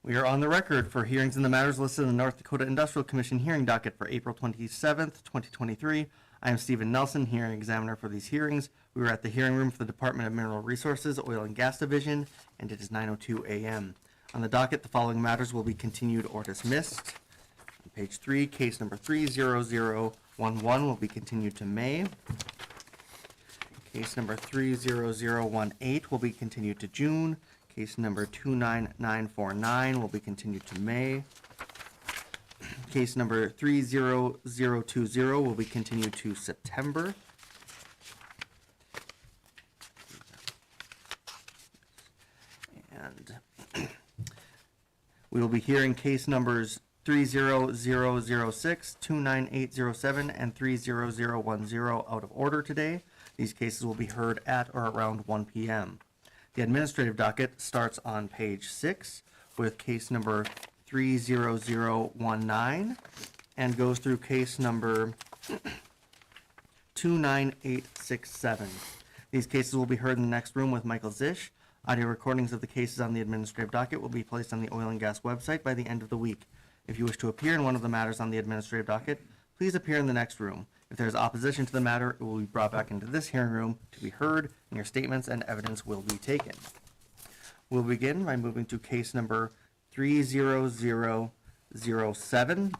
We are on the record for hearings in the matters listed in the North Dakota Industrial Commission hearing docket for April 27th, 2023. I am Stephen Nelson, hearing examiner for these hearings. We were at the hearing room for the Department of Mineral Resources, Oil and Gas Division, and it is 9:02 a.m. On the docket, the following matters will be continued or dismissed. On page 3, case number 30011 will be continued to May. Case number 30018 will be continued to June. Case number 29949 will be continued to May. Case number 30020 will be continued to September. And we will be hearing case numbers 30006, 29807, and 30010 out of order today. These cases will be heard at or around 1 p.m. The administrative docket starts on page 6 with case number 30019 and goes through case number 29867. These cases will be heard in the next room with Michael Zisch. Audio recordings of the cases on the administrative docket will be placed on the Oil and Gas website by the end of the week. If you wish to appear in one of the matters on the administrative docket, please appear in the next room. If there is opposition to the matter, it will be brought back into this hearing room to be heard, and your statements and evidence will be taken. We'll begin by moving to case number 30007,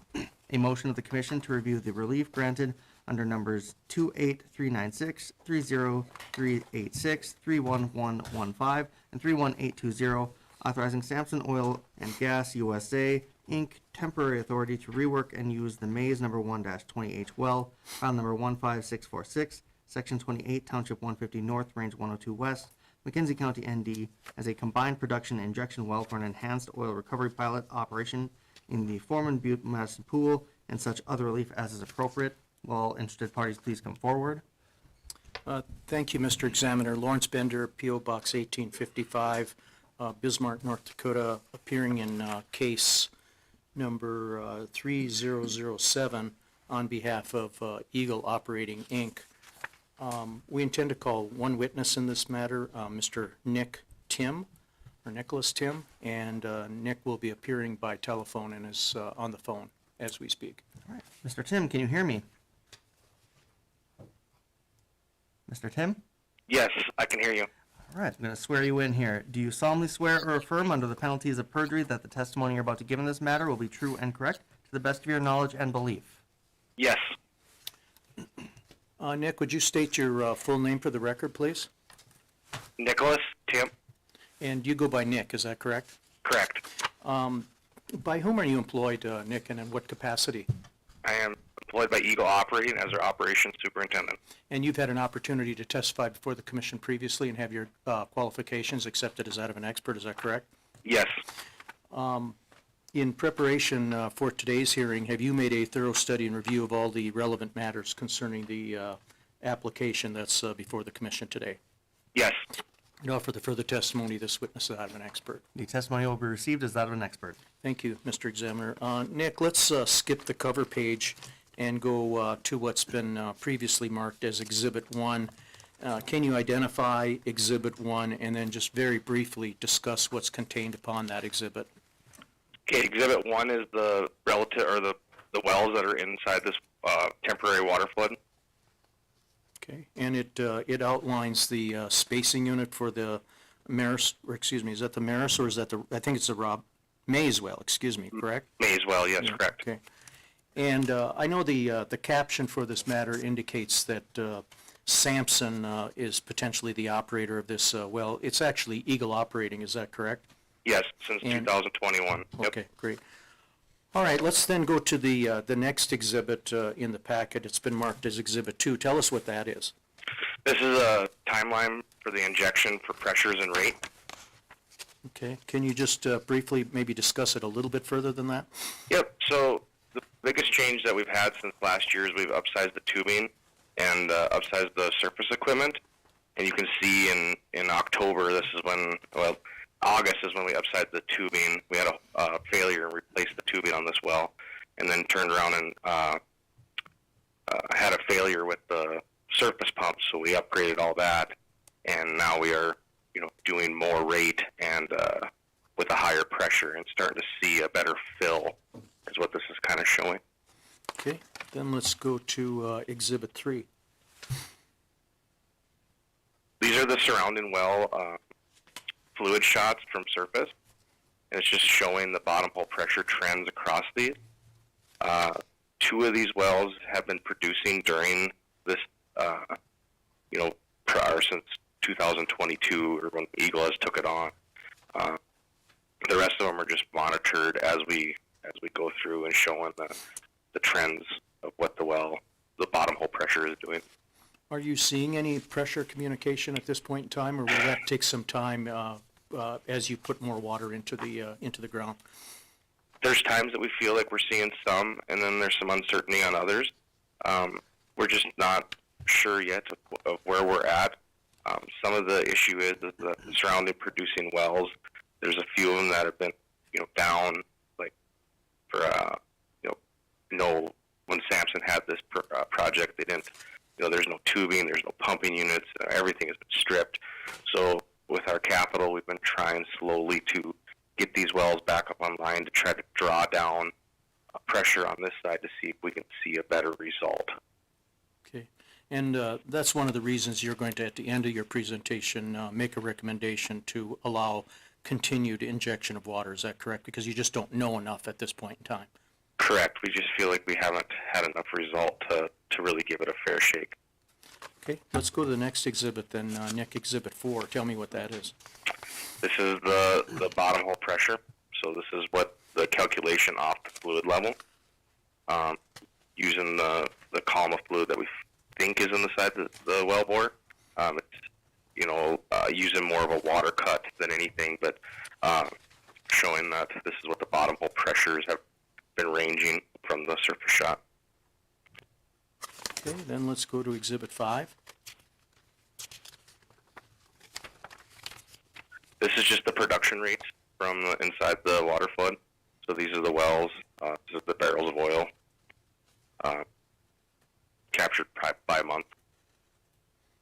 a motion of the Commission to review the relief granted under numbers 28396, 30386, 31115, and 31820, authorizing Samson Oil and Gas USA, Inc., temporary authority to rework and use the Mays number 1-20H well, file number 15646, section 28, township 150 north, range 102 west, McKenzie County, ND, as a combined production injection well for an enhanced oil recovery pilot operation in the Foreman Butte Madison Pool and such other relief as is appropriate. Will all interested parties please come forward? Thank you, Mr. Examiner. Lawrence Bender, P.O. Box 1855, Bismarck, North Dakota, appearing in case number 3007 on behalf of Eagle Operating, Inc. We intend to call one witness in this matter, Mr. Nick Tim, or Nicholas Tim, and Nick will be appearing by telephone and is on the phone as we speak. All right. Mr. Tim, can you hear me? Mr. Tim? Yes, I can hear you. All right, I'm going to swear you in here. Do you solemnly swear or affirm under the penalties of perjury that the testimony you're about to give in this matter will be true and correct to the best of your knowledge and belief? Yes. Nick, would you state your full name for the record, please? Nicholas Tim? And you go by Nick, is that correct? Correct. By whom are you employed, Nick, and in what capacity? I am employed by Eagle Operating as their operations superintendent. And you've had an opportunity to testify before the commission previously and have your qualifications accepted as that of an expert, is that correct? Yes. In preparation for today's hearing, have you made a thorough study and review of all the relevant matters concerning the application that's before the commission today? Yes. Now, for the further testimony, this witness is that of an expert. The testimony will be received as that of an expert. Thank you, Mr. Examiner. Nick, let's skip the cover page and go to what's been previously marked as Exhibit 1. Can you identify Exhibit 1 and then just very briefly discuss what's contained upon that exhibit? Okay, Exhibit 1 is the relative, or the wells that are inside this temporary water flood. Okay, and it outlines the spacing unit for the Maris, or excuse me, is that the Maris or is that the, I think it's the Mays well, excuse me, correct? Mays well, yes, Yeah, correct. Okay. And I know the caption for this matter indicates that Samson is potentially the operator of this well. It's actually Eagle Operating, is that correct? Yes, since 2021. Yep. Okay, great. All right, let's then go to the next exhibit in the packet. It's been marked as Exhibit 2. Tell us what that is. This is a timeline for the injection for pressures and rate. Okay, can you just briefly maybe discuss it a little bit further than that? Yep, so the biggest change that we've had since last year is we've upsized the tubing and upsized the surface equipment. And you can see in October, this is when, well, August is when we upsized the tubing. We had a failure and replaced the tubing on this well, and then turned around and had a failure with the surface pumps, so we upgraded all that, and now we are, doing more rate and with a higher pressure and starting to see a better fill is what this is kind of showing. Okay, then let's go to Exhibit 3. These are the surrounding well fluid shots from surface, and it's just showing the bottom hole pressure trends across these. 2 of these wells have been producing during this, or since 2022, or when Eagle has took it on. The rest of them are just monitored as we go through and showing the trends of what the bottom hole pressure is doing. Are you seeing any pressure communication at this point in time, or will that take some time as you put more water into the ground? There's times that we feel like we're seeing some, and then there's some uncertainty on others. We're just not sure yet of where we're at. Some of the issue is that the surrounding producing wells, there's a few of them that have been, down, like for, when Samson had this project, they didn't, there's no tubing, there's no pumping units, everything has been stripped. So with our capital, we've been trying slowly to get these wells back up online to try to draw down pressure on this side to see if we can see a better result. Okay, and that's one of the reasons you're going to, at the end of your presentation, make a recommendation to allow continued injection of water. Is that correct? Because you just don't know enough at this point in time. Correct. We just feel like we haven't had enough result to really give it a fair shake. Okay, let's go to the next exhibit then, Nick, Exhibit 4. Tell me what that is. This is the bottom hole pressure. So this is what the calculation off the fluid level, using the column of fluid that we think is in the side of the wellbore. It's, using more of a water cut than anything, but showing that this is what the bottom hole pressures have been ranging from the surface shot. Okay, then let's go to Exhibit 5. This is just the production rates from inside the water flood. So these are the wells, this is the barrels of oil captured by month.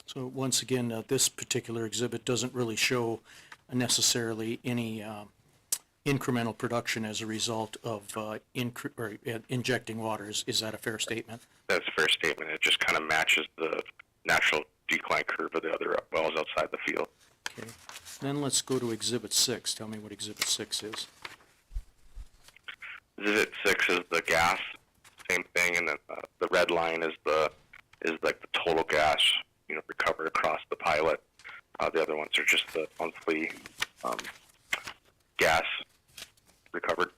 So once again, this particular exhibit doesn't really show necessarily any incremental production as a result of injecting waters. Is that a fair statement? That's a fair statement. It just kind of matches the natural decline curve of the other wells outside the field. Okay. Then let's go to Exhibit 6. Tell me what Exhibit 6 is. Exhibit 6 is the gas, same thing, and then the red line is like the total gas, recovered across the pilot. The other ones are just the monthly gas recovered.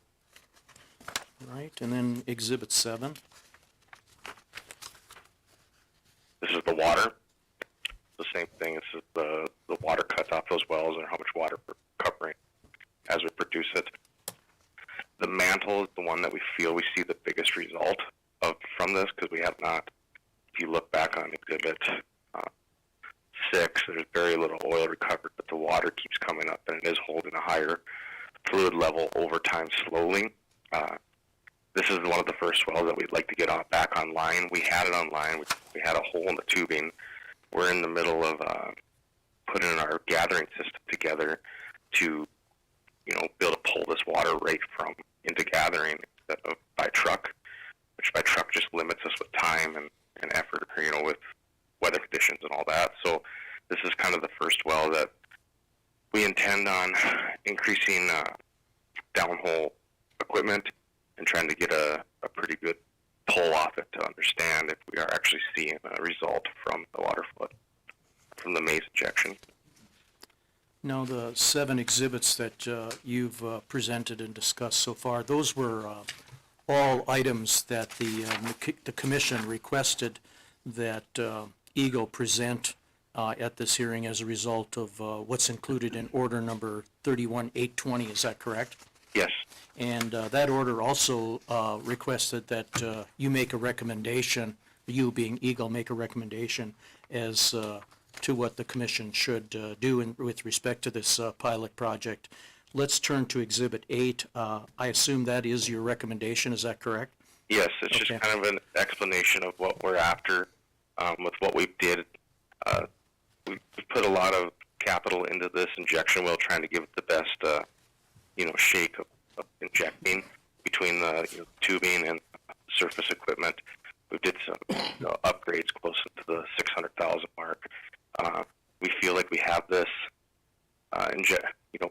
Right, and then Exhibit 7. This is the water. The same thing. This is the water cut off those wells and how much water we're recovering as we produce it. The mantle is the one that we feel we see the biggest result of from this, because we have not. If you look back on Exhibit 6, there's very little oil recovered, but the water keeps coming up, and it is holding a higher fluid level over time slowly. This is one of the first wells that we'd like to get back online. We had it online. We had a hole in the tubing. We're in the middle of putting our gathering system together to, be able to pull this water right from into gathering instead of by truck, which by truck just limits us with time and effort, with weather conditions and all that. So this is kind of the first well that we intend on increasing downhole equipment and trying to get a pretty good pull off it to understand if we are actually seeing a result from the water flood, from the maize injection. Now, the 7 exhibits that you've presented and discussed so far, those were all items that the commission requested that Eagle present at this hearing as a result of what's included in order number 31820. Is that correct? Yes. And that order also requested that you make a recommendation, you being Eagle, make a recommendation as to what the commission should do with respect to this pilot project. Let's turn to Exhibit 8. I assume that is your recommendation. Is that correct? Yes, it's Okay. just kind of an explanation of what we're after with what we did. We put a lot of capital into this injection well, trying to give it the shake of injecting between the tubing and surface equipment. We did some upgrades close to the 600,000 mark. We feel like we have this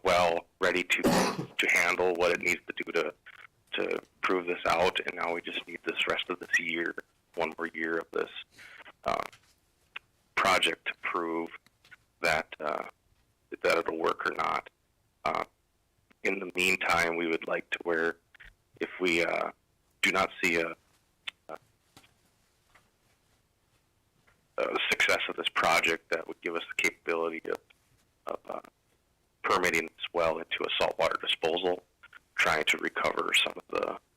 well ready to handle what it needs to do to prove this out, and now we just need this rest of this year, one more year of this project to prove that it'll work or not. In the meantime, we would like to where if we do not see a success of this project, that would give us the capability of permitting this well into a saltwater disposal, trying to recover some of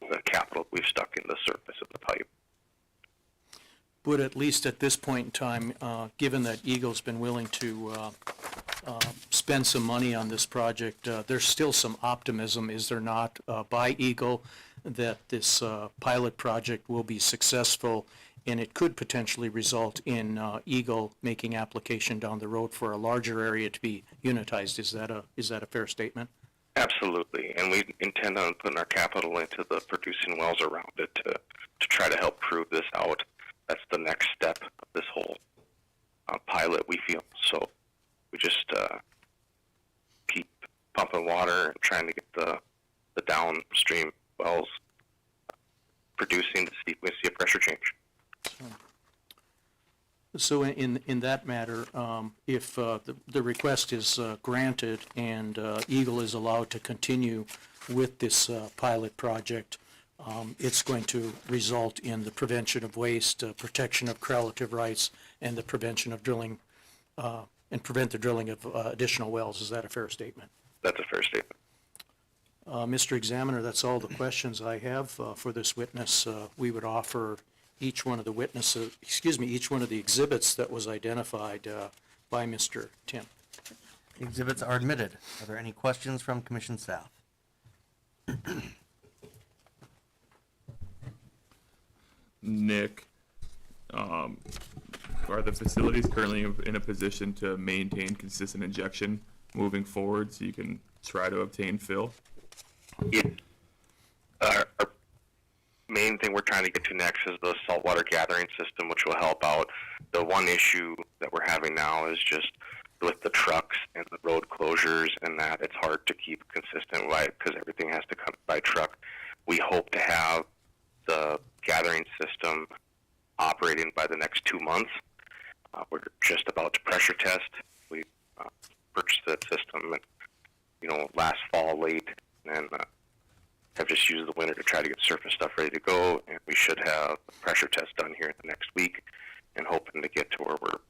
the capital we've stuck in the surface of the pipe. But at least at this point in time, given that Eagle's been willing to spend some money on this project, there's still some optimism, is there not, by Eagle, that this pilot project will be successful, and it could potentially result in Eagle making application down the road for a larger area to be unitized. Is that a fair statement? Absolutely, and we intend on putting our capital into the producing wells around it to try to help prove this out. That's the next step of this whole pilot, we feel. So we just keep pumping water and trying to get the downstream wells producing to see if we see a pressure change. So in that matter, if the request is granted and Eagle is allowed to continue with this pilot project, it's going to result in the prevention of waste, protection of correlative rights, and the prevention of drilling, and prevent the drilling of additional wells. Is that a fair statement? That's a fair statement. Mr. Examiner, that's all the questions I have for this witness. We would offer each one of the witnesses, each one of the exhibits that was identified by Mr. Tim. The exhibits are admitted. Are there any questions from commission staff? Nick, are the facilities currently in a position to maintain consistent injection moving forward so you can try to obtain fill? Our main thing we're trying to get to next is the saltwater gathering system, which will help out. The one issue that we're having now is just with the trucks and the road closures and that it's hard to keep consistent because everything has to come by truck. We hope to have the gathering system operating by the next 2 months. We're just about to pressure test. We purchased that system, last fall late, and have just used the winter to try to get surface stuff ready to go. And we should have a pressure test done here in the next week, and hoping to get to where we're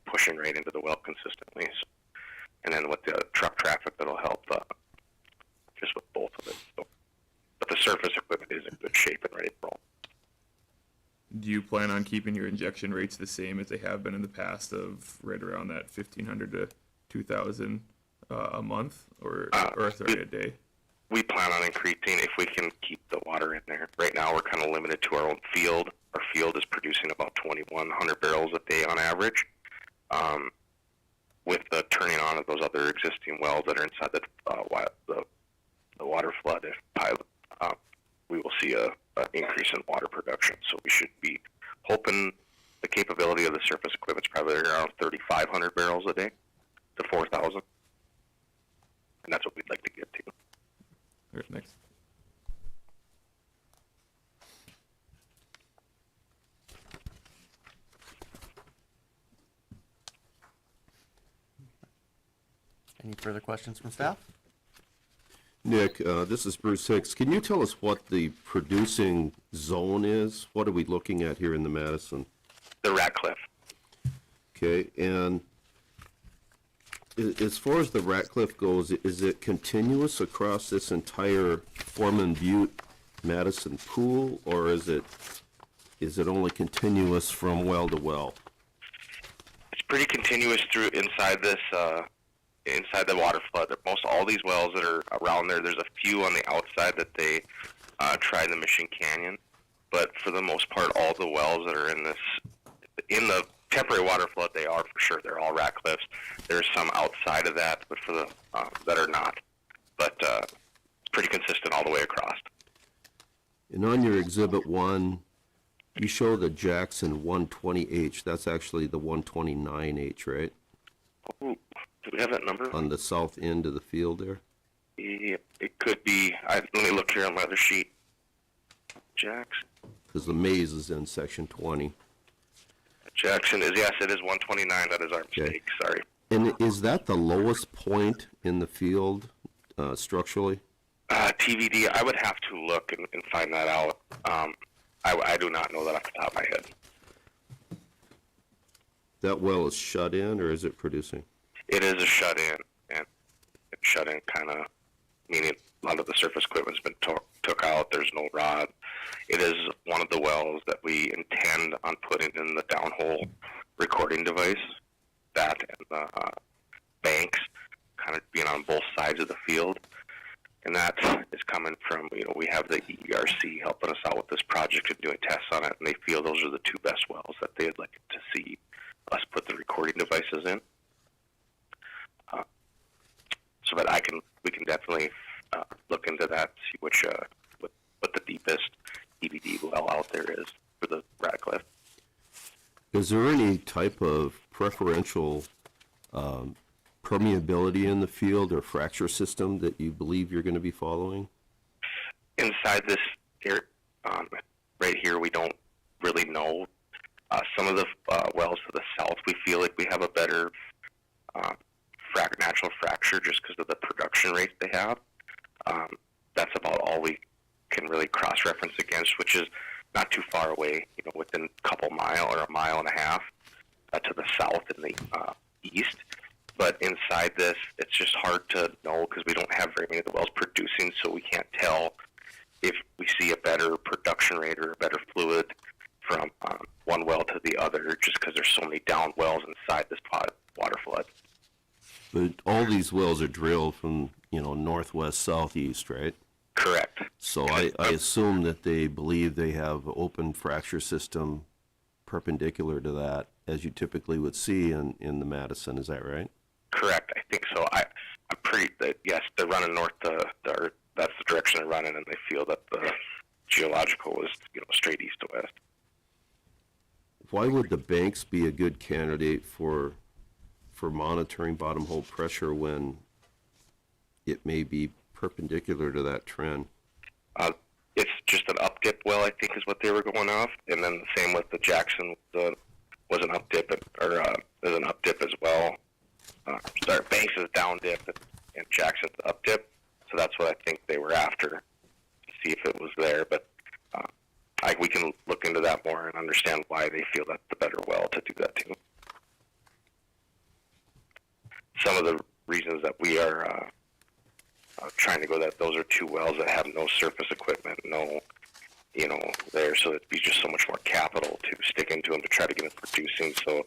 pushing right into the well consistently. So, and then with the truck traffic, that'll help just with both of it. So, but the surface equipment is in good shape and ready to roll. Do you plan on keeping your injection rates the same as they have been in the past of right around that 1,500 to 2,000 a month or sorry, a day? We plan on increasing if we can keep the water in there. Right now, we're kind of limited to our own field. Our field is producing about 2,100 barrels a day on average. With the turning on of those other existing wells that are inside the water flood pilot, we will see a increase in water production. So we should be hoping the capability of the surface equipment is probably around 3,500 barrels a day to 4,000, and that's what we'd like to get to. All right, next. Any further questions from staff? Nick, this is Bruce Hicks. Can you tell us what the producing zone is? What are we looking at here in the Madison? The Ratcliffe. Okay, and as far as the Ratcliffe goes, is it continuous across this entire Foreman Butte Madison pool, or is it only continuous from well to well? It's pretty continuous through inside this inside the water flood. Most all these wells that are around there, there's a few on the outside that they try the Mission Canyon, but for the most part, all the wells that are in the temporary water flood, they are for sure. They're all Ratcliffes. There's some outside of that, but for the that are not. But pretty consistent all the way across. And on your Exhibit 1, you show the Jackson 120H. That's actually the 129H, right? Ooh, do we have that number? On the south end of the field there? Yeah, it could be. Let me look here on my other sheet. Jackson. Because the maze is in section 20. Jackson is, yes, it is 129. That is our Okay. mistake. Sorry. And is that the lowest point in the field structurally? TVD, I would have to look and find that out. I do not know that off the top of my head. That well is shut in, or is it producing? It is a shut-in, and it's shut-in kind of, meaning a lot of the surface equipment's been took out. There's no rod. It is one of the wells that we intend on putting in the downhole recording device. That and the banks kind of being on both sides of the field. And that is coming from, we have the ERC helping us out with this project and doing tests on it, and they feel those are the two best wells that they'd like to see us put the recording devices in. So that we can definitely look into that, see what the deepest DVD well out there is for the Radcliffe. Is there any type of preferential permeability in the field or fracture system that you believe you're going to be following? Inside this area, right here, we don't really know. Some of the wells to the south, we feel like we have a better natural fracture just because of the production rates they have. That's about all we can really cross-reference against, which is not too far away, within a couple mile or a mile and a half to the south and the east. But inside this, it's just hard to know because we don't have very many of the wells producing, so we can't tell if we see a better production rate or a better fluid from one well to the other just because there's so many down wells inside this water flood. But all these wells are drilled from, northwest, southeast, right? Correct. So I assume that they believe they have an open fracture system perpendicular to that, as you typically would see in the Madison. Is that right? Correct. I think so. I'm pretty that yes, they're running north to that's the direction they're running, and they feel that the geological is straight east to west. Why would the banks be a good candidate for monitoring bottom hole pressure when it may be perpendicular to that trend? It's just an up dip well, I think, is what they were going off, and then the same with the Jackson was an up dip there's an up dip as well. Sorry, Banks is down dip and Jackson's up dip, so that's what I think they were after to see if it was there. But we can look into that more and understand why they feel that's the better well to do that too. Some of the reasons that we are trying to go that those are two wells that have no surface equipment, no, there, so it'd be just so much more capital to stick into them to try to get them producing. So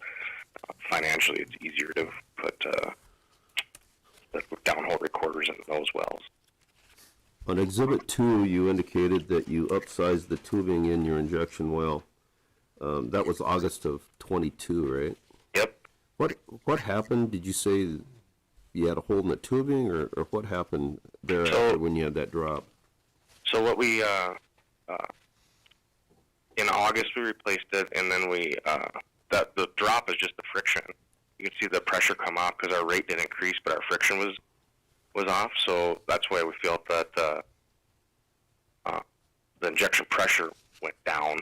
financially, it's easier to put the downhole recorders in those wells. On Exhibit 2, you indicated that you upsized the tubing in your injection well. That was August of 22, right? Yep. What happened? Did you say you had a hole in the tubing, or what happened there when you had that drop? So what we in August we replaced it, and then that the drop is just the friction. You can see the pressure come off because our rate didn't increase, but our friction was off. So that's why we felt that the injection pressure went down,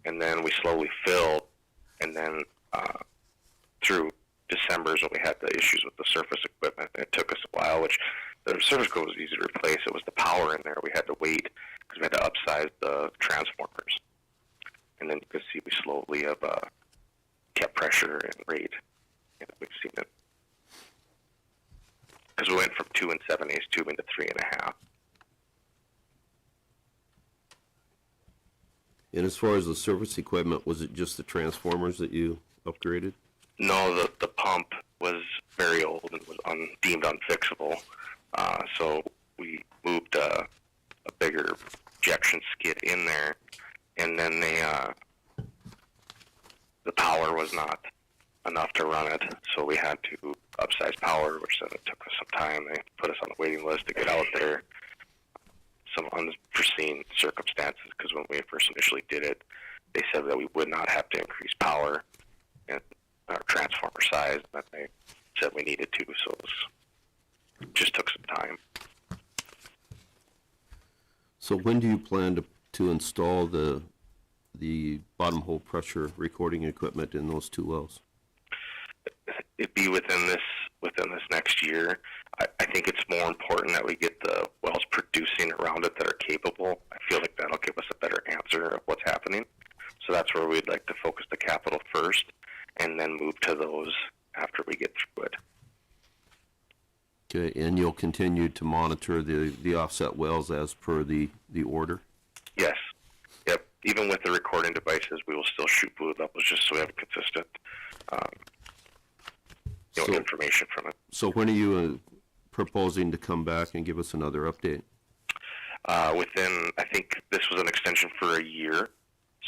and then we slowly filled, and then through December is when we had the issues with the surface equipment. It took us a while, which the surface equipment was easy to replace. It was the power in there we had to wait because we had to upsize the transformers. And then you can see we slowly have kept pressure and rate. And we've seen it. Because we went from 2 7/8 tubing to 3 1/2. And as far as the surface equipment, was it just the transformers that you upgraded? No, the pump was very old and was deemed unfixable. So we moved a bigger injection skid in there, and then the power was not enough to run it, so we had to upsize power, which then it took us some time. They put us on the waiting list to get out there. some unforeseen circumstances, because when we first initially did it, they said that we would not have to increase power and our transformer size, but they said we needed to, so it just took some time. So when do you plan to install the bottom hole pressure recording equipment in those 2 wells? It'd be within this next year. I think it's more important that we get the wells producing around it that are capable. I feel like that'll give us a better answer of what's happening. So that's where we'd like to focus the capital first, and then move to those after we get through it. Okay, and you'll continue to monitor the offset wells as per the order? Yes. Yep. Even with the recording devices, we will still shoot fluid levels just so we have consistent So- information from it. So when are you proposing to come back and give us another update? Within, I think this was an extension for a year,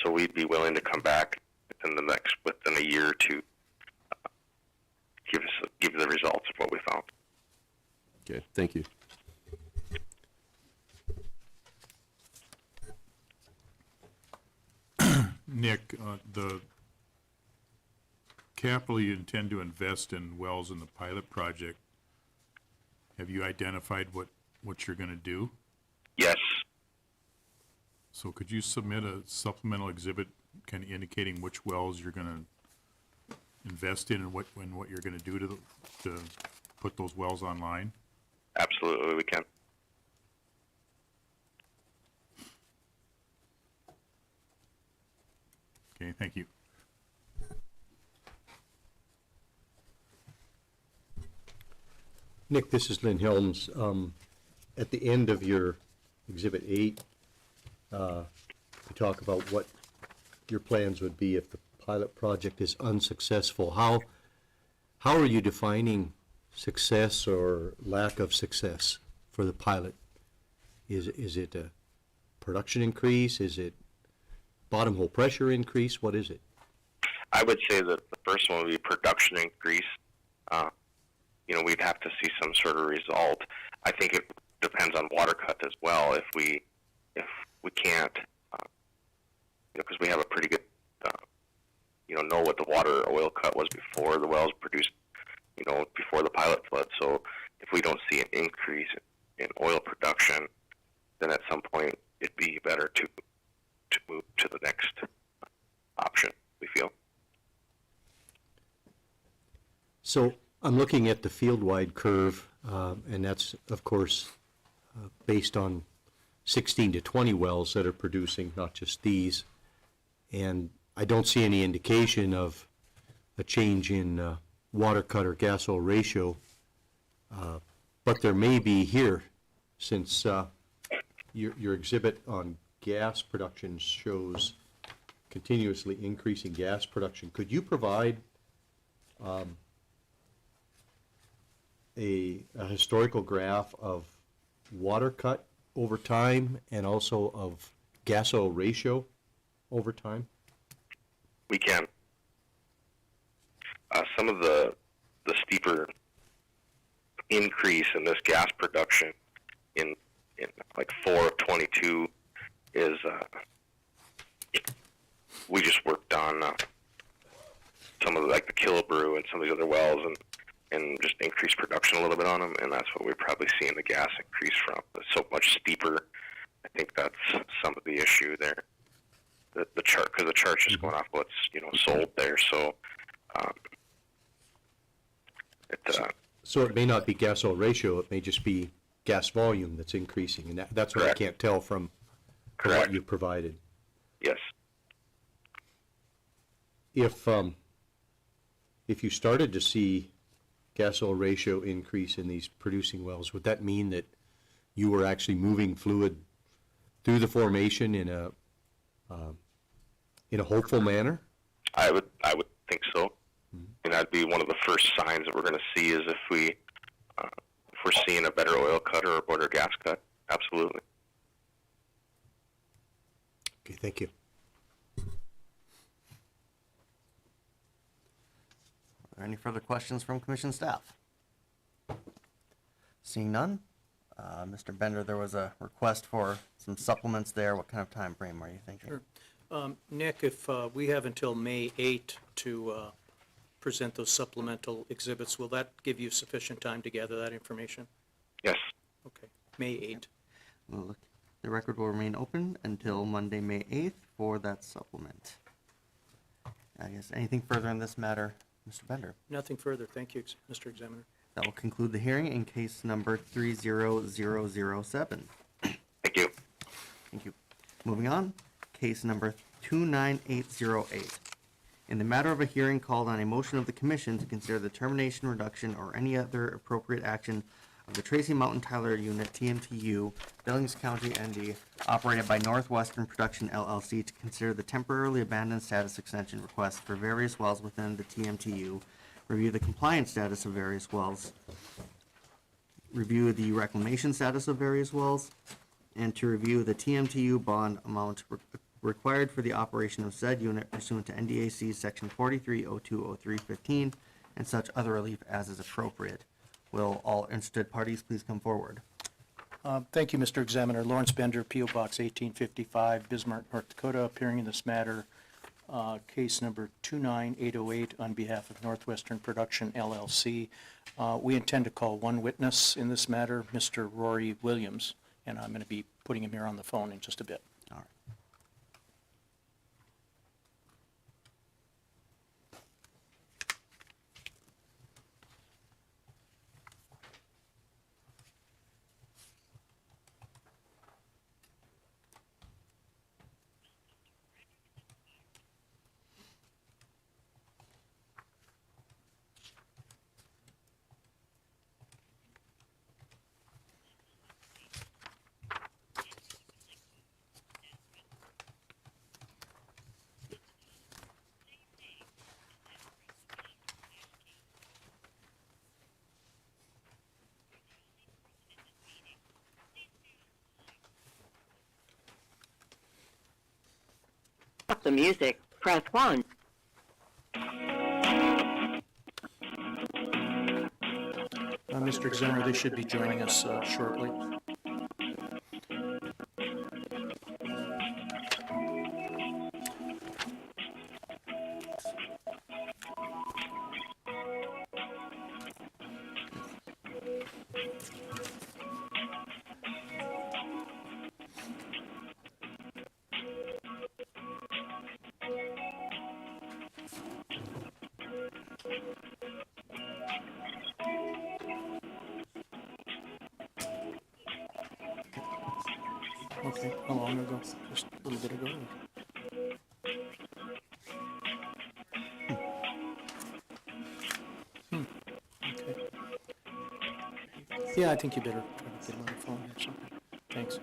so we'd be willing to come back within a year to give the results of what we found. Okay, thank you. Nick, the capital you intend to invest in wells in the pilot project, have you identified what you're gonna do? Yes. So could you submit a supplemental exhibit kind of indicating which wells you're gonna invest in and what you're gonna do to put those wells online? Absolutely, we can. Okay, thank you. Nick, this is Lynn Helms. At the end of your Exhibit 8, you talk about what your plans would be if the pilot project is unsuccessful. How are you defining success or lack of success for the pilot? Is it a production increase? Is it bottom hole pressure increase? What is it? I would say that the first one would be production increase. We'd have to see some sort of result. I think it depends on water cut as well. If we can't, because we have a pretty good, know what the water oil cut was before the wells produced, before the pilot flood. So if we don't see an increase in oil production, then at some point it'd be better to move to the next option, we feel. So I'm looking at the field-wide curve, and that's, of course, based on 16 to 20 wells that are producing, not just these. And I don't see any indication of a change in water cut or gas oil ratio, but there may be here, since your exhibit on gas production shows continuously increasing gas production. Could you provide a historical graph of water cut over time and also of gas oil ratio over time? We can. Some of the steeper increase in this gas production in like 4 of 22 is we just worked on some of the Killebrew and some of the other wells and just increased production a little bit on them, and that's what we're probably seeing the gas increase from. It's so much steeper. I think that's some of the issue there. The chart, because the chart's just going off what's sold there. So So it may not be gas oil ratio, it may just be gas volume that's increasing, and that's what I Correct. can't tell from Correct. what you provided. yes, If you started to see gas oil ratio increase in these producing wells, would that mean that you were actually moving fluid through the formation in a hopeful manner? I would think so, and that'd be one of the first signs that we're going to see is if we're seeing a better oil cut or a better gas cut. Absolutely. Okay, thank you. Are there any further questions from commission staff? Seeing none, Mr. Bender, there was a request for some supplements there. What kind of time frame are you thinking? Sure. Nick, if we have until May 8 to present those supplemental exhibits, will that give you sufficient time to gather that information? Yes. Okay, May 8. Well, look, the record will remain open until Monday, May 8th for that supplement. I guess anything further in this matter, Mr. Bender? Nothing further. Thank you, Mr. Examiner. That will conclude the hearing in case number 30007. Thank you. Thank you. Moving on, case number 29808. In the matter of a hearing called on a motion of the commission to consider the termination, reduction, or any other appropriate action of the Tracy Mountain Tyler Unit TMTU, Billings County, ND, operated by Northwestern Production LLC to consider the temporarily abandoned status extension request for various wells within the TMTU, review the compliance status of various wells, review the reclamation status of various wells, and to review the TMTU bond amount required for the operation of said unit pursuant to NDAC Section 43020315 and such other relief as is appropriate. Will all interested parties please come forward? Thank you, Mr. Examiner. Lawrence Bender, P.O. Box 1855, Bismarck, North Dakota, appearing in this matter, case number 29808 on behalf of Northwestern Production LLC. We intend to call one witness in this matter, Mr. Rory Williams, and I'm going to be putting him here on the phone in just a bit. All right. Stop the music. Press 1. Mr. Examiner, they should be joining us shortly. Okay, how long ago? Just a little bit ago? Okay. Yeah, I think you better try to get him on the phone or something. Thanks.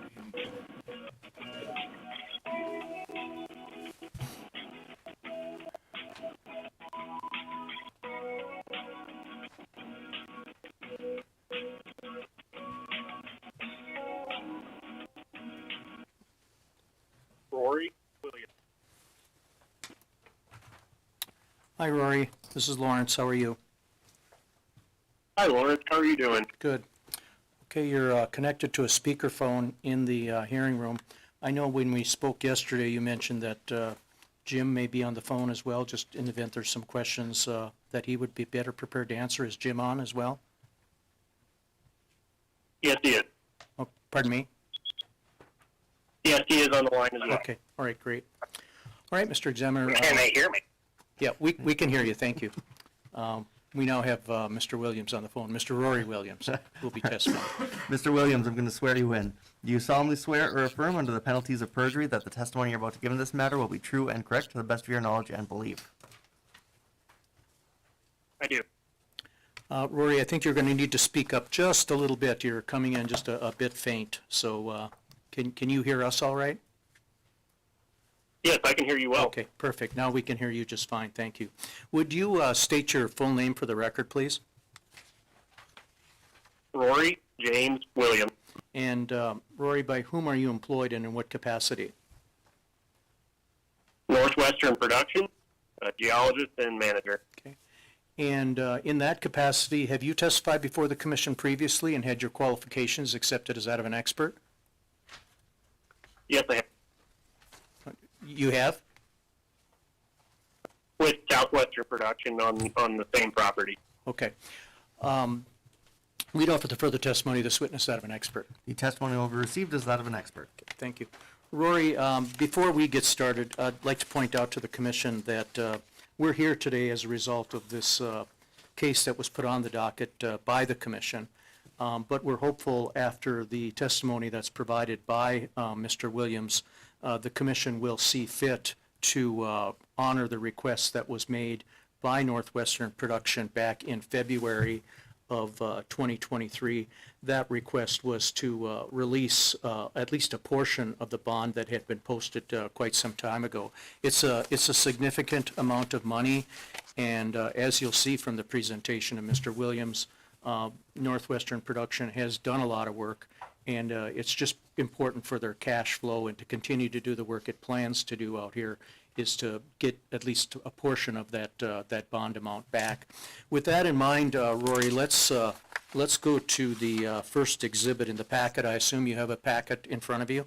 Rory Williams. Hi, Rory. This is Lawrence. How are you? Hi, Lawrence. How are you doing? Good. Okay, you're connected to a speakerphone in the hearing room. I know when we spoke yesterday, you mentioned that Jim may be on the phone as well, just in the event there's some questions that he would be better prepared to answer. Is Jim on as well? Yes, he is. Oh, pardon me? Yes, he is on the line as well. Okay, all right, great. All right, Mr. Examiner. Can they hear me? Yeah, we can hear you, thank you. We now have Mr. Williams on the phone, Mr. Rory Williams will be testifying. Mr. Williams, I'm going to swear you in. Do you solemnly swear or affirm under the penalties of perjury that the testimony you're about to give in this matter will be true and correct to the best of your knowledge and belief? I do. Rory, I think you're going to need to speak up just a little bit. You're coming in just a bit faint, so can you hear us all right? Yes, I can hear you well. Okay, perfect. Now we can hear you just fine, thank you. Would you state your full name for the record, please? Rory James Williams. And Rory, by whom are you employed and in what capacity? Northwestern Production, geologist and manager. Okay. And in that capacity, have you testified before the commission previously and had your qualifications accepted as that of an expert? Yes, I have. You have? With Southwestern Production on the same property. Okay. Lead off with the further testimony of this witness, that of an expert. The testimony will be received as that of an expert. Thank you. Rory, before we get started, I'd like to point out to the commission that we're here today as a result of this case that was put on the docket by the commission. But we're hopeful after the testimony that's provided by Mr. Williams, the commission will see fit to honor the request that was made by Northwestern Production back in February of 2023. That request was to release at least a portion of the bond that had been posted quite some time ago. It's a significant amount of money, and as you'll see from the presentation of Mr. Williams, Northwestern Production has done a lot of work, and it's just important for their cash flow and to continue to do the work it plans to do out here is to get at least a portion of that bond amount back. With that in mind, Rory, let's go to the first exhibit in the packet. I assume you have a packet in front of you?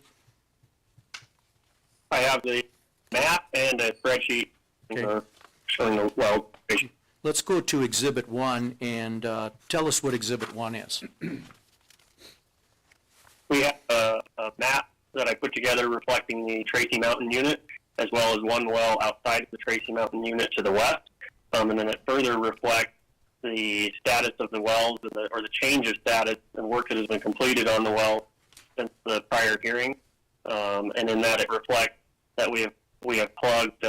I have the map and a spreadsheet Okay. showing the well location. Let's go to Exhibit 1 and tell us what Exhibit 1 is. We have a map that I put together reflecting the Tracy Mountain unit, as well as one well outside of the Tracy Mountain unit to the west. And then it further reflects the status of the wells or the change of status and work that has been completed on the well since the prior hearing. And in that it reflects that we have plugged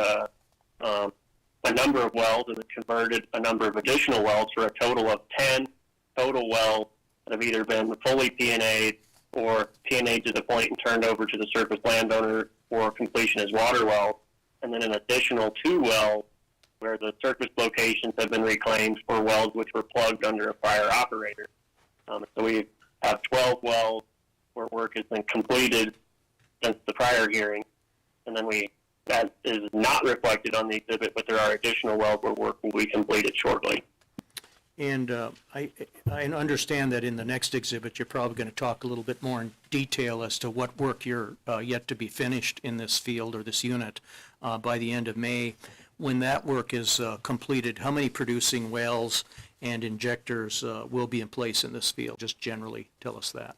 a number of wells and converted a number of additional wells for a total of 10 total wells that have either been fully P&A'd or P&A'd to the point and turned over to the surface landowner for completion as water wells, and then an additional 2 wells where the surface locations have been reclaimed for wells which were plugged under a prior operator. So we have 12 wells where work has been completed since the prior hearing, and then that is not reflected on the exhibit, but there are additional wells where work will be completed shortly. And I understand that in the next exhibit, you're probably going to talk a little bit more in detail as to what work you're yet to be finished in this field or this unit by the end of May. When that work is completed, how many producing wells and injectors will be in place in this field? Just generally tell us that.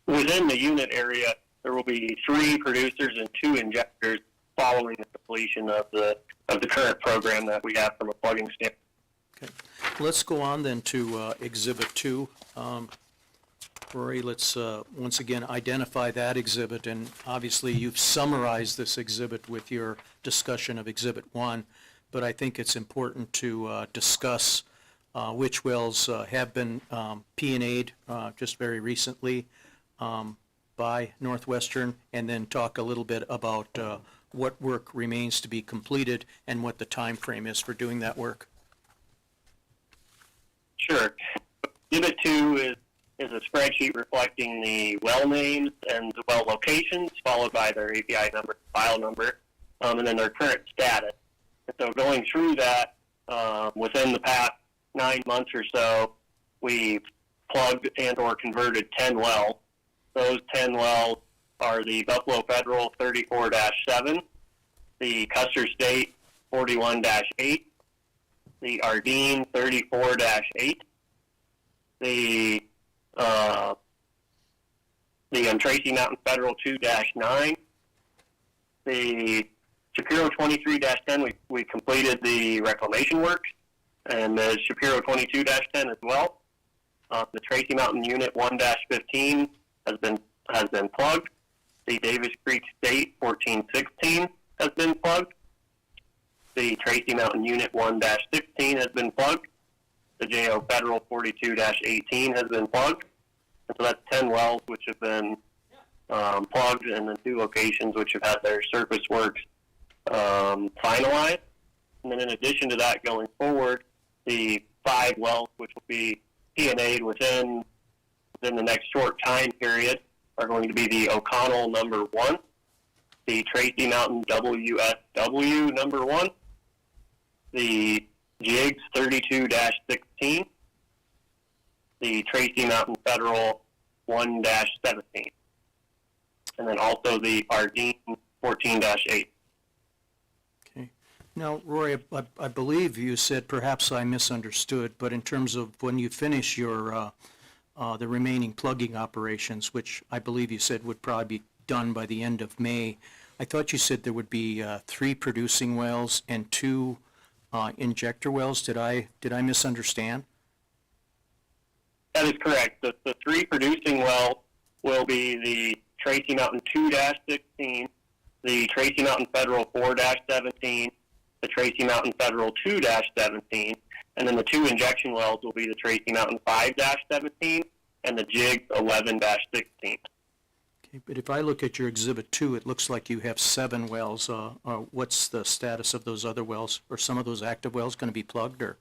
Within the unit area, there will be 3 producers and 2 injectors following the completion of the current program that we have from a plugging standpoint. Okay. Let's go on then to Exhibit 2. Rory, let's once again identify that exhibit, and obviously you've summarized this exhibit with your discussion of Exhibit 1, but I think it's important to discuss which wells have been P&A'd just very recently by Northwestern, and then talk a little bit about what work remains to be completed and what the time frame is for doing that work. Sure. Exhibit 2 is a spreadsheet reflecting the well names and the well locations, followed by their API number, file number, and then their current status. And so going through that, within the past 9 months or so, we've plugged and or converted 10 wells. Those 10 wells are the Buffalo Federal 34-7, the Custer State 41-8, the Ardeen 34-8, the Tracy Mountain Federal 2-9, the Shapiro 23-10. We completed the reclamation work, and the Shapiro 22-10 as well. The Tracy Mountain Unit 1-15 has been plugged. The Davis Creek State 1416 has been plugged. The Tracy Mountain Unit 1-16 has been plugged. The JO Federal 42-18 has been plugged. And so that's 10 wells which have been plugged, and then 2 locations which have had their surface works finalized. And then in addition to that, going forward, the 5 wells which will be P&A'd within the next short time period are going to be the O'Connell number 1, the Tracy Mountain WSW number 1, the Jigs 32-16, the Tracy Mountain Federal 1-17, and then also the Ardeen 14-8. Okay. Now, Rory, I believe you said, perhaps I misunderstood, but in terms of when you finish your, the remaining plugging operations, which I believe you said would probably be done by the end of May, I thought you said there would be 3 producing wells and 2 injector wells. Did I misunderstand? That is correct. The 3 producing wells will be the Tracy Mountain 2-16, the Tracy Mountain Federal 4-17, the Tracy Mountain Federal 2-17, and then the 2 injection wells will be the Tracy Mountain 5-17 and the Jigs 11-16. Okay, but if I look at your Exhibit 2, it looks like you have 7 wells. What's the status of those other wells? Or some of those active wells going to be plugged, or?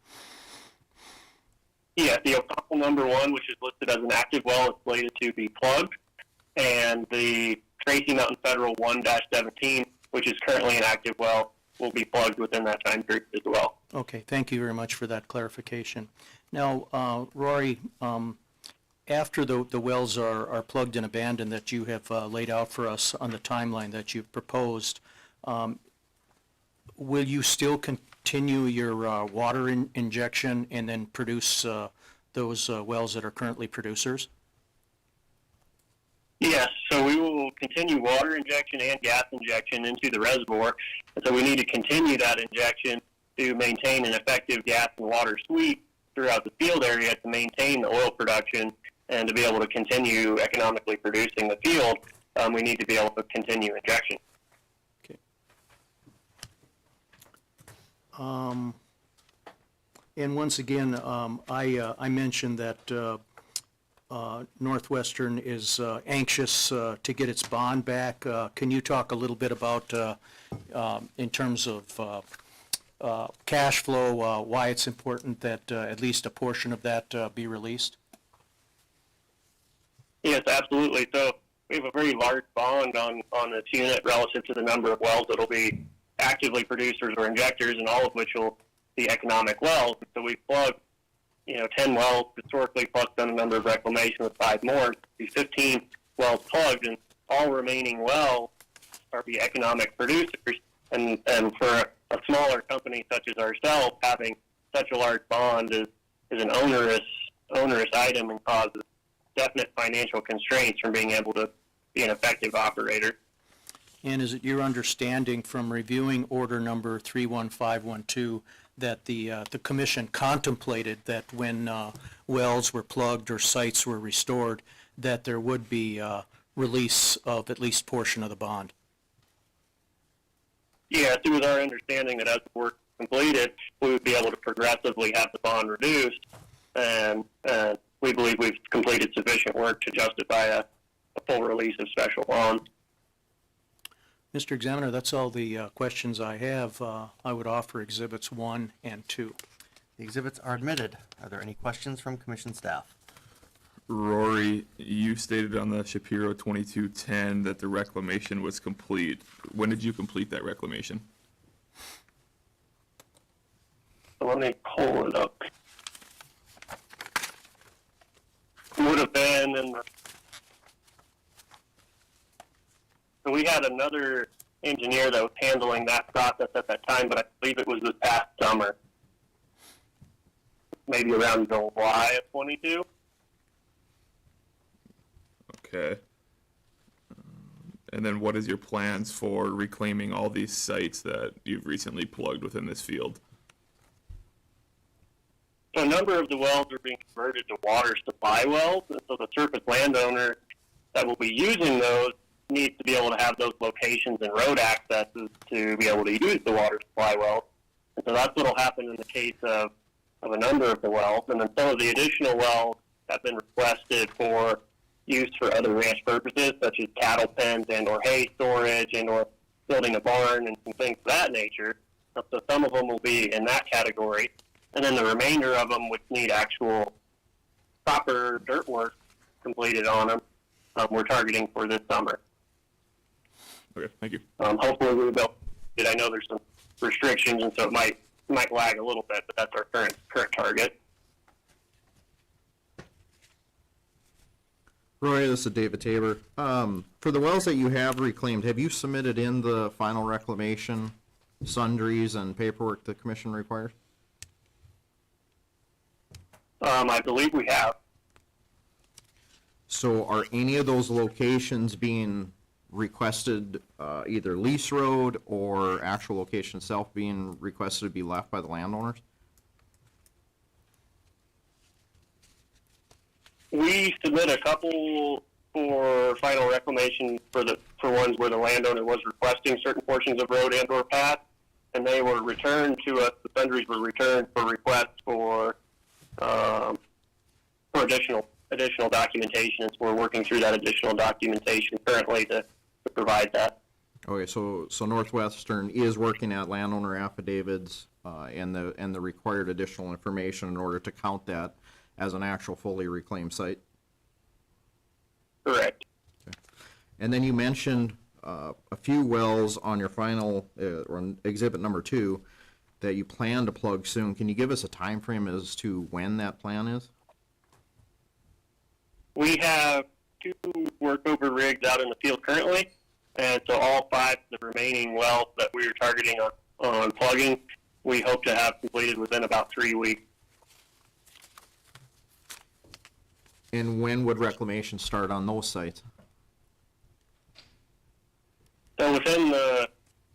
Yeah, the O'Connell number 1, which is listed as an active well, is slated to be plugged, and the Tracy Mountain Federal 1-17, which is currently an active well, will be plugged within that time period as well. Okay, thank you very much for that clarification. Now, Rory, after the wells are plugged and abandoned that you have laid out for us on the timeline that you've proposed, will you still continue your water injection and then produce those wells that are currently producers? Yes, so we will continue water injection and gas injection into the reservoir. And so we need to continue that injection to maintain an effective gas and water sweep throughout the field area to maintain the oil production and to be able to continue economically producing the field. We need to be able to continue injection. Okay. And once again, I mentioned that Northwestern is anxious to get its bond back. Can you talk a little bit about, in terms of cash flow, why it's important that at least a portion of that be released? Yes, absolutely. So we have a very large bond on this unit relative to the number of wells that will be actively producers or injectors, and all of which will be economic wells. So we plug 10 wells historically, plus done a number of reclamation with 5 more. Be 15 wells plugged, and all remaining wells are the economic producers. And for a smaller company such as ourselves, having such a large bond is an onerous item and causes definite financial constraints from being able to be an effective operator. And is it your understanding from reviewing order number 31512 that the commission contemplated that when wells were plugged or sites were restored, that there would be release of at least portion of the bond? Yes, it was our understanding that as the work completed, we would be able to progressively have the bond reduced, and we believe we've completed sufficient work to justify a full release of special bonds. Mr. Examiner, that's all the questions I have. I would offer Exhibits 1 and 2. The exhibits are admitted. Are there any questions from commission staff? Rory, you stated on the Shapiro 2210 that the reclamation was complete. When did you complete that reclamation? So let me pull it up. It would have been in the... So we had another engineer that was handling that process at that time, but I believe it was this past summer. Maybe around July of 22. Okay. And then what is your plans for reclaiming all these sites that you've recently plugged within this field? So a number of the wells are being converted to water supply wells, and so the surface landowner that will be using those needs to be able to have those locations and road accesses to be able to use the water supply wells. And so that's what will happen in the case of a number of the wells. And then some of the additional wells have been requested for use for other ranch purposes, such as cattle pens and or hay storage and or building a barn and some things of that nature. So some of them will be in that category. And then the remainder of them would need actual proper dirt work completed on them. We're targeting for this summer. Okay, thank you. Hopefully we'll be able to. I know there's some restrictions, and so it might might lag a little bit, but that's our current target. Roy, this is David Tabor. For the wells that you have reclaimed, have you submitted in the final reclamation sundries and paperwork the commission requires? I believe we have. So are any of those locations being requested, either lease road or actual location itself being requested to be left by the landowners? We submit a couple for final reclamation for ones where the landowner was requesting certain portions of road and or path, and they were returned to us. The sundries were returned for requests for additional documentation. So we're working through that additional documentation currently to provide that. Okay, so Northwestern is working at landowner affidavits, and the required additional information in order to count that as an actual fully reclaimed site? Correct. And then you mentioned a few wells on your final, on exhibit number 2, that you plan to plug soon. Can you give us a time frame as to when that plan is? We have 2 workover rigs out in the field currently, and so all 5 of the remaining wells that we are targeting on plugging, we hope to have completed within about 3 weeks. And when would reclamation start on those sites? So within the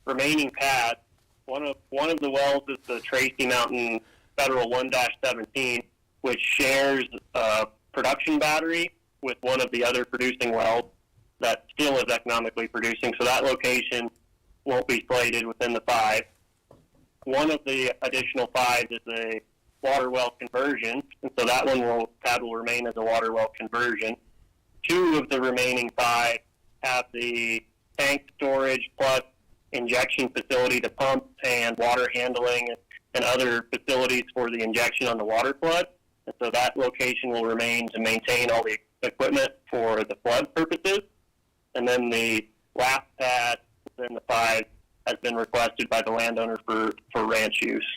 remaining pad, one of the wells is the Tracy Mountain Federal 1-17, which shares a production battery with one of the other producing wells that still is economically producing. So that location won't be slated within the 5. One of the additional 5 is a water well conversion, and so that pad will remain as a water well conversion. 2 of the remaining 5 have the tank storage plus injection facility to pump and water handling and other facilities for the injection on the water flood. And so that location will remain to maintain all the equipment for the flood purposes. And then the last pad within the 5 has been requested by the landowner for ranch use.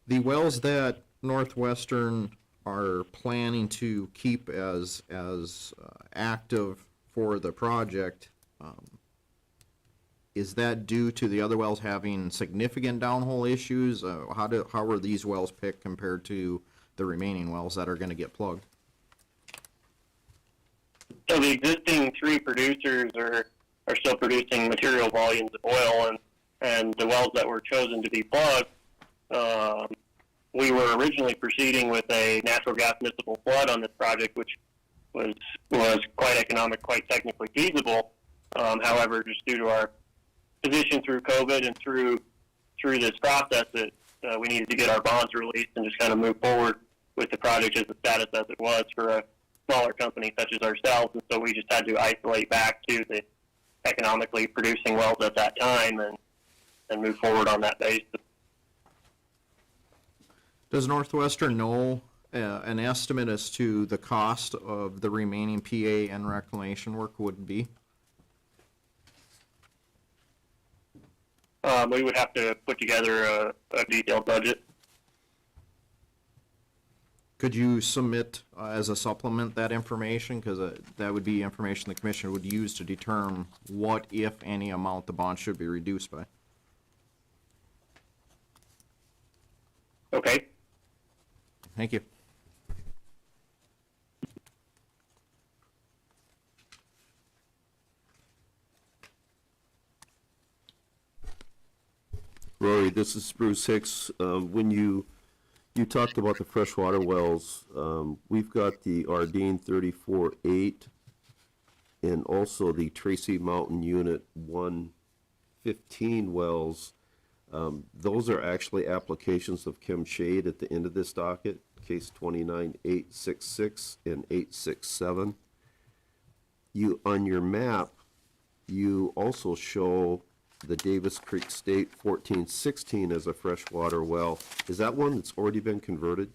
The wells that Northwestern are planning to keep as active for the project, is that due to the other wells having significant downhole issues? How were these wells picked compared to the remaining wells that are going to get plugged? So the existing 3 producers are still producing material volumes of oil, and the wells that were chosen to be plugged, we were originally proceeding with a natural gas miscible flood on this project, which was quite economic, quite technically feasible. However, just due to our position through COVID and through this process, that we needed to get our bonds released and just kind of move forward with the project as the status as it was for a smaller company such as ourselves. And so we just had to isolate back to the economically producing wells at that time and move forward on that basis. Does Northwestern know an estimate as to the cost of the remaining PA and reclamation work would be? We would have to put together a detailed budget. Could you submit as a supplement that information? Because that would be information the commission would use to determine what, if any, amount the bond should be reduced by. Okay. Thank you. Rory, this is Bruce Hicks. When you talked about the freshwater wells, we've got the Ardeen 34-8 and also the Tracy Mountain Unit 115 wells. Those are actually applications of Chem Shade at the end of this docket, case 29-866 and 867. On your map, you also show the Davis Creek State 1416 as a freshwater well. Is that one that's already been converted?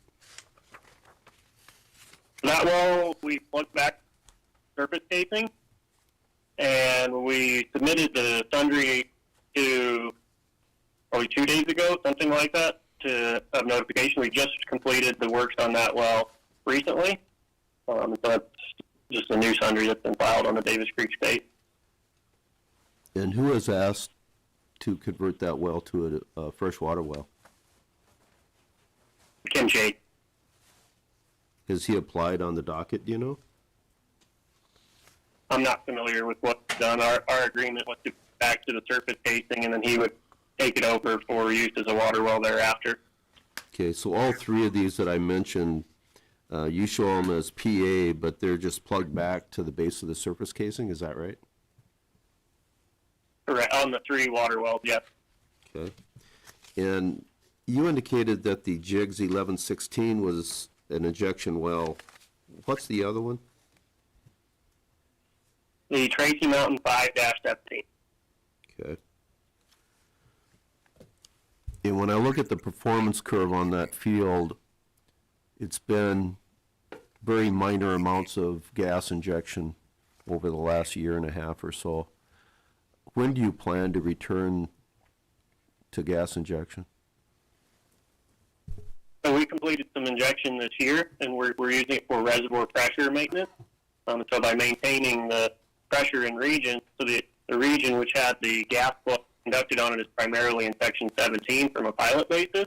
That well, we plugged back surface casing, and we submitted the sundry to like that of notification. We just completed the works on that well recently. So that's just a new sundry that's been filed on the Davis Creek State. And who has asked to convert that well to a freshwater well? Kim Shade. Has he applied on the docket, do you know? I'm not familiar with what's done. Our agreement was to back to the surface casing, and then he would take it over for use as a water well thereafter. Okay, so all three of these that I mentioned, you show them as PA, but they're just plugged back to the base of the surface casing, is that right? Correct. On the 3 water wells, yes. Okay. And you indicated that the JIGS 1116 was an injection well. What's the other one? The Tracy Mountain 5-17. Okay. And when I look at the performance curve on that field, it's been very minor amounts of gas injection over the last year and a half or so. When do you plan to return to gas injection? So we completed some injection this year, and we're using it for reservoir pressure maintenance. So by maintaining the pressure in region, so the region which had the gas flow conducted on it is primarily in section 17 from a pilot basis.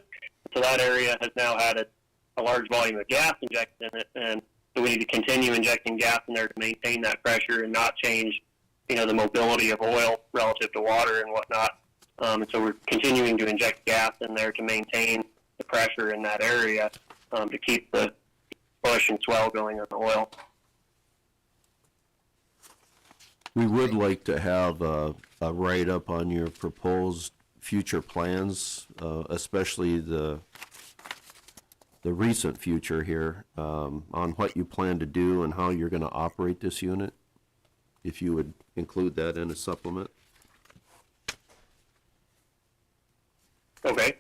So that area has now had a large volume of gas injected in it, and so we need to continue injecting gas in there to maintain that pressure and not change, the mobility of oil relative to water and whatnot. And so we're continuing to inject gas in there to maintain the pressure in that area to keep the push and swell going on the oil. We would like to have a write-up on your proposed future plans, especially the recent future here, on what you plan to do and how you're going to operate this unit, if you would include that in a supplement. Okay.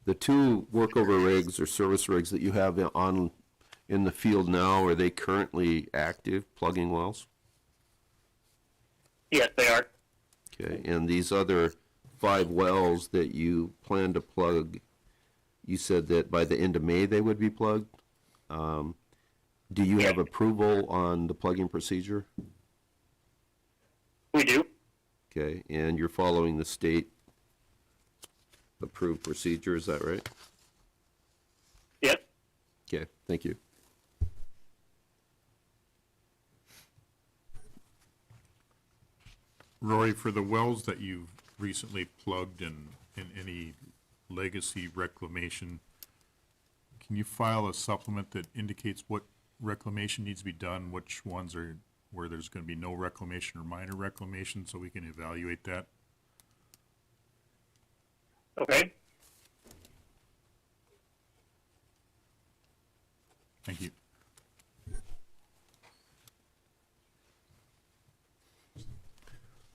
The 2 workover rigs or service rigs that you have in the field now, are they currently active plugging wells? Yes, they are. Okay, and these other 5 wells that you plan to plug, you said that by the end of May they would be plugged. Do you have approval on the plugging procedure? We do. Okay, and you're following the state approved procedure, is that right? Yes. Okay, thank you. Rory, for the wells that you've recently plugged in any legacy reclamation, can you file a supplement that indicates what reclamation needs to be done, which ones are where there's going to be no reclamation or minor reclamation, so we can evaluate that? Okay. Thank you.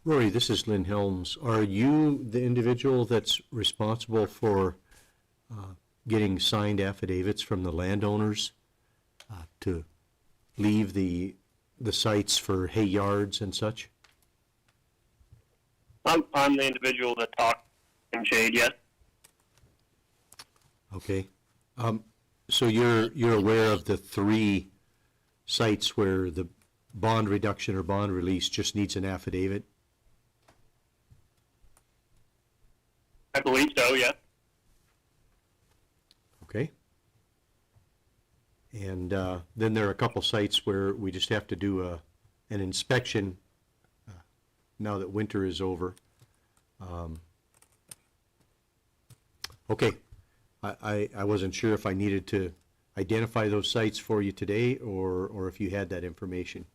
Rory, this is Lynn Helms. Are you the individual that's responsible for getting signed affidavits from the landowners to leave the sites for hay yards and such? I'm the individual that talked to Shade, yes. Okay. So you're aware of the 3 sites where the bond reduction or bond release just needs an affidavit? I believe so, yes. Okay. And then there are a couple sites where we just have to do an inspection now that winter is over. Okay. I wasn't sure if I needed to identify those sites for you today or if you had that information.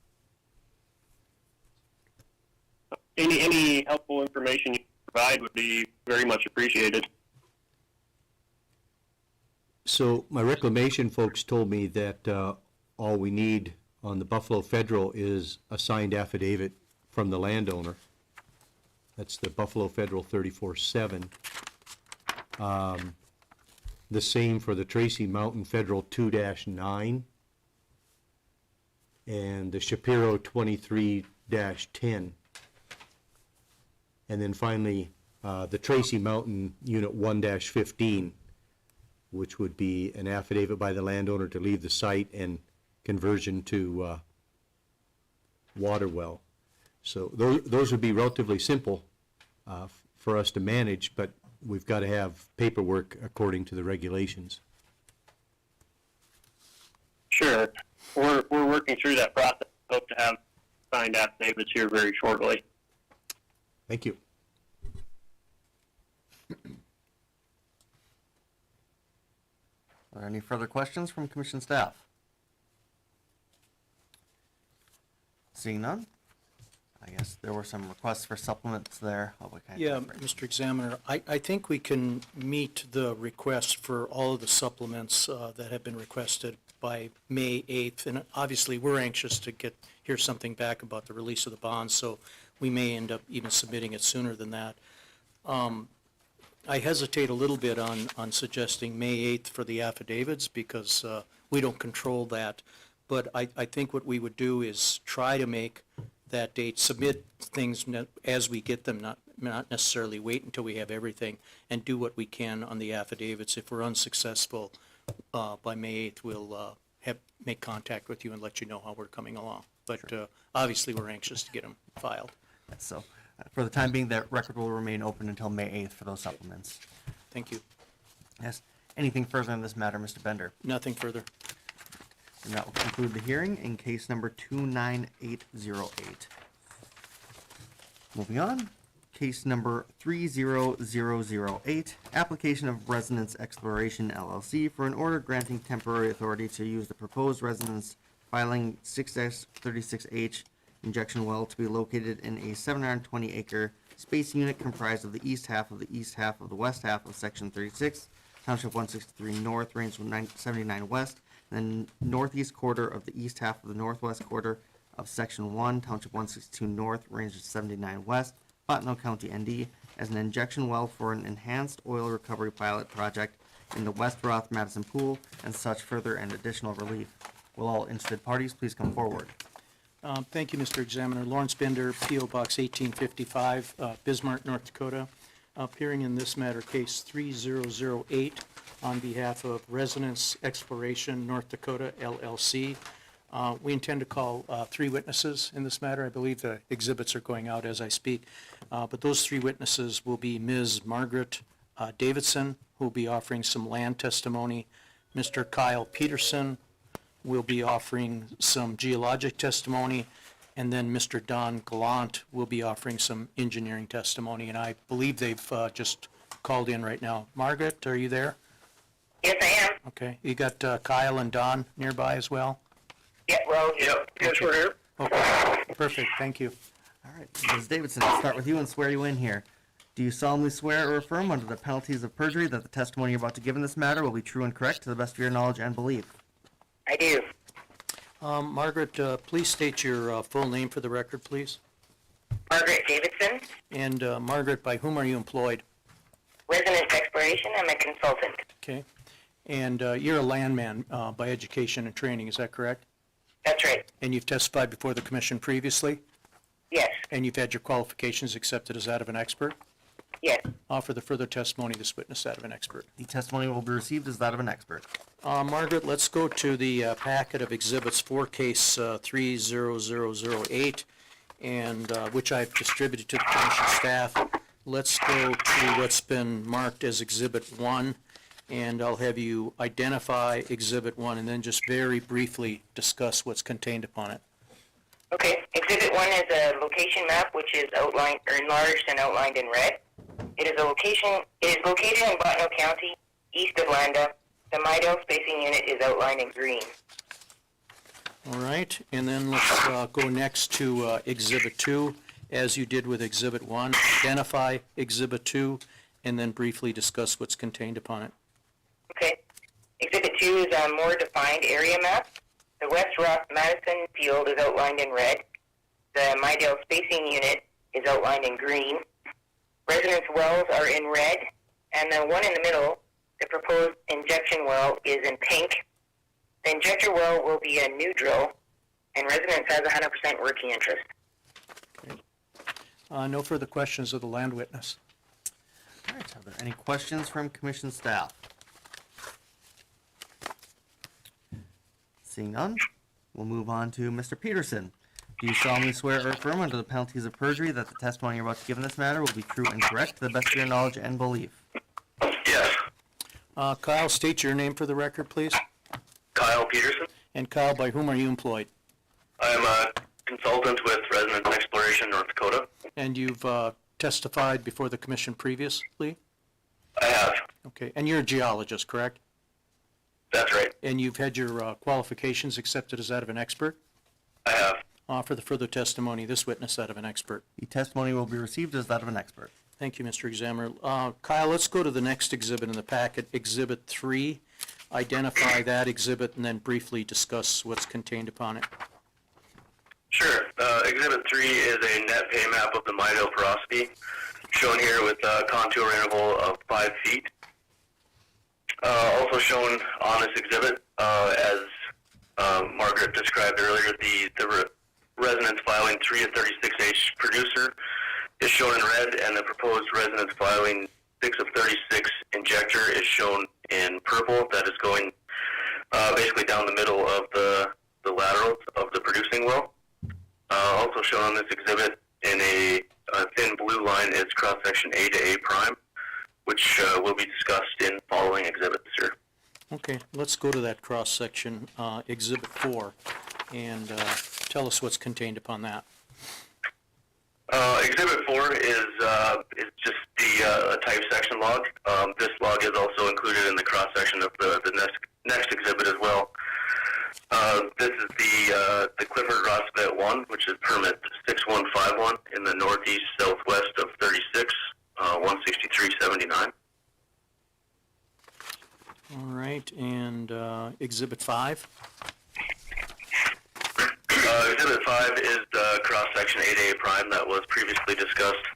Any helpful information you provide would be very much appreciated. So my reclamation folks told me that all we need on the Buffalo Federal is a signed affidavit from the landowner. That's the Buffalo Federal 34-7. The same for the Tracy Mountain Federal 2-9. and the Shapiro 23-10. And then finally, the Tracy Mountain Unit 1-15, which would be an affidavit by the landowner to leave the site and conversion to water well. So those would be relatively simple for us to manage, but we've got to have paperwork according to the regulations. Sure. We're working through that process. Hope to have signed affidavits here very shortly. Thank you. Are there any further questions from commission staff? Seeing none, I guess there were some requests for supplements there. Yeah, Mr. Examiner, I think we can meet the request for all of the supplements that have been requested by May 8th. And obviously, we're anxious to hear something back about the release of the bonds, so we may end up even submitting it sooner than that. I hesitate a little bit on suggesting May 8th for the affidavits because we don't control that. But I think what we would do is try to make that date, submit things as we get them, not necessarily wait until we have everything, and do what we can on the affidavits. If we're unsuccessful by May 8th, we'll make contact with you and let you know how we're coming along. But obviously, we're anxious to get them filed. So, for the time being, that record will remain open until May 8th for those supplements. Thank you. Yes. Anything further on this matter, Mr. Bender? Nothing further. And that will conclude the hearing in case number 29808. Moving on, case number 30008, application of Residence Exploration LLC for an order granting temporary authority to use the proposed residence filing 6-36H injection well to be located in a 720-acre space unit comprised of the east half of the west half of Section 36, Township 163 North, Range 79 West, and then northeast quarter of the east half of the northwest quarter of Section 1, Township 162 North, Range 79 West, Bottineau County, ND, as an injection well for an enhanced oil recovery pilot project in the West Roth Madison Pool and such further and additional relief. Will all interested parties please come forward? Thank you, Mr. Examiner. Lawrence Bender, P.O. Box 1855, Bismarck, North Dakota. Appearing in this matter, case 3008, on behalf of Residence Exploration North Dakota, LLC. We intend to call 3 witnesses in this matter. I believe the exhibits are going out as I speak. But those 3 witnesses will be Ms. Margaret Davidson, who will be offering some land testimony, Mr. Kyle Peterson will be offering some geologic testimony, and then Mr. Don Gallant will be offering some engineering testimony. And I believe they've just called in right now. Margaret, are you there? Yes, I am. Okay. You got Kyle and Don nearby as well? Yeah, well, yes, we're here. Okay. Perfect. Thank you. All right, Ms. Davidson, I'll start with you and swear you in here. Do you solemnly swear or affirm under the penalties of perjury that the testimony you're about to give in this matter will be true and correct to the best of your knowledge and belief? I do. Margaret, please state your full name for the record, please. Margaret Davidson, And Margaret, by whom are you employed? Residence Exploration. I'm a consultant. Okay. And you're a landman by education and training, is that correct? That's right. And you've testified before the commission previously? Yes. And you've had your qualifications accepted as that of an expert? Yes. Offer the further testimony of this witness that of an expert. The testimony will be received as that of an expert. Margaret, let's go to the packet of exhibits for case 30008, and which I've distributed to the commission staff. Let's go to what's been marked as Exhibit 1, and I'll have you identify Exhibit 1 and then just very briefly discuss what's contained upon it. Okay. Exhibit 1 is a location map which is outlined or enlarged and outlined in red. It is located in Bottineau County, east of Landa. The Midale spacing unit is outlined in green. All right, and then let's go next to Exhibit 2. As you did with Exhibit 1, identify Exhibit 2, and then briefly discuss what's contained upon it. Okay. Exhibit 2 is a more defined area map. The West Rock Madison field is outlined in red. The Midale spacing unit is outlined in green. Residence wells are in red, and the one in the middle, the proposed injection well, is in pink. The injector well will be a new drill. and residents has 100% working interest. No further questions of the land witness. All right, are there any questions from commission staff? Seeing none, we'll move on to Mr. Peterson. Do you solemnly swear or affirm under the penalties of perjury that the testimony you're about to give in this matter will be true and correct to the best of your knowledge and belief? Yes. Kyle, state your name for the record, please. Kyle Peterson. And Kyle, by whom are you employed? I'm a consultant with Residence Exploration North Dakota. And you've testified before the commission previously? I have. Okay, and you're a geologist, correct? That's right. And you've had your qualifications accepted as that of an expert? I have. For the further testimony, this witness that of an expert. The testimony will be received as that of an expert. Thank you, Mr. Examiner. Kyle, let's go to the next exhibit in the packet, Exhibit 3. Identify that exhibit and then briefly discuss what's contained upon it. Sure. Exhibit 3 is a net pay map of the Midale porosity, shown here with a contour interval of 5 feet. Also shown on this exhibit, as Margaret described earlier, the resonance filing 3 of 36H producer is shown in red, and the proposed resonance filing 6 of 36 injector is shown in purple. That is going basically down the middle of the laterals of the producing well. Also shown on this exhibit in a thin blue line is cross-section A to A prime, which will be discussed in following exhibits here. Okay, let's go to that cross-section, Exhibit 4, and tell us what's contained upon that. Exhibit 4 is just the type section log. This log is also included in the cross-section of the next exhibit as well. This is the Clifford Rossvet 1, which is permit 6151 in the northeast southwest of 36, 16379. All right, and Exhibit 5? Exhibit 5 is the cross-section 8A prime that was previously discussed.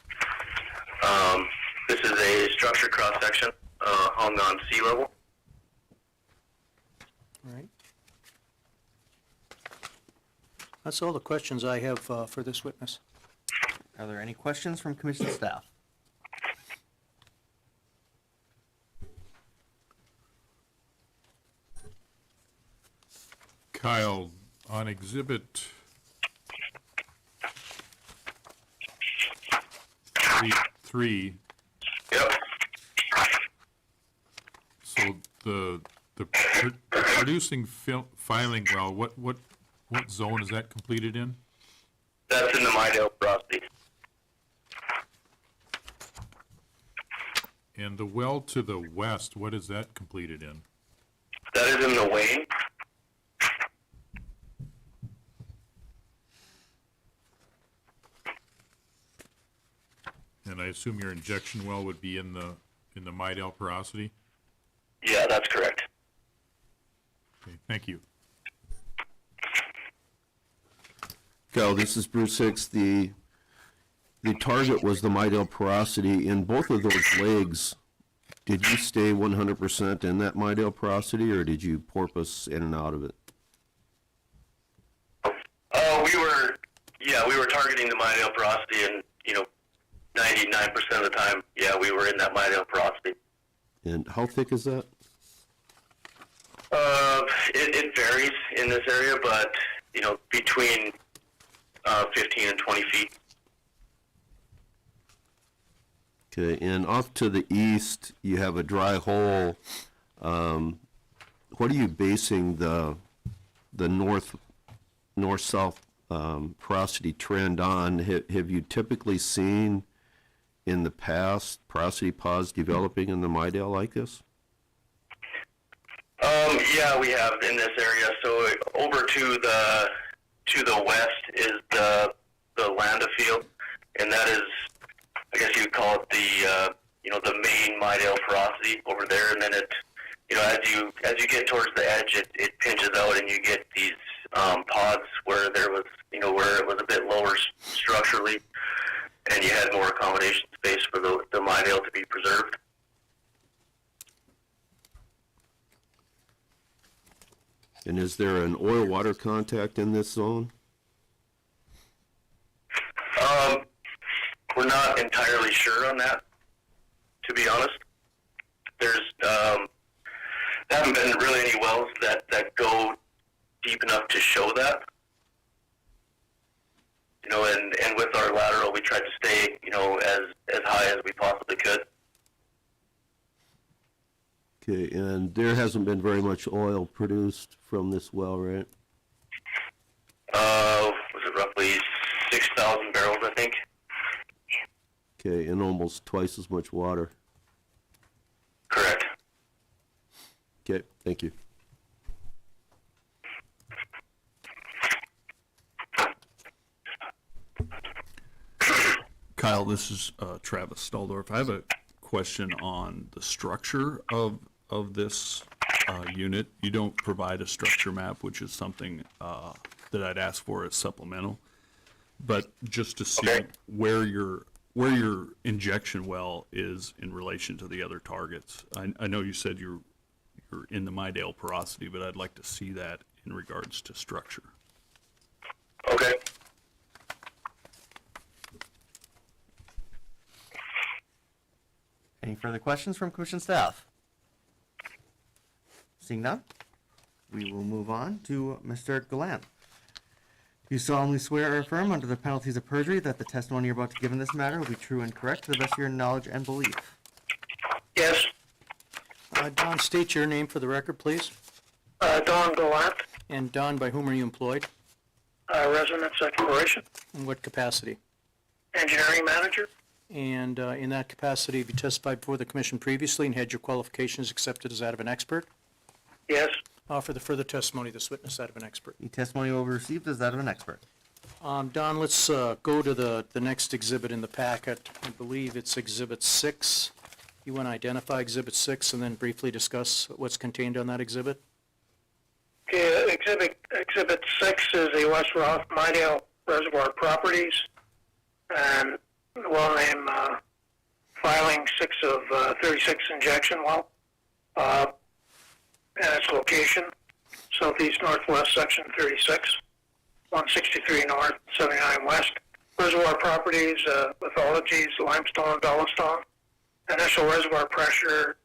This is a structure cross-section hung on sea level. All right. That's all the questions I have for this witness. Are there any questions from commission staff? Kyle, on exhibit three, Yep. so the producing filing well, what zone is that completed in? That's in the Midale porosity. And the well to the west, what is that completed in? That is in the Wayne. And I assume your injection well would be in the Midale porosity? Yeah, that's correct. Okay, thank you. Kyle, this is Bruce Hicks. The target was the Midale porosity. In both of those legs, did you stay 100% in that Midale porosity, or did you porpoise in and out of it? We were targeting the Midale porosity, and 99% of the time, we were in that Midale porosity. And how thick is that? It varies in this area, but between 15 and 20 feet. Okay, and off to the east, you have a dry hole. What are you basing the north-south porosity trend on? Have you typically seen in the past porosity pods developing in the Midale like this? We have in this area. So over to the west is the Landa field, and that is, I guess you'd call it the main Midale porosity over there. And then it, as you get towards the edge, it pinches out, and you get these pods where there was, where it was a bit lower structurally, and you had more accommodation space for the Midale to be preserved. And is there an oil water contact in this zone? We're not entirely sure on that, to be honest. There's haven't been really any wells that go deep enough to show that. You know, and with our lateral, we tried to stay, you know, as high as we possibly could. Okay, and there hasn't been very much oil produced from this well, right? Was it roughly 6,000 barrels, I think? Okay, and almost twice as much water. Correct. Okay, thank you. Kyle, this is Travis Staldorf. I have a question on the structure of this unit. You don't provide a structure map, which is something that I'd ask for as supplemental. But just to see Okay. where your injection well is in relation to the other targets. I know you said you're in the Midale porosity, but I'd like to see that in regards to structure. Okay. Any further questions from commission staff? Seeing none, we will move on to Mr. Gallant. Do you solemnly swear or affirm under the penalties of perjury that the testimony you're about to give in this matter will be true and correct to the best of your knowledge and belief? Yes. Don, state your name for the record, please. Don Gallant, And Don, by whom are you employed? Residence Exploration, In what capacity? Engineering Manager. And in that capacity, have you testified before the commission previously and had your qualifications accepted as that of an expert? Yes. For the further testimony, this witness that of an expert. The testimony will be received as that of an expert. Don, let's go to the next exhibit in the packet. I believe it's Exhibit 6. You want to identify Exhibit 6 and then briefly discuss what's contained on that exhibit? Okay, Exhibit 6 is the West Roth Midale Reservoir Properties, and the well name filing 6 of 36 injection well, and its location, southeast northwest section 36, 163 north, 79 west. Reservoir properties, lithologies, limestone, dolostone. Initial reservoir pressure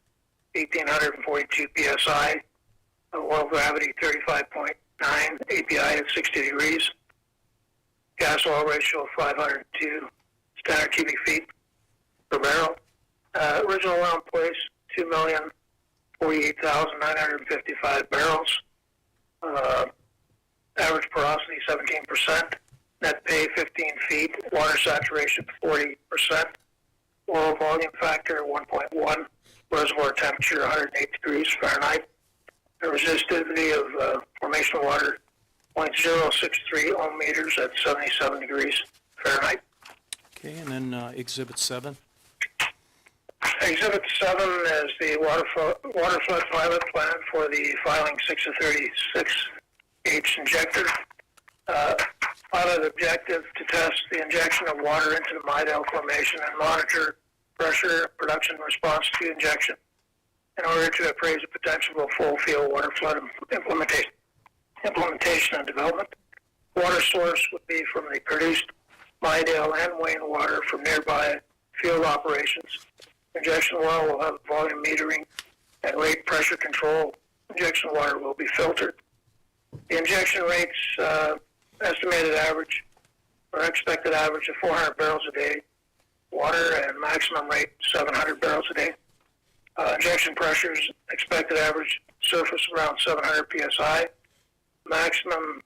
1,842 psi. Oil gravity 35.9, API at 60 degrees. Gas oil ratio of 502 standard cubic feet per barrel. Original well in place 2,048,955 barrels. Average porosity 17%. Net pay 15 feet. Water saturation 40%. Oil volume factor 1.1. Reservoir temperature 108 degrees Fahrenheit. The resistivity of formation water 0.063 ohm meters at 77 degrees Fahrenheit. Okay, and then Exhibit 7. Exhibit 7 is the water flood pilot plan for the filing 6 of 36H injector. Pilot objective to test the injection of water into the Midale Formation and monitor pressure, production, response to injection in order to appraise the potential of full field water flood implementation and development. Water source would be from the produced Midale and Wayne water from nearby field operations. Injection well will have volume metering and rate pressure control. Injection water will be filtered. The injection rates, estimated average or expected average of 400 barrels a day water and maximum rate 700 barrels a day. Injection pressures, expected average surface around 700 psi. Maximum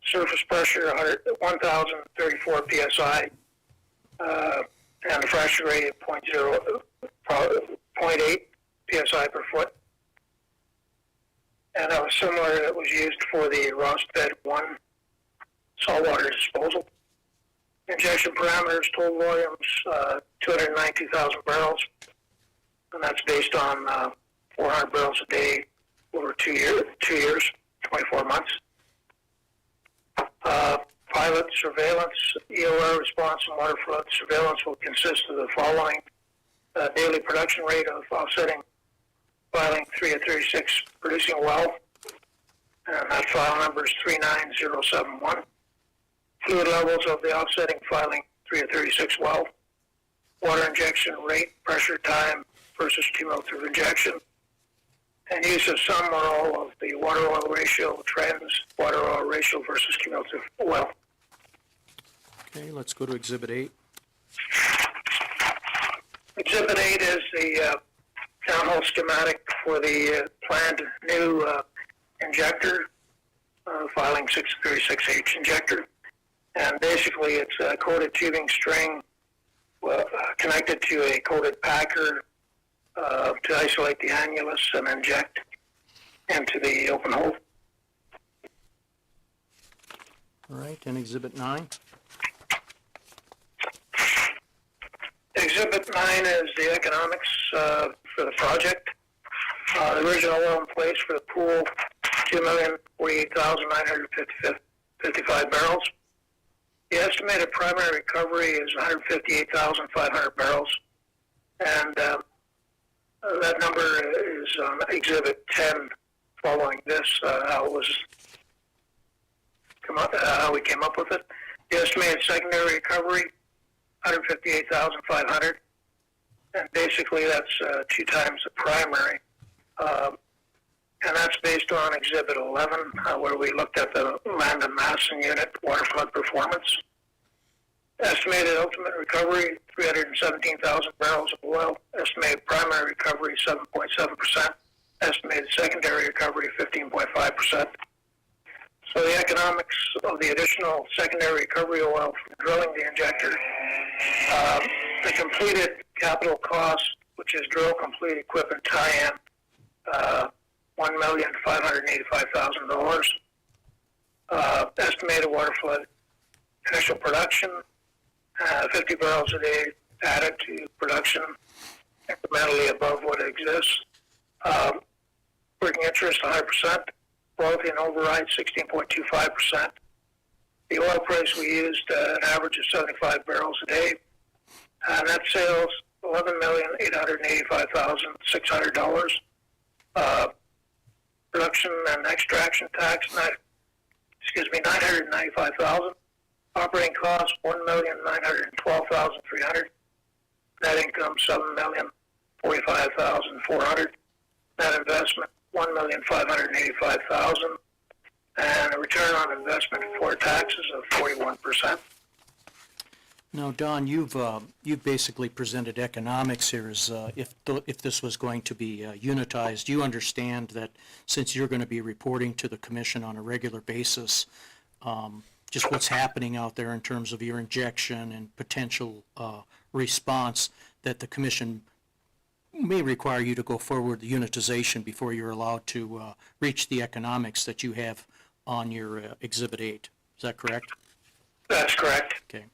surface pressure 1,034 psi. And a fracture rate of 0.8 psi per foot. And that was similar that was used for the Rosbed 1 saltwater disposal. Injection parameters, total volumes, 292,000 barrels. And that's based on 400 barrels a day over 2 years, 24 months. Pilot surveillance, EOR response and water flood surveillance will consist of the following. Daily production rate of offsetting filing 3 of 36 producing well. and that file number is 39071. Fluid levels of the offsetting filing 3 of 36 well, water injection rate, pressure time versus cumulative injection, and use of some or all of the water oil ratio trends, water oil ratio versus cumulative oil. Okay, let's go to Exhibit 8. Exhibit 8 is the downhole schematic for the planned new injector, filing 636H injector. And basically it's a coated tubing string connected to a coated packer to isolate the annulus and inject into the open hole. All right, and Exhibit 9. Exhibit 9 is the economics for the project. The original oil in place for the pool, 2,048,955 barrels. The estimated primary recovery is 158,500 barrels, and that number is on Exhibit 10 following this, how we came up with it. The estimated secondary recovery, 158,500, and basically that's 2 times the primary. And that's based on Exhibit 11, where we looked at the land and Madison unit water flood performance. Estimated ultimate recovery, 317,000 barrels of oil. Estimated primary recovery, 7.7%. Estimated secondary recovery, 15.5%. So the economics of the additional secondary recovery oil from drilling the injector, the completed capital cost, which is drill complete equipment tie-in, $1,585,000. Estimated water flood initial production, 50 barrels a day added to production, incrementally above what exists. Working interest 100%, royalty and override 16.25%. The oil price we used an average of 75 barrels a day. Net sales $11,885,600. Production and extraction tax, $995,000. Operating costs $1,912,300. Net income $7,045,400. Net investment $1,585,000, and a return on investment before taxes of 41%. Now, Don, you've basically presented economics here as if this was going to be unitized. You understand that since you're going to be reporting to the commission on a regular basis, just what's happening out there in terms of your injection and potential response, that the commission may require you to go forward the unitization before you're allowed to reach the economics that you have on your Exhibit 8. Is that correct? That's correct. Okay.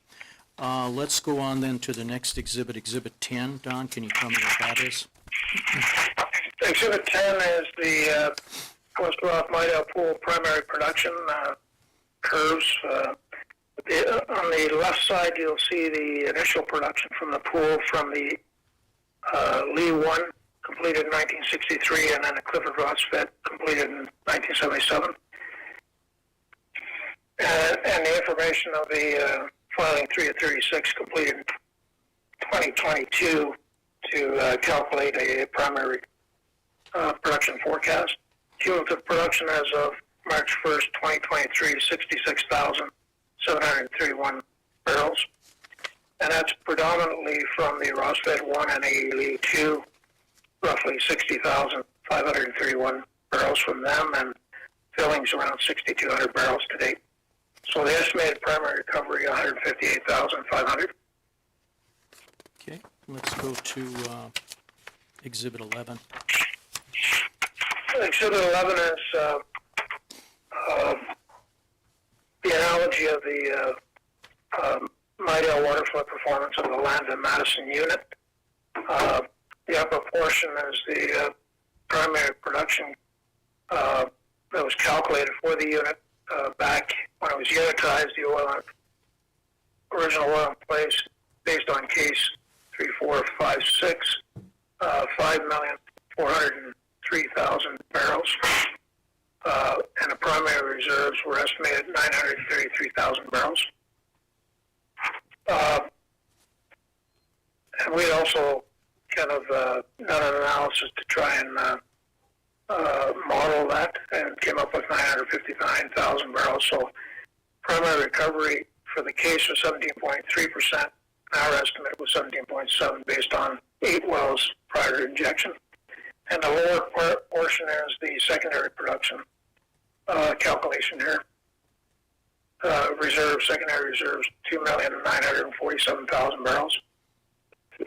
Let's go on then to the next exhibit, Exhibit 10. Don, can you tell me what that is? Exhibit 10 is the West Rock Midale Pool primary production curves. On the left side, you'll see the initial production from the pool from the Lee 1, completed in 1963, and then the Clifford Ross Fit, completed in 1977. And the information of the filing 3 of 36, completed in 2022, to calculate a primary production forecast. Cumulative production as of March 1st, 2023, 66,731 barrels. And that's predominantly from the Rossfed 1 and Lee 2, roughly 60,531 barrels from them, and fillings around 6,200 barrels to date. So the estimated primary recovery, 158,500. Okay, let's go to Exhibit 11. Exhibit 11 is the analogy of the Midale water flood performance of the land and Madison unit. The upper portion is the primary production that was calculated for the unit back when it was unitized. The original oil in place, based on case 3456, 5,403,000 barrels. and the primary reserves were estimated at 933,000 barrels. And we also kind of done an analysis to try and model that and came up with 959,000 barrels. So primary recovery for the case was 17.3%. Our estimate was 17.7 based on 8 wells prior to injection. And the lower portion is the secondary production calculation here. Secondary reserves, 2,947,000 barrels.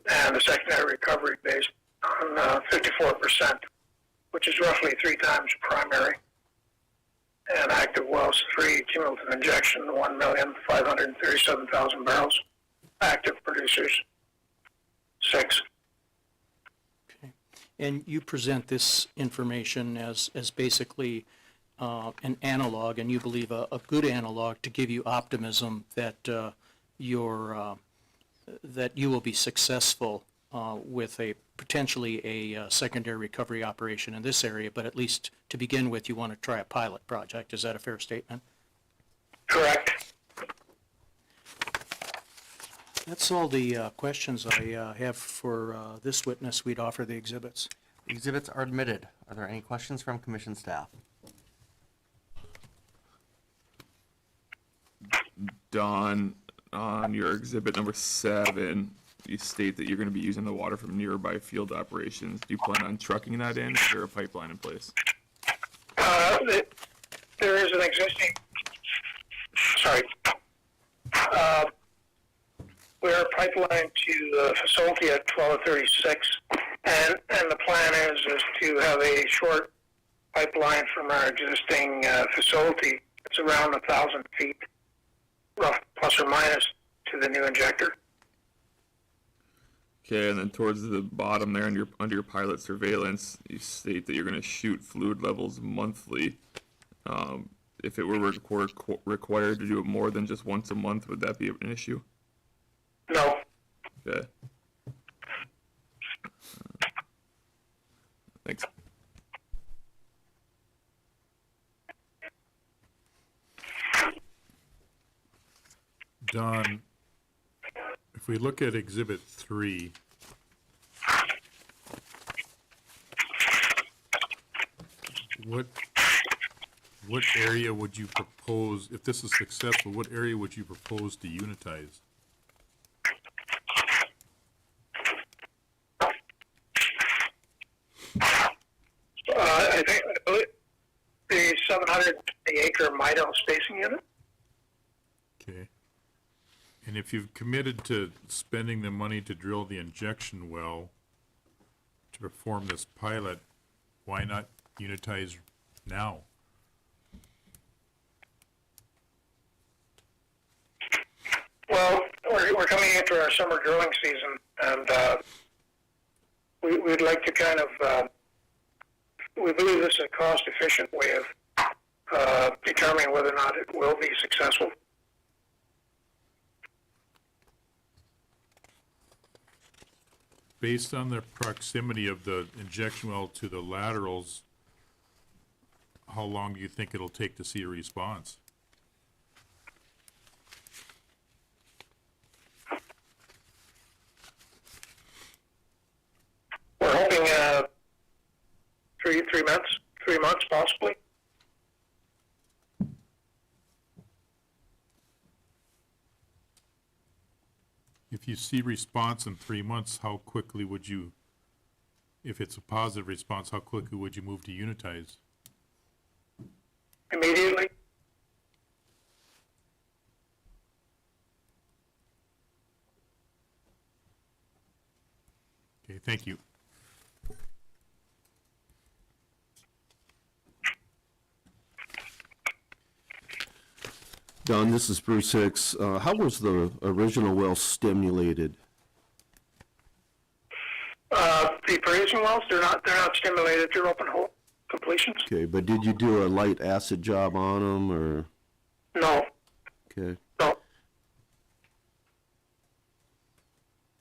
And the secondary recovery based on 54%, which is roughly 3 times primary. And active wells, 3, cumulative injection, 1,537,000 barrels. Active producers, 6. Okay. And you present this information as basically an analog, and you believe a good analog to give you optimism that that you will be successful with potentially a secondary recovery operation in this area, but at least to begin with, you want to try a pilot project. Is that a fair statement? Correct. That's all the questions I have for this witness. We'd offer the exhibits. Exhibits are admitted. Are there any questions from commission staff? Don, on your exhibit number 7, you state that you're going to be using the water from nearby field operations. Do you plan on trucking that in? Is there a pipeline in place? There is an existing, we're pipeline to the facility at 1236, and the plan is to have a short pipeline from our existing facility. It's around 1,000 feet, rough plus or minus, to the new injector. Okay, and then towards the bottom there, under your pilot surveillance, you state that you're going to shoot fluid levels monthly. If it were required to do it more than just once a month, would that be an issue? No. Okay. Thanks. Don, if we look at Exhibit 3, what area would you propose, if this is successful, what area would you propose to unitize? I think the 750-acre Midale spacing unit. Okay. And if you've committed to spending the money to drill the injection well to perform this pilot, why not unitize now? Well, we're coming into our summer drilling season, and we'd like to kind of, we believe this is a cost-efficient way of determining whether or not it will be successful. Based on the proximity of the injection well to the laterals, how long do you think it'll take to see a response? We're hoping 3 months possibly. If you see response in 3 months, how quickly would you, if it's a positive response, how quickly would you move to unitize? Immediately. Okay, thank you. Don, this is Bruce Hicks. How was the original well stimulated? The producing wells, they're not stimulated, they're open hole completions. Okay, but did you do a light acid job on them, or? No, Okay, no.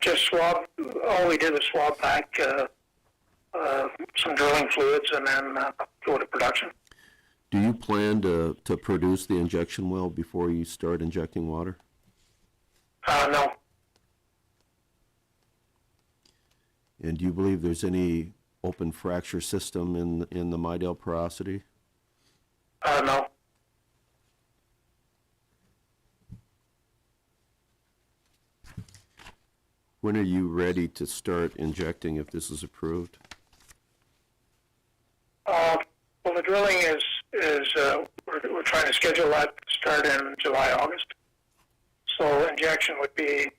Just swab, all we did was swab back some drilling fluids and then go to production. Do you plan to produce the injection well before you start injecting water? No. And do you believe there's any open fracture system in the Midale porosity? No. When are you ready to start injecting if this is approved? Well, the drilling is we're trying to schedule that to start in July, August. So injection would be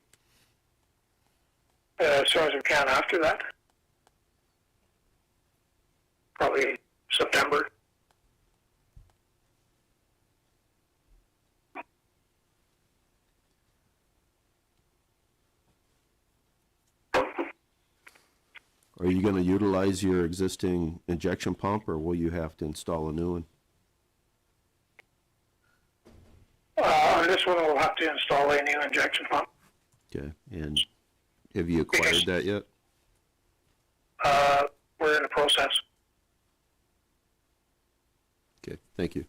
as soon as we can after that. Probably September. Are you going to utilize your existing injection pump, or will you have to install a new one? On this one, we'll have to install a new injection pump. Okay, and have you acquired that yet? We're in the process. Okay, thank you.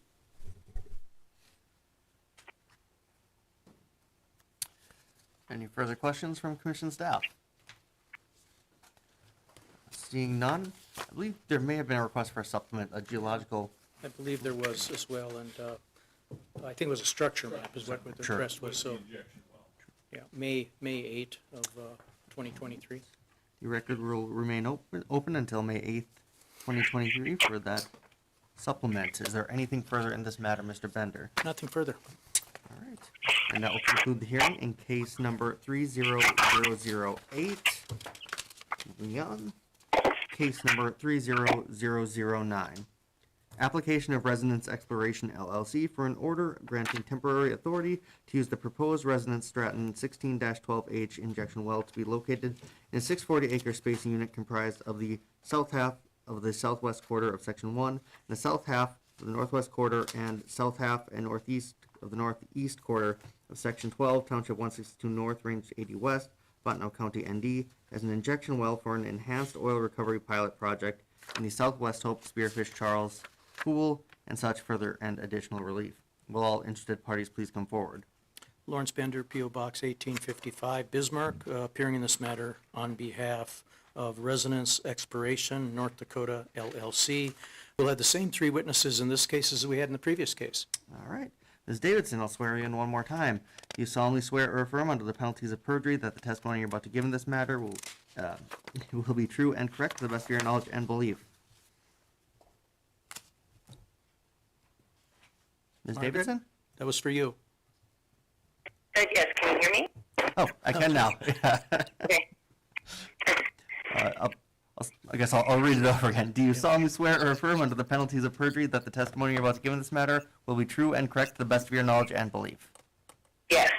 Any further questions from commission staff? Seeing none, I believe there may have been a request for a supplement, a geological. I believe there was as well, and I think it was a structure map is what the Sure. request was, so. Yeah, May 8 of 2023. The record will remain open until May 8th, 2023 for that supplement. Is there anything further in this matter, Mr. Bender? Nothing further. All right. And that will conclude the hearing in case number 30008. Moving on. Case number 30009. Application of Residence Exploration LLC for an order granting temporary authority to use the proposed Residence Stratton 16-12H injection well to be located in a 640-acre spacing unit comprised of the south half of the southwest quarter of Section 1, and the south half of the northwest quarter, and south half and northeast of the northeast quarter of Section 12, Township 162 North, Range 80 West, Bottineau County, ND, as an injection well for an enhanced oil recovery pilot project in the Southwest Hope Spearfish Charles Pool and such further and additional relief. Will all interested parties please come forward? Lawrence Bender, P.O. Box 1855, Bismarck, appearing in this matter on behalf of Residence Exploration North Dakota LLC. We'll have the same three witnesses in this case as we had in the previous case. All right. Ms. Davidson, I'll swear you in one more time. Do you solemnly swear or affirm under the penalties of perjury that the testimony you're about to give in this matter will be true and correct to the best of your knowledge and belief? Ms. Margaret? Davidson? That was for you. Yes, can you hear me? Oh, I can now. Okay. I guess I'll read it over again. Do you solemnly swear or affirm under the penalties of perjury that the testimony you're about to give in this matter will be true and correct to the best of your knowledge and belief? Yes.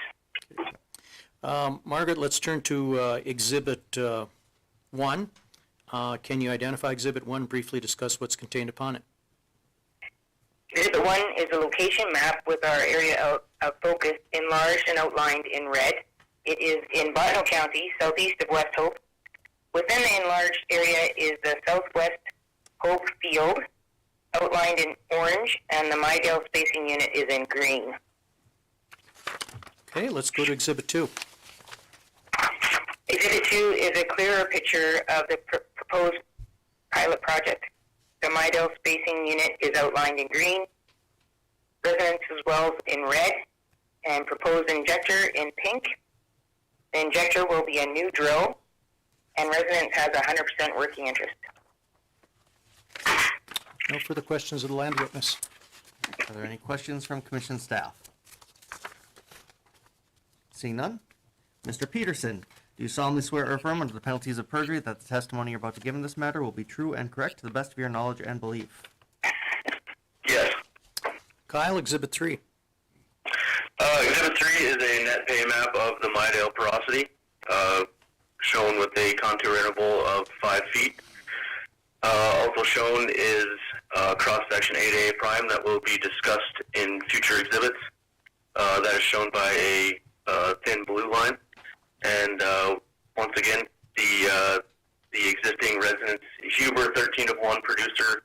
Margaret, let's turn to Exhibit 1. Can you identify Exhibit 1, briefly discuss what's contained upon it? Exhibit 1 is a location map with our area of focus enlarged and outlined in red. It is in Bottineau County, southeast of West Hope. Within the enlarged area is the Southwest Hope Field, outlined in orange, and the Midale spacing unit is in green. Okay, let's go to Exhibit 2. Exhibit 2 is a clearer picture of the proposed pilot project. The Midale spacing unit is outlined in green, residences wells in red, and proposed injector in pink. The injector will be a new drill, and residence has 100% working interest. No further questions of the land witness. Are there any questions from commission staff? Seeing none? Mr. Peterson, do you solemnly swear or affirm under the penalties of perjury that the testimony you're about to give in this matter will be true and correct to the best of your knowledge and belief? Yes. Kyle, Exhibit 3. Exhibit 3 is a net pay map of the Midale porosity, shown with a contour interval of 5 feet. Also shown is cross-section 8A prime that will be discussed in future exhibits. That is shown by a thin blue line. And once again, the existing residence, Huber 13-1 producer,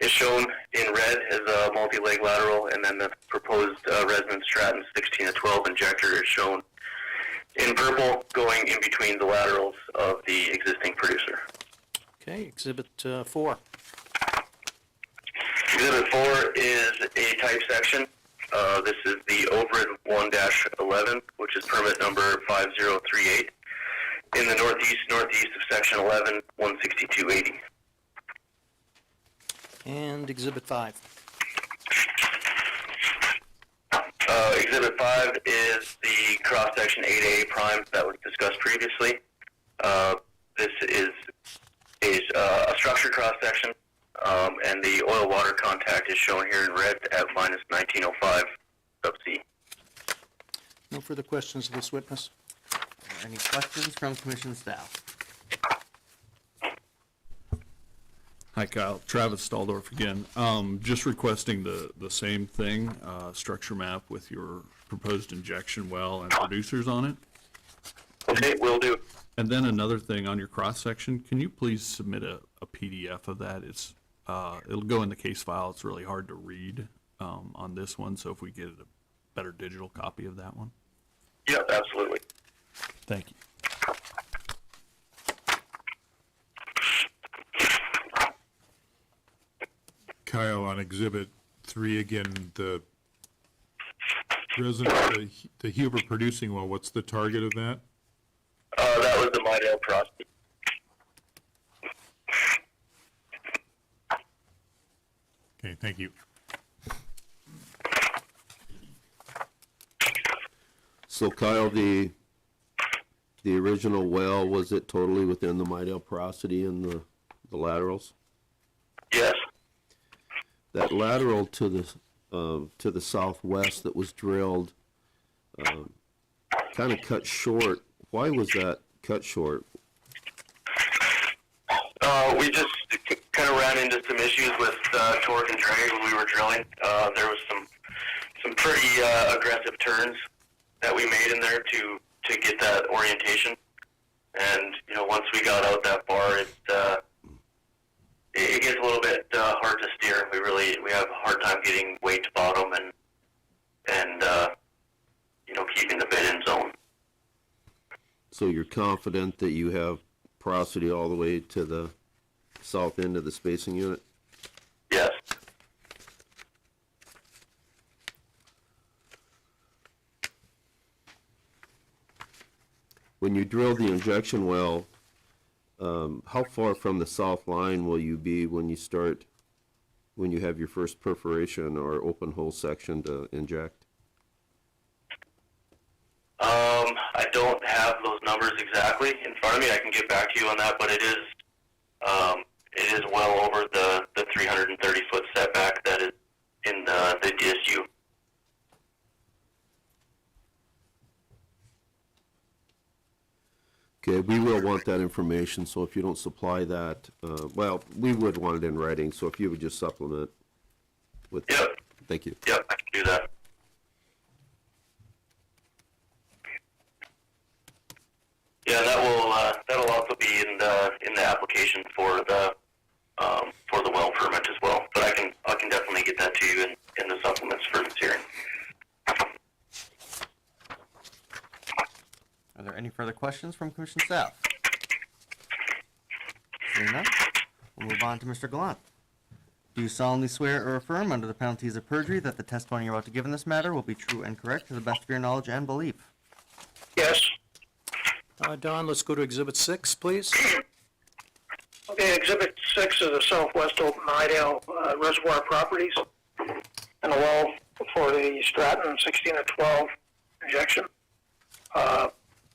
is shown in red as a multi-leg lateral, and then the proposed Resonance Stratton 16 to 12 injector is shown in purple, going in between the laterals of the existing producer. Okay, Exhibit 4. Exhibit 4 is a type section. This is the Overid 1-11, which is permit number 5038 in the northeast of section 11, 16280. And Exhibit 5. Exhibit 5 is the cross-section 8A prime that was discussed previously. This is a structured cross-section, and the oil-water contact is shown here in red at minus 1905 sub C. No further questions of this witness? Are there any questions from commission staff? Hi, Kyle. Travis Staldorf again. Just requesting the same thing, structure map with your proposed injection well and producers on it. Okay, will do. And then another thing on your cross-section, can you please submit a PDF of that? It's, it'll go in the case file. It's really hard to read on this one, so if we get a better digital copy of that one. Yep, absolutely. Thank you. Kyle, on Exhibit 3, again, the Huber producing well, what's the target of that? That was the Midale property. Okay, thank you. So Kyle, the original well, was it totally within the Midale porosity and the laterals? Yes. That lateral to the southwest that was drilled, kind of cut short. Why was that cut short? We just kind of ran into some issues with torque and drag when we were drilling. There was some pretty aggressive turns that we made in there to get that orientation. And once we got out that far, it gets a little bit hard to steer. We have a hard time getting weight to bottom and keeping the bed in zone. So you're confident that you have porosity all the way to the south end of the spacing unit? Yes. When you drill the injection well, how far from the south line will you be when you have your first perforation or open hole section to inject? I don't have those numbers exactly in front of me. I can get back to you on that, but it is well over the 330-foot setback that is in the DSU. Okay, we will want that information, so if you don't supply that, well, we would want it in writing, so if you would just supplement with that. Yep. Thank you. Yep, I can do that. Yeah, that'll also be in the application for the well permit as well. But I can definitely get that to you in the supplements for this hearing. Are there any further questions from commission staff? Seeing none, we'll move on to Mr. Gallant. Do you solemnly swear or affirm under the penalties of perjury that the testimony you're about to give in this matter will be true and correct to the best of your knowledge and belief? Yes. Don, let's go to Exhibit 6, please. Okay, Exhibit 6 is the Southwest Open Midale Reservoir Properties and a well for the Stratton 16 to 12 injection,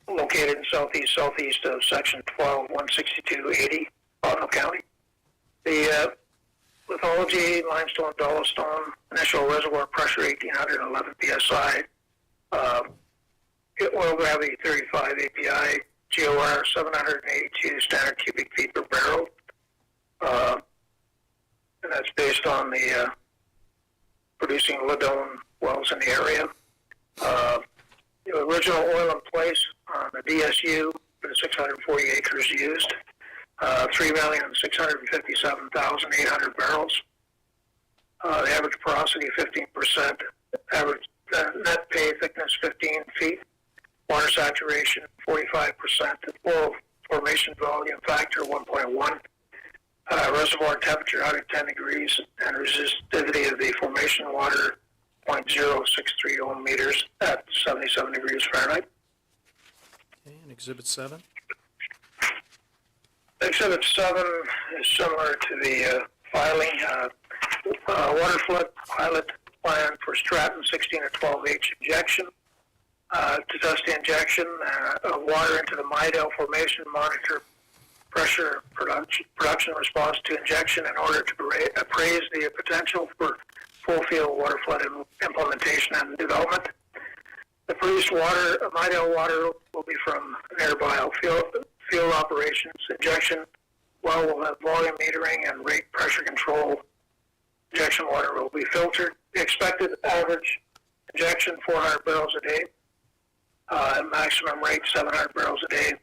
located in southeast of Section 12, 16280, Bottom County. The lithology, limestone, dolostone, initial reservoir pressure 1811 psi, oil gravity 35 API, GOR 782 standard cubic feet per barrel, and that's based on the producing Ladone wells in the area. The original oil in place on the DSU for the 640 acres used, 3,657,800 barrels. The average porosity 15%, average net pay thickness 15 feet, water saturation 45%, oil formation volume factor 1.1, reservoir temperature 110 degrees, and resistivity of the formation water 0.063 ohm meters at 77 degrees Fahrenheit. Okay, and Exhibit 7? Exhibit 7 is similar to the filing. Water flood pilot plan for Stratton 16 or 12H injection. To test the injection of water into the Midale Formation, monitor pressure production response to injection in order to appraise the potential for full field water flood implementation and development. The produced water, Midale water, will be from nearby field operations. Injection well will have volume metering and rate pressure control. Injection water will be filtered. The expected average injection 400 barrels a day. Maximum rate 700 barrels a day.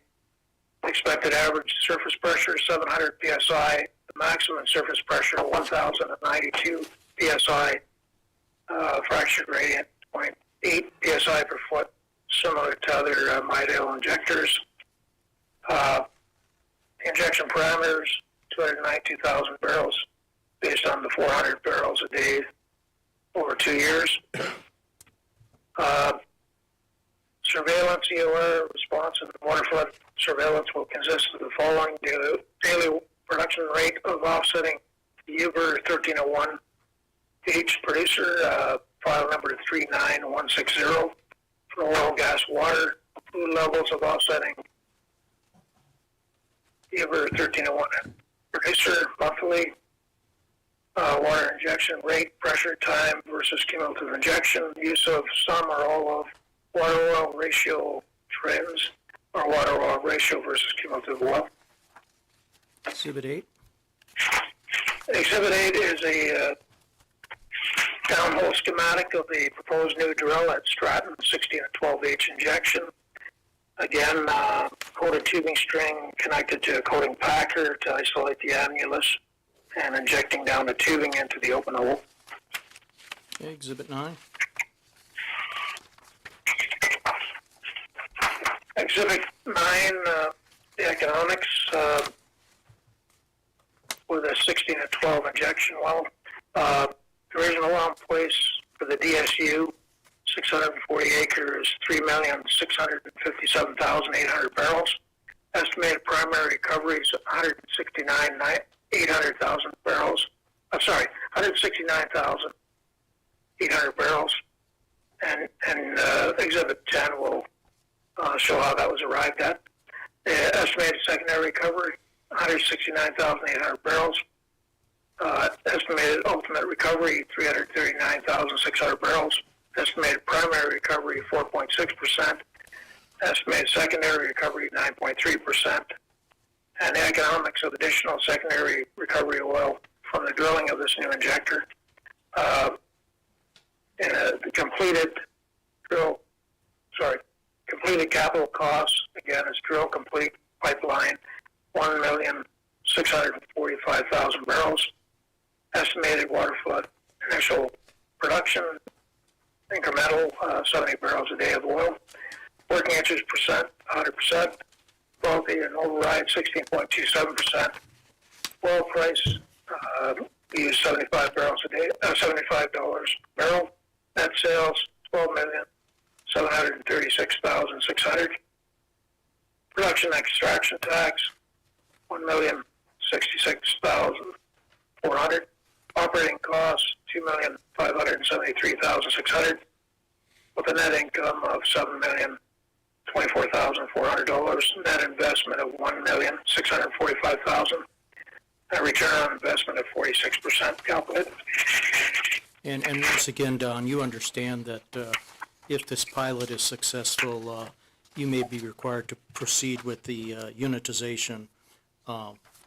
Expected average surface pressure 700 psi. The maximum surface pressure 1,092 psi. Fracture gradient 0.8 psi per foot, similar to other Midale injectors. Injection parameters 292,000 barrels based on the 400 barrels a day over 2 years. Surveillance, EOR, response, and water flood surveillance will consist of the following: daily production rate of offsetting Uber 1301 H producer, file number 39160, for oil, gas, water, fluid levels of offsetting Uber 1301 producer monthly, water injection rate, pressure, time versus cumulative injection, use of some or all of water oil ratio trends, or water oil ratio versus cumulative oil. Exhibit 8? Exhibit 8 is a downhole schematic of the proposed new drill at Stratton 16 and 12H injection. Again, coated tubing string connected to a coating packer to isolate the annulus and injecting down the tubing into the open hole. Okay, Exhibit 9? Exhibit 9, the economics with a 16 and 12 injection well. The original well in place for the DSU, 640 acres, 3,657,800 barrels. Estimated primary recoveries, 169,800 barrels. I'm sorry, 169,800 barrels. And Exhibit 10 will show how that was arrived at. The estimated secondary recovery, 169,800 barrels. Estimated ultimate recovery, 339,600 barrels. Estimated primary recovery, 4.6%. Estimated secondary recovery, 9.3%. And the economics of additional secondary recovery oil from the drilling of this new injector. The completed capital costs, again, is drill complete pipeline, 1,645,000 barrels. Estimated water flood initial production, incremental 70 barrels a day of oil. Working interest percent, 100%. Royalty and override, 16.27%. Oil price, we use 75 barrels a day, $75 per barrel. Net sales, 12,736,600. Production extraction tax, 1,066,400. Operating costs, 2,573,600. With a net income of $7,024,400. Net investment of $1,645,000. A return on investment of 46% calculated. And once again, Don, you understand that if this pilot is successful, you may be required to proceed with the unitization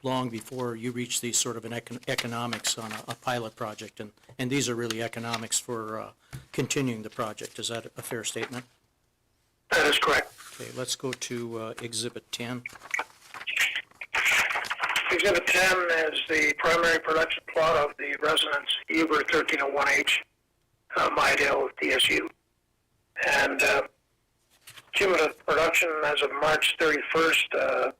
long before you reach these sort of an economics on a pilot project. And these are really economics for continuing the project. Is that a fair statement? That is correct. Okay, let's go to Exhibit 10. Exhibit 10 is the primary production plot of the residence Huber 1301H, Mydale DSU. And cumulative production as of March 31st,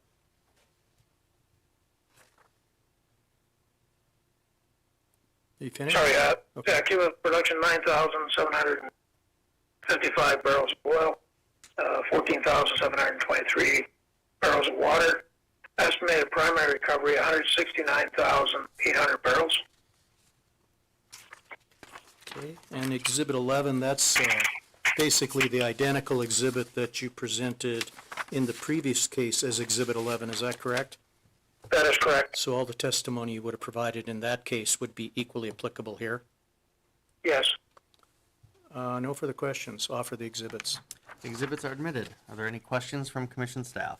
You finished? sorry, Okay. cumulative production 9,755 barrels of oil, 14,723 barrels of water. Estimated primary recovery 169,800 barrels. Okay, and Exhibit 11, that's basically the identical exhibit that you presented in the previous case as Exhibit 11, is that correct? That is correct. So all the testimony you would have provided in that case would be equally applicable here? Yes. No further questions. Offer the exhibits. The exhibits are admitted. Are there any questions from commission staff?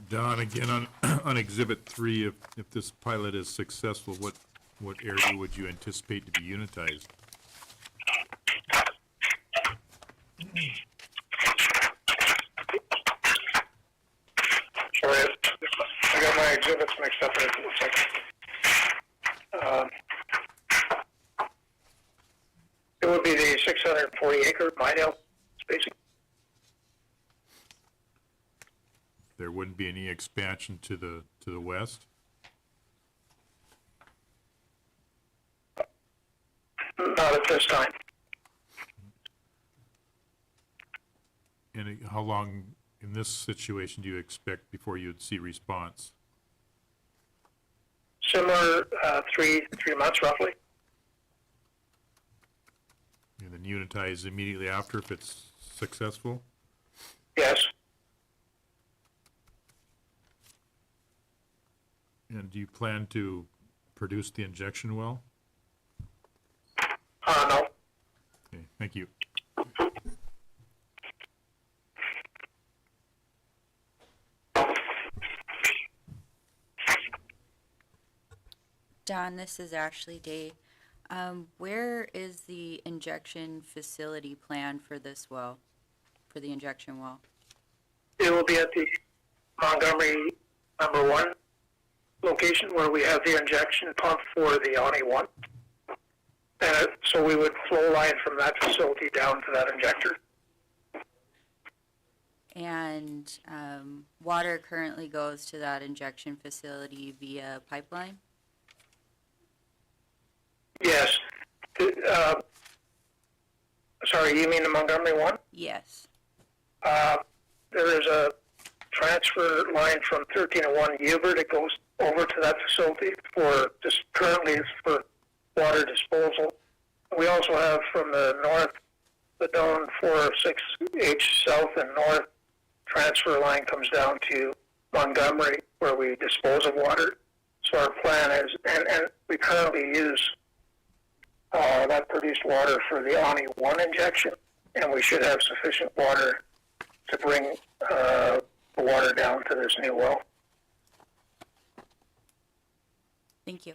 Don, again, on Exhibit 3, if this pilot is successful, what area would you anticipate to be unitized? Sorry, I got my exhibits mixed up there for a second. It would be the 640 acre Mydale spacing. There wouldn't be any expansion to the west? Not at this time. And how long, in this situation, do you expect before you'd see response? Similar, 3 months roughly. And then unitize immediately after if it's successful? Yes. And do you plan to produce the injection well? No. Okay, thank you. Don, this is Ashley Day. Where is the injection facility planned for this well, for the injection well? It will be at the Montgomery number 1 location where we have the injection pump for the ONI 1. And so we would flow line from that facility down to that injector. And water currently goes to that injection facility via pipeline? Yes. Sorry, you mean the Montgomery 1? Yes. There is a transfer line from 1301 Huber that goes over to that facility for just currently it's for water disposal. We also have from the north, the Doan 406H south and north transfer line comes down to Montgomery where we dispose of water. So our plan is, and we currently use that produced water for the ONI 1 injection, and we should have sufficient water to bring the water down to this new well. Thank you.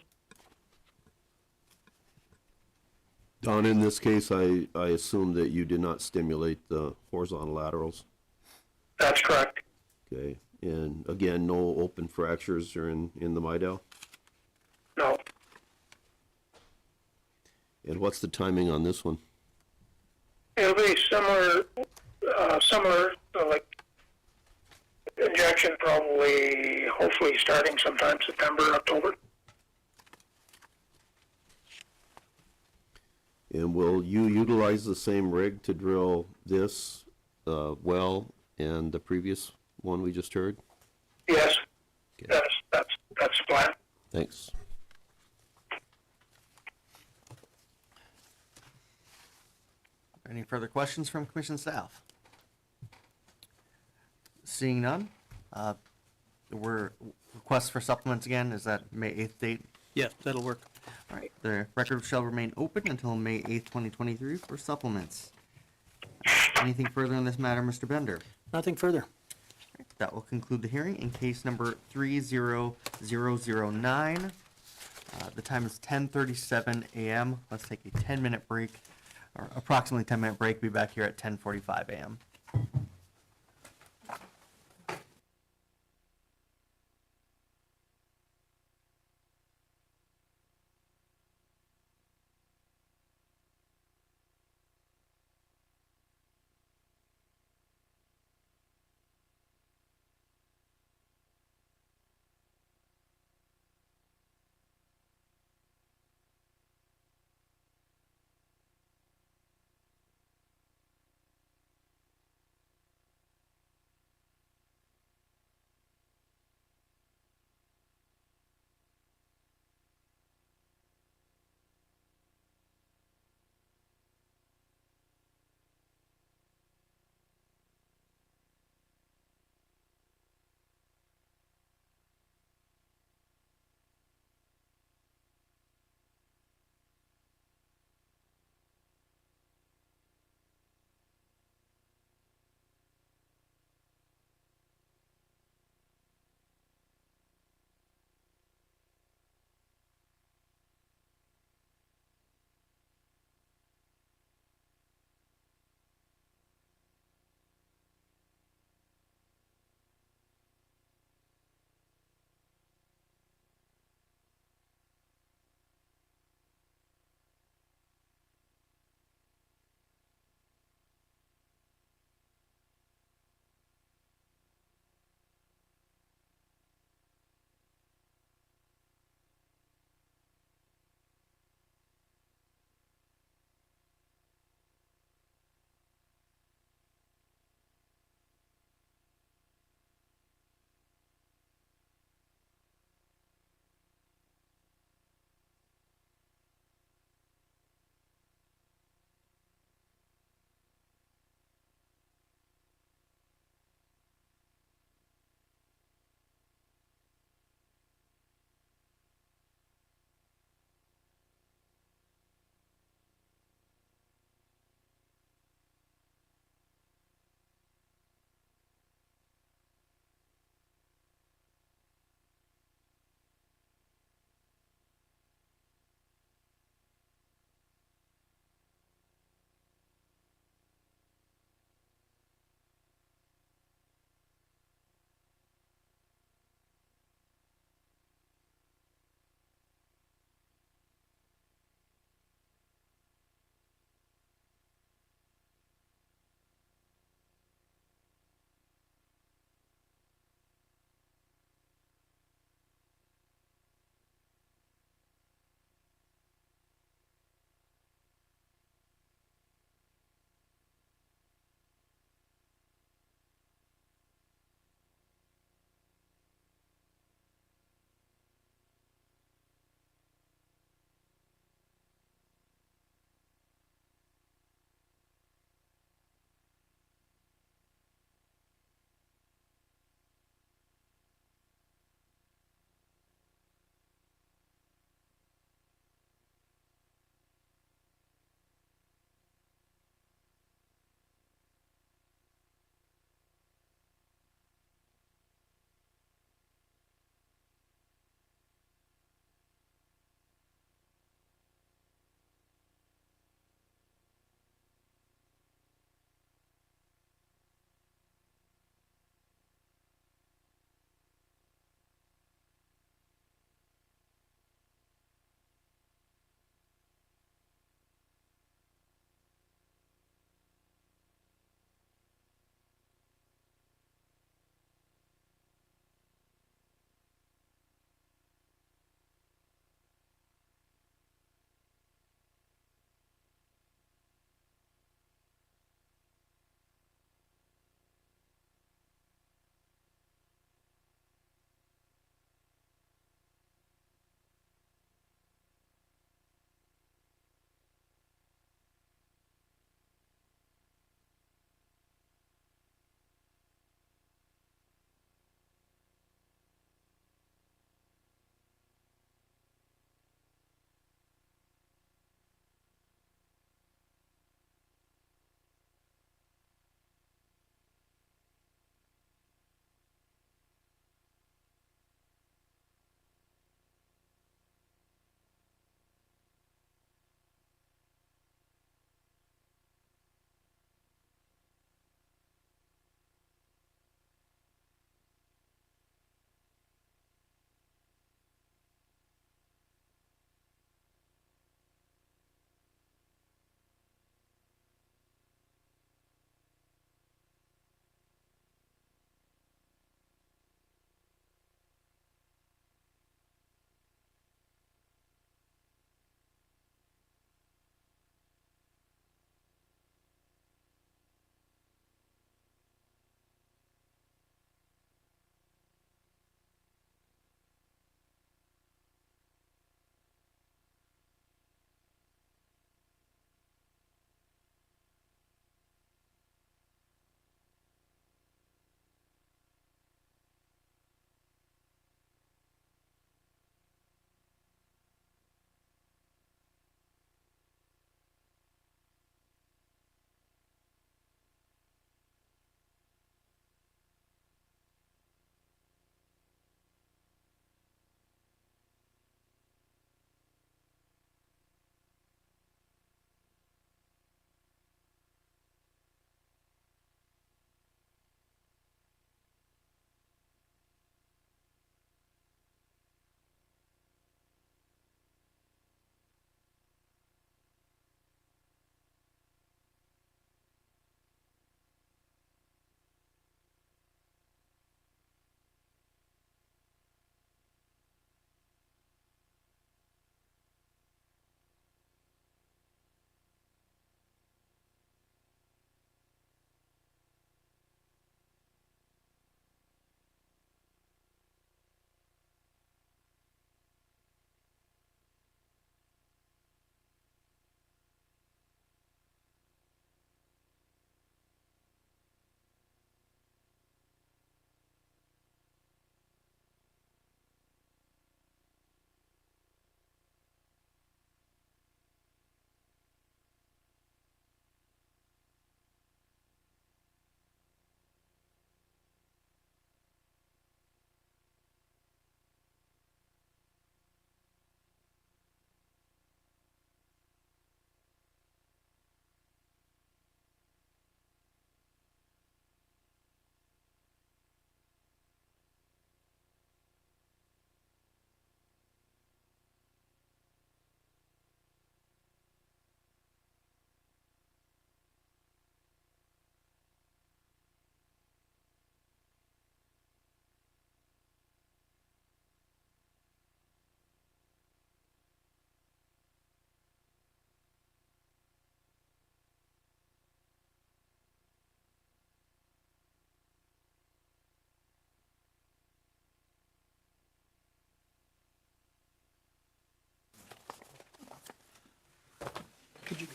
Don, in this case, I assume that you did not stimulate the horizontal laterals, That's correct. okay? And again, no open fractures are in the Mydale? No. And what's the timing on this one? It'll be similar, like injection probably, hopefully starting sometime September, October. And will you utilize the same rig to drill this well and the previous one we just heard? Yes, Okay. that's the plan. Thanks. Any further questions from commission staff? Seeing none, we're requests for supplements again, is that May 8th date? Yeah, that'll work. All right, the record shall remain open until May 8th, 2023 for supplements. Anything further on this matter, Mr. Bender? Nothing further. That will conclude the hearing in case number 30009. The time is 10:37 a.m. Let's take a 10-minute break or approximately 10-minute break. Be back here at 10:45 a.m.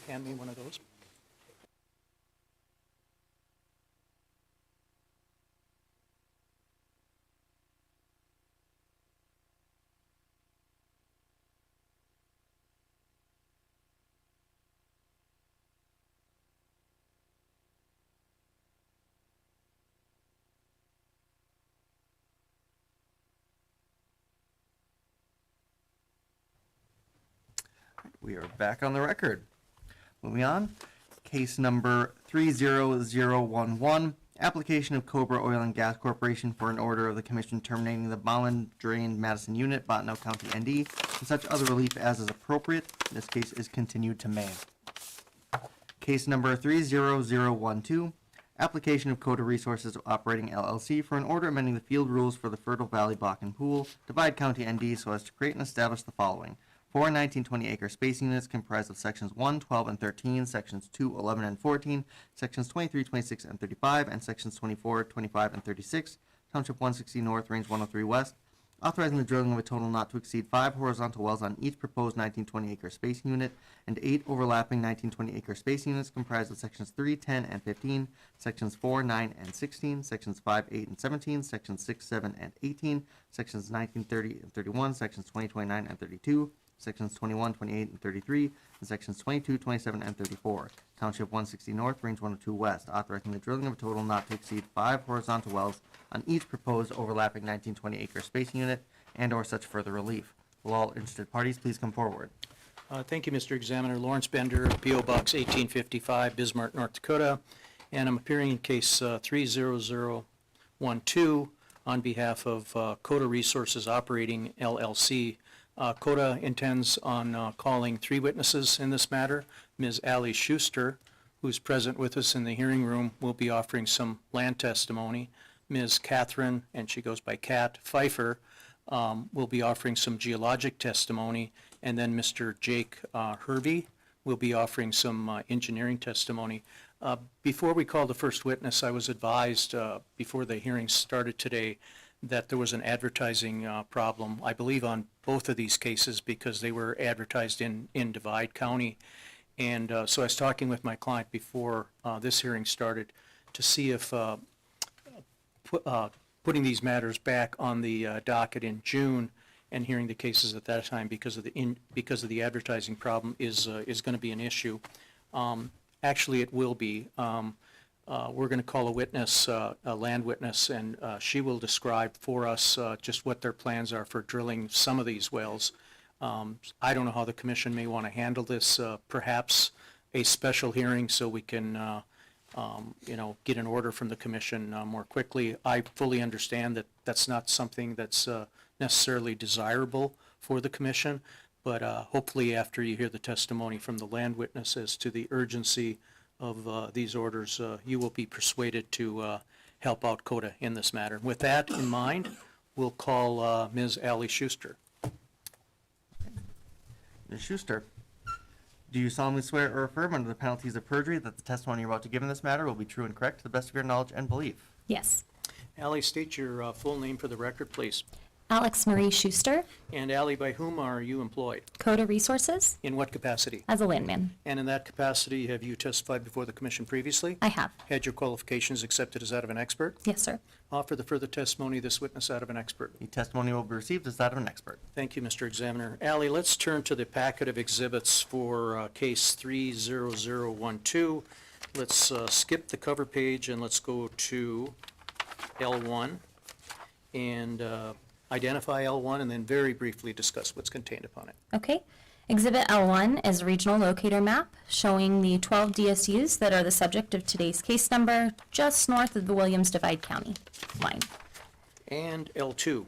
hand me one of those? We are back on the record. Moving on, case number 30011, application of Cobra Oil and Gas Corporation for an order of the commission terminating the Ballin Drained Madison Unit, Bottineau County, ND, and such other relief as is appropriate. This case is continued to May. Case number 30012, application of Coda Resources Operating LLC for an order amending the field rules for the Fertile Valley Bakken Pool, Divide County, ND, so as to create and establish the following. 4 1920 acre space units comprised of sections 1, 12, and 13, sections 2, 11, and 14, sections 23, 26, and 35, and sections 24, 25, and 36, Township 160 North, Range 103 West, authorizing the drilling of a total not to exceed 5 horizontal wells on each proposed 1920 acre space unit and 8 overlapping 1920 acre space units comprised of sections 3, 10, and 15, sections 4, 9, and 16, sections 5, 8, and 17, sections 6, 7, and 18, sections 19, 30, and 31, sections 20, 29, and 32, sections 21, 28, and 33, and sections 22, 27, and 34. Township 160 North, Range 102 West, authorizing the drilling of a total not to exceed 5 horizontal wells on each proposed overlapping 1920 acre space unit and or such further relief. Will all interested parties please come forward? Thank you, Mr. Examiner. Lawrence Bender, P.O. Box 1855, Bismarck, North Dakota, and I'm appearing in case 30012 on behalf of Coda Resources Operating LLC. Coda intends on calling 3 witnesses in this matter. Ms. Allie Schuster, who's present with us in the hearing room, will be offering some land testimony. Ms. Catherine, and she goes by Kat Pfeiffer, will be offering some geologic testimony, and then Mr. Jake Hervey will be offering some engineering testimony. Before we call the first witness, I was advised before the hearing started today that there was an advertising problem, I believe on both of these cases, because they were advertised in Divide County. And so I was talking with my client before this hearing started to see if putting these matters back on the docket in June and hearing the cases at that time because of the advertising problem is going to be an issue. Actually, it will be. We're going to call a witness, a land witness, and she will describe for us just what their plans are for drilling some of these wells. I don't know how the commission may want to handle this. Perhaps a special hearing so we can, get an order from the commission more quickly. I fully understand that that's not something that's necessarily desirable for the commission, but hopefully after you hear the testimony from the land witness as to the urgency of these orders, you will be persuaded to help out Coda in this matter. With that in mind, we'll call Ms. Allie Schuster. Ms. Schuster, do you solemnly swear or affirm under the penalties of perjury that the testimony you're about to give in this matter will be true and correct to the best of your knowledge and belief? Yes. Allie, state your full name for the record, please. Alex Marie Schuster, And Allie, by whom are you employed? Coda Resources, In what capacity? as a landman. And in that capacity, have you testified before the commission previously? I have. Had your qualifications accepted as that of an expert? Yes, sir. Offer the further testimony of this witness out of an expert. The testimony will be received as that of an expert. Thank you, Mr. Examiner. Allie, let's turn to the packet of exhibits for case 30012. Let's skip the cover page and let's go to L1 and identify L1 and then very briefly discuss what's contained upon it. Okay. Exhibit L1 is a regional locator map showing the 12 DSUs that are the subject of today's case number just north of the Williams-Divide County line. And L2.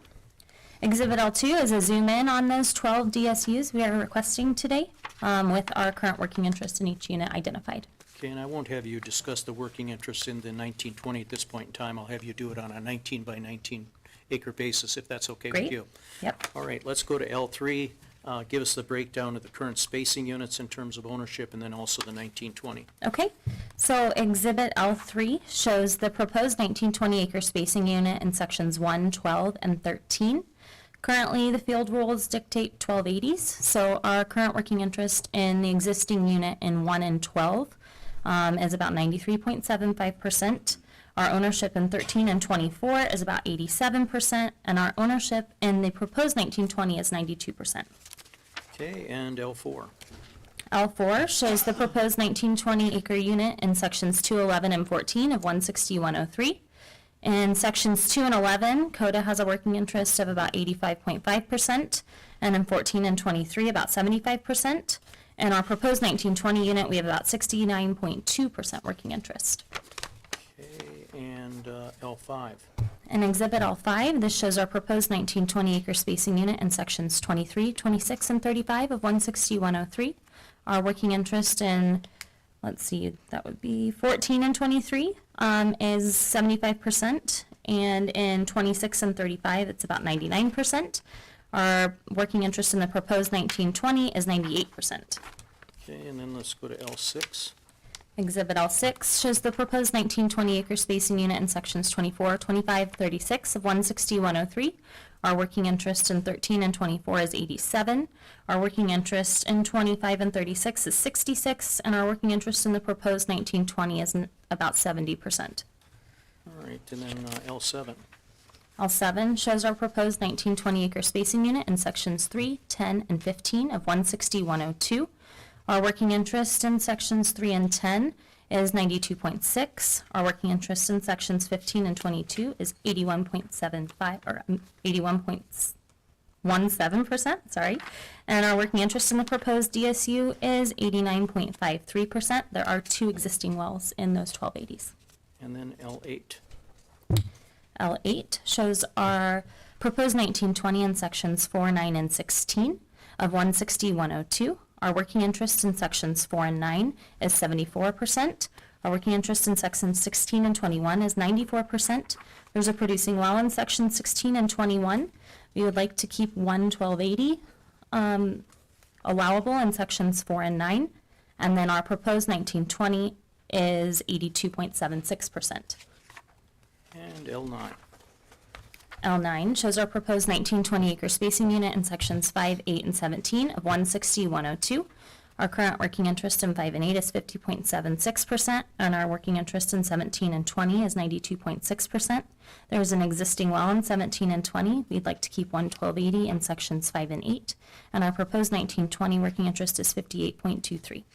Exhibit L2 is a zoom in on those 12 DSUs we are requesting today with our current working interest in each unit identified. Okay, and I won't have you discuss the working interest in the 1920 at this point in time. I'll have you do it on a 19 by 19 acre basis, if that's okay with Great. you. Yep. All right, let's go to L3. Give us the breakdown of the current spacing units in terms of ownership and then also the 1920. Okay, so Exhibit L3 shows the proposed 1920 acre spacing unit in sections 1, 12, and 13. Currently, the field rules dictate 1280s, so our current working interest in the existing unit in 1 and 12 is about 93.75%. Our ownership in 13 and 24 is about 87%, and our ownership in the proposed 1920 is 92%. Okay, and L4. L4 shows the proposed 1920 acre unit in sections 211 and 14 of 160-103. In sections 2 and 11, CODA has a working interest of about 85.5%, and in 14 and 23, about 75%. In our proposed 1920 unit, we have about 69.2% working interest. Okay, and L5. In Exhibit L5, this shows our proposed 1920 acre spacing unit in sections 23, 26, and 35 of 160-103. Our working interest in, let's see, that would be 14 and 23 is 75%, and in 26 and 35, it's about 99%. Our working interest in the proposed 1920 is 98%. Okay, and then let's go to L6. Exhibit L6 shows the proposed 1920 acre spacing unit in sections 24, 25, 36 of 160-103. Our working interest in 13 and 24 is 87. Our working interest in 25 and 36 is 66, and our working interest in the proposed 1920 is about 70%. All right, and then L7. L7 shows our proposed 1920 acre spacing unit in sections 3, 10, and 15 of 160-102. Our working interest in sections 3 and 10 is 92.6. Our working interest in sections 15 and 22 is 81.75, or 81.17%, sorry. And our working interest in the proposed DSU is 89.53%. There are 2 existing wells in those 1280s. And then L8. L8 shows our proposed 1920 in sections 4, 9, and 16 of 160-102. Our working interest in sections 4 and 9 is 74%. Our working interest in sections 16 and 21 is 94%. There's a producing well in sections 16 and 21. We would like to keep 1280 allowable in sections 4 and 9. And then our proposed 1920 is 82.76%. And L9. L9 shows our proposed 1920 acre spacing unit in sections 5, 8, and 17 of 160-102. Our current working interest in 5 and 8 is 50.76%, and our working interest in 17 and 20 is 92.6%. There's an existing well in 17 and 20. We'd like to keep 1280 in sections 5 and 8, and our proposed 1920 working interest is 58.23.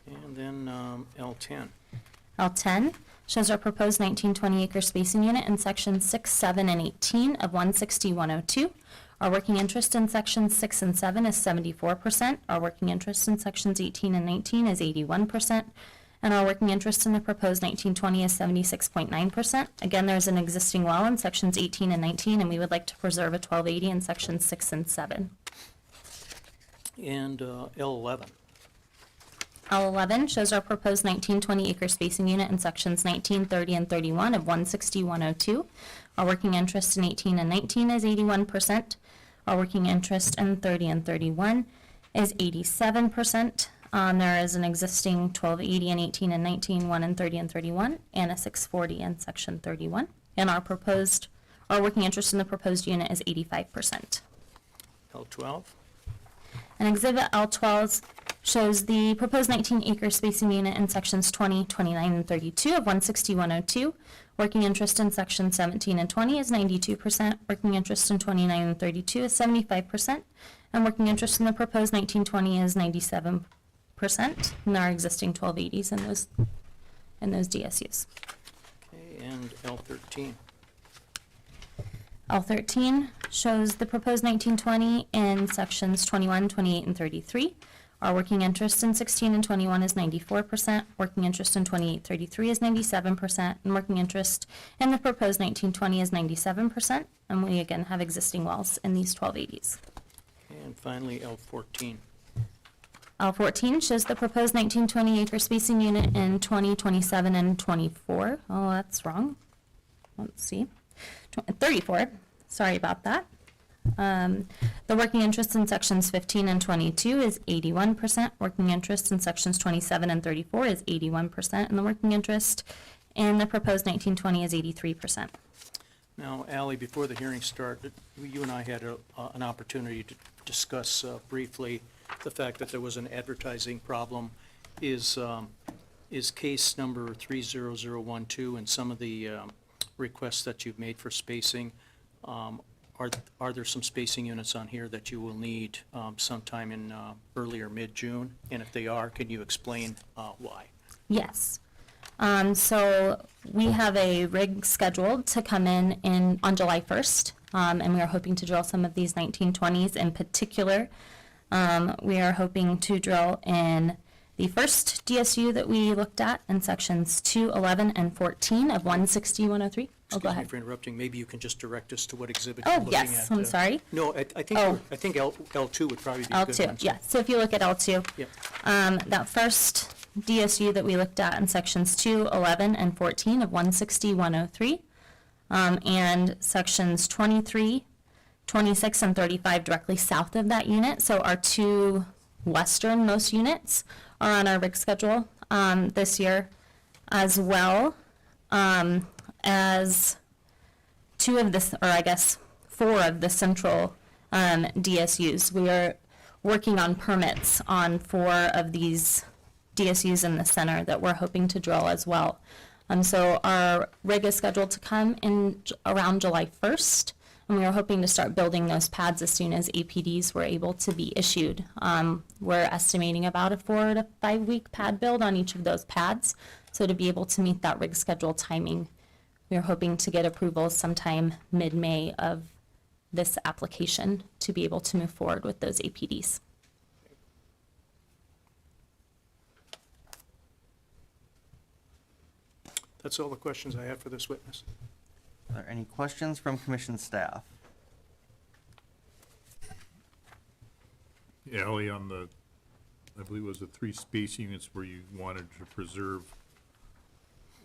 And then L10. L10 shows our proposed 1920 acre spacing unit in sections 6, 7, and 18 of 160-102. Our working interest in sections 6 and 7 is 74%. Our working interest in sections 18 and 19 is 81%. And our working interest in the proposed 1920 is 76.9%. Again, there's an existing well in sections 18 and 19, and we would like to preserve a 1280 in sections 6 and 7. And L11. L11 shows our proposed 1920 acre spacing unit in sections 19, 30, and 31 of 160-102. Our working interest in 18 and 19 is 81%. Our working interest in 30 and 31 is 87%. There is an existing 1280 in 18 and 19, 1 and 30 and 31, and a 640 in section 31. And our working interest in the proposed unit is 85%. L12. And Exhibit L12 shows the proposed 19 acre spacing unit in sections 20, 29, and 32 of 160-102. Working interest in sections 17 and 20 is 92%. Working interest in 29 and 32 is 75%. And working interest in the proposed 1920 is 97%. And there are existing 1280s in those DSUs. Okay, and L13. L13 shows the proposed 1920 in sections 21, 28, and 33. Our working interest in 16 and 21 is 94%. Working interest in 28, 33 is 97%. And working interest in the proposed 1920 is 97%. And we again have existing wells in these 1280s. And finally, L14. L14 shows the proposed 1920 acre spacing unit in 20, 27, and 24. Oh, that's wrong. Let's see. 34. Sorry about that. The working interest in sections 15 and 22 is 81%. Working interest in sections 27 and 34 is 81%. And the working interest in the proposed 1920 is 83%. Now, Ally, before the hearing started, you and I had an opportunity to discuss briefly the fact that there was an advertising problem. Is case number 30012 and some of the requests that you've made for spacing, are there some spacing units on here that you will need sometime in early or mid-June? And if they are, can you explain why? Yes. So we have a rig scheduled to come in on July 1st, and we are hoping to drill some of these 1920s in particular. We are hoping to drill in the first DSU that we looked at in sections 2, 11, and 14 of 160-103. Oh, go Excuse me ahead. for interrupting. Maybe you can just direct us to what exhibit you're Oh, looking at. yes, I'm sorry. No, I think, Oh. I think L2 would probably be a good one. L2, yeah. So if you look at L2, Yep. that first DSU that we looked at in sections 2, 11, and 14 of 160-103, and sections 23, 26, and 35 directly south of that unit. So our two westernmost units are on our rig schedule this year, as well as two of the, or I guess 4 of the central DSUs. We are working on permits on 4 of these DSUs in the center that we're hoping to drill as well. So our rig is scheduled to come in around July 1st, and we are hoping to start building those pads as soon as APDs were able to be issued. We're estimating about a 4 to 5 week pad build on each of those pads. So to be able to meet that rig schedule timing, we are hoping to get approval sometime mid-May of this application to be able to move forward with those APDs. That's all the questions I have for this witness. Are there any questions from commission staff? Yeah, Ally, on the, I believe it was the 3 space units where you wanted to preserve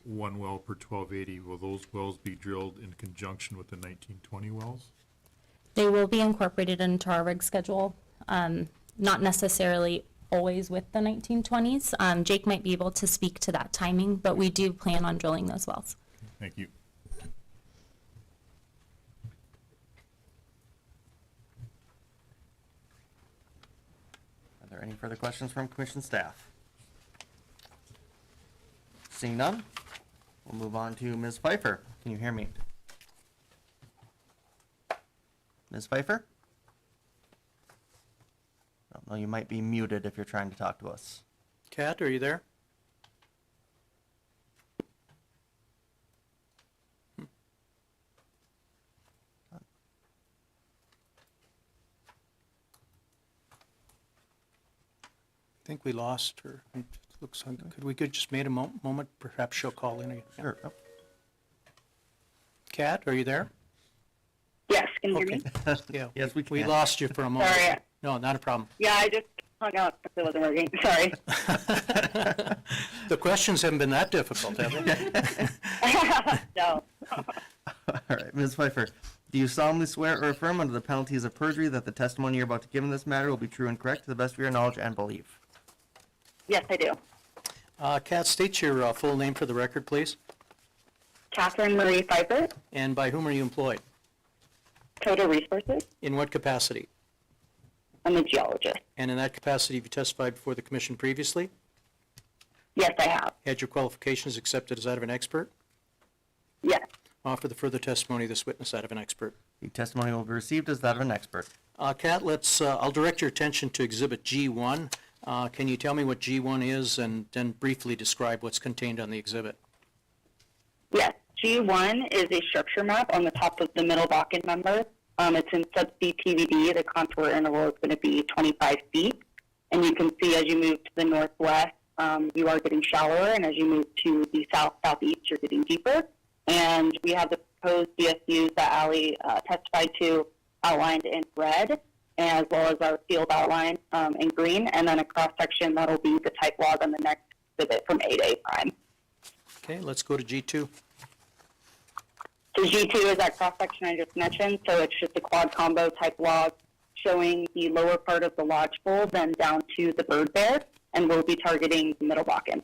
1 well per 1280, will those wells be drilled in conjunction with the 1920 wells? They will be incorporated into our rig schedule, not necessarily always with the 1920s. Jake might be able to speak to that timing, but we do plan on drilling those wells. Thank you. Are there any further questions from commission staff? Seeing none, we'll move on to Ms. Pfeiffer. Can you hear me? Ms. Pfeiffer? No, you might be muted if you're trying to talk to us. Kat, are you there? I think we lost her. It looks like, could we just wait a moment? Perhaps she'll call in again. Sure. Oh, Kat, are you there? Yes, can you hear me? Yeah. Yes, we We can. lost you for a moment. Sorry. No, not a problem. Yeah, I just hung up because it wasn't working. Sorry. The questions haven't been that difficult, have they? No. All right, Ms. Pfeiffer, do you solemnly swear or affirm under the penalties of perjury that the testimony you're about to give in this matter will be true and correct to the best of your knowledge and belief? Yes, I do. Kat, state your full name for the record, please. Catherine Marie Pfeiffer, And by whom are you employed? Total Resources. In what capacity? I'm a geologist. And in that capacity, have you testified before the commission previously? Yes, I have. Had your qualifications accepted as that of an expert? Yes. Offer the further testimony of this witness that of an expert. The testimony will be received as that of an expert. Kat, I'll direct your attention to Exhibit G1. Can you tell me what G1 is and then briefly describe what's contained on the exhibit? Yes. G1 is a structure map on the top of the Middle Bakken member. It's in subsea TVD. The contour interval is going to be 25 feet. And you can see as you move to the northwest, you are getting shallower, and as you move to the south-southeast, you're getting deeper. And we have the proposed DSUs that Ally testified to outlined in red, as well as our field outline in green, and then a cross-section that'll be the type log on the next exhibit from 8A prime. Okay, let's go to G2. So G2 is that cross-section I just mentioned, so it's just a quad combo type log showing the lower part of the lodge bowl, then down to the bird bear, and we'll be targeting the Middle Bakken.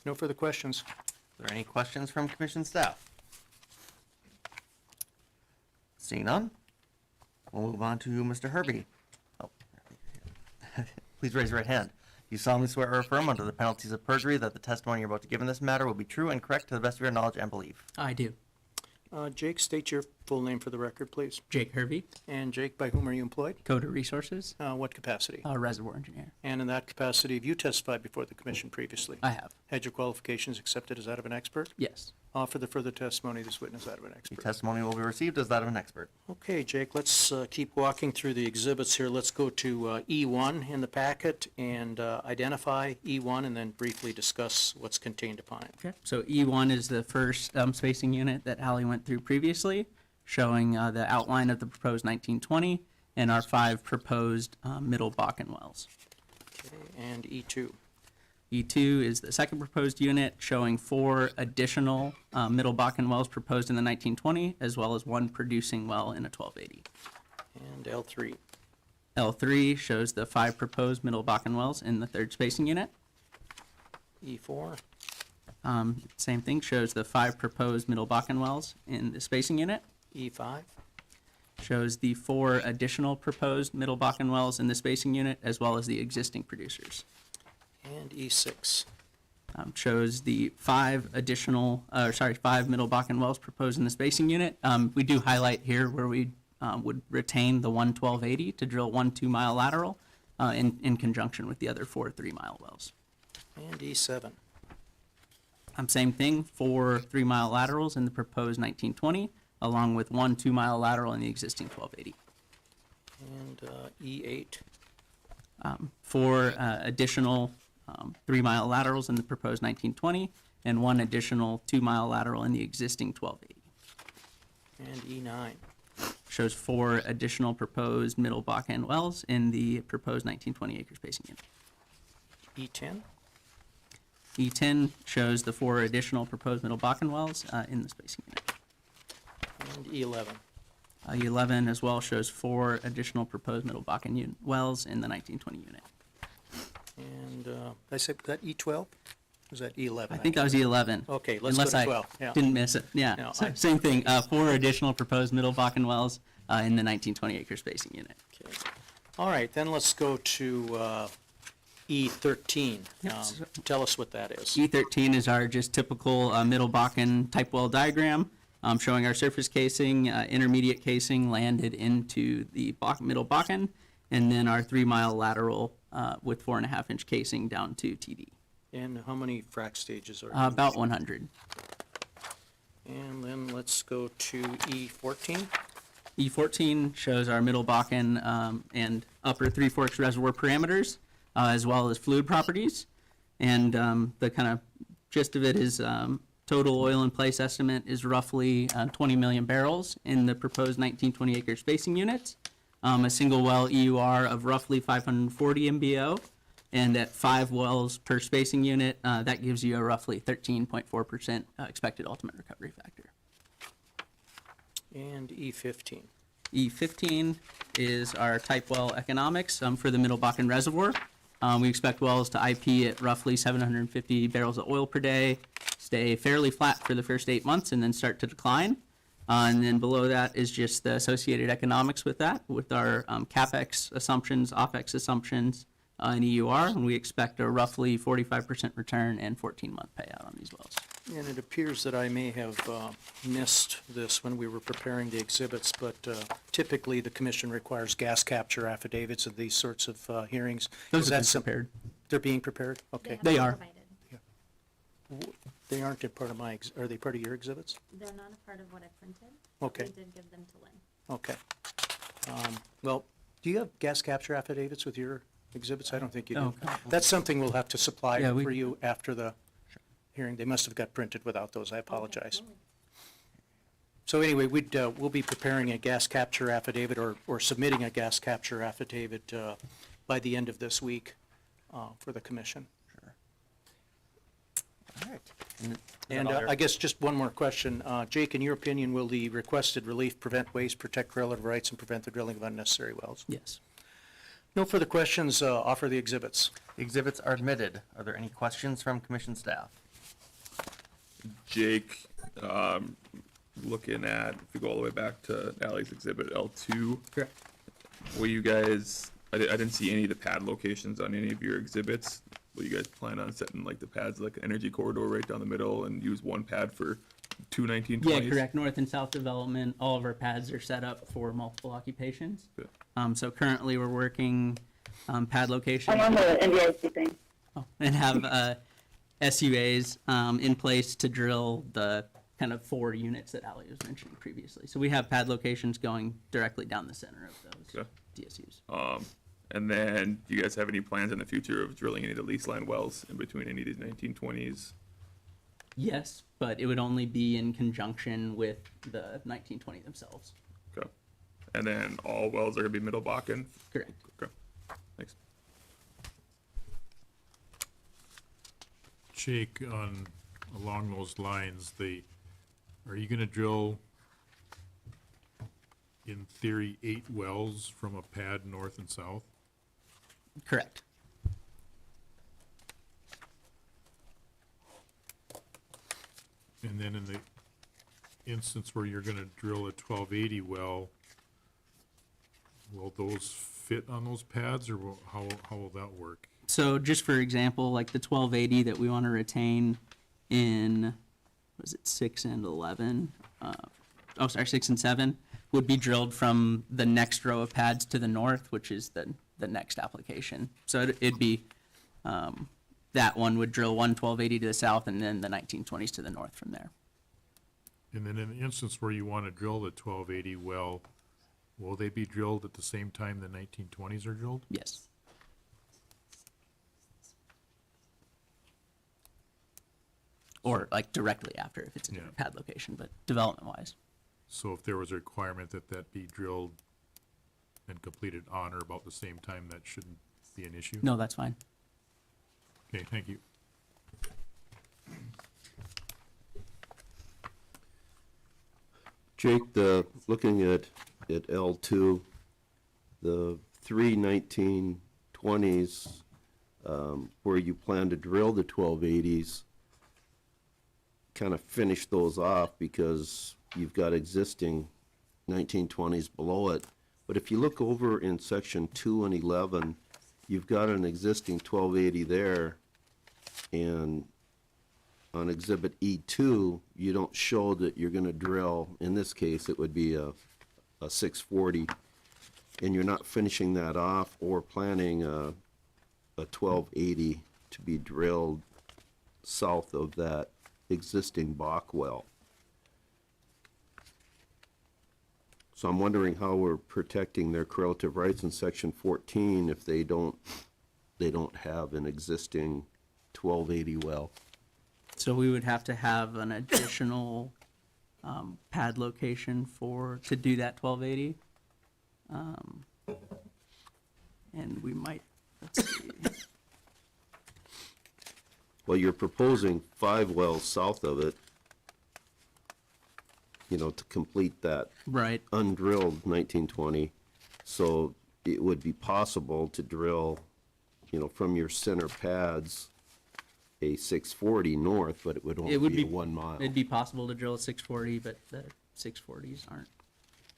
No further questions. Are there any questions from commission staff? Seeing none, we'll move on to Mr. Herbie. Oh, please raise your right hand. Do you solemnly swear or affirm under the penalties of perjury that the testimony you're about to give in this matter will be true and correct to the best of your knowledge and belief? I do. Jake, state your full name for the record, please. Jake Hervey, And Jake, by whom are you employed? Coda Resources, What capacity? Reservoir Engineer. And in that capacity, have you testified before the commission previously? I have. Had your qualifications accepted as that of an expert? Yes. Offer the further testimony of this witness that of an The expert. testimony will be received as that of an expert. Okay, Jake, let's keep walking through the exhibits here. Let's go to E1 in the packet and identify E1 and then briefly discuss what's contained upon it. Okay. So E1 is the first spacing unit that Hallie went through previously, showing the outline of the proposed 1920 and our 5 proposed middle Bakken wells. Okay, and E2. E2 is the second proposed unit, showing 4 additional middle Bakken wells proposed in the 1920, as well as 1 producing well in a 1280. And L3. L3 shows the 5 proposed middle Bakken wells in the third spacing unit. E4. Same thing, shows the 5 proposed middle Bakken wells in the spacing unit. E5. Shows the 4 additional proposed middle Bakken wells in the spacing unit, as well as the existing producers. And E6. Shows the 5 additional, 5 middle Bakken wells proposed in the spacing unit. We do highlight here where we would retain the 1 1280 to drill 1 2-mile lateral in conjunction with the other 4 3-mile wells. And E7. Same thing, 4 3-mile laterals in the proposed 1920, along with 1 2-mile lateral in the existing 1280. And E8. 4 additional 3-mile laterals in the proposed 1920, and 1 additional 2-mile lateral in the existing 1280. And E9. Shows 4 additional proposed middle Bakken wells in the proposed 1920 acre spacing unit. E10. E10 shows the 4 additional proposed middle Bakken wells in the spacing unit. And E11. E11 as well shows 4 additional proposed middle Bakken wells in the 1920 unit. And did I say that E12? Was that E11? I think that was E11. Okay, let's Unless go to I 12. Yeah. didn't miss it. Yeah, No, so I- same thing. 4 additional proposed middle Bakken wells in the 1920 acre spacing unit. Okay. All right, then let's go to E13. Yes. Tell us what that is. E13 is our just typical middle Bakken type well diagram, showing our surface casing, intermediate casing landed into the middle Bakken, and then our 3-mile lateral with 4.5-inch casing down to TD. And how many frac stages are About 100. And then let's go to E14. E14 shows our middle Bakken and upper Three Forks reservoir parameters, as well as fluid properties. And the kind of gist of it is total oil in place estimate is roughly 20 million barrels in the proposed 1920 acre spacing units. A single well EUR of roughly 540 MBO. And at 5 wells per spacing unit, that gives you a roughly 13.4% expected ultimate recovery factor. And E15. E15 is our type well economics for the Middle Bakken Reservoir. We expect wells to IP at roughly 750 barrels of oil per day, stay fairly flat for the first 8 months, and then start to decline. And then below that is just the associated economics with that, with our CapEx assumptions, OpEx assumptions, and EUR, and we expect a roughly 45% return and 14-month payout on these wells. And it appears that I may have missed this when we were preparing the exhibits, but typically the commission requires gas capture affidavits of these sorts of hearings. Those Is have that been some- prepared. They're being prepared? Okay. They are. They aren't a part of my, are they part of your exhibits? They're not a part of what I printed. Okay. I did give them to Lynn. Okay. Well, do you have gas capture affidavits with your exhibits? I don't think you do. Oh, That's something we'll have to supply Yeah, we- for you after the hearing. They must have got printed without those. I apologize. So anyway, we'll be preparing a gas capture affidavit or submitting a gas capture affidavit by the end of this week for the commission. All right. Is that And all your- I guess just one more question. Jake, in your opinion, will the requested relief prevent waste, protect relative rights, and prevent the drilling of unnecessary wells? Yes. No further questions. Offer the exhibits. The exhibits are admitted. Are there any questions from commission staff? Jake, looking at, if we go all the way back to Ally's exhibit L2, Correct. will you guys, I didn't see any of the pad locations on any of your exhibits. Will you guys plan on setting like the pads, like an energy corridor right down the middle and use one pad for two 1920s? Yeah, correct. North and south development, all of our pads are set up for multiple occupations. Good. So currently we're working pad locations. I'm on the NDIC thing. And have SUAs in place to drill the kind of 4 units that Ali was mentioning previously. So we have pad locations going directly down the center of those Okay. DSUs. And then, do you guys have any plans in the future of drilling any of the lease line wells in between any of these 1920s? Yes, but it would only be in conjunction with the 1920 themselves. Okay. And then all wells are gonna be Middle Bakken? Correct. Okay, thanks. Jake, along those lines, are you gonna drill, in theory, 8 wells from a pad north and south? Correct. And then in the instance where you're gonna drill a 1280 well, will those fit on those pads, or how will that work? So just for example, like the 1280 that we want to retain in, was it 6 and 11? 6 and 7 would be drilled from the next row of pads to the north, which is the next application. So it'd be, that one would drill 1280 to the south and then the 1920s to the north from there. And then in the instance where you wanna drill the 1280 well, will they be drilled at the same time the 1920s are drilled? Yes. Or like directly after if it's a different pad location, but development-wise. So if there was a requirement that that be drilled and completed on or about the same time, that shouldn't be an issue? No, that's fine. Okay, thank you. Jake, looking at L2, the 3 1920s, where you plan to drill the 1280s, kind of finish those off because you've got existing 1920s below it. But if you look over in section 2 and 11, you've got an existing 1280 there, and on exhibit E2, you don't show that you're gonna drill, in this case, it would be a 640, and you're not finishing that off or planning a 1280 to be drilled south of that existing Bach well. So I'm wondering how we're protecting their correlative rights in section 14 if they don't have an existing 1280 well. So we would have to have an additional pad location to do that 1280. And we might, let's see. Well, you're proposing 5 wells south of it, to complete that Right. undrilled 1920. So it would be possible to drill, from your center pads, a 640 north, but it would only be 1 mile. It'd be possible to drill a 640, but the 640s aren't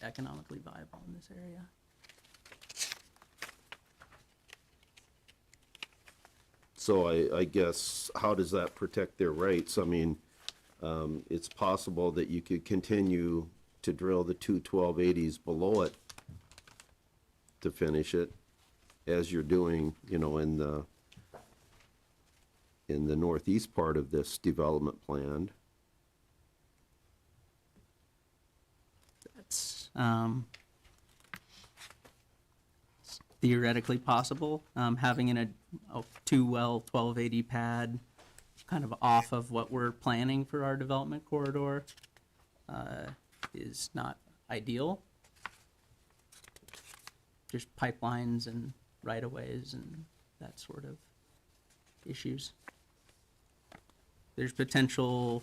economically viable in this area. So I guess, how does that protect their rights? I mean, it's possible that you could continue to drill the 2 1280s below it to finish it, as you're doing, in the northeast part of this development plan. That's theoretically possible. Having a 2-well 1280 pad kind of off of what we're planning for our development corridor is not ideal. Just pipelines and right-of-ways and that sort of issues. There's potential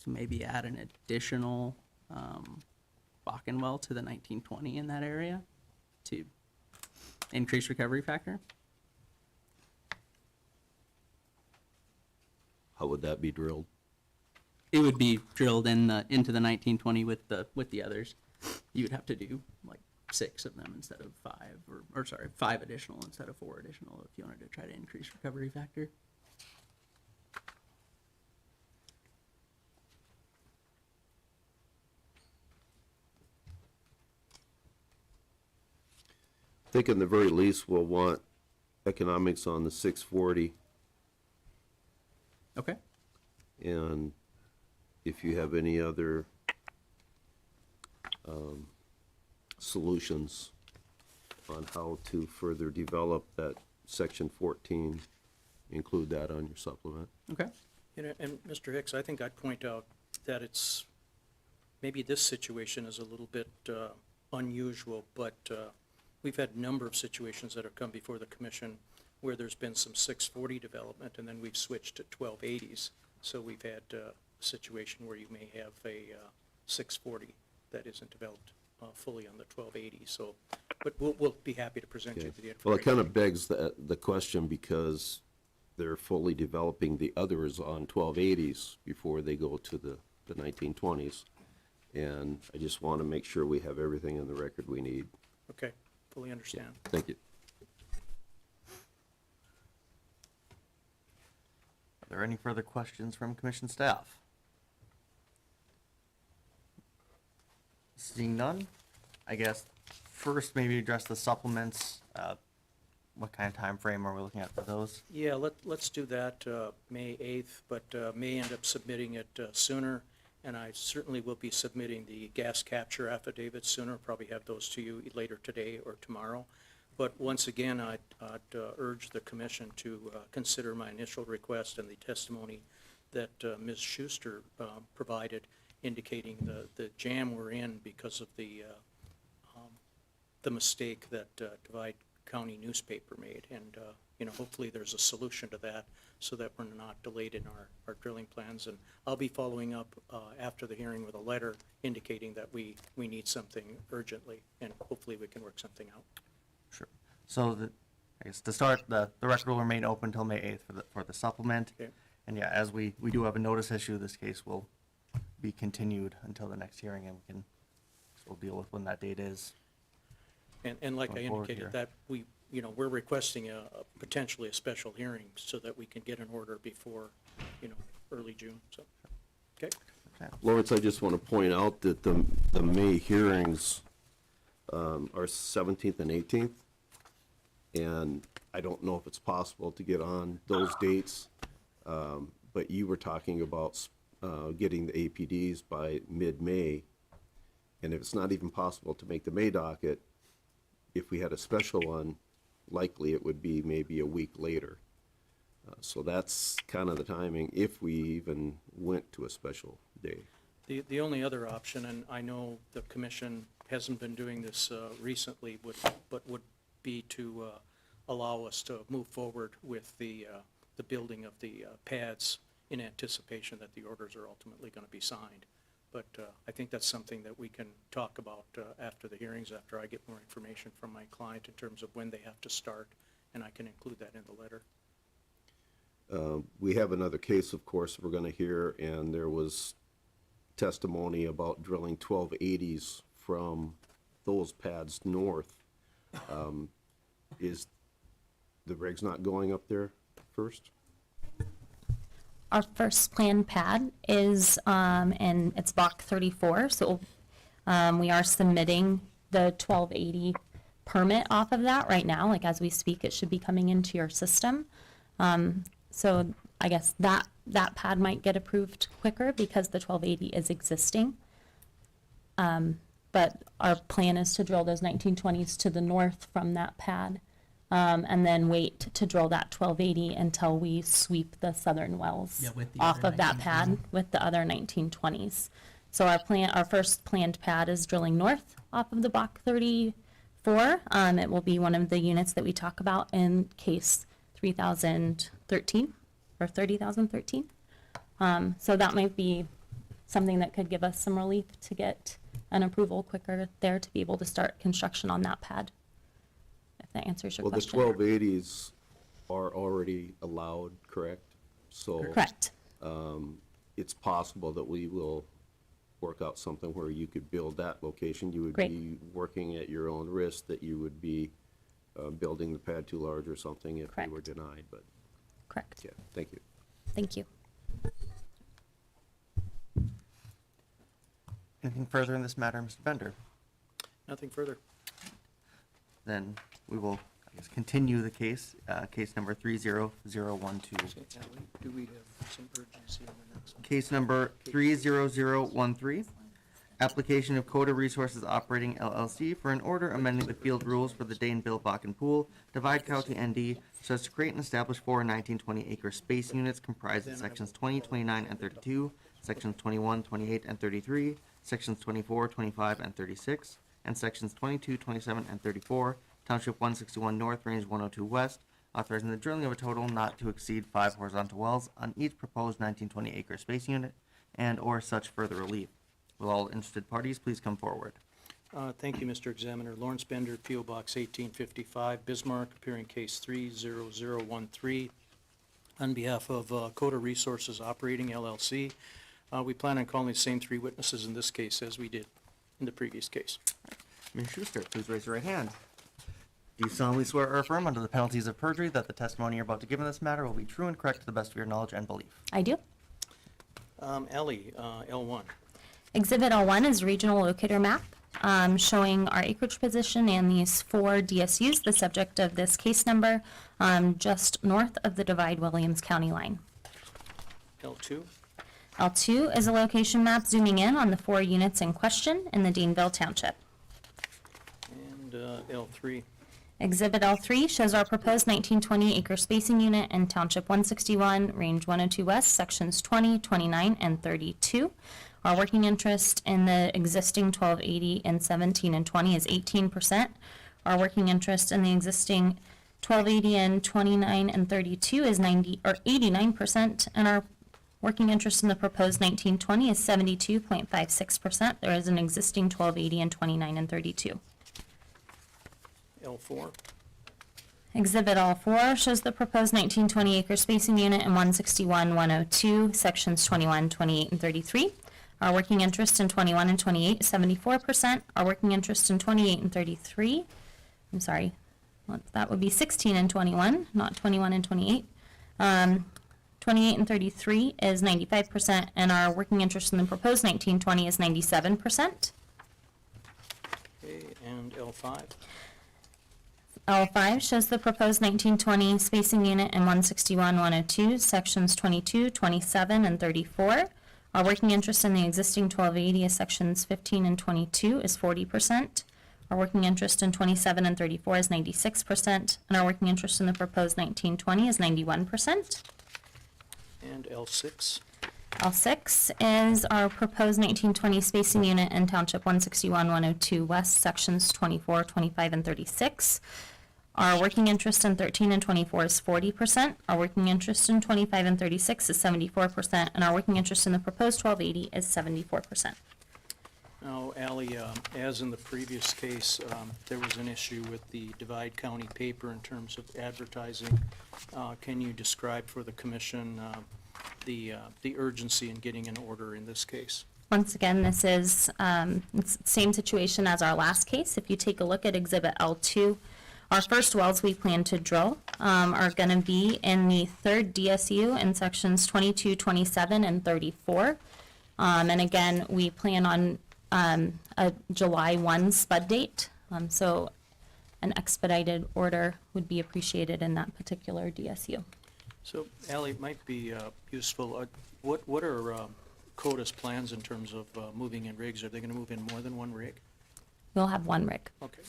to maybe add an additional Bakken well to the 1920 in that area to increase recovery factor. How would that be drilled? it would be drilled in the, into the 1920 with the others. You would have to do like 6 of them instead of 5, or sorry, 5 additional instead of 4 additional if you wanted to try to increase recovery factor. I think in the very least, we'll want economics on the 640, Okay. and if you have any other solutions on how to further develop that section 14, include that on your supplement. Okay. And Mr. Hicks, I think I'd point out that it's, maybe this situation is a little bit unusual, but we've had a number of situations that have come before the commission where there's been some 640 development, and then we've switched to 1280s. So we've had a situation where you may have a 640 that isn't developed fully on the 1280. So, but we'll be happy to present you with the information. Well, it kind of begs the question, because they're fully developing the others on 1280s before they go to the 1920s. And I just want to make sure we have everything in the record we need. Okay, fully understand. Thank you. Are there any further questions from commission staff? Seeing none, I guess first maybe address the supplements. What kind of time frame are we looking at for those? Yeah, let's do that, May 8th, but may end up submitting it sooner. And I certainly will be submitting the gas capture affidavits sooner, probably have those to you later today or tomorrow. But once again, I'd urge the commission to consider my initial request and the testimony that Ms. Schuster provided, indicating the jam we're in because of the mistake that Divide County newspaper made. And, hopefully there's a solution to that so that we're not delayed in our drilling plans. And I'll be following up after the hearing with a letter indicating that we need something urgently, and hopefully we can work something out. Sure. So I guess to start, the record will remain open until May 8th for the supplement. Okay. And yeah, as we do have a notice issue, this case will be continued until the next hearing, and we'll deal with when that date is. And like I Going forward indicated, here. that we're requesting potentially a special hearing so that we can get an order before, early June, so, okay? Lawrence, I just want to point out that the May hearings are 17th and 18th. And I don't know if it's possible to get on those dates, but you were talking about getting the APDs by mid-May. And if it's not even possible to make the May docket, if we had a special one, likely it would be maybe a week later. So that's kind of the timing, if we even went to a special day. The only other option, and I know the commission hasn't been doing this recently, but would be to allow us to move forward with the building of the pads in anticipation that the orders are ultimately going to be signed. But I think that's something that we can talk about after the hearings, after I get more information from my client in terms of when they have to start, and I can include that in the letter. We have another case, of course, we're going to hear, and there was testimony about drilling 1280s from those pads north. Is the rig's not going up there first? Our first planned pad is, and it's block 34, so we are submitting the 1280 permit off of that right now. Like as we speak, it should be coming into your system. So I guess that pad might get approved quicker because the 1280 is existing. But our plan is to drill those 1920s to the north from that pad, and then wait to drill that 1280 until we sweep the southern wells off of that pad with the other 1920s. So our first planned pad is drilling north off of the block 34. It will be one of the units that we talk about in case 3013 or 30,013. So that might be something that could give us some relief to get an approval quicker there to be able to start construction on that pad, if that answers your question. Well, the 1280s are already allowed, correct? So Correct. it's possible that we will work out something where you could build that location. You would Great. be working at your own risk, that you would be building the pad too large or something if you were Correct. denied, but, Correct. yeah, thank you. Thank you. Anything further in this matter, Mr. Bender? Nothing further. Then we will, I guess, continue the case, case number 30012. Do we have some urgency on the next one? Case number 30013, application of Coda Resources Operating LLC for an order amending the field rules for the Dane Bill Bakken Pool, Divide County ND, so as to create and establish 4 1920 acre space units comprised of sections 20, 29, and 32, sections 21, 28, and 33, sections 24, 25, and 36, and sections 22, 27, and 34, Township 161 North, Range 102 West, authorizing the drilling of a total not to exceed 5 horizontal wells on each proposed 1920 acre space unit, and or such further relief. Will all interested parties please come forward? Thank you, Mr. Examiner. Lawrence Bender, P.O. Box 1855, Bismarck, appearing case 30013. On behalf of Coda Resources Operating LLC, we plan on calling the same 3 witnesses in this case as we did in the previous case. Ms. Schuster, please raise your right hand. Do you solemnly swear or affirm under the penalties of perjury that the testimony you're about to give in this matter will be true and correct to the best of your knowledge and belief? I do. Ellie, L1. Exhibit L1 is regional locator map showing our acreage position and these 4 DSUs, the subject of this case number, just north of the Divide Williams County line. L2. L2 is a location map zooming in on the 4 units in question in the Deanville Township. And L3. Exhibit L3 shows our proposed 1920 acre spacing unit in Township 161, Range 102 West, Sections 20, 29, and 32. Our working interest in the existing 1280 and 17 and 20 is 18%. Our working interest in the existing 1280 and 29 and 32 is 89%, and our working interest in the proposed 1920 is 72.56%. There is an existing 1280 and 29 and 32. L4. Exhibit L4 shows the proposed 1920 acre spacing unit in 161-102, sections 21, 28, and 33. Our working interest in 21 and 28 is 74%. Our working interest in 28 and 33, I'm sorry, that would be 16 and 21, not 21 and 28. 28 and 33 is 95%, and our working interest in the proposed 1920 is 97%. Okay, and L5. L5 shows the proposed 1920 spacing unit in 161-102, sections 22, 27, and 34. Our working interest in the existing 1280 is sections 15 and 22 is 40%. Our working interest in 27 and 34 is 96%, and our working interest in the proposed 1920 is 91%. And L6. L6 is our proposed 1920 spacing unit in Township 161-102 West, sections 24, 25, and 36. Our working interest in 13 and 24 is 40%. Our working interest in 25 and 36 is 74%, and our working interest in the proposed 1280 is 74%. Now, Ally, as in the previous case, there was an issue with the Divide County paper in terms of advertising. Can you describe for the commission the urgency in getting an order in this case? Once again, this is it's the same situation as our last case. If you take a look at Exhibit L2, our first wells we plan to drill are going to be in the 3rd DSU in sections 22, 27, and 34. And again, we plan on a July 1 spud date. So an expedited order would be appreciated in that particular DSU. So, Ally, it might be useful. What are CODA's plans in terms of moving in rigs? Are they going to move in more than 1 rig? We'll have 1 rig. Okay.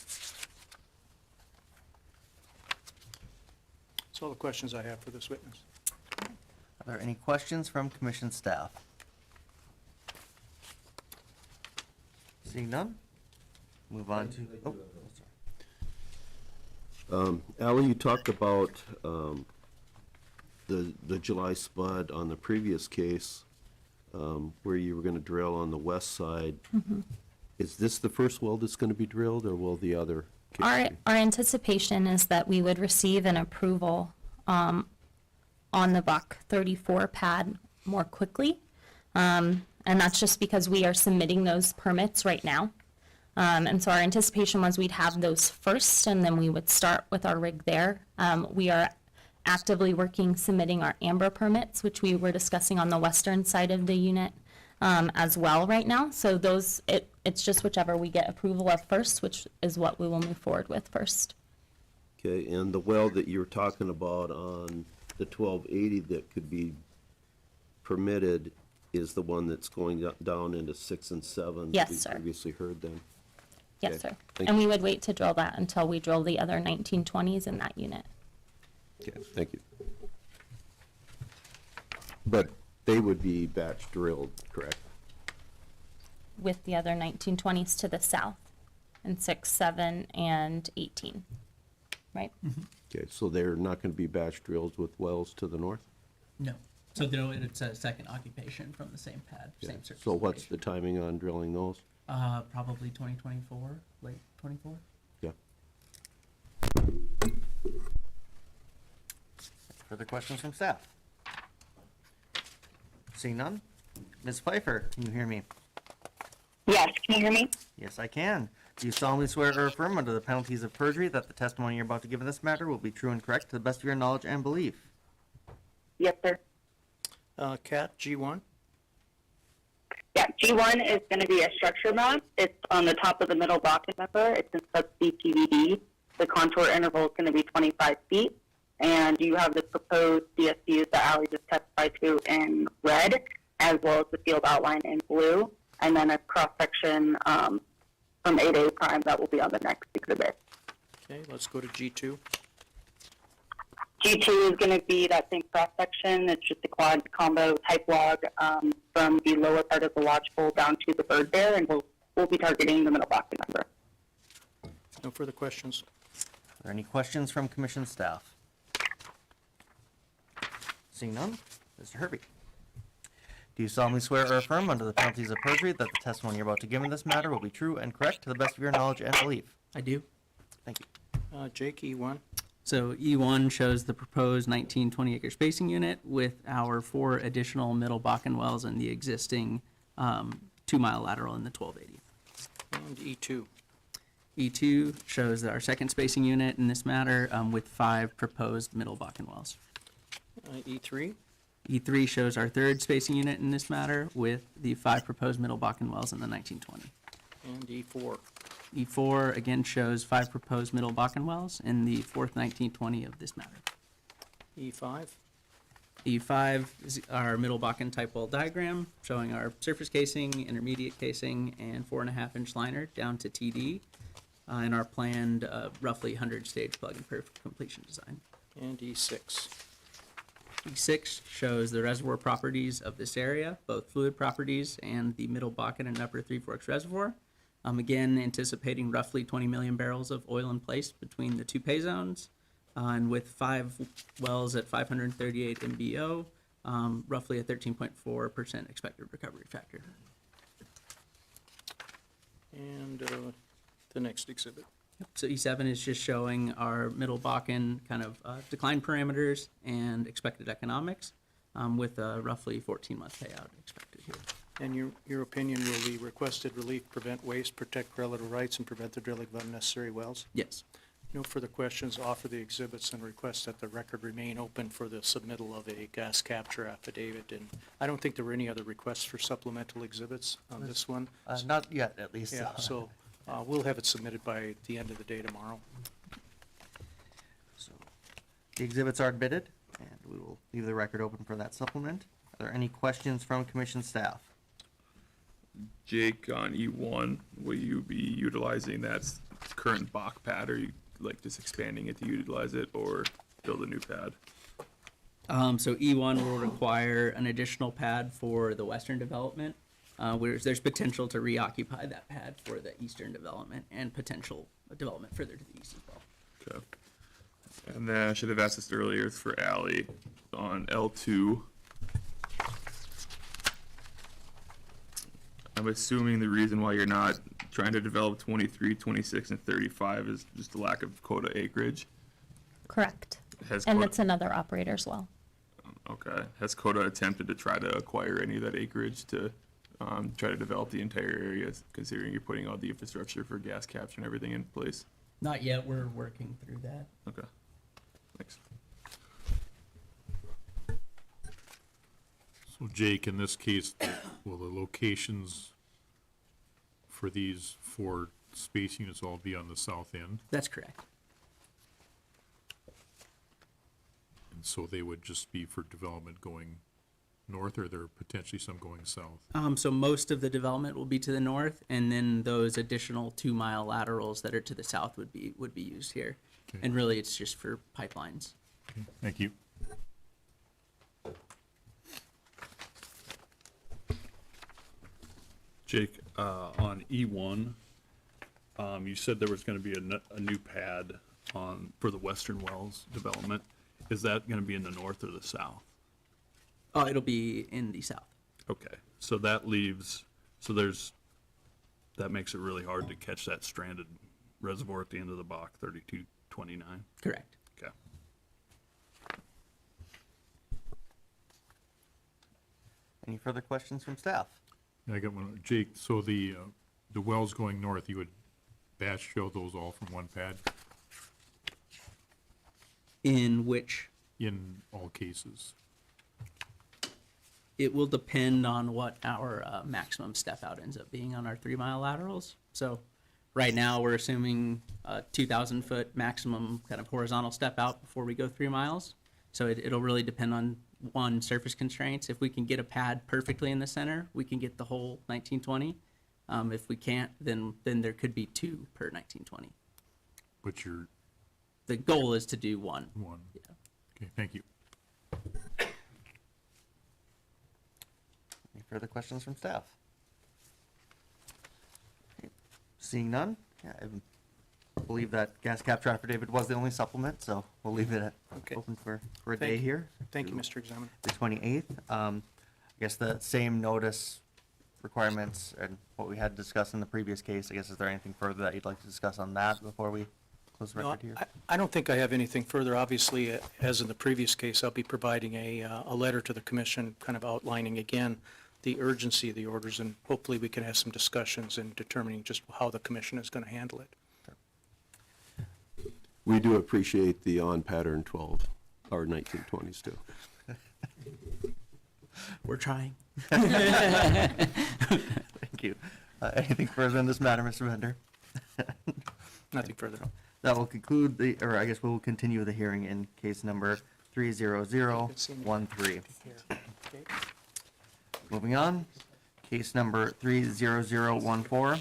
That's all the questions I have for this witness. Are there any questions from commission staff? Seeing none, move on to, Ally, you talked about the July spud on the previous case, where you were gonna drill on the west side. Is this the first well that's gonna be drilled, or will the other? Our anticipation is that we would receive an approval on the Buck 34 pad more quickly. And that's just because we are submitting those permits right now. And so our anticipation was we'd have those first, and then we would start with our rig there. We are actively working, submitting our AMBER permits, which we were discussing on the western side of the unit as well right now. So those, it's just whichever we get approval of first, which is what we will move forward with first. Okay, and the well that you were talking about on the 1280 that could be permitted is the one that's going down into 6 and 7? Yes, that we sir. previously heard then? Yes, Okay, sir. thank And you. we would wait to drill that until we drill the other 1920s in that unit. Okay, thank you. But they would be batch drilled, correct? With the other 1920s to the south, and 6, 7, and 18, right? Okay, so they're not going to be batch drilled with wells to the north? No. So it's a second occupation from the same pad, Okay, same surface. so what's the timing on drilling those? Probably 2024, late 24. Yeah. Further questions from staff? Seeing none? Ms. Pfeiffer, can you hear me? Yes, can you hear me? Yes, I can. Do you solemnly swear or affirm under the penalties of perjury that the testimony you're about to give in this matter will be true and correct to the best of your knowledge and belief? Yes, sir. Kat, G1? Yeah, G1 is going to be a structure map. It's on the top of the middle Bakken member. It's in subsea PVD. The contour interval is going to be 25 feet. And you have the proposed DSUs that Ali just testified to in red, as well as the field outline in blue, and then a cross-section from 8A prime that will be on the next exhibit. Okay, let's go to G2. G2 is going to be that same cross-section. It's just a quad combo type log from the lower part of the lodgepole down to the bird there, and we'll be targeting the middle Bakken member. No further questions. Are there any questions from commission staff? Seeing none, Mr. Herbie. Do you solemnly swear or affirm under the penalties of perjury that the testimony you're about to give in this matter will be true and correct to the best of your knowledge and belief? I do. Thank you. Jake, E1? So E1 shows the proposed 1920 acre spacing unit with our 4 additional middle Bakken wells and the existing 2-mile lateral in the 1280. And E2? E2 shows our second spacing unit in this matter with 5 proposed middle Bakken wells. E3? E3 shows our third spacing unit in this matter with the 5 proposed middle Bakken wells in the 1920. And E4? E4 again shows 5 proposed middle Bakken wells in the 4th 1920 of this matter. E5? E5 is our middle Bakken type well diagram showing our surface casing, intermediate casing, and 4.5-inch liner down to TD in our planned roughly 100-stage plug and perf completion design. And E6? E6 shows the reservoir properties of this area, both fluid properties and the middle Bakken and upper Three Forks reservoir. Again, anticipating roughly 20 million barrels of oil in place between the 2 pay zones, and with 5 wells at 538 MBO, roughly a 13.4% expected recovery factor. And the next exhibit? So E7 is just showing our middle Bakken kind of decline parameters and expected economics with a roughly 14-month payout expected here. And your opinion, will the requested relief prevent waste, protect relative rights, and prevent the drilling of unnecessary wells? Yes. No further questions. Offer the exhibits and request that the record remain open for the submittal of a gas capture affidavit. And I don't think there were any other requests for supplemental exhibits on this one. Not yet, at least. Yeah, so we'll have it submitted by the end of the day tomorrow. So, the exhibits are admitted, and we will leave the record open for that supplement. Are there any questions from commission staff? Jake, on E1, will you be utilizing that current Bach pad, or you like just expanding it to utilize it, or build a new pad? So E1 will require an additional pad for the western development, whereas there's potential to reoccupy that pad for the eastern development and potential development further to the east as well. Okay. And then I should have asked this earlier, it's for Ally on L2. I'm assuming the reason why you're not trying to develop 23, 26, and 35 is just the lack of quota acreage. Correct. Has And quota- it's another operator as well. Okay. Has Coda attempted to try to acquire any of that acreage to try to develop the entire area, considering you're putting all the infrastructure for gas capture and everything in place? Not yet, we're working through that. Okay. Thanks. So Jake, in this case, will the locations for these 4 space units all be on the south end? That's correct. And so they would just be for development going north, or there potentially some going south? So most of the development will be to the north, and then those additional 2-mile laterals that are to the south would be used here. Okay. And really, it's just for pipelines. Okay, thank you. Jake, on E1, you said there was gonna be a new pad for the Western Wells development. Is that gonna be in the north or the south? Oh, it'll be in the south. Okay, so that makes it really hard to catch that stranded reservoir at the end of the Bach, 3229. Correct. Okay. Any further questions from staff? I got one. Jake, so the wells going north, you would batch show those all from one pad In which in all cases? it will depend on what our maximum step out ends up being on our 3-mile laterals. So right now, we're assuming a 2,000 foot maximum kind of horizontal step out before we go 3 miles. So it'll really depend on, one, surface constraints. If we can get a pad perfectly in the center, we can get the whole 1920. If we can't, then there could be 2 per 1920. But you're The goal is to do 1. one. Yeah. Okay, thank you. Any further questions from staff? Okay, seeing none, yeah, I believe that gas capture affidavit was the only supplement, so we'll leave it Okay. open for a Thank day you. here. Thank you, to Mr. Examiner. The 28th. I guess the same notice requirements and what we had discussed in the previous case. I guess, is there anything further that you'd like to discuss on that before we close the No, record here? I don't think I have anything further. Obviously, as in the previous case, I'll be providing a letter to the commission, kind of outlining again the urgency of the orders, and hopefully we can have some discussions in determining just how the commission is going to handle it. We do appreciate the on-pattern 12, or 1920s too. We're trying. Thank you. Anything further on this matter, Mr. Bender? Nothing further. That will conclude the, or I guess we will continue the hearing in case number 30013. Moving on, case number 30014,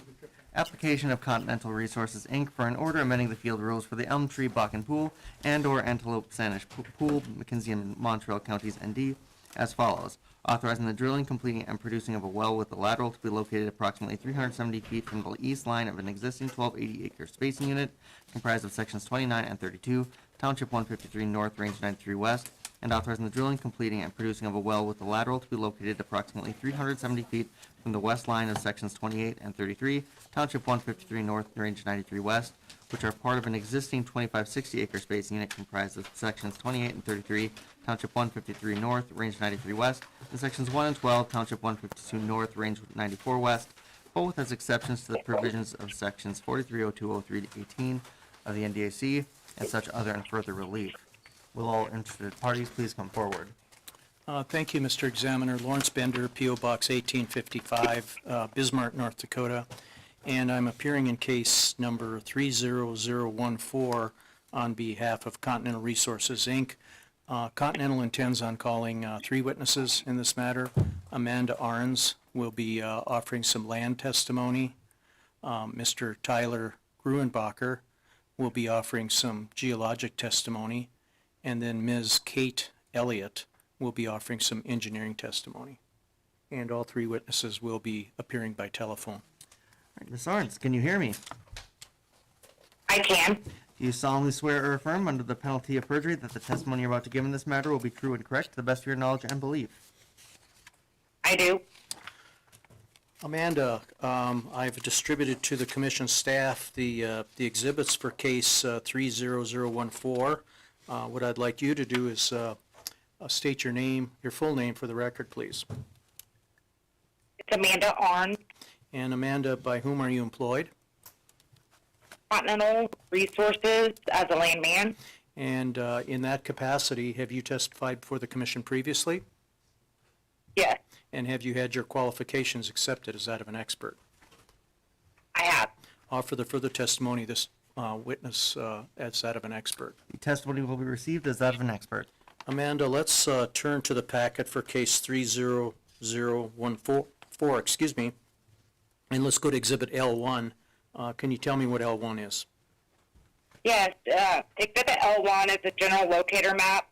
application of Continental Resources, Inc. for an order amending the field rules for the Elm Tree Bakken Pool and/or Antelope Sanish Pool, McKenzie and Montreal Counties, ND, as follows. Authorizing the drilling, completing, and producing of a well with a lateral to be located approximately 370 feet from the east line of an existing 1280-acre spacing unit comprised of sections 29 and 32, Township 153 North, Range 93 West, and authorizing the drilling, completing, and producing of a well with a lateral to be located approximately 370 feet from the west line of sections 28 and 33, Township 153 North, Range 93 West, which are part of an existing 2560-acre spacing unit comprised of sections 28 and 33, Township 153 North, Range 93 West, and sections 1 and 12, Township 152 North, Range 94 West, both as exceptions to the provisions of sections 430203 to 18 of the NDAC and such other and further relief. Will all interested parties please come forward? Thank you, Mr. Examiner. Lawrence Bender, P.O. Box 1855, Bismarck, North Dakota. And I'm appearing in case number 30014 on behalf of Continental Resources, Inc. Continental intends on calling 3 witnesses in this matter. Amanda Arns will be offering some land testimony. Mr. Tyler Gruenbacher will be offering some geologic testimony. And then Ms. Kate Elliott will be offering some engineering testimony. And all 3 witnesses will be appearing by telephone. All right, Ms. Arns, can you hear me? I can. Do you solemnly swear or affirm under the penalty of perjury that the testimony you're about to give in this matter will be true and correct to the best of your knowledge and belief? I do. Amanda, I've distributed to the commission staff the exhibits for case 30014. What I'd like you to do is State your name, your full name for the record, please. It's Amanda Arns, And Amanda, by whom are you employed? Continental Resources as a landman. And in that capacity, have you testified before the commission previously? Yes, And have you had your qualifications accepted as that of an expert? I have. Offer the further testimony, this witness as that of an expert. The testimony will be received as that of an expert. Amanda, let's turn to the packet for case 30014, excuse me, and let's go to Exhibit L1. Can you tell me what L1 is? Yes, Exhibit L1 is a general locator map.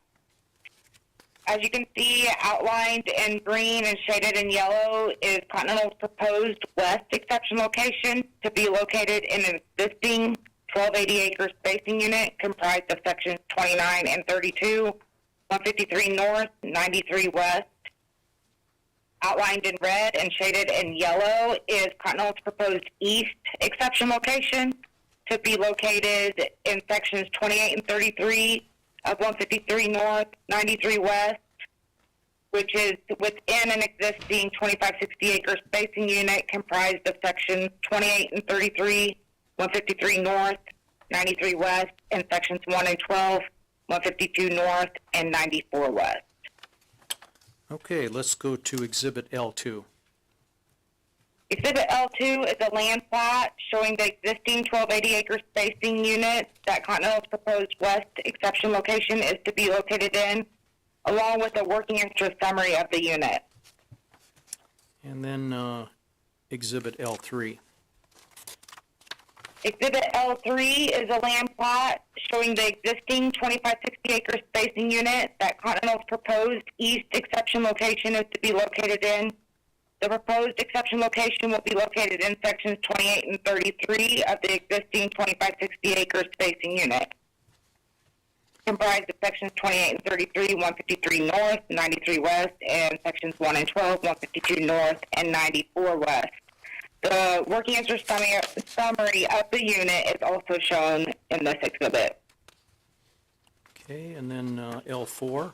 As you can see, outlined in green and shaded in yellow is Continental's proposed west exception location to be located in an existing 1280-acre spacing unit comprised of sections 29 and 32, 153 north, 93 west. Outlined in red and shaded in yellow is Continental's proposed east exception location to be located in sections 28 and 33 of 153 north, 93 west, which is within an existing 2560-acre spacing unit comprised of sections 28 and 33, 153 north, 93 west, and sections 1 and 12, 152 north, and 94 west. Okay, let's go to Exhibit L2. Exhibit L2 is a land plot showing the existing 1280-acre spacing unit that Continental's proposed west exception location is to be located in, along with a working interest summary of the unit. And then Exhibit L3. Exhibit L3 is a land plot showing the existing 2560-acre spacing unit that Continental's proposed east exception location is to be located in. The proposed exception location will be located in sections 28 and 33 of the existing 2560-acre spacing unit, comprised of sections 28 and 33, 153 north, 93 west, and sections 1 and 12, 152 north, and 94 west. The working interest summary of the unit is also shown in this exhibit. Okay, and then L4.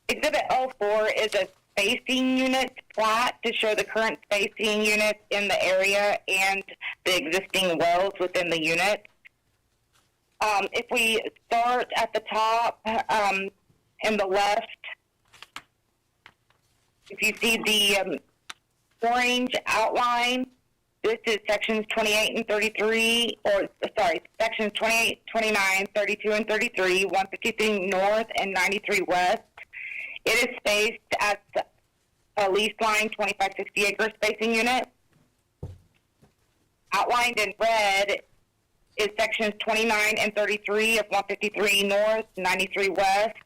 Exhibit L4 is a spacing unit plot to show the current spacing units in the area and the existing wells within the unit. If we start at the top in the left, if you see the orange outline, this is sections 28 and 33, sections 28, 29, 32, and 33, 153 north and 93 west. It is spaced at a lease line 2560-acre spacing unit. Outlined in red is sections 29 and 33 of 153 north, 93 west,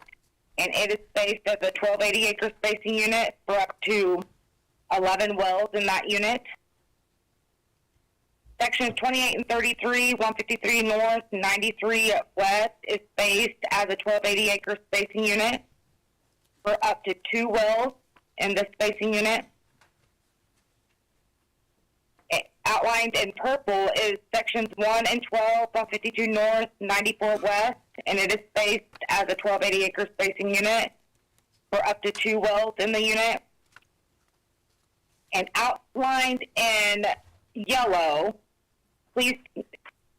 and it is spaced as a 1280-acre spacing unit for up to 11 wells in that unit. Sections 28 and 33, 153 north, 93 west is spaced as a 1280-acre spacing unit for up to 2 wells in the spacing unit. Outlined in purple is sections 1 and 12, 152 north, 94 west, and it is spaced as a 1280-acre spacing unit for up to 2 wells in the unit. And outlined in yellow, please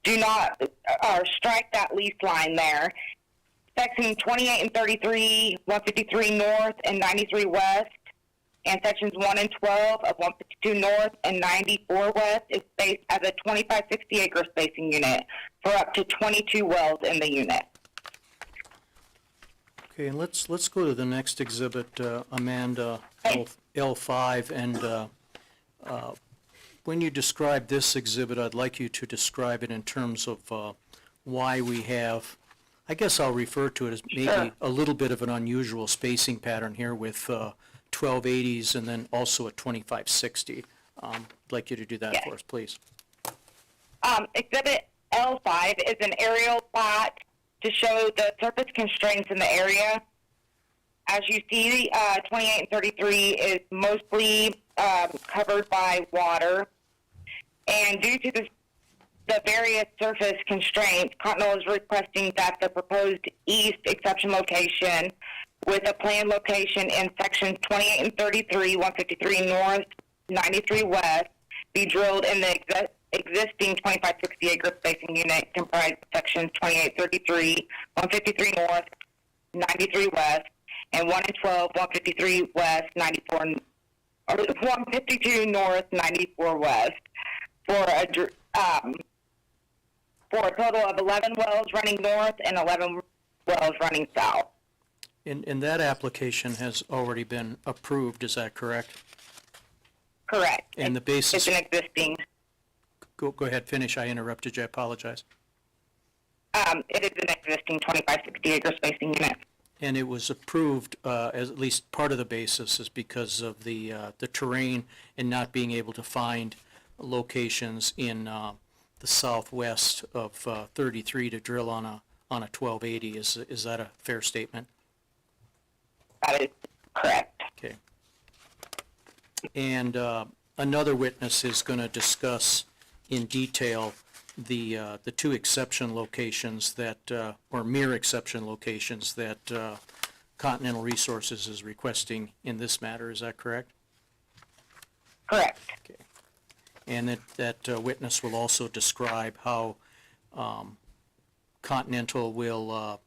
do not strike that lease line there. Section 28 and 33, 153 north and 93 west, and sections 1 and 12 of 152 north and 94 west is spaced as a 2560-acre spacing unit for up to 22 wells in the unit. Okay, and let's go to the next exhibit, Amanda, L5, and when you describe this exhibit, I'd like you to describe it in terms of why we have, I guess I'll refer to it as maybe a little bit of an unusual spacing pattern here with 1280s and then also a 2560. I'd like you to do that for us, please. Exhibit L5 is an aerial plot to show the surface constraints in the area. As you see, 28 and 33 is mostly covered by water. And due to the the various surface constraints, Continental is requesting that the proposed east exception location with a planned location in sections 28 and 33, 153 north, 93 west, be drilled in the existing 2560 acre spacing unit comprised of sections 28, 33, 153 north, 93 west, and 1 and 12, 153 west, 94, or 152 north, 94 west, for a total of 11 wells running north and 11 wells running south. And that application has already been approved, is that correct? Correct. And the basis, It's an existing. go ahead, finish, I interrupted you, I apologize. It is an existing 2560 acre spacing unit. And it was approved, as at least part of the basis is because of the terrain and not being able to find locations in the southwest of 33 to drill on a 1280. Is that a fair statement? That is correct. Okay. And another witness is going to discuss in detail the two exception locations that, or mere exception locations that Continental Resources is requesting in this matter. Is that correct? Correct. Okay. And that witness will also describe how Continental will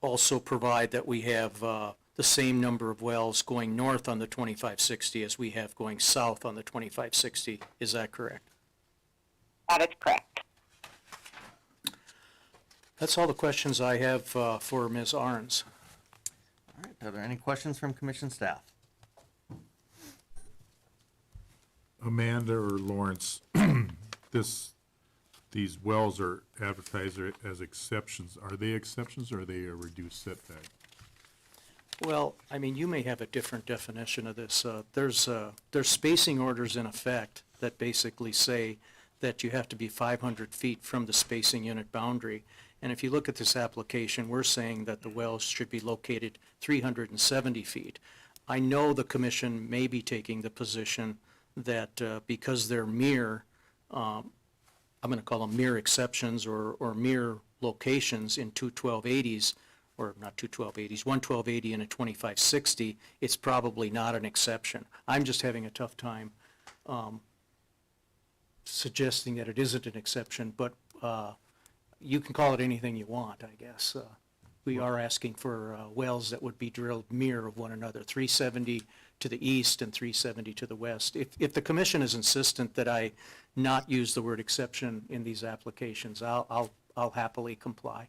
also provide that we have the same number of wells going north on the 2560 as we have going south on the 2560. Is that correct? That is correct. That's all the questions I have for Ms. Arns. All right, are there any questions from commission staff? Amanda or Lawrence, these wells are advertised as exceptions. Are they exceptions or are they a reduced setback? Well, I mean, you may have a different definition of this. There's spacing orders in effect that basically say that you have to be 500 feet from the spacing unit boundary. And if you look at this application, we're saying that the wells should be located 370 feet. I know the commission may be taking the position that because they're mere, I'm going to call them mere exceptions or mere locations in two 1280s, or not two 1280s, one 1280 and a 2560, it's probably not an exception. I'm just having a tough time suggesting that it isn't an exception, but you can call it anything you want, I guess. We are asking for wells that would be drilled mirror of one another, 370 to the east and 370 to the west. If the commission is insistent that I not use the word exception in these applications, I'll happily comply.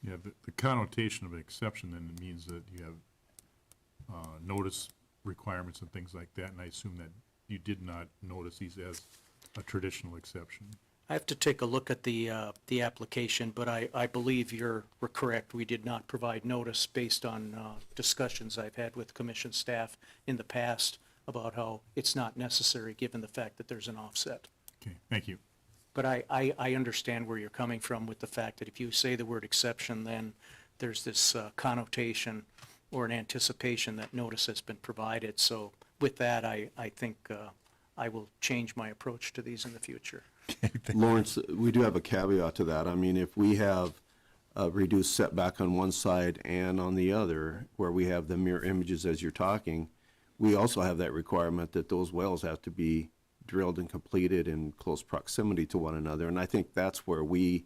Yeah, the connotation of an exception then means that you have notice requirements and things like that, and I assume that you did not notice these as a traditional exception. I have to take a look at the application, but I believe you're correct. We did not provide notice based on discussions I've had with commission staff in the past about how it's not necessary given the fact that there's an offset. Okay, thank you. But I understand where you're coming from with the fact that if you say the word exception, then there's this connotation or an anticipation that notice has been provided. So with that, I think I will change my approach to these in the future. Lawrence, we do have a caveat to that. I mean, if we have a reduced setback on one side and on the other, where we have the mirror images as you're talking, we also have that requirement that those wells have to be drilled and completed in close proximity to one another. And I think that's where we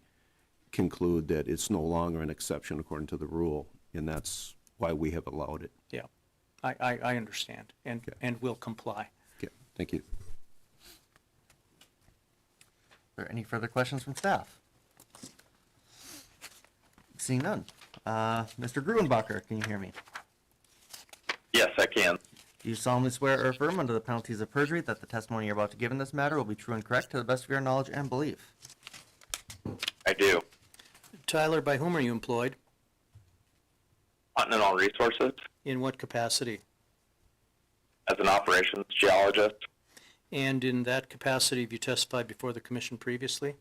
conclude that it's no longer an exception according to the rule, and that's why we have allowed it. Yeah, I understand and will comply. Okay, thank you. Are there any further questions from staff? Seeing none. Mr. Gruenbacher, can you hear me? Yes, I can. Do you solemnly swear or affirm under the penalties of perjury that the testimony you're about to give in this matter will be true and correct to the best of your knowledge and belief? I do. Tyler, by whom are you employed? Continental Resources In what capacity? as an operations geologist. And in that capacity, have you testified before the commission previously?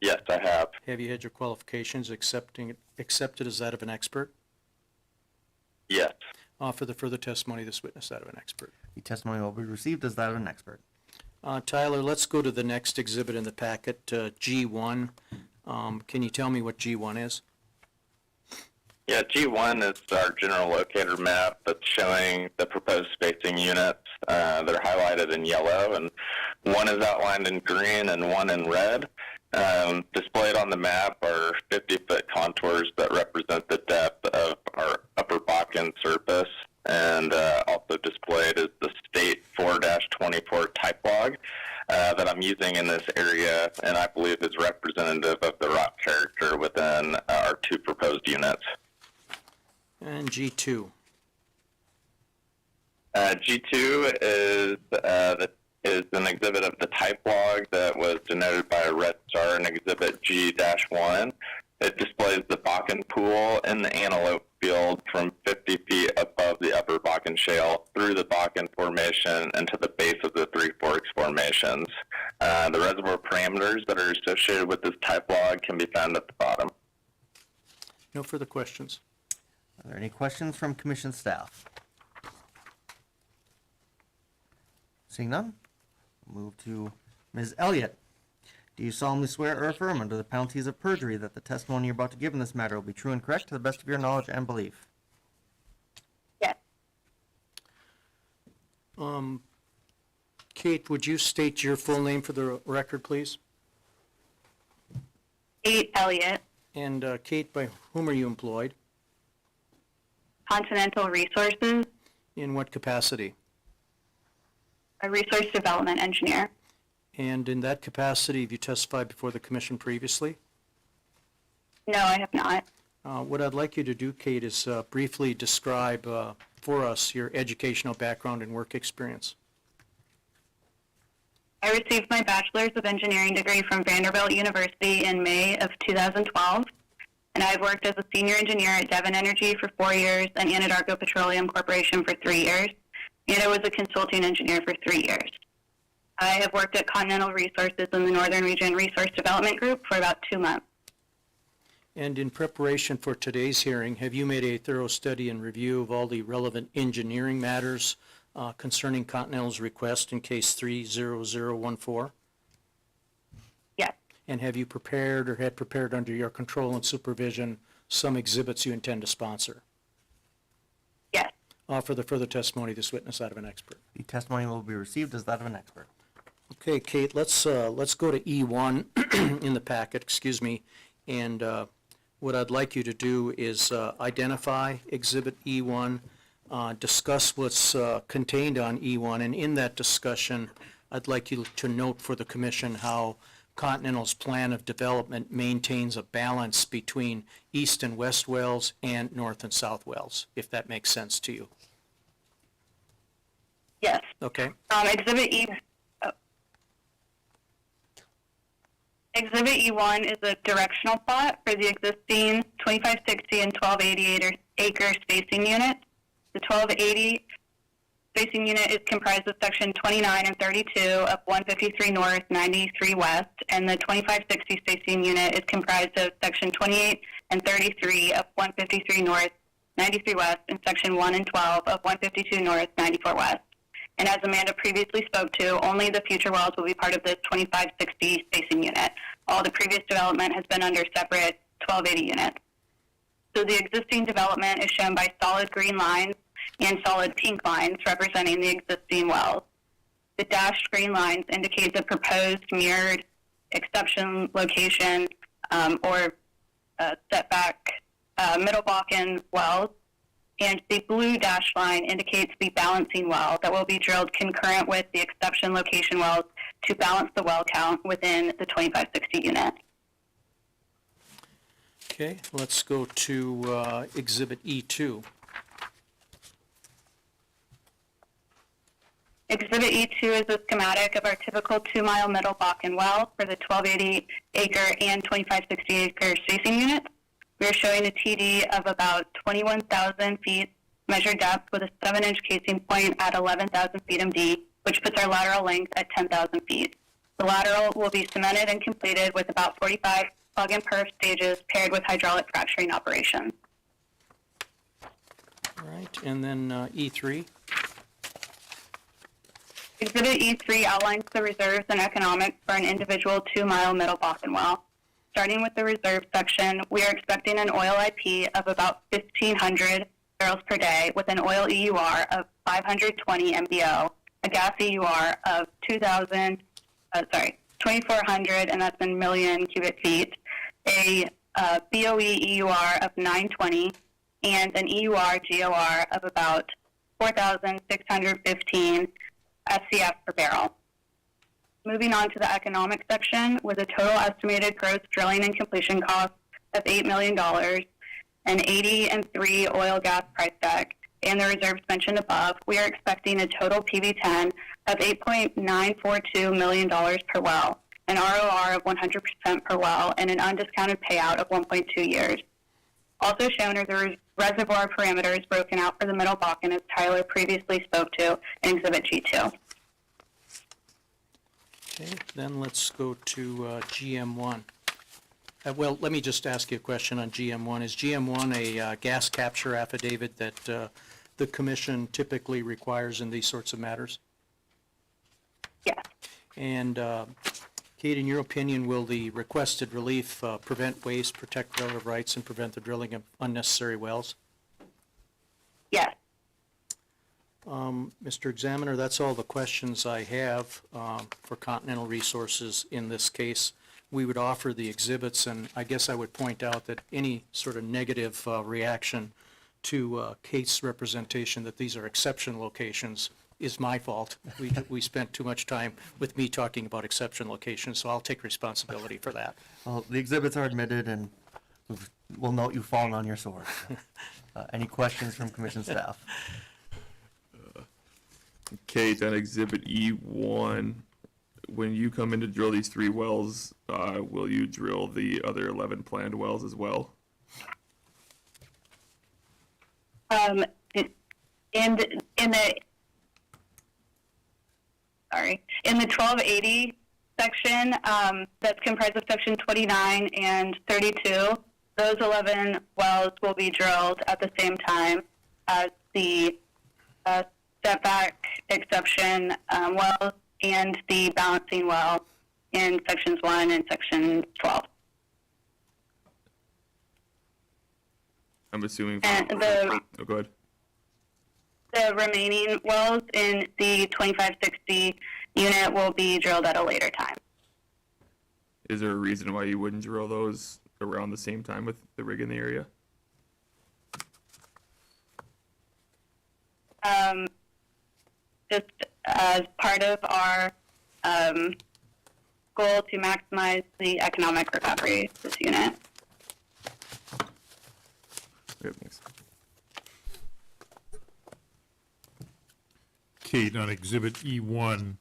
Yes, I have. Have you had your qualifications accepted as that of an expert? Yes. Offer the further testimony of this witness that of an expert. The testimony will be received as that of an expert. Tyler, let's go to the next exhibit in the packet, G1. Can you tell me what G1 is? Yeah, G1 is our general locator map that's showing the proposed spacing units that are highlighted in yellow, and one is outlined in green and one in red. Displayed on the map are 50-foot contours that represent the depth of our upper Bakken surface, and also displayed is the state 4-24 type log that I'm using in this area, and I believe is representative of the rock character within our two proposed units. And G2. G2 is an exhibit of the type log that was denoted by a red star in exhibit G-1. It displays the Bakken pool in the Antelope field from 50 feet above the upper Bakken shale through the Bakken formation and to the base of the Three Forks formations. The reservoir parameters that are associated with this type log can be found at the bottom. No further questions. Are there any questions from commission staff? Seeing none, we'll move to Ms. Elliott. Do you solemnly swear or affirm under the penalties of perjury that the testimony you're about to give in this matter will be true and correct to the best of your knowledge and belief? Yes. Kate, would you state your full name for the record, please? Kate Elliott, And Kate, by whom are you employed? Continental Resources, In what capacity? a resource development engineer. And in that capacity, have you testified before the commission previously? No, I have not. What I'd like you to do, Kate, is briefly describe for us your educational background and work experience. I received my Bachelor's of Engineering degree from Vanderbilt University in May of 2012, and I've worked as a senior engineer at Devon Energy for 4 years and Anadarko Petroleum Corporation for 3 years, and I was a consulting engineer for 3 years. I have worked at Continental Resources in the Northern Region Resource Development Group for about 2 months. And in preparation for today's hearing, have you made a thorough study and review of all the relevant engineering matters concerning Continental's request in case 30014? Yes. And have you prepared or had prepared under your control and supervision some exhibits you intend to sponsor? Yes. Offer the further testimony of this witness that of an expert. The testimony will be received as that of an expert. Okay, Kate, let's go to E1 in the packet, excuse me, and what I'd like you to do is identify Exhibit E1, discuss what's contained on E1, and in that discussion, I'd like you to note for the commission how Continental's plan of development maintains a balance between east and west wells and north and south wells, if that makes sense to you. Yes. Okay. Exhibit E1 is a directional plot for the existing 2560 and 1280 acre spacing unit. The 1280 spacing unit is comprised of section 29 and 32 of 153 north, 93 west, and the 2560 spacing unit is comprised of section 28 and 33 of 153 north, 93 west, and section 1 and 12 of 152 north, 94 west. And as Amanda previously spoke to, only the future wells will be part of this 2560 spacing unit. All the previous development has been under separate 1280 units. So the existing development is shown by solid green lines and solid pink lines representing the existing wells. The dashed green lines indicate the proposed mirrored exception location or setback Middle Bakken wells. And the blue dashed line indicates the balancing well that will be drilled concurrent with the exception location wells to balance the well count within the 2560 unit. Okay, let's go to Exhibit E2. Exhibit E2 is a schematic of our typical 2-mile Middle Bakken well for the 1280 acre and 2560 acre spacing units. We are showing a TD of about 21,000 feet measured depth with a 7-inch casing point at 11,000 feet MD, which puts our lateral length at 10,000 feet. The lateral will be cemented and completed with about 45 plug and perf stages paired with hydraulic fracturing operations. All right, and then E3. Exhibit E3 outlines the reserves and economics for an individual 2-mile Middle Bakken well. Starting with the reserve section, we are expecting an oil IP of about 1,500 barrels per day with an oil EUR of 520 MBO, a gas EUR of 2,400, and that's in million cubic feet, a BOE EUR of 920, and an EUR GOR of about 4,615 SCF per barrel. Moving on to the economic section, with a total estimated gross drilling and completion cost of $8 million, an 80 and 3 oil gas price deck, and the reserves mentioned above, we are expecting a total PV10 of $8.942 million per well, an ROR of 100% per well, and an undiscounted payout of 1.2 years. Also shown are the reservoir parameters broken out for the Middle Bakken, as Tyler previously spoke to in Exhibit G2. Okay, then let's go to GM1. Well, let me just ask you a question on GM1. Is GM1 a gas capture affidavit that the commission typically requires in these sorts of matters? Yes. And Kate, in your opinion, will the requested relief prevent waste, protect relative rights, and prevent the drilling of unnecessary wells? Yes. Mr. Examiner, that's all the questions I have for Continental Resources in this case. We would offer the exhibits, and I guess I would point out that any sort of negative reaction to Kate's representation that these are exception locations is my fault. We spent too much time with me talking about exception locations, so I'll take responsibility for that. Well, the exhibits are admitted, and we'll note you've fallen on your sword. Any questions from commission staff? Kate, on Exhibit E1, when you come in to drill these 3 wells, will you drill the other 11 planned wells as well? In the 1280 section, that's comprised of section 29 and 32, those 11 wells will be drilled at the same time as the setback exception wells and the balancing well in sections 1 and section 12. I'm assuming. And Oh, go ahead. the remaining wells in the 2560 unit will be drilled at a later time. Is there a reason why you wouldn't drill those around the same time with the rig in the area? Just as part of our goal to maximize the economic recovery of this unit. Okay, thanks. Kate, on Exhibit E1,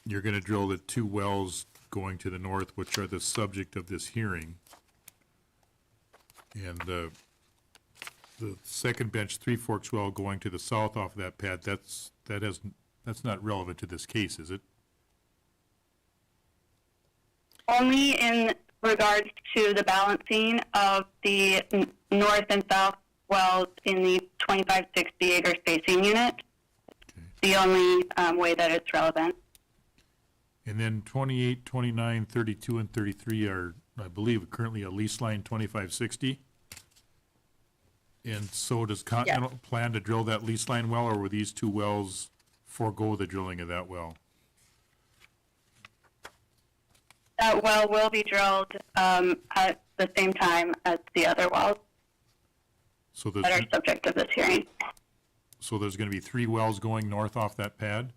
you're going to drill the 2 wells going to the north, which are the subject of this hearing. And the second bench Three Forks well going to the south off that pad, that's not relevant to this case, is it? Only in regards to the balancing of the north and south wells in the 2560 acre spacing unit. The only way that it's relevant. And then 28, 29, 32, and 33 are, I believe, currently a lease line 2560. And so does Continental plan to drill that lease line well, or will these 2 wells forego the drilling of that well? That well will be drilled at the same time as the other wells So that are subject of this hearing. So there's going to be 3 wells going north off that pad?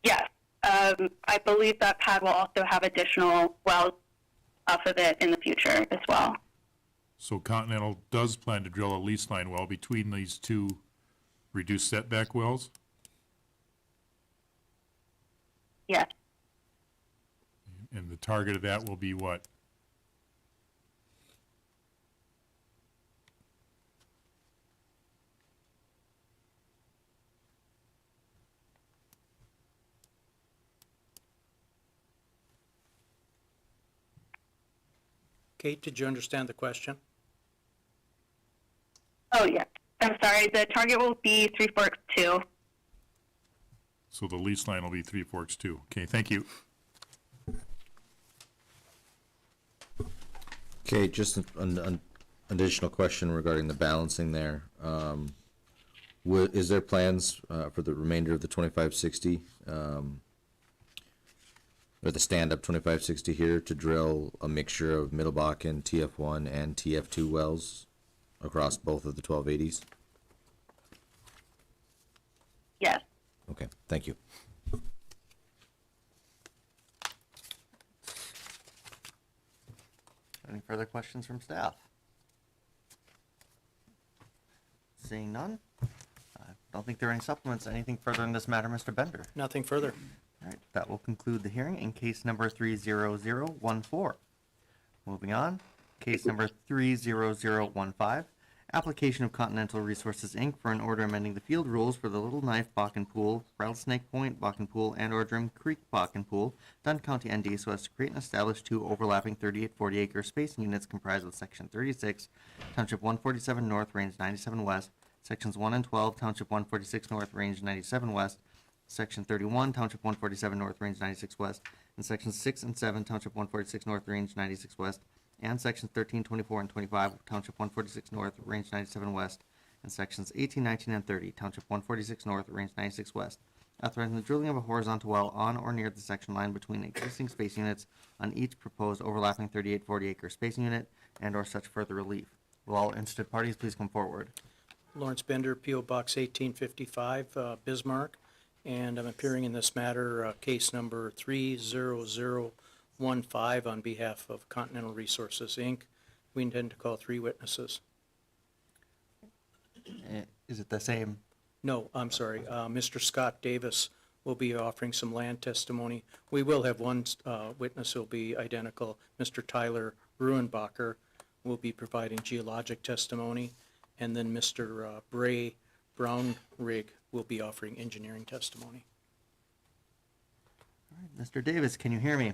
Yes. I believe that pad will also have additional wells off of it in the future as well. So Continental does plan to drill a lease line well between these 2 reduced setback wells? Yes. And the target of that will be what? Kate, did you understand the question? Oh, yeah. I'm sorry. sorry, the target will be Three Forks 2. So the lease line will be Three Forks 2. Okay, thank you. Okay, just an additional question regarding the balancing there. Is there plans for the remainder of the 2560, or the stand-up 2560 here, to drill a mixture of Middle Bakken, TF1, and TF2 wells across both of the 1280s? Yes. Okay, thank you. Any further questions from staff? Seeing none, I don't think there are any supplements. Anything further in this matter, Mr. Bender? Nothing further. All right, that will conclude the hearing in case number 30014. Moving on, case number 30015, application of Continental Resources, Inc. for an order amending the field rules for the Little Knife Bakken Pool, Rattlesnake Point Bakken Pool, and/or Drum Creek Bakken Pool, Dunn County, ND, so as to create and establish two overlapping 3840 acre spacing units comprised of Section 36, Township 147 North, Range 97 West, Sections 1 and 12, Township 146 North, Range 97 West, Section 31, Township 147 North, Range 96 West, and Sections 6 and 7, Township 146 North, Range 96 West, and Sections 13, 24, and 25, Township 146 North, Range 97 West, and Sections 18, 19, and 30, Township 146 North, Range 96 West, authorizing the drilling of a horizontal well on or near the section line between existing space units on each proposed overlapping 3840 acre spacing unit and/or such further relief. Will all interested parties please come forward? Lawrence Bender, P.O. Box 1855, Bismarck, and I'm appearing in this matter, case number 30015, on behalf of Continental Resources, Inc. We intend to call 3 witnesses. Is it the same? No, I'm sorry. Mr. Scott Davis will be offering some land testimony. We will have one witness who will be identical. Mr. Tyler Ruhenbacher will be providing geologic testimony, and then Mr. Bray Brownrigg will be offering engineering testimony. All right, Mr. Davis, can you hear me?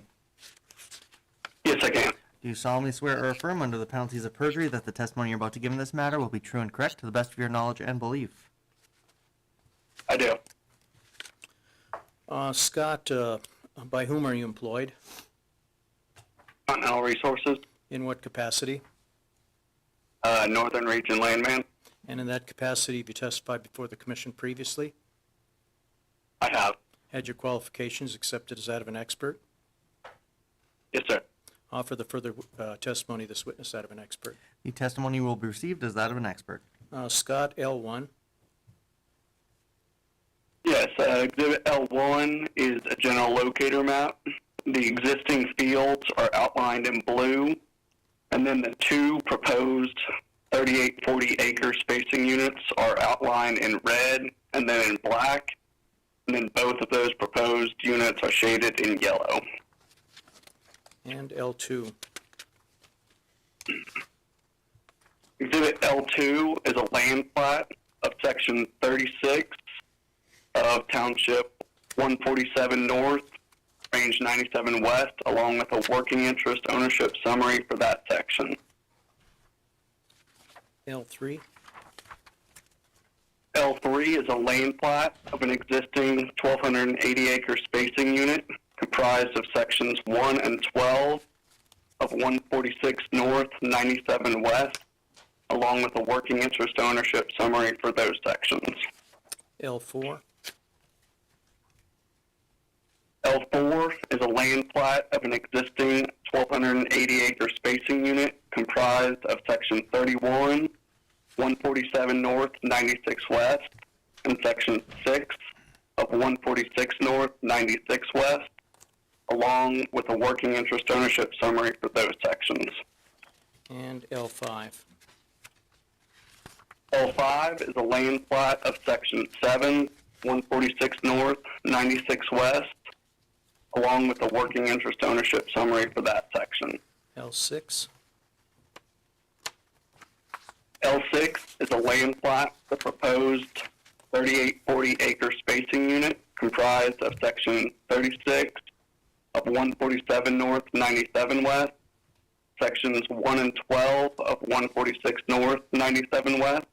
Yes, I can. Do you solemnly swear or affirm under the penalties of perjury that the testimony you're about to give in this matter will be true and correct to the best of your knowledge and belief? I do. Scott, by whom are you employed? Continental Resources, In what capacity? Northern Region Landman. And in that capacity, have you testified before the commission previously? I have. Had your qualifications accepted as that of an expert? Yes, sir. Offer the further testimony of this witness that of an expert. The testimony will be received as that of an expert. Scott, L1. Yes, Exhibit L1 is a general locator map. The existing fields are outlined in blue, and then the 2 proposed 3840 acre spacing units are outlined in red and then in black, and then both of those proposed units are shaded in yellow. And L2. Exhibit L2 is a land plat of Section 36 of Township 147 North, Range 97 West, along with a working interest ownership summary for that section. L3. L3 is a land plat of an existing 1,280 acre spacing unit comprised of Sections 1 and 12 of 146 North, 97 West, along with a working interest ownership summary for those sections. L4. L4 is a land plat of an existing 1,280 acre spacing unit comprised of Section 31, 147 North, 96 West, and Section 6 of 146 North, 96 West, along with a working interest ownership summary for those sections. And L5. L5 is a land plat of Section 7, 146 North, 96 West, along with a working interest ownership summary for that section. L6. L6 is a land plat, the proposed 3840 acre spacing unit comprised of Section 36 of 147 North, 97 West, Sections 1 and 12 of 146 North, 97 West,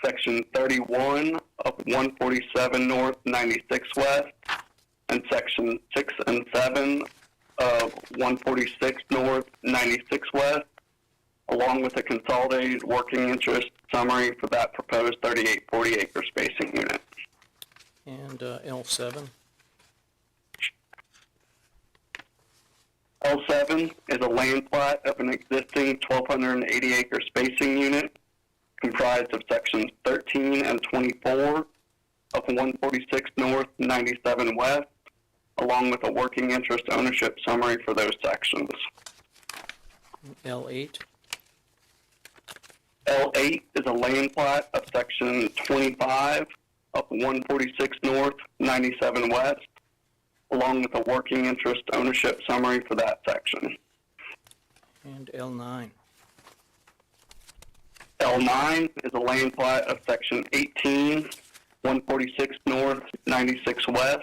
Section 31 of 147 North, 96 West, and Section 6 and 7 of 146 North, 96 West, along with a consolidated working interest summary for that proposed 3840 acre spacing unit. And L7. L7 is a land plat of an existing 1,280 acre spacing unit comprised of sections 13 and 24 of 146 North, 97 West, along with a working interest ownership summary for those sections. L8. L8 is a land plat of section 25 of 146 North, 97 West, along with a working interest ownership summary for that section. And L9. L9 is a land plat of section 18, 146 North, 96 West,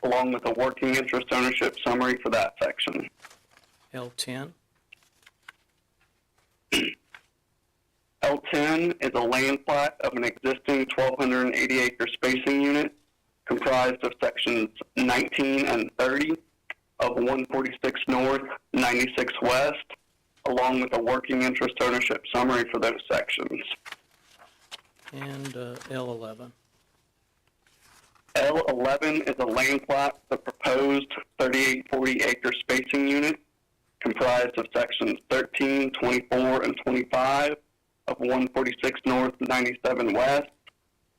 along with a working interest ownership summary for that section. L10. L10 is a land plat of an existing 1,280 acre spacing unit comprised of sections 19 and 30 of 146 North, 96 West, along with a working interest ownership summary for those sections. And L11. L11 is a land plat of the proposed 3840 acre spacing unit comprised of sections 13, 24, and 25 of 146 North, 97 West,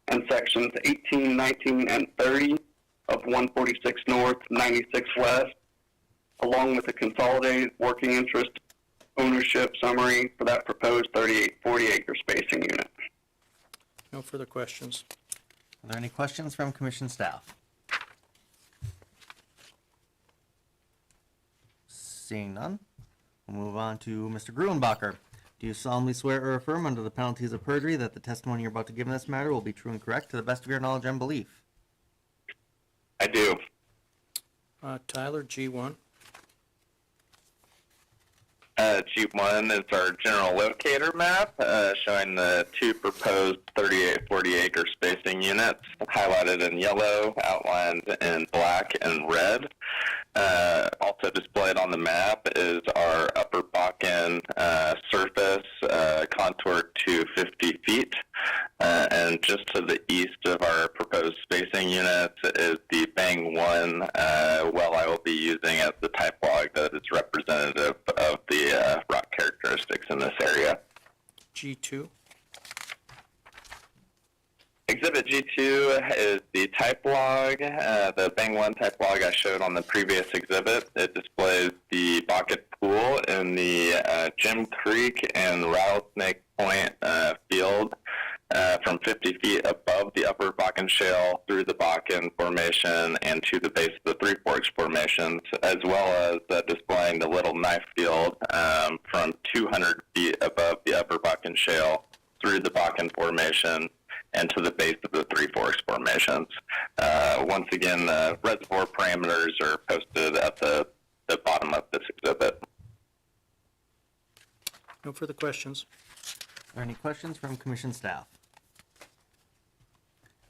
and sections 18, 19, and 30 of 146 North, 96 West, along with a consolidated working interest ownership summary for that proposed 3840 acre spacing unit. No further questions. Are there any questions from commission staff? Seeing none, we'll move on to Mr. Gruenbacher. Do you solemnly swear or affirm under the penalties of perjury that the testimony you're about to give in this matter will be true and correct to the best of your knowledge and belief? I do. Tyler, G1. G1 is our general locator map showing the two proposed 3840 acre spacing units highlighted in yellow, outlined in black and red. Also displayed on the map is our Upper Bakken surface contoured to 50 feet. And just to the east of our proposed spacing units is the Bang 1 well I will be using as the type log that is representative of the rock characteristics in this area. G2. Exhibit G2 is the type log, the Bang 1 type log I showed on the previous exhibit. It displays the Bucket Pool in the Jim Creek and Rattlesnake Point field from 50 feet above the Upper Bakken Shale through the Bakken Formation and to the base of the Three Forks Formations, as well as displaying the Little Knife Field from 200 feet above the Upper Bakken Shale through the Bakken Formation and to the base of the Three Forks Formations. Once again, reservoir parameters are posted at the bottom of this exhibit. No further questions. Are there any questions from commission staff?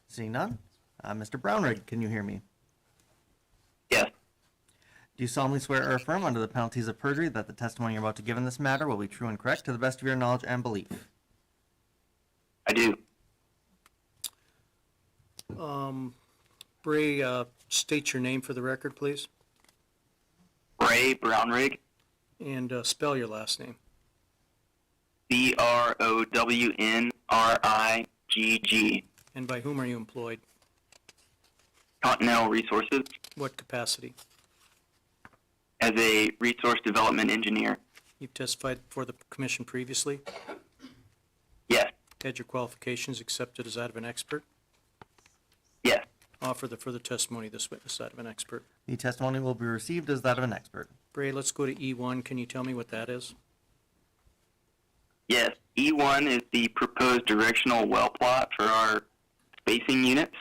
Seeing none, Mr. Brownrigg, can you hear me? Yes. Do you solemnly swear or affirm under the penalties of perjury that the testimony you're about to give in this matter will be true and correct to the best of your knowledge and belief? I do. Bray, state your name for the record, please. Ray Brownrigg. And spell your last name. BROWNRIGG. And by whom are you employed? Continental Resources What capacity? as a resource development engineer. You've testified before the commission previously. Yes. Had your qualifications accepted as that of an expert? Yes. Offer the further testimony of this witness that of an expert. The testimony will be received as that of an expert. Bray, let's go to E1. Can you tell me what that is? Yes. E1 is the proposed directional well plot for our spacing units.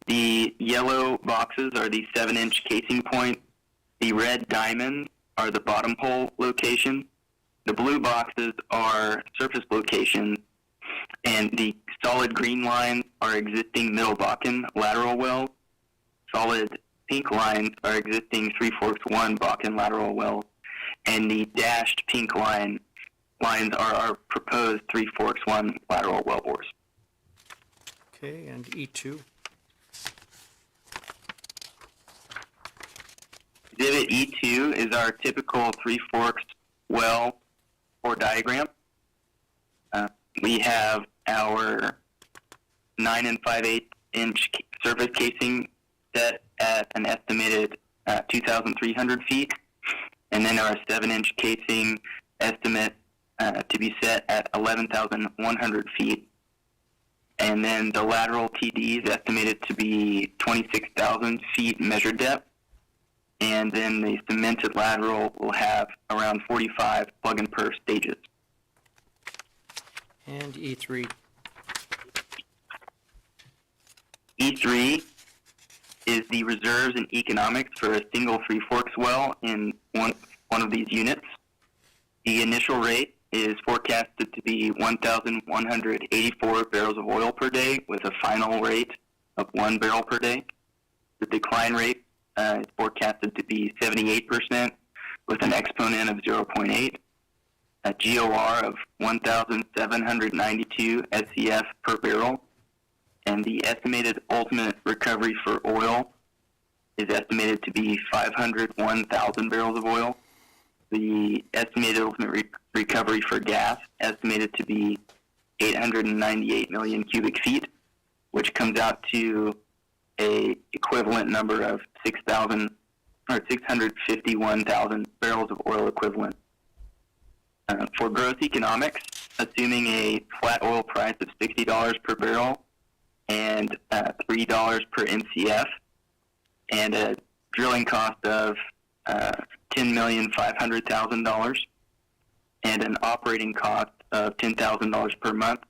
The yellow boxes are the 7-inch casing point. The red diamonds are the bottom hole locations. The blue boxes are surface locations. And the solid green lines are existing Middle Bakken lateral wells. Solid pink lines are existing Three Forks 1 Bakken lateral wells. And the dashed pink lines are our proposed Three Forks 1 lateral well bores. Okay, and E2. Exhibit E2 is our typical Three Forks well or diagram. We have our 9 5/8 inch surface casing set at an estimated 2,300 feet, and then our 7-inch casing estimate to be set at 11,100 feet. And then the lateral TD is estimated to be 26,000 feet measured depth. And then the cemented lateral will have around 45 plug and perf stages. And E3. E3 is the reserves and economics for a single Three Forks well in one of these units. The initial rate is forecasted to be 1,184 barrels of oil per day with a final rate of 1 barrel per day. The decline rate is forecasted to be 78% with an exponent of 0.8, a GOR of 1,792 SCF per barrel, and the estimated ultimate recovery for oil is estimated to be 501,000 barrels of oil. The estimated ultimate recovery for gas estimated to be 898 million cubic feet, which comes out to a equivalent number of 651,000 barrels of oil equivalent. For gross economics, assuming a flat oil price of $60 per barrel and $3 per MCF, and a drilling cost of $10,500,000, and an operating cost of $10,000 per month,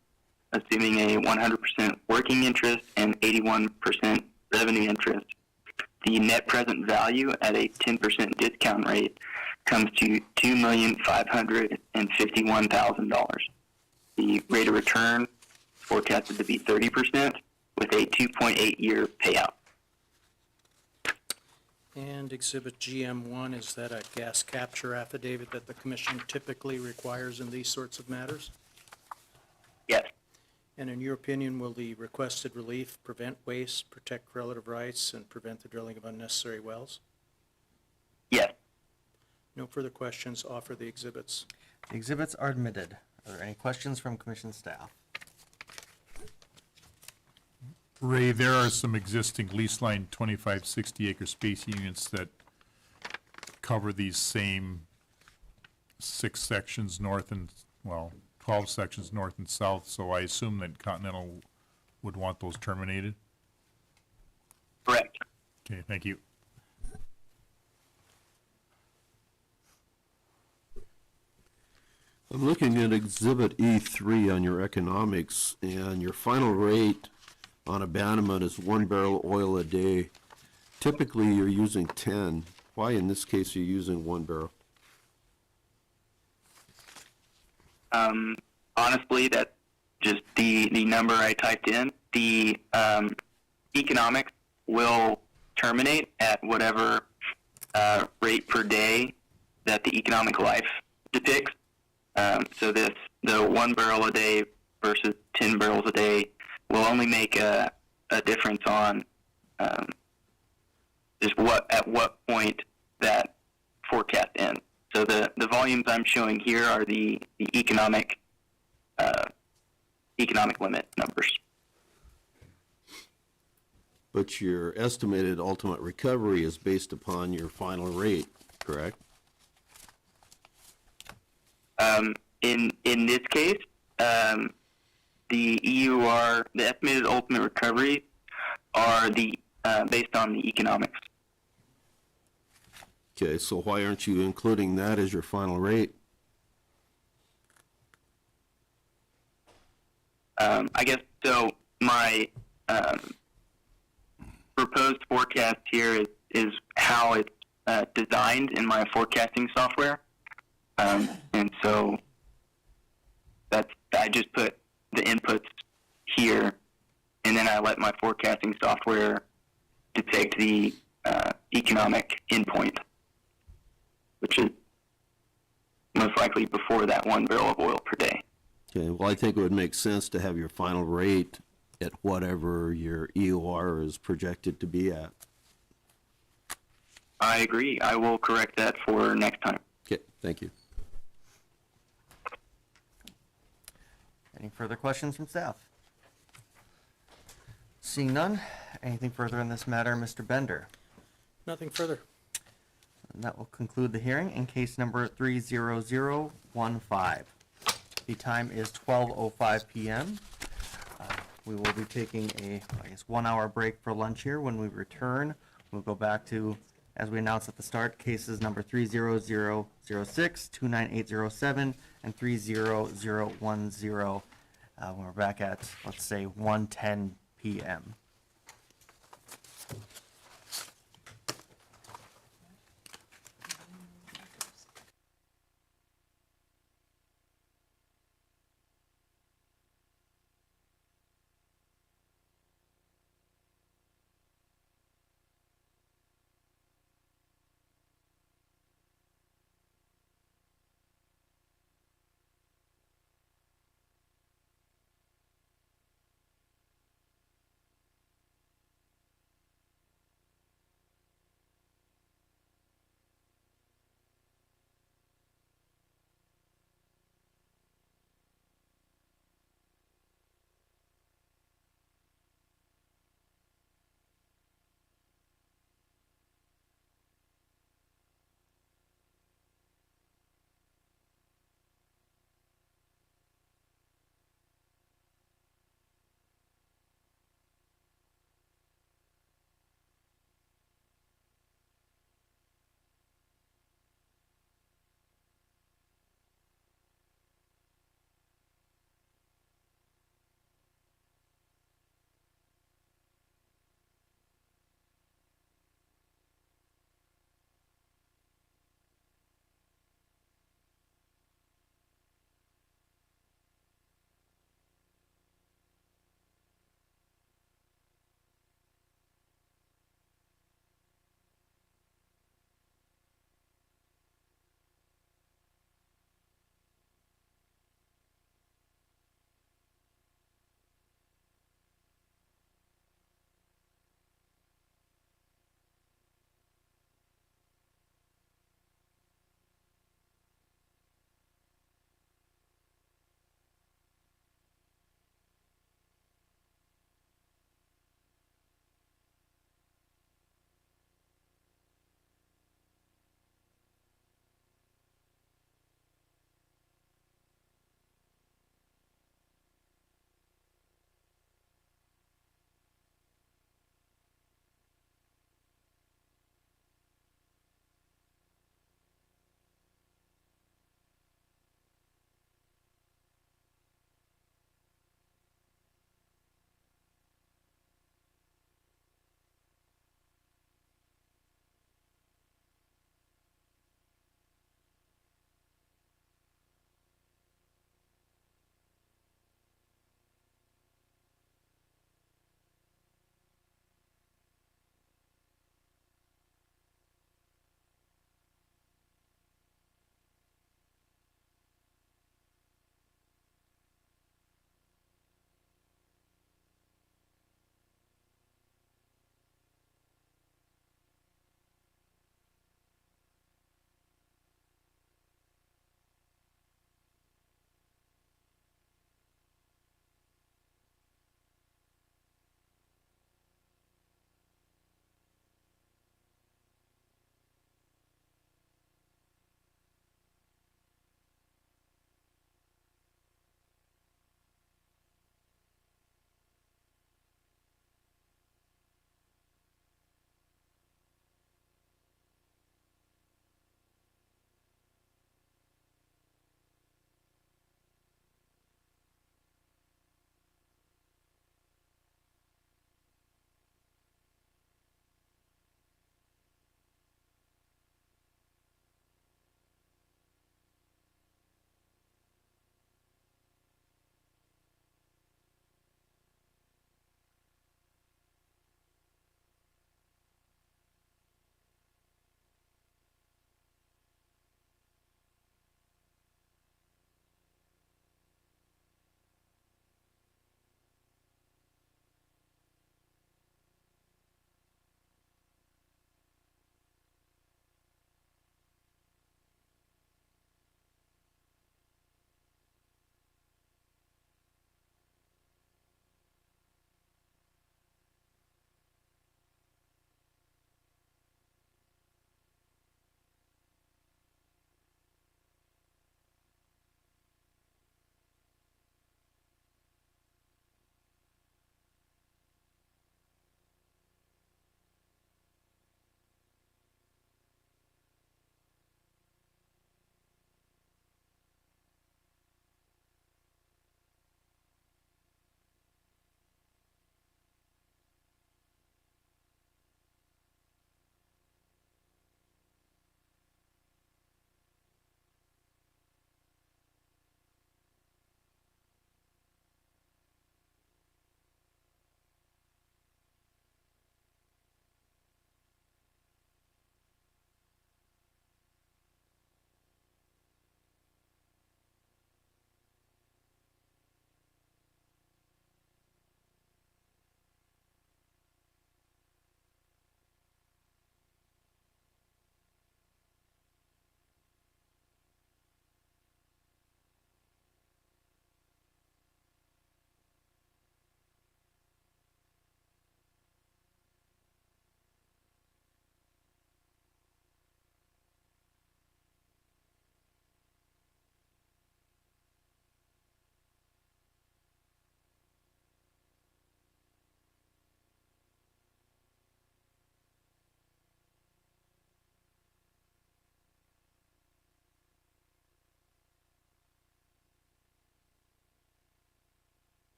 assuming a 100% working interest and 81% revenue interest. The net present value at a 10% discount rate comes to $2,551,000. The rate of return is forecasted to be 30% with a 2.8-year payout. And Exhibit GM1, is that a gas capture affidavit that the commission typically requires in these sorts of matters? Yes. And in your opinion, will the requested relief prevent waste, protect relative rights, and prevent the drilling of unnecessary wells? Yes. No further questions. Offer the exhibits. The exhibits are admitted. Are there any questions from commission staff? Ray, there are some existing lease line 25, 60 acre spacing units that cover these same 6 sections north and, 12 sections north and south, so I assume that Continental would want those terminated? Correct. Okay, thank you. I'm looking at Exhibit E3 on your economics, and your final rate on abandonment is 1 barrel oil a day. Typically, you're using 10. Why, in this case, are you using 1 barrel? Honestly, that's just the number I typed in. The economics will terminate at whatever rate per day that the economic life depicts. So the 1 barrel a day versus 10 barrels a day will only make a difference on just at what point that forecast ends. So the volumes I'm showing here are the economic limit numbers. But your estimated ultimate recovery is based upon your final rate, correct? In this case, the EUR, the estimated ultimate recovery, are based on the economics. Okay, so why aren't you including that as your final rate? I guess so. My proposed forecast here is how it's designed in my forecasting software, and so I just put the inputs here, and then I let my forecasting software depict the economic endpoint, which is most likely before that 1 barrel of oil per day. Okay, well, I think it would make sense to have your final rate at whatever your EOR is projected to be at. I agree. I will correct that for next time. Okay, thank you. Any further questions from staff? Seeing none, anything further in this matter, Mr. Bender? Nothing further. And that will conclude the hearing in case number 30015. The time is 12:05 p.m. We will be taking a, 1-hour break for lunch here. When we return, we'll go back to, as we announced at the start, cases number 30006, 29807, and 30010. We're back at, let's say, 1:10 p.m.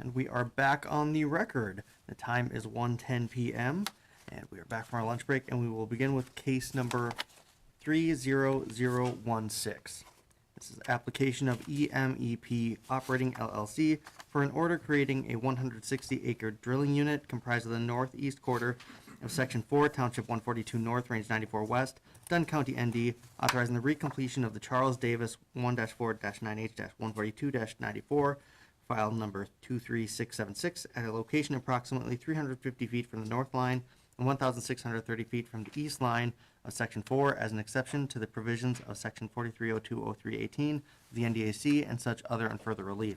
And we are back on the record. The time is 1:10 p.m. and we are back from our lunch break, and we will begin with case number 30016. This is application of EMEP Operating LLC for an order creating a 160-acre drilling unit comprised of the northeast quarter of Section 4, Township 142 North, Range 94 West, Dunn County, ND, authorizing the recompletion of the Charles Davis 1-4-9H-142-94, file number 23676, at a location approximately 350 feet from the north line and 1,630 feet from the east line of Section 4 as an exception to the provisions of Section 43020318 of the NDAC and such other and further relief.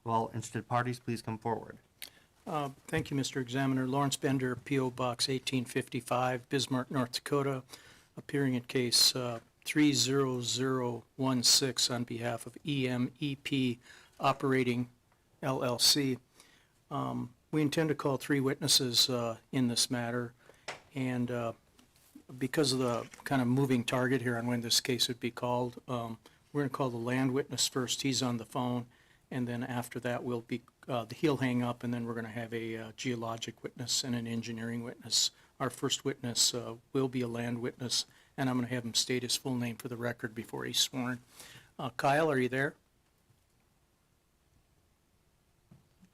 Will all interested parties please come forward? Thank you, Mr. Examiner. Lawrence Bender, P.O. Box 1855, Bismarck, North Dakota, appearing in case 30016 on behalf of EMEP Operating LLC. We intend to call 3 witnesses in this matter, and because of the kind of moving target here on when this case would be called, we're going to call the land witness first. He's on the phone, and then after that he'll hang up, and then we're going to have a geologic witness and an engineering witness. Our first witness will be a land witness, and I'm going to have him state his full name for the record before he's sworn. Kyle, are you there?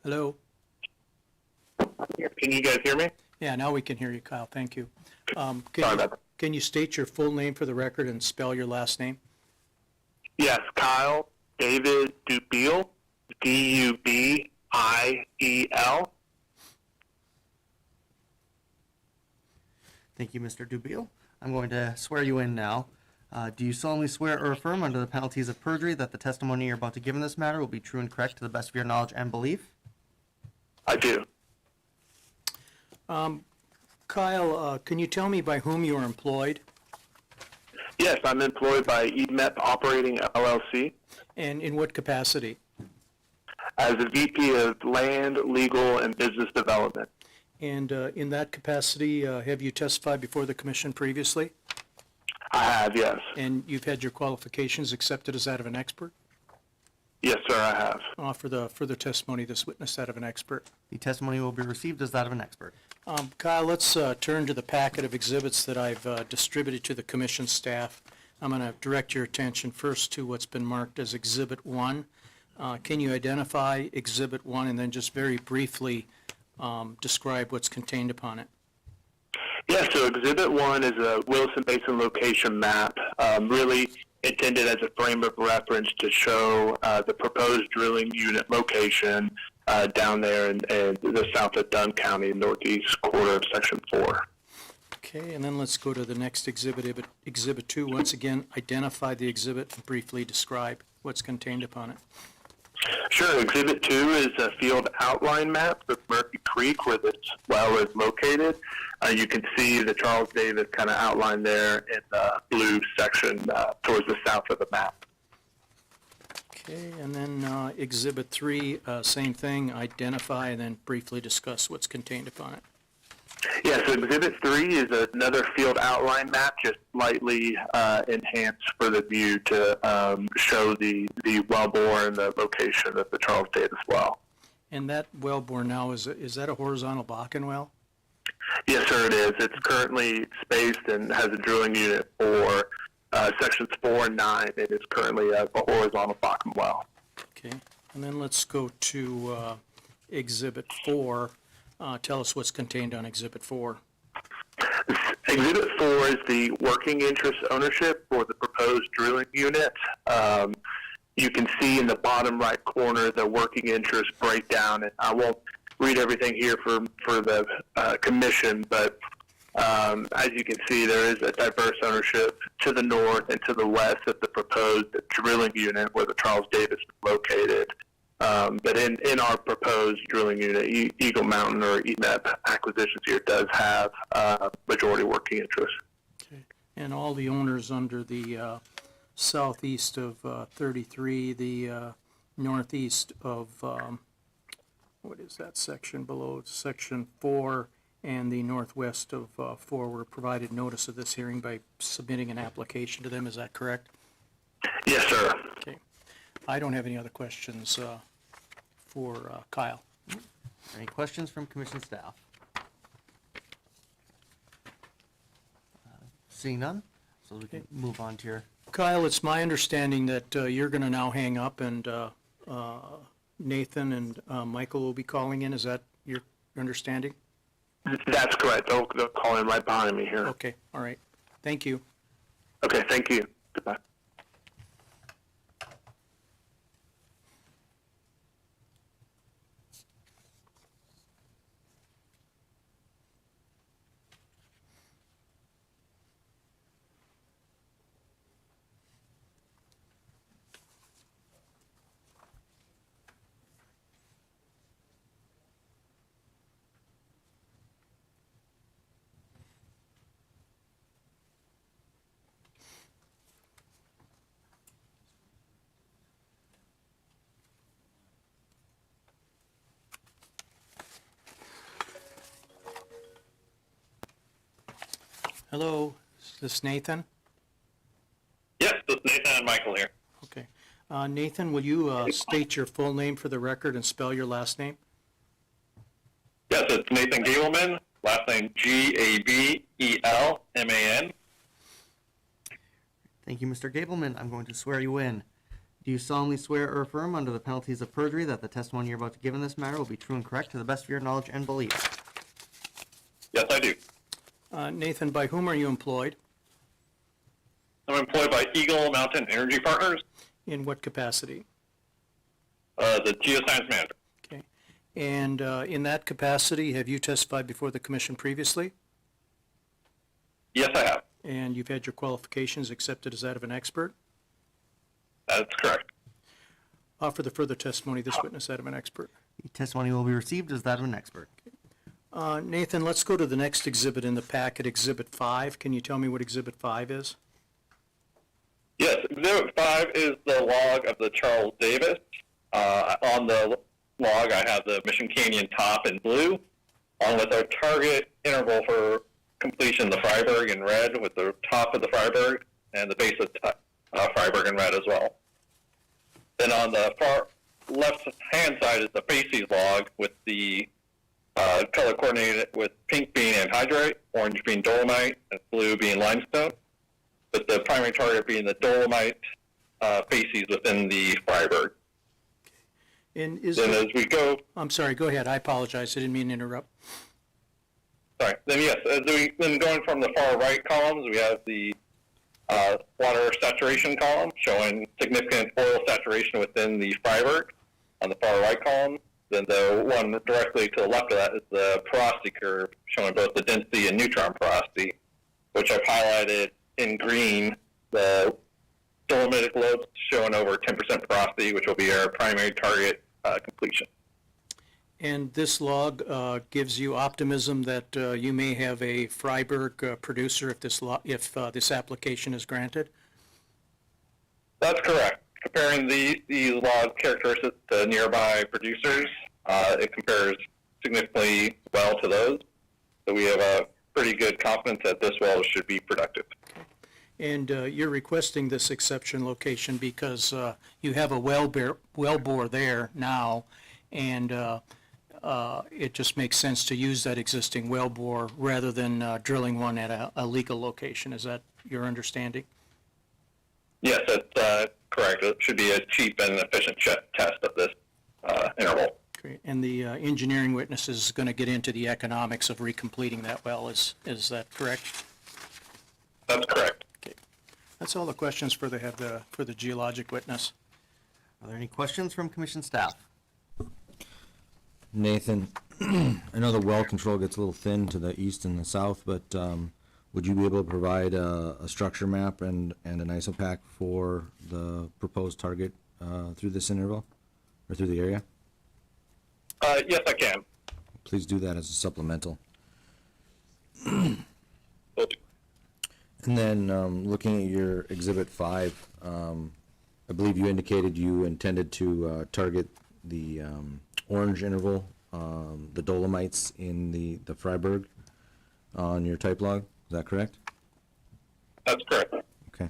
Hello? Can you guys hear me? Yeah, now we can hear you, Kyle. Thank you. Sorry about that. Can you state your full name for the record and spell your last name? Yes, Kyle David Dubiel, Dubiel. Thank you, Mr. Dubiel. I'm going to swear you in now. Do you solemnly swear or affirm under the penalties of perjury that the testimony you're about to give in this matter will be true and correct to the best of your knowledge and belief? I do. Kyle, can you tell me by whom you are employed? Yes, I'm employed by EMEP Operating LLC And in what capacity? as a VP of Land, Legal, and Business Development. And in that capacity, have you testified before the commission previously? I have, yes. And you've had your qualifications accepted as that of an expert? Yes, sir, I have. For the further testimony, this witness that of an expert. The testimony will be received as that of an expert. Kyle, let's turn to the packet of exhibits that I've distributed to the commission staff. I'm going to direct your attention first to what's been marked as Exhibit 1. Can you identify Exhibit 1 and then just very briefly describe what's contained upon it? Yes, so Exhibit 1 is a Wilson Basin location map, really intended as a frame of reference to show the proposed drilling unit location down there in the south of Dunn County, northeast quarter of Section 4. Okay, and then let's go to the next exhibit, Exhibit 2. Once again, identify the exhibit and briefly describe what's contained upon it. Sure. Exhibit 2 is a field outline map of Murphy Creek where this well is located. You can see the Charles Davis kind of outline there in the blue section towards the south of the map. Okay, and then Exhibit 3, same thing, identify and then briefly discuss what's contained upon it. Yeah, so Exhibit 3 is another field outline map, just slightly enhanced for the view to show the wellbore and the location of the Charles Davis well. And that wellbore now, is that a horizontal Bakken well? Yes, sir, it is. It's currently spaced and has a drilling unit for Sections 4 and 9. It is currently a horizontal Bakken well. Okay, and then let's go to Exhibit 4. Tell us what's contained on Exhibit 4. Exhibit 4 is the working interest ownership for the proposed drilling unit. You can see in the bottom right corner the working interest breakdown, and I won't read everything here for the commission, but as you can see, there is a diverse ownership to the north and to the west of the proposed drilling unit where the Charles Davis is located. But in our proposed drilling unit, Eagle Mountain or EMEP Acquisitions here does have majority working interest. Okay, and all the owners under the southeast of 33, the northeast of, what is that section below? Section 4, and the northwest of 4 were provided notice of this hearing by submitting an application to them. Is that correct? Yes, sir. Okay. I don't have any other questions for Kyle. Any questions from commission staff? Seeing none, so we can move on to your, Kyle, it's my understanding that you're going to now hang up, and Nathan and Michael will be calling in. Is that your understanding? That's correct. They'll call in right behind me here. Okay, all right. Thank you. Okay, thank you. Goodbye. Hello, is this Nathan? Yes, this is Nathan and Michael here. Okay. Nathan, will you state your full name for the record and spell your last name? Yes, it's Nathan Gableman, last name Gabelman. thank you, Mr. Gableman. I'm going to swear you in. Do you solemnly swear or affirm under the penalties of perjury that the testimony you're about to give in this matter will be true and correct to the best of your knowledge and belief? Yes, I do. Nathan, by whom are you employed? I'm employed by Eagle Mountain Energy Partners, In what capacity? the geoscience manager. Okay. And in that capacity, have you testified before the commission previously? Yes, I have. And you've had your qualifications accepted as that of an expert? That's correct. Offer the further testimony of this witness that of an expert. The testimony will be received as that of an expert. Nathan, let's go to the next exhibit in the packet, Exhibit 5. Can you tell me what Exhibit 5 is? Yes, Exhibit 5 is the log of the Charles Davis. On the log, I have the Mission Canyon top in blue, along with our target interval for completion, the Freiberg in red, with the top of the Freiberg and the base of Freiberg in red as well. Then on the far left-hand side is the Faces log with the color coordinated with pink being anhydrite, orange being dolomite, and blue being limestone, with the primary target being the dolomite facies within the Freiberg. And is Then the- as we go, I'm sorry, go ahead. I apologize. I didn't mean to interrupt. sorry, then yes, then going from the far right columns, we have the water saturation column showing significant oil saturation within the Freiberg on the far right column. Then the one directly to the left of that is the porosity curve showing both the density and neutron porosity, which I've highlighted in green, the dolomitic lobes showing over 10% porosity, which will be our primary target completion. And this log gives you optimism that you may have a Freiberg producer if this application is granted? That's correct. Comparing the log characteristics to nearby producers, it compares significantly well to those. So we have a pretty good confidence that this well should be productive. And you're requesting this exception location because you have a well bore there now, and it just makes sense to use that existing well bore rather than drilling one at a legal location. Is that your understanding? Yes, that's correct. It should be a cheap and efficient test of this interval. Great. And the engineering witness is going to get into the economics of recompleting that well. Is that correct? That's correct. Okay. That's all the questions for the geologic witness. Are there any questions from commission staff? Nathan, I know the well control gets a little thin to the east and the south, but would you be able to provide a structure map and an isopack for the proposed target through this interval, or through the area? Yes, I can. Please do that as a supplemental. And then looking at your Exhibit 5, I believe you indicated you intended to target the orange interval, the dolomites in the Freiberg on your type log. Is that correct? That's correct. Okay.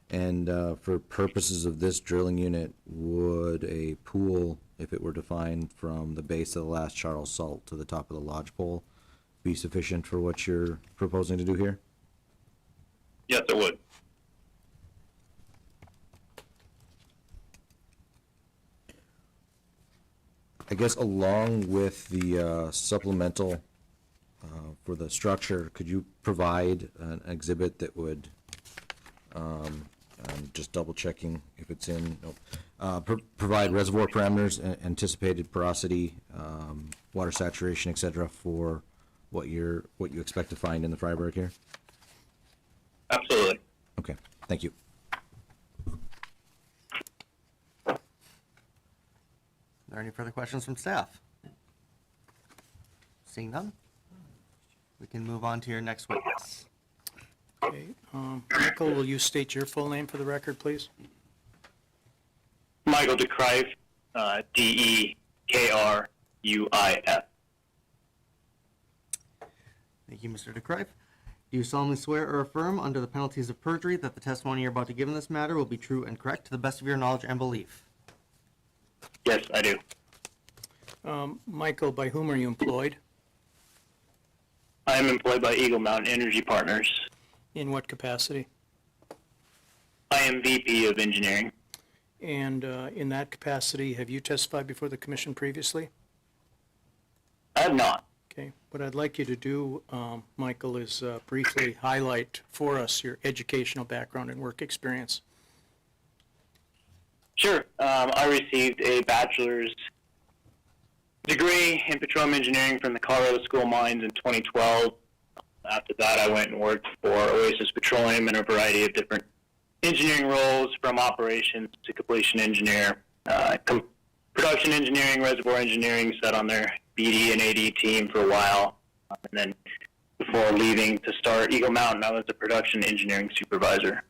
And for purposes of this drilling unit, would a pool if it were defined from the base of the last Charles Salt to the top of the lodge pole, be sufficient for what you're proposing to do here? Yes, it would. I guess along with the supplemental for the structure, could you provide an exhibit that would, I'm just double checking if it's in, nope, provide reservoir parameters, anticipated porosity, water saturation, et cetera, for what you expect to find in the Freiberg here? Absolutely. Okay, thank you. Are there any further questions from staff? Seeing none, we can move on to your next witness. Okay, Michael, will you state your full name for the record, please? Michael DeCrive, DeKruif. Thank you, Mr. DeCrive. Do you solemnly swear or affirm, under the penalties of perjury, that the testimony you're about to give in this matter will be true and correct to the best of your knowledge and belief? Yes, I do. Michael, by whom are you employed? I am employed by Eagle Mountain Energy Partners. In what capacity? I am VP of Engineering. And in that capacity, have you testified before the commission previously? I have not. Okay, what I'd like you to do, Michael, is briefly highlight for us your educational background and work experience. Sure. I received a bachelor's degree in petroleum engineering from the Colorado School of Mines in 2012. After that, I went and worked for Oasis Petroleum in a variety of different engineering roles, from operations to completion engineer, production engineering, reservoir engineering, sat on their BD and AD team for a while. And then before leaving to start Eagle Mountain, I was a production engineering supervisor.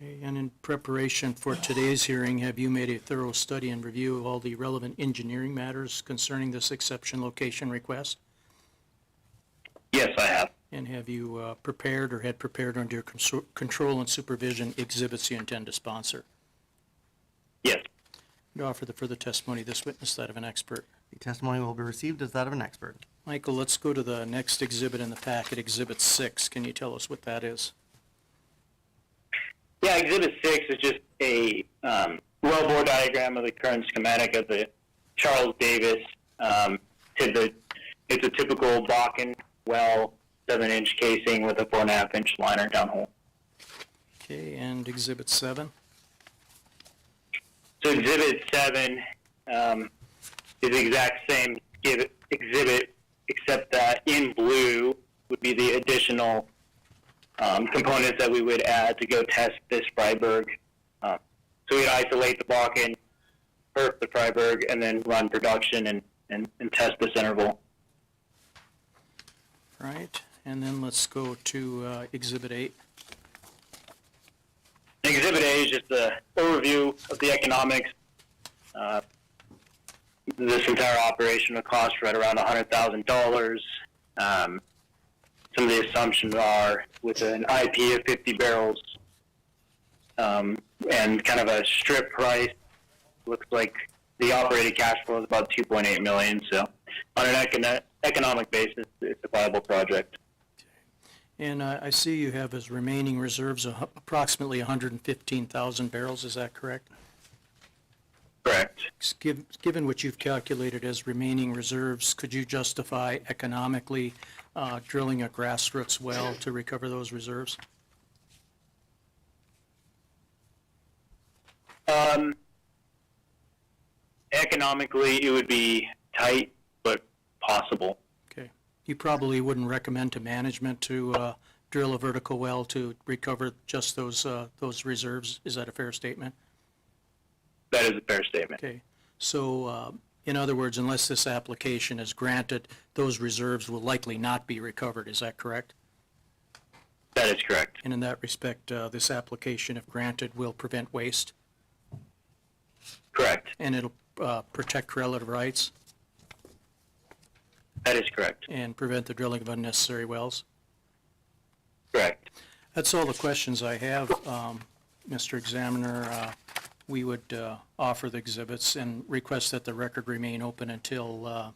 Okay, and in preparation for today's hearing, have you made a thorough study and review of all the relevant engineering matters concerning this exception location request? Yes, I have. And have you prepared or had prepared under your control and supervision exhibits you intend to sponsor? Yes. And offer the further testimony of this witness, that of an expert. The testimony will be received as that of an expert. Michael, let's go to the next exhibit in the packet, Exhibit 6. Can you tell us what that is? Yeah, Exhibit 6 is just a wellbore diagram of the current schematic of the Charles Davis. It's a typical Bakken well, 7-inch casing with a 4.5-inch liner downhole. Okay, and Exhibit 7? So Exhibit 7 is the exact same exhibit, except that in blue would be the additional components that we would add to go test this Freiberg. So we'd isolate the Bakken, perf the Freiberg, and then run production and test this interval. Right, and then let's go to Exhibit 8. Exhibit A is just an overview of the economics. This entire operation will cost right around $100,000. Some of the assumptions are with an IP of 50 barrels and kind of a strip price. Looks like the operating cash flow is about $2.8 million. So on an economic basis, it's a viable project. And I see you have as remaining reserves approximately 115,000 barrels, is that correct? Correct. Given what you've calculated as remaining reserves, could you justify economically drilling a grassroots well to recover those reserves? Economically, it would be tight, but possible. Okay. You probably wouldn't recommend to management to drill a vertical well to recover just those reserves. Is that a fair statement? That is a fair statement. Okay. So, in other words, unless this application is granted, those reserves will likely not be recovered. Is that correct? That is correct. And in that respect, this application, if granted, will prevent waste? Correct. And it'll protect correlative rights? That is correct. And prevent the drilling of unnecessary wells? Correct. That's all the questions I have, Mr. Examiner. we would offer the exhibits and request that the record remain open until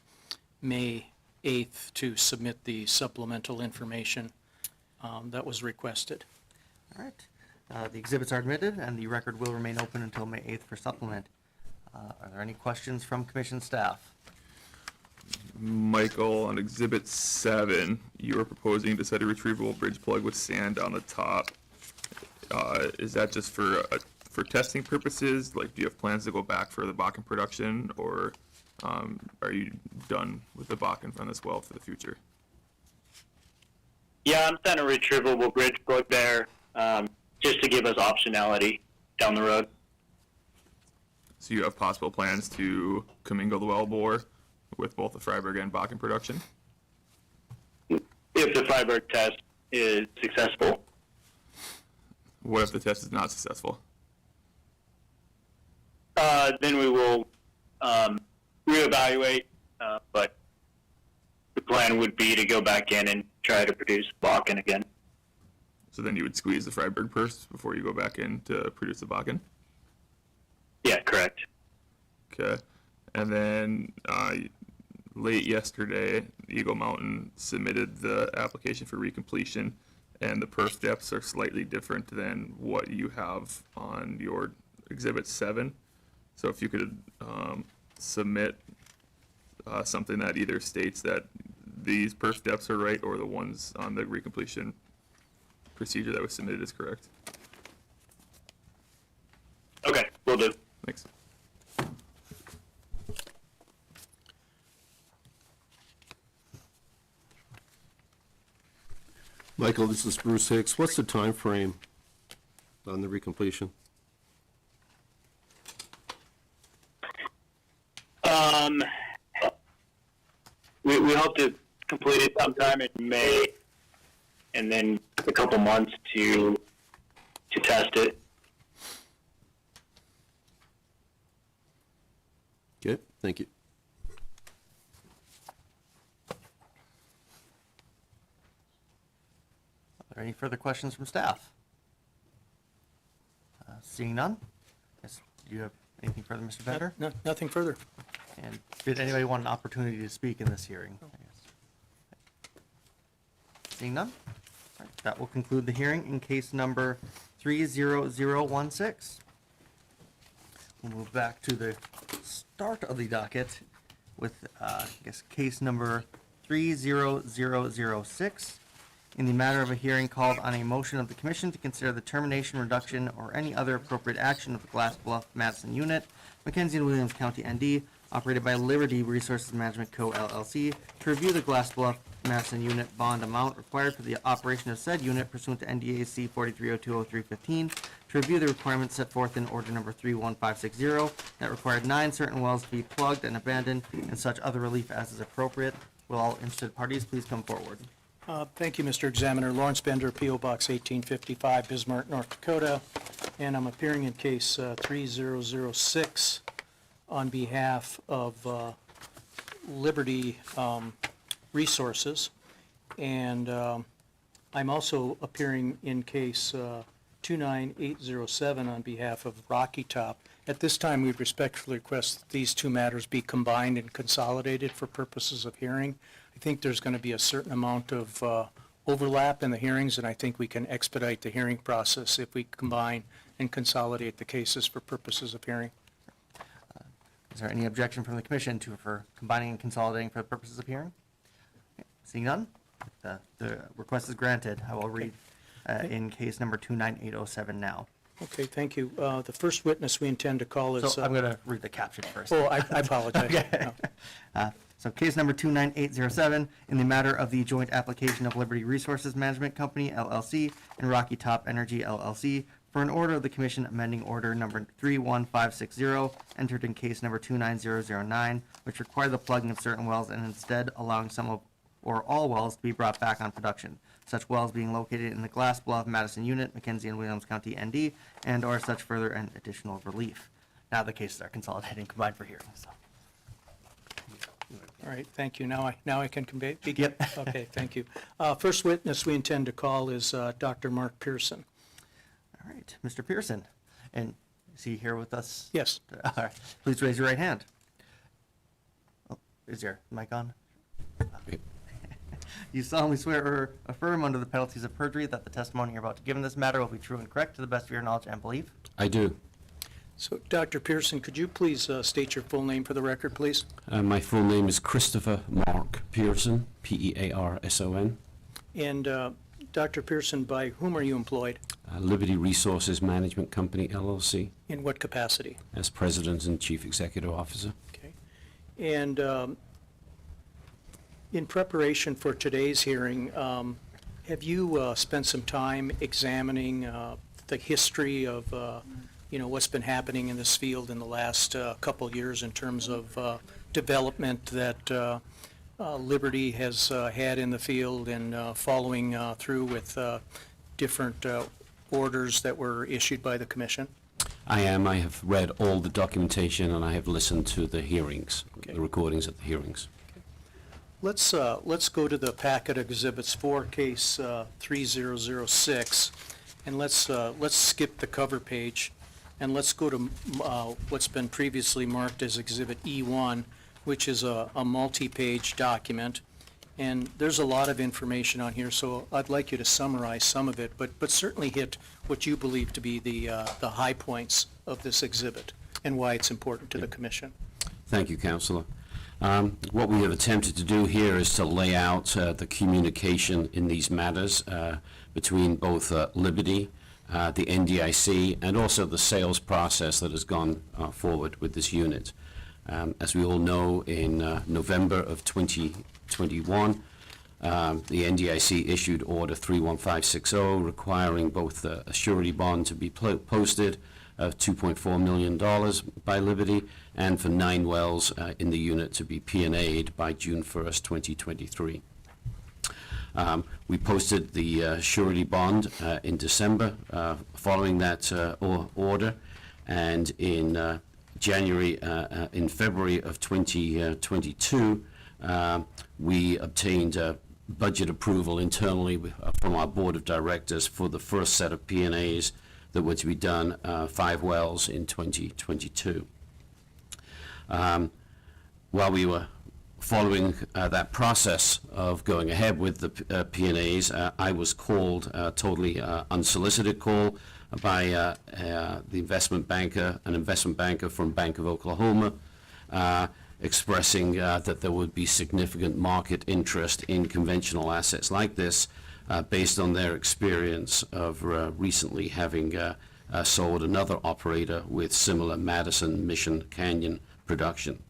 May 8th to submit the supplemental information that was requested. All right. The exhibits are admitted, and the record will remain open until May 8th for supplement. Are there any questions from commission staff? Michael, on Exhibit 7, you are proposing to set a retrievable bridge plug with sand on the top. Is that just for testing purposes? Like, do you have plans to go back for the Bakken production, or are you done with the Bakken from this well for the future? Yeah, I'm setting a retrievable bridge plug there just to give us optionality down the road. So you have possible plans to commingle the well bore with both the Freiberg and Bakken production? If the Freiberg test is successful. What if the test is not successful? Then we will reevaluate, but the plan would be to go back in and try to produce Bakken again. So then you would squeeze the Freiberg first before you go back in to produce the Bakken? Yeah, correct. Okay. And then late yesterday, Eagle Mountain submitted the application for recompletion, and the perf depths are slightly different than what you have on your Exhibit 7. So if you could submit something that either states that these perf depths are right, or the ones on the recompletion procedure that was submitted is correct. Okay, will do. Thanks. Michael, this is Bruce Hicks. What's the time frame on the recompletion? We hope to complete it sometime in May, and then a couple months to test it. Okay, thank you. Are there any further questions from staff? Seeing none? Yes, do you have anything further, Mr. Bender? No, nothing further. And did anybody want an opportunity to speak in this hearing? I guess. Seeing none? All right, that will conclude the hearing in case number 30016. We'll move back to the start of the docket with, I guess, case number 30006. In the matter of a hearing called on a motion of the commission to consider the termination, reduction, or any other appropriate action of the Glass Bluff Madison unit, Mackenzie and Williams County, ND, operated by Liberty Resources Management Co. LLC, to review the Glass Bluff Madison unit bond amount required for the operation of said unit pursuant to NDAC 43020315, to review the requirements set forth in order number 31560 that required 9 certain wells to be plugged and abandoned, and such other relief as is appropriate. Will all interested parties please come forward? Thank you, Mr. Examiner. Lawrence Bender, P.O. Box 1855, Bismarck, North Dakota, and I'm appearing in case 3006 on behalf of Liberty Resources, and I'm also appearing in case 29807 on behalf of Rocky Top. At this time, we respectfully request that these two matters be combined and consolidated for purposes of hearing. I think there's going to be a certain amount of overlap in the hearings, and I think we can expedite the hearing process if we combine and consolidate the cases for purposes of hearing. Is there any objection from the commission for combining and consolidating for the purposes of hearing? Okay, seeing none, the request is granted. I will read in case number 29807 now. Okay, thank you. The first witness we intend to call is... So I'm going to read the caption first. Oh, I apologize. Okay. So case number 29807, in the matter of the joint application of Liberty Resources Management Company, LLC, and Rocky Top Energy, LLC, for an order of the commission amending order number 31560, entered in case number 29009, which required the plugging of certain wells and instead allowing some of or all wells to be brought back on production. Such wells being located in the Glass Bluff Madison unit, Mackenzie and Williams County, ND, and or such further and additional relief. Now the cases are consolidated and combined for hearing. So. All right, thank you. Now I can begin? Yep. Okay, thank you. First witness we intend to call is Dr. Mark Pearson. All right, Mr. Pearson. And Is he here with us? Yes. All right. Please raise your right hand. Oh, is your mic on? You solemnly swear or affirm under the penalties of perjury that the testimony you're about to give in this matter will be true and correct to the best of your knowledge and belief? I do. So, Dr. Pearson, could you please state your full name for the record, please? My full name is Christopher Mark Pearson, Pearson. And Dr. Pearson, by whom are you employed? Liberty Resources Management Company, LLC, In what capacity? as President and Chief Executive Officer. Okay. And in preparation for today's hearing, have you spent some time examining the history of, what's been happening in this field in the last couple of years in terms of development that Liberty has had in the field and following through with different orders that were issued by the commission? I have read all the documentation and I have listened to the hearings, the recordings of the hearings. Let's go to the packet exhibits for case 3006, and let's skip the cover page, and let's go to what's been previously marked as Exhibit E1, which is a multi-page document. And there's a lot of information on here, so I'd like you to summarize some of it, but certainly hit what you believe to be the high points of this exhibit and why it's important to the commission. Thank you, Councillor. What we have attempted to do here is to lay out the communication in these matters between both Liberty, the NDIC, and also the sales process that has gone forward with this unit. As we all know, in November of 2021, the NDIC issued Order 31560 requiring both a surety bond to be posted of $2.4 million by Liberty and for 9 wells in the unit to be P&A'd by June 1st, 2023. We posted the surety bond in December following that order, and in February of 2022, we obtained budget approval internally from our board of directors for the first set of P&As that were to be done, 5 wells in 2022. While we were following that process of going ahead with the P&As, I was called, totally unsolicited call by the investment banker, an investment banker from Bank of Oklahoma, expressing that there would be significant market interest in conventional assets like this based on their experience of recently having sold another operator with similar Madison Mission Canyon production.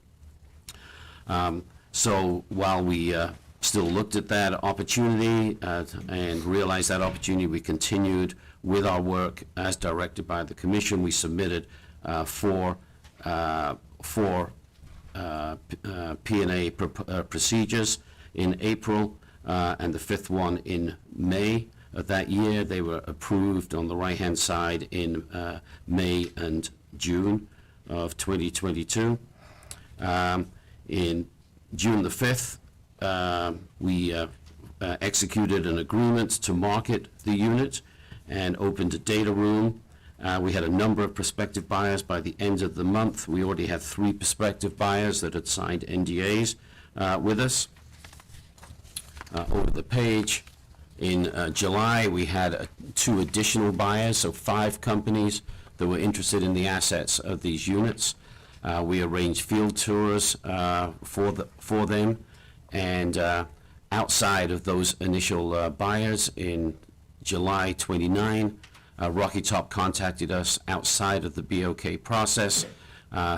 So while we still looked at that opportunity and realized that opportunity, we continued with our work as directed by the commission. We submitted four P&A procedures in April and the 5th one in May of that year. They were approved on the right-hand side in May and June of 2022. In June the 5th, we executed an agreement to market the unit and opened a data room. We had a number of prospective buyers by the end of the month. We already had 3 prospective buyers that had signed NDAs with us. Over the page, in July, we had 2 additional buyers, so 5 companies that were interested in the assets of these units. We arranged field tours for them, and outside of those initial buyers, in July 29, Rocky Top contacted us outside of the BOK process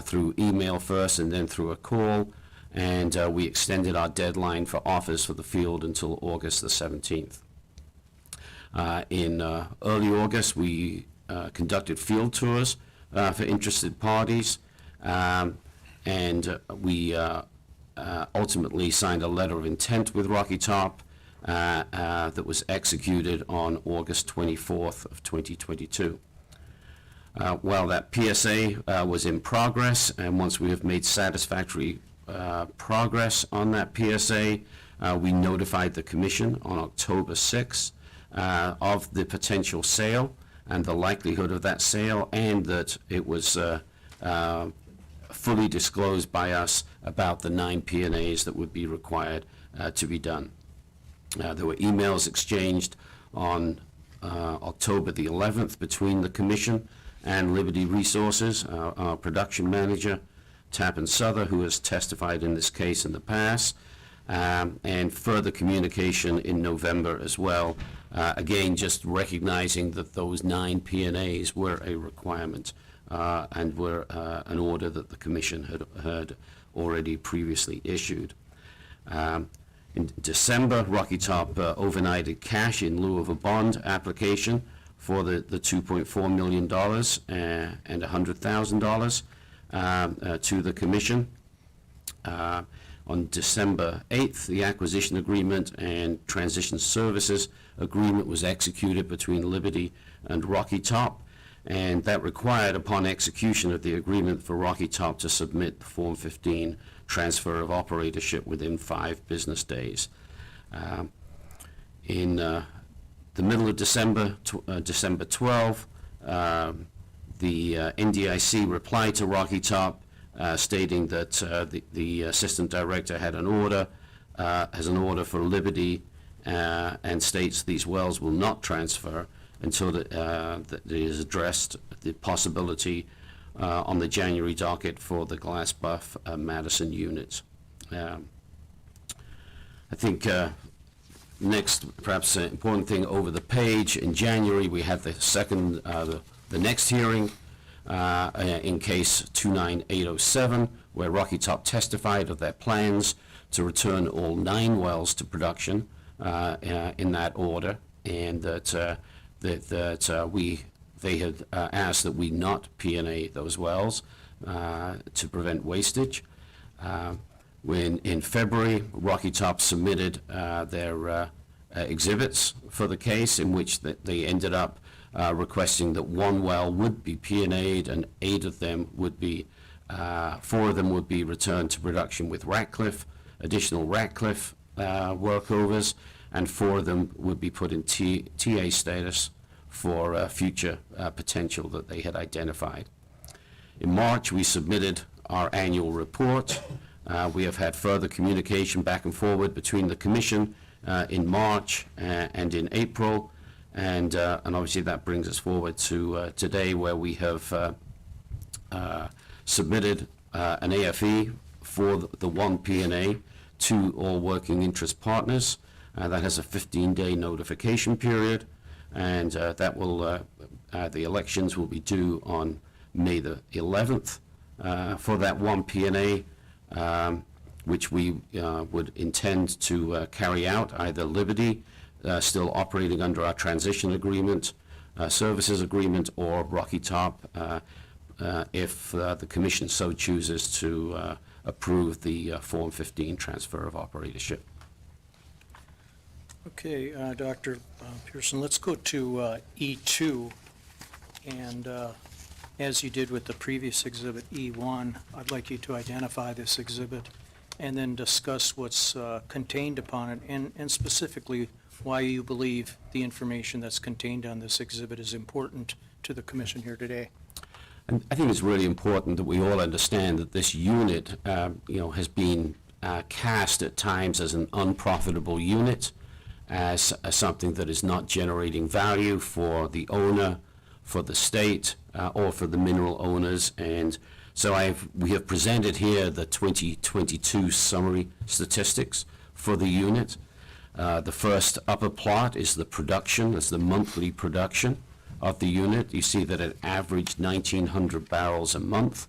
through email first and then through a call, and we extended our deadline for offers for the field until August the 17th. In early August, we conducted field tours for interested parties, and we ultimately signed a letter of intent with Rocky Top that was executed on August 24th of 2022. While that PSA was in progress, and once we have made satisfactory progress on that PSA, we notified the commission on October 6th of the potential sale, and the likelihood of that sale, and that it was fully disclosed by us about the 9 P&As that would be required to be done. There were emails exchanged on October the 11th between the Commission and Liberty Resources, our production manager, Tappan Souther, who has testified in this case in the past, and further communication in November as well. Again, just recognizing that those 9 P&As were a requirement and were an order that the Commission had already previously issued. In December, Rocky Top overnighted cash in lieu of a bond application for the $2.4 million and $100,000 to the Commission. On December 8th, the acquisition agreement and transition services agreement was executed between Liberty and Rocky Top, and that required, upon execution of the agreement, for Rocky Top to submit the Form 15 transfer of operatorship within 5 business days. In the middle of December, December 12, the NDIC replied to Rocky Top stating that the assistant director had an order, has an order for Liberty, and states these wells will not transfer until that it is addressed the possibility on the January docket for the Glass Buff Madison units. I think next, perhaps an important thing over the page, in January we had the second, the next hearing in case 29807, where Rocky Top testified of their plans to return all 9 wells to production in that order, and that they had asked that we not P&A those wells to prevent wastage. When in February, Rocky Top submitted their exhibits for the case, in which they ended up requesting that 1 well would be P&A'd and 8 of them would be, 4 of them would be returned to production with Ratcliffe, additional Ratcliffe workovers, and 4 of them would be put in TA status for future potential that they had identified. In March, we submitted our annual report. We have had further communication back and forward between the Commission in March and in April, and obviously that brings us forward to today, where we have submitted an AFE for the 1 P&A to all working interest partners. That has a 15-day notification period, and that will the elections will be due on May the 11th for that 1 P&A, which we would intend to carry out, either Liberty, still operating under our transition agreement, services agreement, or Rocky Top, if the Commission so chooses to approve the Form 15 transfer of operatorship. Okay, Dr. Pearson, let's go to E2, and as you did with the previous exhibit, E1, I'd like you to identify this exhibit and then discuss what's contained upon it, and specifically why you believe the information that's contained on this exhibit is important to the Commission here today. And I think it's really important that we all understand that this unit, has been cast at times as an unprofitable unit, as something that is not generating value for the owner, for the state, or for the mineral owners. And so we have presented here the 2022 summary statistics for the unit. The first upper plot is the production, that's the monthly production of the unit. You see that it averaged 1,900 barrels a month.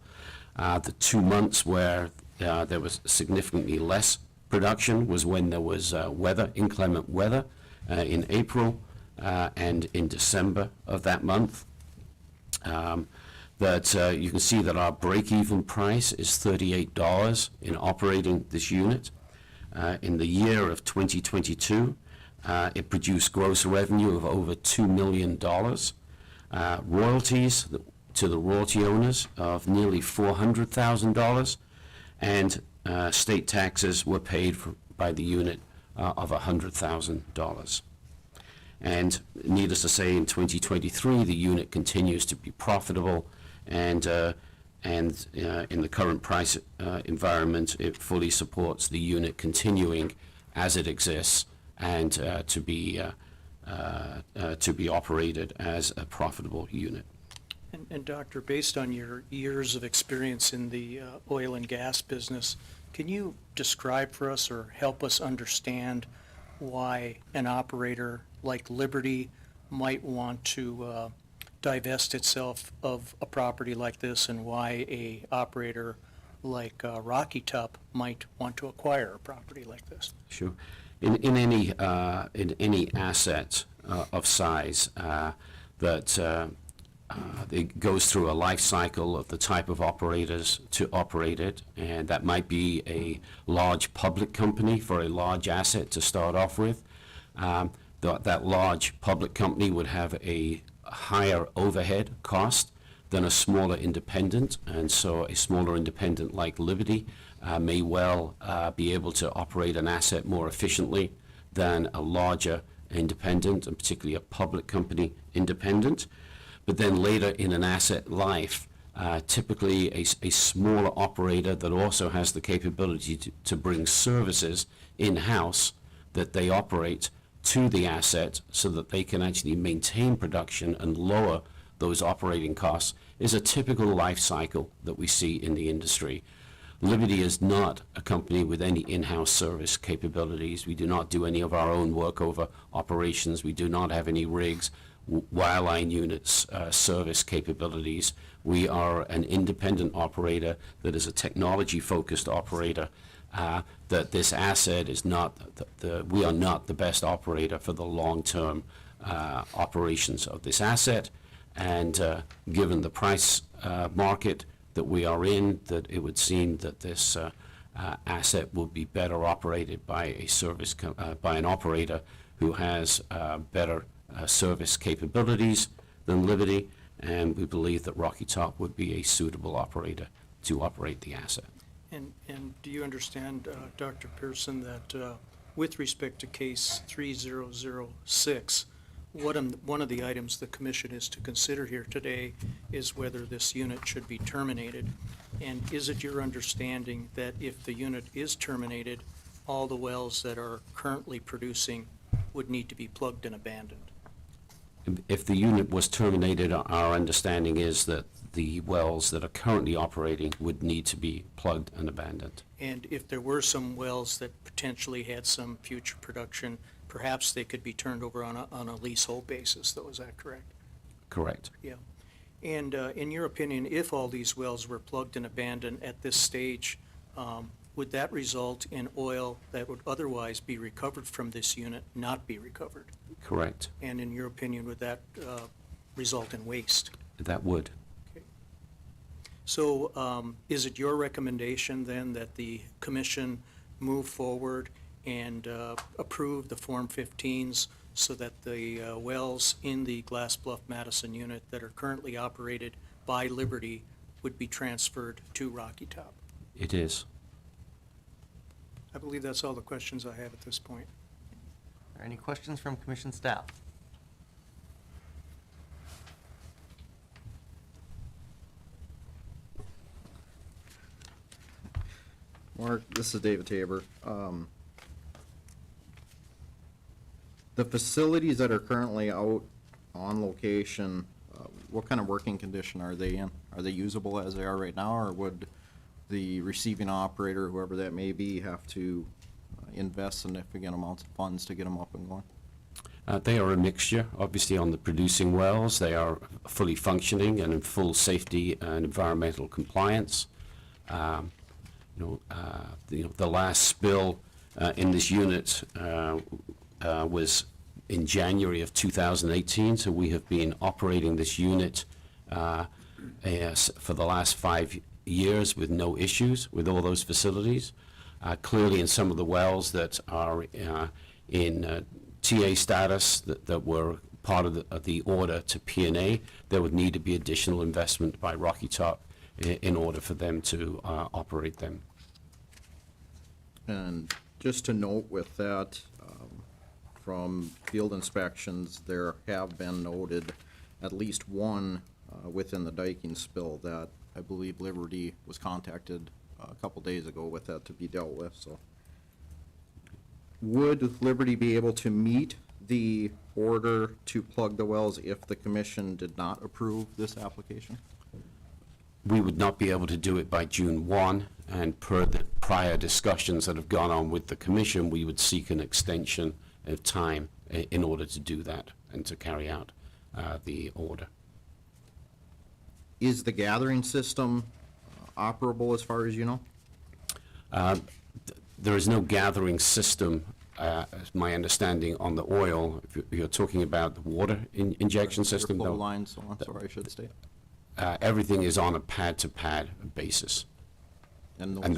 The 2 months where there was significantly less production was when there was inclement weather in April and in December of that month. You can see that our break-even price is $38 in operating this unit. In the year of 2022, it produced gross revenue of over $2 million. Royalties to the royalty owners of nearly $400,000, and state taxes were paid by the unit of $100,000. And needless to say, in 2023, the unit continues to be profitable, and in the current price environment, it fully supports the unit continuing as it exists and to be operated as a profitable unit. And Doctor, based on your years of experience in the oil and gas business, can you describe for us or help us understand why an operator like Liberty might want to divest itself of a property like this, and why a operator like Rocky Top might want to acquire a property like this? Sure. In any asset of size that it goes through a life cycle of the type of operators to operate it, and that might be a large public company for a large asset to start off with. That large public company would have a higher overhead cost than a smaller independent, and so a smaller independent like Liberty may well be able to operate an asset more efficiently than a larger independent, and particularly a public company independent. But then later in an asset life, typically a smaller operator that also has the capability to bring services in-house that they operate to the asset so that they can actually maintain production and lower those operating costs is a typical life cycle that we see in the industry. Liberty is not a company with any in-house service capabilities. We do not do any of our own workover operations. We do not have any rigs, wireline units, service capabilities. We are an independent operator that is a technology-focused operator. That this asset is not we are not the best operator for the long-term operations of this asset, and given the price market that we are in, that it would seem that this asset will be better operated by by an operator who has better service capabilities than Liberty, and we believe that Rocky Top would be a suitable operator to operate the asset. And do you understand, Dr. Pearson, that with respect to case 3006, one of the items the commission is to consider here today is whether this unit should be terminated? And is it your understanding that if the unit is terminated, all the wells that are currently producing would need to be plugged and abandoned? If the unit was terminated, our understanding is that the wells that are currently operating would need to be plugged and abandoned. And if there were some wells that potentially had some future production, perhaps they could be turned over on a leasehold basis, though, is that correct? Correct. Yeah. And in your opinion, if all these wells were plugged and abandoned at this stage, would that result in oil that would otherwise be recovered from this unit not be recovered? Correct. And in your opinion, would that result in waste? That would. So is it your recommendation then that the commission move forward and approve the Form 15s so that the wells in the Glass Bluff Madison unit that are currently operated by Liberty would be transferred to Rocky Top? It is. I believe that's all the questions I have at this point. Are there any questions from commission staff? Mark, this is David Tabor. The facilities that are currently out on location, what kind of working condition are they in? Are they usable as they are right now, or would the receiving operator, whoever that may be, have to invest significant amounts of funds to get them up and going? They are a mixture. Obviously, on the producing wells, they are fully functioning and in full safety and environmental compliance. The last spill in this unit was in January of 2018, so we have been operating this unit for the last 5 years with no issues with all those facilities. Clearly, in some of the wells that are in TA status that were part of the order to P&A, there would need to be additional investment by Rocky Top in order for them to operate them. And just to note with that, from field inspections, there have been noted at least one within the diking spill that I believe Liberty was contacted a couple days ago with that to be dealt with, so. Would Liberty be able to meet the order to plug the wells if the commission did not approve this application? We would not be able to do it by June 1, and per the prior discussions that have gone on with the commission, we would seek an extension of time in order to do that and to carry out the order. Is the gathering system operable as far as you know? There is no gathering system, as my understanding, on the oil. If you're talking about the water injection system, Flow no. lines, so on, sorry, I should state. Everything is on a pad-to-pad basis, And and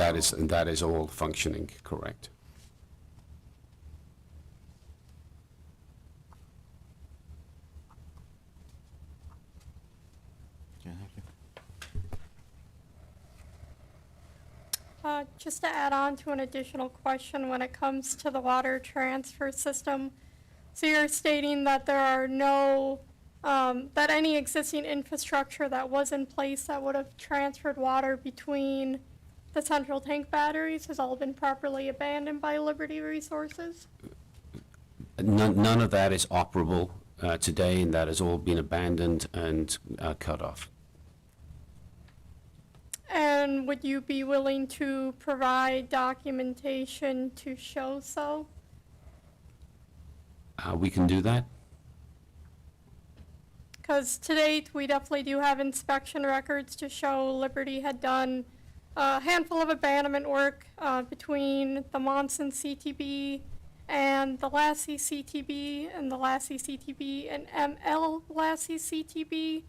that is all functioning correct. Okay, thank you. Just to add on to an additional question when it comes to the water transfer system. So you're stating that there are no, that any existing infrastructure that was in place that would have transferred water between the central tank batteries has all been properly abandoned by Liberty Resources? None of that is operable today, and that has all been abandoned and cut off. And would you be willing to provide documentation to show so? We can do that. Because to date, we definitely do have inspection records to show Liberty had done a handful of abandonment work between the Monson CTB and the Lassie CTB and the Lassie CTB and ML Lassie CTB,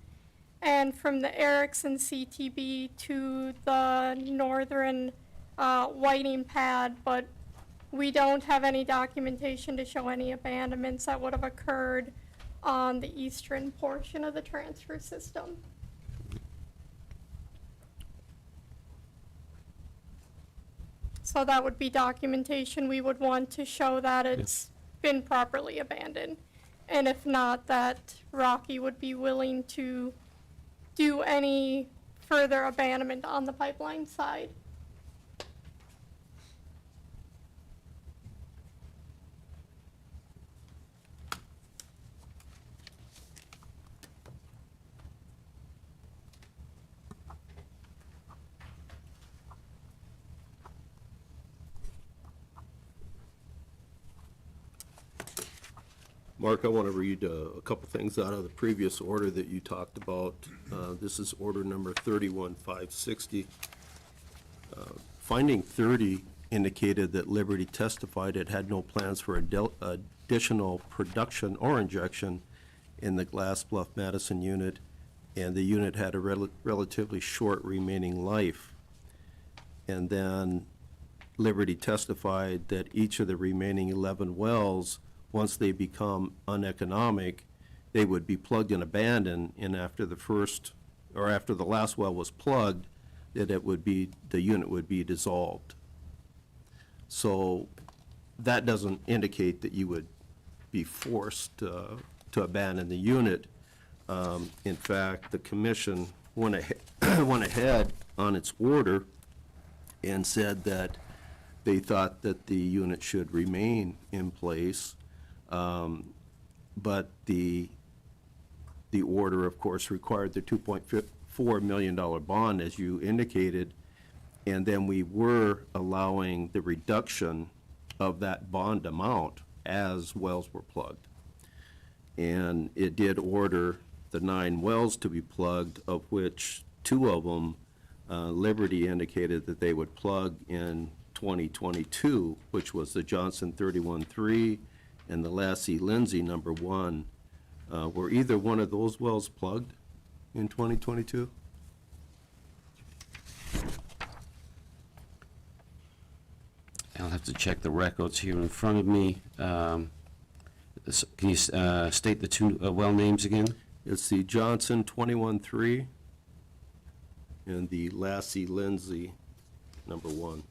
and from the Erickson CTB to the northern Whiting pad, but we don't have any documentation to show any abandonments that would have occurred on the eastern portion of the transfer system. So that would be documentation we would want to show that it's been properly abandoned. And if not, that Rocky would be willing to do any further abandonment on the pipeline side. Mark, I want to read a couple things out of the previous order that you talked about. This is order number 31560. Finding 30 indicated that Liberty testified it had no plans for additional production or injection in the Glass Bluff Madison unit, and the unit had a relatively short remaining life. And then Liberty testified that each of the remaining 11 wells, once they become uneconomic, they would be plugged and abandoned, and after the first, or after the last well was plugged, that it would be, the unit would be dissolved. So that doesn't indicate that you would be forced to abandon the unit. In fact, the commission went ahead on its order and said that they thought that the unit should remain in place. But the order, of course, required the $2.4 million bond, as you indicated, and then we were allowing the reduction of that bond amount as wells were plugged. And it did order the 9 wells to be plugged, of which 2 of them, Liberty indicated that they would plug in 2022, which was the Johnson 31-3 and the Lassie Lindsay number 1. Were either one of those wells plugged in 2022? I'll have to check the records here in front of me. Can you state the 2 well names again? It's the Johnson 21-3 and the Lassie Lindsay number 1.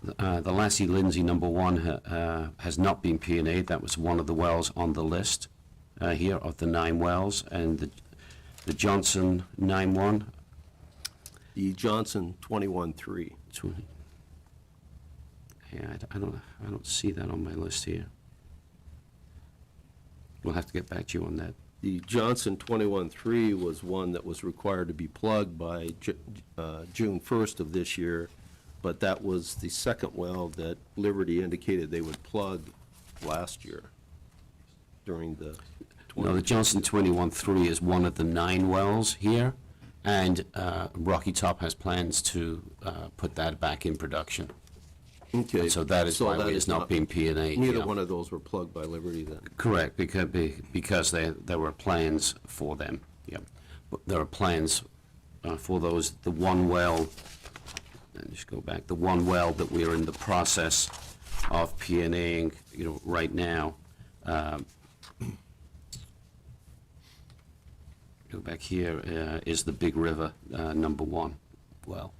The Lassie Lindsay number 1 has not been P&A'd. That was one of the wells on the list here of the 9 wells. And the Johnson 9-1. The Johnson 21-3. Yeah, I don't see that on my list here. We'll have to get back to you on that. The Johnson 21-3 was one that was required to be plugged by June 1st of this year, but that was the second well that Liberty indicated they would plug last year during the... No, the Johnson 21-3 is one of the 9 wells here, and Rocky Top has plans to put that back in production. Okay. And so that is why that it is not being P&A. Neither one of those were plugged by Liberty then? Correct, because there were plans for them, yeah. But there are plans for those, the one well, and just go back, the one well that we're in the process of P&Aing, right now. Go back here, is the Big River number 1 well.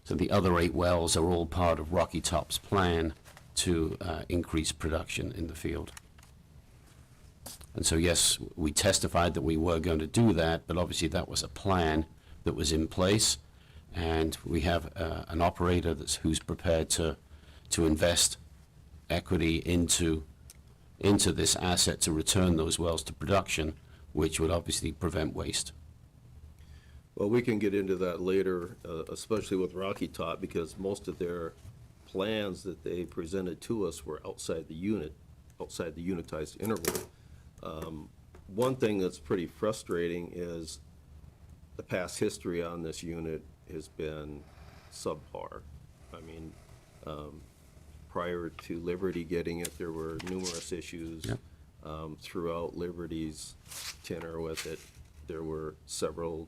So the other 8 wells are all part of Rocky Top's plan to increase production in the field. And so, yes, we testified that we were going to do that, but obviously that was a plan that was in place, and we have an operator who's prepared to invest equity into this asset to return those wells to production, which would obviously prevent waste. Well, we can get into that later, especially with Rocky Top, because most of their plans that they presented to us were outside the unit, outside the unitized interval. One thing that's pretty frustrating is the past history on this unit has been subpar. I mean, prior to Liberty getting it, there were numerous issues. Yep. Throughout Liberty's tenure with it. There were several,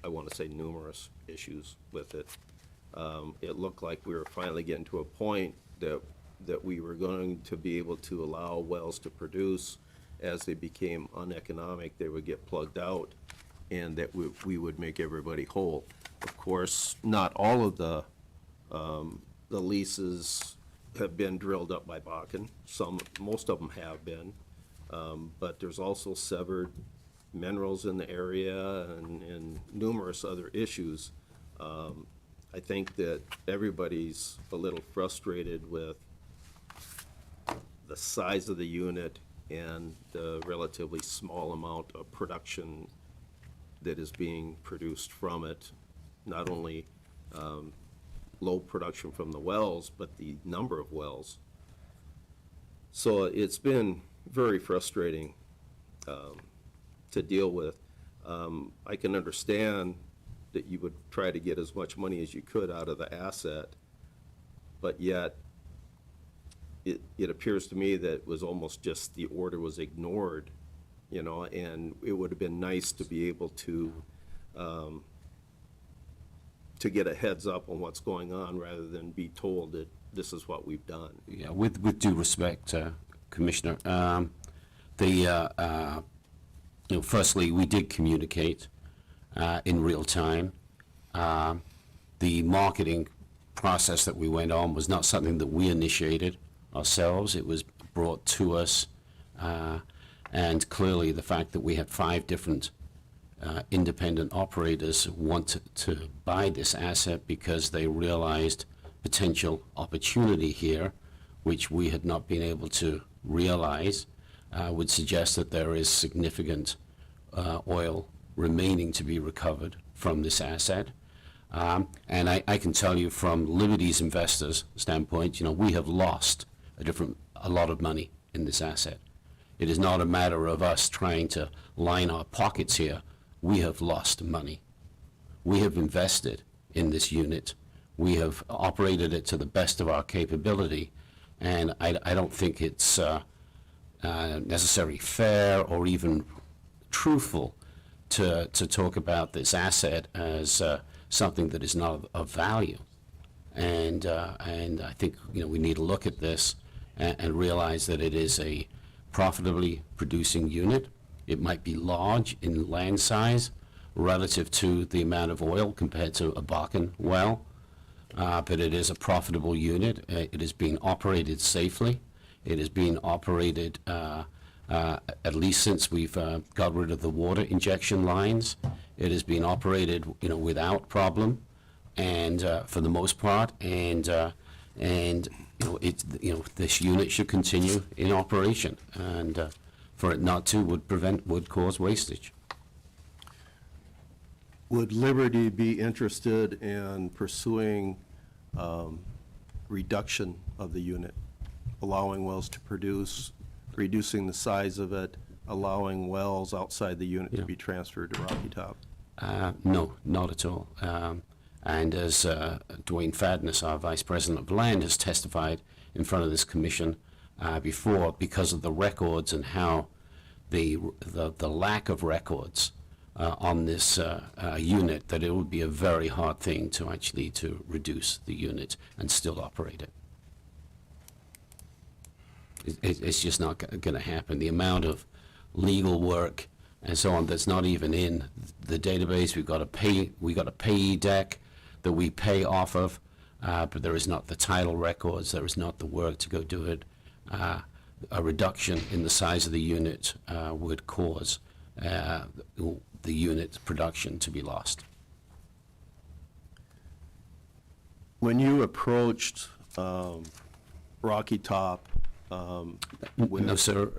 I want to say numerous issues with it. It looked like we were finally getting to a point that we were going to be able to allow wells to produce. As they became uneconomic, they would get plugged out, and that we would make everybody whole. Of course, not all of the leases have been drilled up by Bakken. Most of them have been, but there's also severed minerals in the area and numerous other issues. I think that everybody's a little frustrated with the size of the unit and the relatively small amount of production that is being produced from it. Not only low production from the wells, but the number of wells. So it's been very frustrating to deal with. I can understand that you would try to get as much money as you could out of the asset, but yet it appears to me that it was almost just the order was ignored, and it would have been nice to be able to get a heads up on what's going on rather than be told that this is what we've done. Yeah, with due respect, Commissioner, firstly, we did communicate in real time. The marketing process that we went on was not something that we initiated ourselves. It was brought to us, and clearly the fact that we had 5 different independent operators want to buy this asset because they realized potential opportunity here, which we had not been able to realize, would suggest that there is significant oil remaining to be recovered from this asset. And I can tell you from Liberty's investors' standpoint, we have lost a lot of money in this asset. It is not a matter of us trying to line our pockets here. We have lost money. We have invested in this unit. We have operated it to the best of our capability, and I don't think it's necessarily fair or even truthful to talk about this asset as something that is not of value. And I think we need to look at this and realize that it is a profitably producing unit. It might be large in land size, relative to the amount of oil compared to a Bakken well. But it is a profitable unit. It is being operated safely. It is being operated at least since we've got rid of the water injection lines. It is being operated, without problem, and for the most part, and this unit should continue in operation, and for it not to would cause wastage. Would Liberty be interested in pursuing reduction of the unit, allowing wells to produce, reducing the size of it, allowing wells outside the unit to be transferred to Rocky Top? No, not at all. And as Dwayne Fadness, our Vice President of Land, has testified in front of this commission before, because of the records and how the lack of records on this unit, that it would be a very hard thing to actually to reduce the unit and still operate it. It's just not going to happen. The amount of legal work and so on that's not even in the database. We've got a payee deck that we pay off of, but there is not the title records. There is not the work to go do it. A reduction in the size of the unit would cause the unit production to be lost. When you approached Rocky Top, no, sir.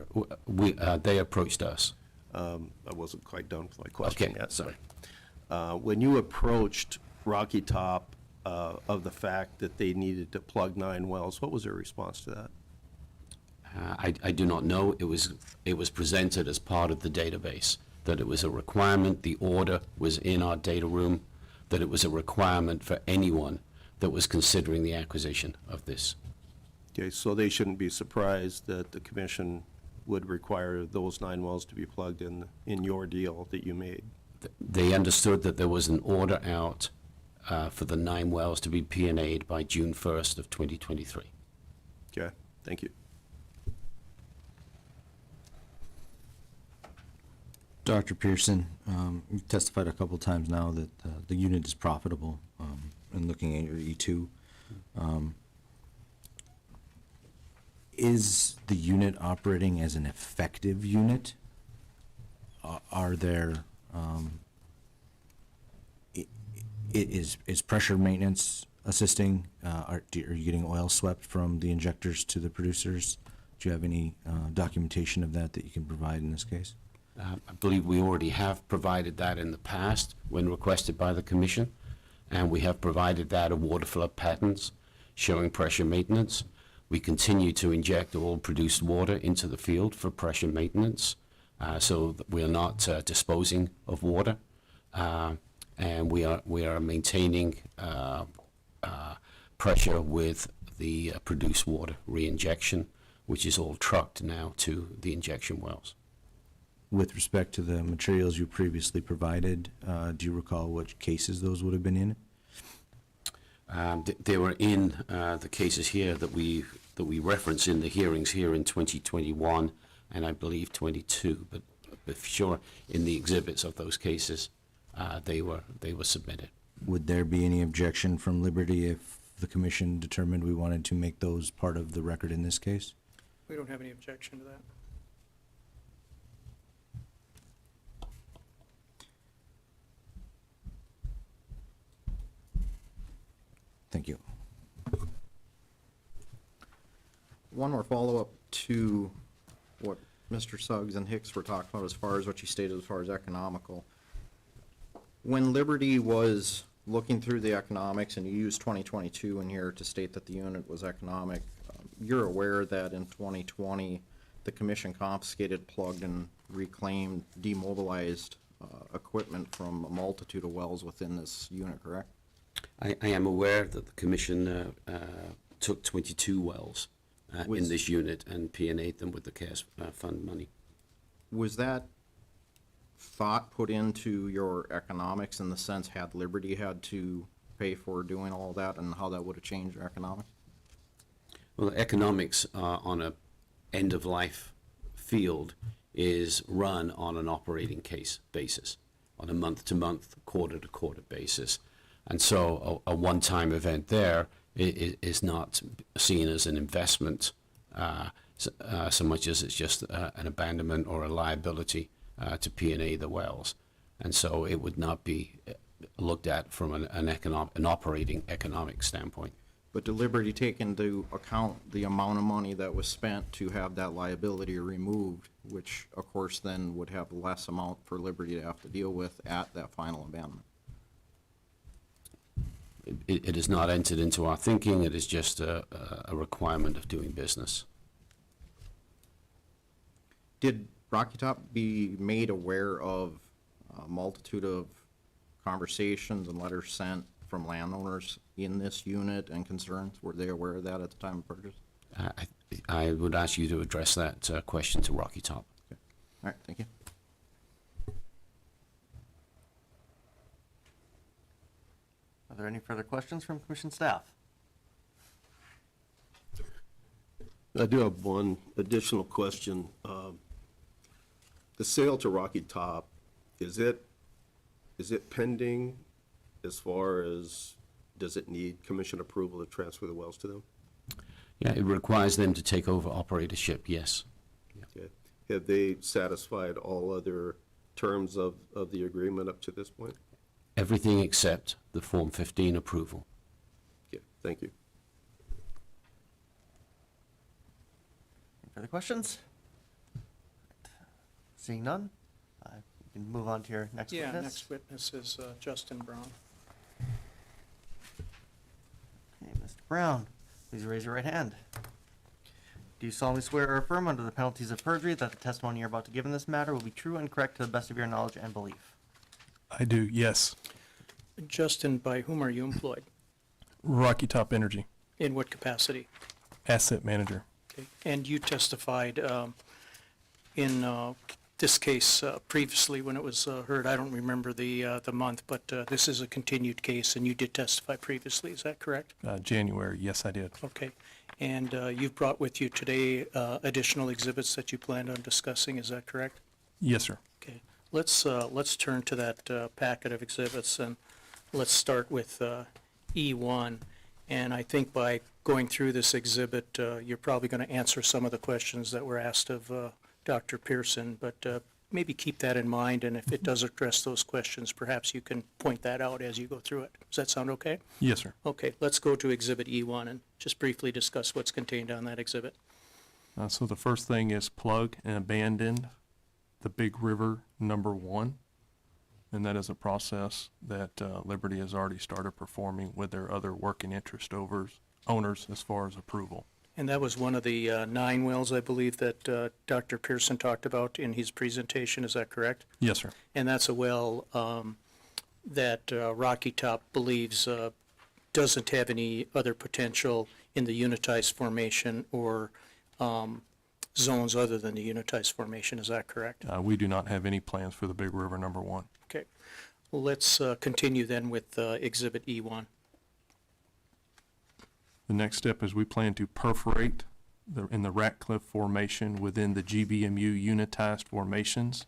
They approached us. I wasn't quite done with my question Okay, yet. sorry. When you approached Rocky Top of the fact that they needed to plug 9 wells, what was their response to that? I do not know. It was presented as part of the database, that it was a requirement. The order was in our data room, that it was a requirement for anyone that was considering the acquisition of this. Okay, so they shouldn't be surprised that the commission would require those 9 wells to be plugged in your deal that you made. They understood that there was an order out for the 9 wells to be P&A'd by June 1st of 2023. Okay, thank you. Dr. Pearson, you've testified a couple times now that the unit is profitable, and looking at your E2. Is the unit operating as an effective unit? Are there, is pressure maintenance assisting? Are you getting oil swept from the injectors to the producers? Do you have any documentation of that you can provide in this case? I believe we already have provided that in the past when requested by the commission, and we have provided that of water flow patterns showing pressure maintenance. We continue to inject all produced water into the field for pressure maintenance, so that we are not disposing of water, and we are maintaining pressure with the produced water reinjection, which is all trucked now to the injection wells. With respect to the materials you previously provided, do you recall what cases those would have been in? They were in the cases here that we reference in the hearings here in 2021 and I believe 22, but for sure in the exhibits of those cases, they were submitted. Would there be any objection from Liberty if the commission determined we wanted to make those part of the record in this case? We don't have any objection to that. Thank you. One more follow-up to what Mr. Suggs and Hicks were talking about as far as what you stated as far as economical. When Liberty was looking through the economics, and you used 2022 in here to state that the unit was economic, you're aware that in 2020, the commission confiscated, plugged, and reclaimed, demobilized equipment from a multitude of wells within this unit, correct? I am aware that the commission took 22 wells in this unit and P&A'd them with the CARES fund money. Was that thought put into your economics in the sense, had Liberty had to pay for doing all that, and how that would have changed your economics? Well, the economics on a end-of-life field is run on an operating case basis. on a month-to-month, quarter-to-quarter basis. And so a one-time event there is not seen as an investment so much as it's just an abandonment or a liability to P&A the wells. And so it would not be looked at from an operating economic standpoint. But did Liberty take into account the amount of money that was spent to have that liability removed, which of course then would have less amount for Liberty to have to deal with at that final abandonment? It is not entered into our thinking. It is just a requirement of doing business. Did Rocky Top be made aware of a multitude of conversations and letters sent from landowners in this unit and concerns? Were they aware of that at the time of purchase? I would ask you to address that question to Rocky Top. Okay. All right, thank you. Are there any further questions from commission staff? I do have one additional question. The sale to Rocky Top, is it pending as far as, does it need commission approval to transfer the wells to them? Yeah, it requires them to take over operatorship, yes. Okay. Have they satisfied all other terms of the agreement up to this point? Everything except the Form 15 approval. Okay, thank you. Any further questions? Seeing none, you can move on to your next Yeah, witness. next witness is Justin Brown. Okay, Mr. Brown, please raise your right hand. Do you solemnly swear or affirm under the penalties of perjury that the testimony you're about to give in this matter will be true and correct to the best of your knowledge and belief? I do, yes. Justin, by whom are you employed? Rocky Top Energy, In what capacity? asset manager. Okay. And you testified in this case previously when it was heard. I don't remember the month, but this is a continued case, and you did testify previously. Is that correct? January, yes, I did. Okay. And you've brought with you today additional exhibits that you planned on discussing. Is that correct? Yes, sir. Okay. Let's turn to that packet of exhibits, and let's start with E1. And I think by going through this exhibit, you're probably going to answer some of the questions that were asked of Dr. Pearson, but maybe keep that in mind, and if it does address those questions, perhaps you can point that out as you go through it. Does that sound okay? Yes, sir. Okay, let's go to Exhibit E1 and just briefly discuss what's contained on that exhibit. So the first thing is plug and abandon the Big River #1, and that is a process that Liberty has already started performing with their other working interest owners as far as approval. And that was one of the 9 wells, I believe, that Dr. Pearson talked about in his presentation. Is that correct? Yes, sir. And that's a well that Rocky Top believes doesn't have any other potential in the unitized formation or zones other than the unitized formation. Is that correct? We do not have any plans for the Big River #1. Okay. Well, let's continue then with Exhibit E1. The next step is we plan to perforate in the Ratcliffe Formation within the GBMU unitized formations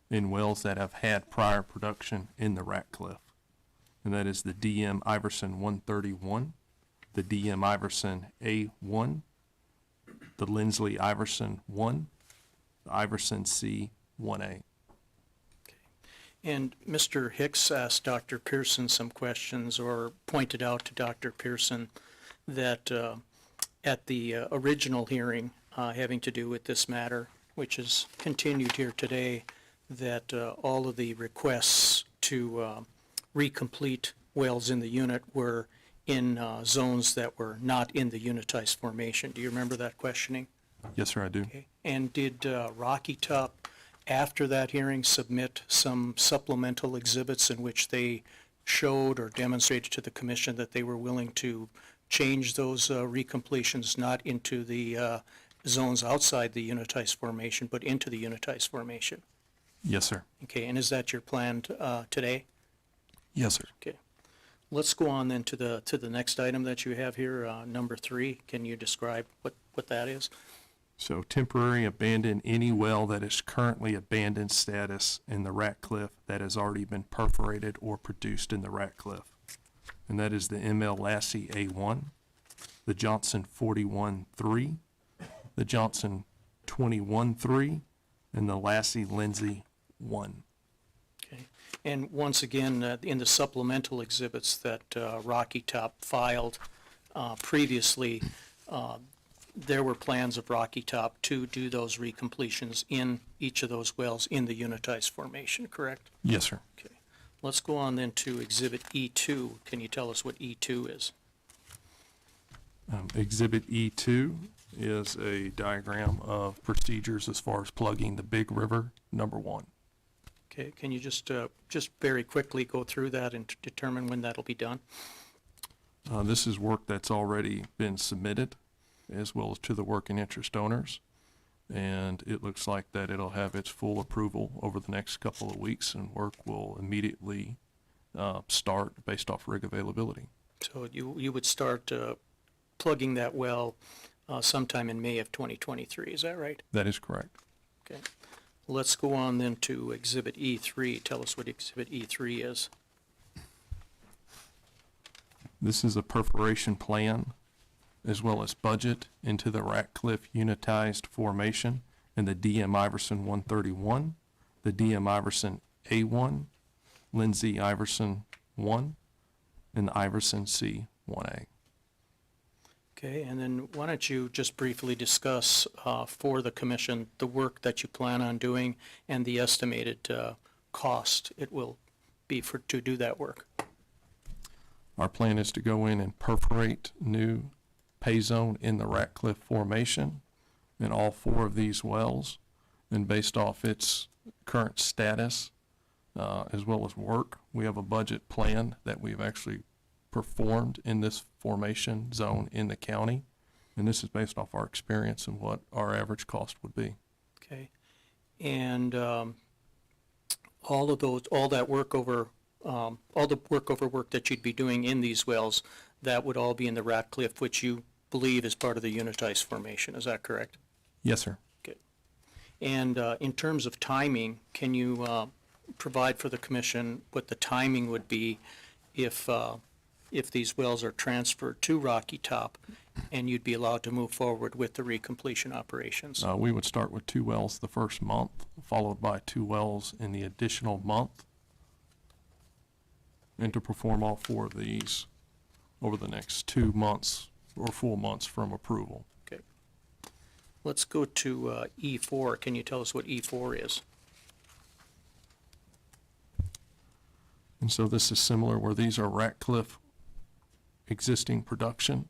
in wells that have had prior production in the Ratcliffe. And that is the DM Iverson 131, the DM Iverson A1, the Lindsley Iverson 1, the Iverson C 1A. And Mr. Hicks asked Dr. Pearson some questions, or pointed out to Dr. Pearson that at the original hearing having to do with this matter, which is continued here today, that all of the requests to recomplete wells in the unit were in zones that were not in the unitized formation. Do you remember that questioning? Yes, sir, I do. Okay. And did Rocky Top, after that hearing, submit some supplemental exhibits in which they showed or demonstrated to the commission that they were willing to change those recompletions not into the zones outside the unitized formation, but into the unitized formation? Yes, sir. Okay, and is that your plan today? Yes, sir. Okay. Let's go on then to the next item that you have here, number 3. Can you describe what that is? So temporary abandon any well that is currently abandoned status in the Ratcliffe that has already been perforated or produced in the Ratcliffe. And that is the ML Lassie A1, the Johnson 41-3, the Johnson 21-3, and the Lassie Lindsay 1. Okay. And once again, in the supplemental exhibits that Rocky Top filed previously, there were plans of Rocky Top to do those recompletions in each of those wells in the unitized formation, correct? Yes, sir. Okay. Let's go on then to Exhibit E2. Can you tell us what E2 is? Exhibit E2 is a diagram of procedures as far as plugging the Big River #1. Okay, can you just very quickly go through that and determine when that'll be done? This is work that's already been submitted, as well as to the working interest owners. And it looks like that it'll have its full approval over the next couple of weeks, and work will immediately start based off rig availability. So you would start plugging that well sometime in May of 2023, is that right? That is correct. Okay. Let's go on then to Exhibit E3. Tell us what Exhibit E3 is. This is a perforation plan as well as budget into the Ratcliffe unitized formation and the DM Iverson 131, the DM Iverson A1, Lindsay Iverson 1, and the Iverson C1A. Okay, and then why don't you just briefly discuss for the commission the work that you plan on doing and the estimated cost it will be to do that work. Our plan is to go in and perforate new pay zone in the Ratcliffe formation in all 4 of these wells, and based off its current status as well as work, we have a budget plan that we've actually performed in this formation zone in the county, and this is based off our experience and what our average cost would be. Okay, and all that workover work that you'd be doing in these wells, that would all be in the Ratcliffe, which you believe is part of the unitized formation. Is that correct? Yes, sir. Okay. And in terms of timing, can you provide for the commission what the timing would be if these wells are transferred to Rocky Top and you'd be allowed to move forward with the recompletion operations? We would start with 2 wells the first month, followed by 2 wells in the additional month, and to perform all 4 of these over the next 2 months or full months from approval. Okay. Let's go to E4. Can you tell us what E4 is? And so this is similar, where these are Ratcliffe existing production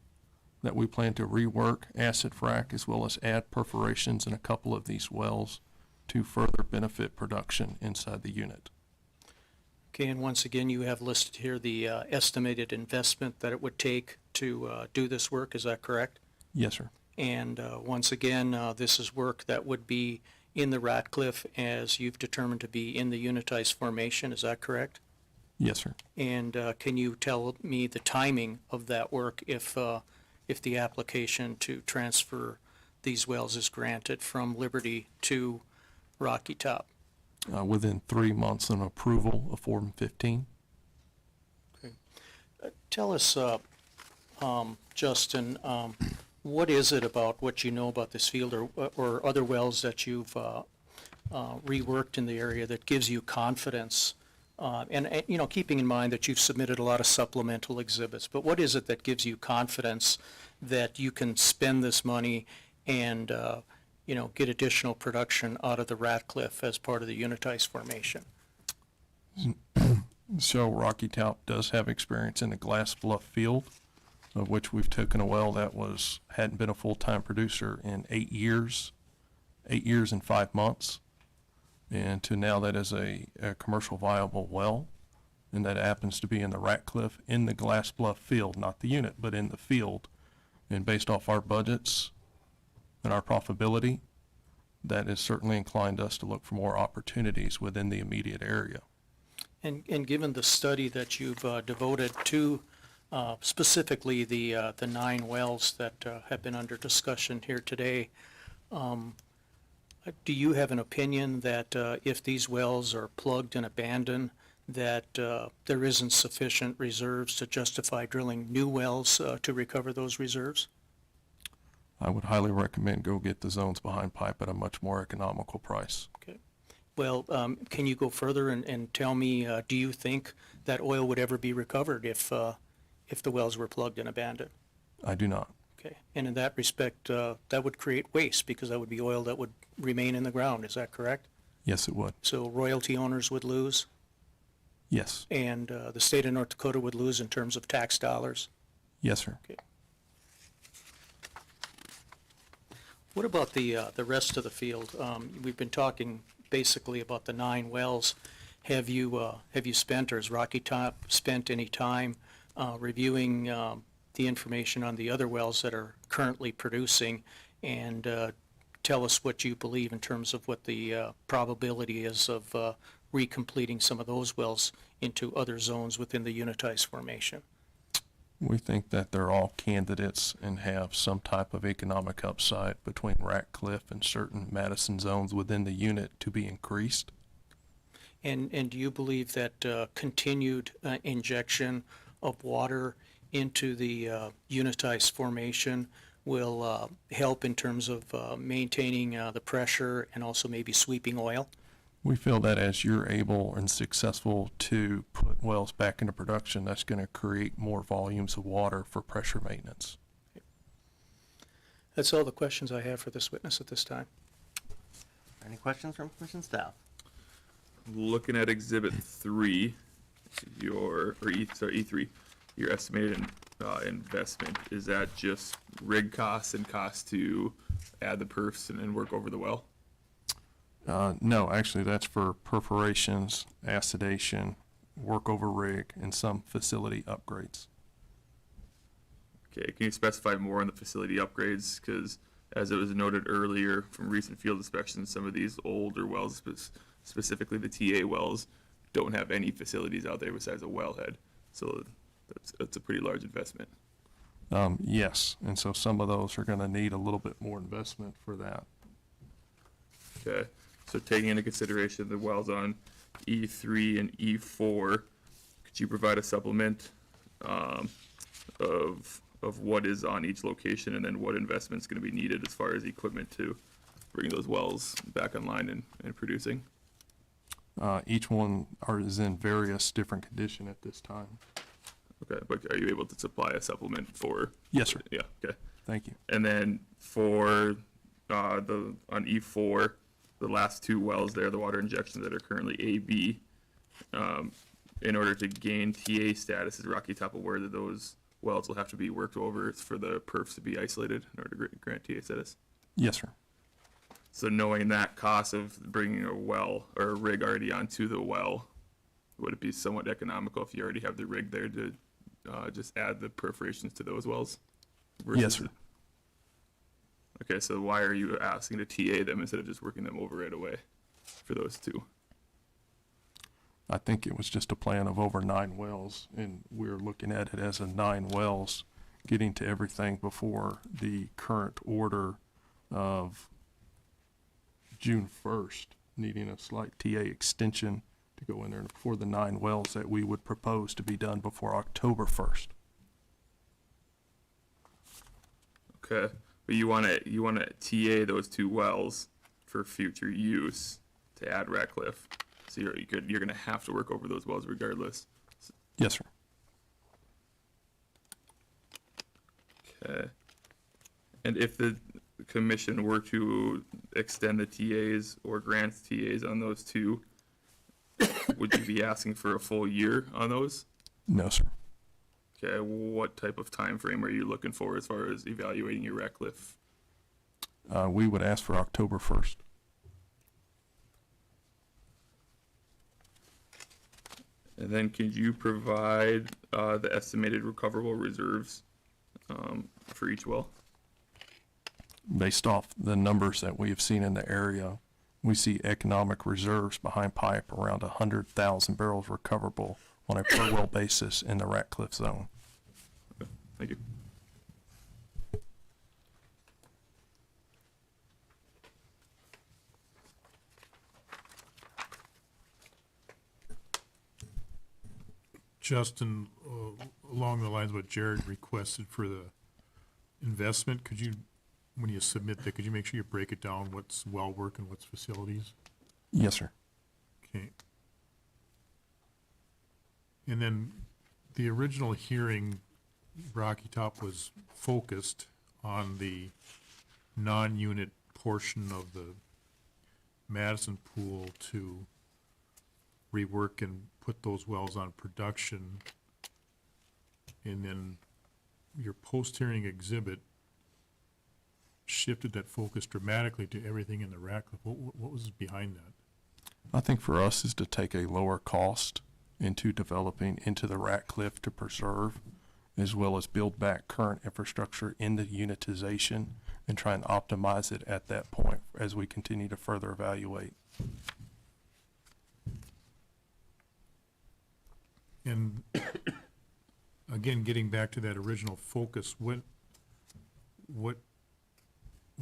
that we plan to rework, acid frac, as well as add perforations in a couple of these wells to further benefit production inside the unit. Okay, and once again, you have listed here the estimated investment that it would take to do this work. Is that correct? Yes, sir. And once again, this is work that would be in the Ratcliffe as you've determined to be in the unitized formation. Is that correct? Yes, sir. And can you tell me the timing of that work if the application to transfer these wells is granted from Liberty to Rocky Top? Within 3 months of approval of Form 15. Okay. Tell us, Justin, what is it about what you know about this field or other wells that you've reworked in the area that gives you confidence? And you know, keeping in mind that you've submitted a lot of supplemental exhibits, but what is it that gives you confidence that you can spend this money and you know, get additional production out of the Ratcliffe as part of the unitized formation? So Rocky Top does have experience in the Glass Bluff field, of which we've taken a well that hadn't been a full-time producer in 8 years and 5 months, and to now that is a commercial viable well, and that happens to be in the Ratcliffe in the Glass Bluff field, not the unit, but in the field. And based off our budgets and our profitability, that has certainly inclined us to look for more opportunities within the immediate area. And given the study that you've devoted to specifically the 9 wells that have been under discussion here today, Do you have an opinion that if these wells are plugged and abandoned, that there isn't sufficient reserves to justify drilling new wells to recover those reserves? I would highly recommend go get the zones behind pipe at a much more economical price. Okay. Well, can you go further and tell me, do you think that oil would ever be recovered if the wells were plugged and abandoned? I do not. Okay. And in that respect, that would create waste because that would be oil that would remain in the ground. Is that correct? Yes, it would. So royalty owners would lose, Yes. and the state of North Dakota would lose in terms of tax dollars. Yes, sir. Okay. What about the rest of the field? We've been talking basically about the 9 wells. Have you spent, or has Rocky Top spent any time reviewing the information on the other wells that are currently producing, and tell us what you believe in terms of what the probability is of recompleting some of those wells into other zones within the unitized formation? We think that they're all candidates and have some type of economic upside between Ratcliffe and certain Madison zones within the unit to be increased. And do you believe that continued injection of water into the unitized formation will help in terms of maintaining the pressure and also maybe sweeping oil? We feel that as you're able and successful to put wells back into production, that's going to create more volumes of water for pressure maintenance. That's all the questions I have for this witness at this time. Any questions from commission staff? Looking at Exhibit 3, E3, your estimated investment, is that just rig costs and costs to add the perfs and work over the well? No, actually, that's for perforations, acidation, workover rig, and some facility upgrades. Okay, can you specify more on the facility upgrades? Because as it was noted earlier from recent field inspections, some of these older wells, specifically the TA wells, don't have any facilities out there besides a wellhead. So that's a pretty large investment. Yes, and so some of those are going to need a little bit more investment for that. Okay, so taking into consideration the wells on E3 and E4, could you provide a supplement of what is on each location and then what investment's going to be needed as far as equipment to bring those wells back online and producing? Each one is in various different condition at this time. Okay, but are you able to supply a supplement for? Yes, sir. Yeah, okay. Thank you. And then for on E4, the last 2 wells there, the water injections that are currently AB, in order to gain TA status, is Rocky Top aware that those wells will have to be worked over for the perfs to be isolated in order to grant TA status? Yes, sir. So knowing that cost of bringing a well or a rig already onto the well, would it be somewhat economical if you already have the rig there to just add the perforations to those wells? Yes, sir. Okay, so why are you asking to TA them instead of just working them over right away for those 2? I think it was just a plan of over 9 wells, and we're looking at it as a 9 wells, getting to everything before the current order of June 1st, needing a slight TA extension to go in there for the 9 wells that we would propose to be done before October 1st. Okay, but you want to TA those 2 wells for future use to add Ratcliffe. So you're going to have to work over those wells regardless. Yes, sir. Okay. And if the commission were to extend the TAs or grant TAs on those 2, would you be asking for a full year on those? No, sir. Okay, what type of time frame are you looking for as far as evaluating your Ratcliffe? We would ask for October 1st. And then could you provide the estimated recoverable reserves for each well? Based off the numbers that we have seen in the area, we see economic reserves behind pipe around 100,000 barrels recoverable on a per well basis in the Ratcliffe zone. Thank you. Justin, along the lines of what Jared requested for the investment, could you, when you submit that, could you make sure you break it down, what's well work and what's facilities? Yes, sir. Okay. And then the original hearing, Rocky Top was focused on the non-unit portion of the Madison pool to rework and put those wells on production. And then your post-hearing exhibit shifted that focus dramatically to everything in the Ratcliffe. What was behind that? I think for us is to take a lower cost into developing into the Ratcliffe to preserve, as well as build back current infrastructure in the unitization and try and optimize it at that point as we continue to further evaluate. And again, getting back to that original focus, what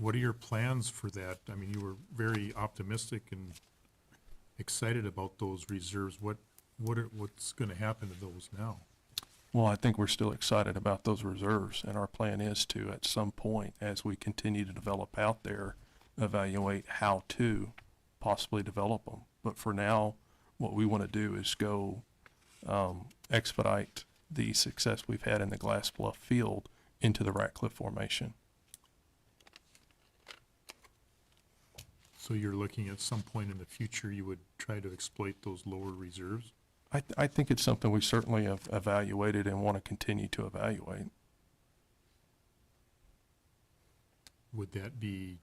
are your plans for that? I mean, you were very optimistic and excited about those reserves. What's going to happen to those now? Well, I think we're still excited about those reserves, and our plan is to, at some point, as we continue to develop out there, evaluate how to possibly develop them. But for now, what we want to do is go expedite the success we've had in the Glass Bluff field into the Ratcliffe Formation. So you're looking at some point in the future, you would try to exploit those lower reserves? I think it's something we certainly have evaluated and want to continue to evaluate. Would that be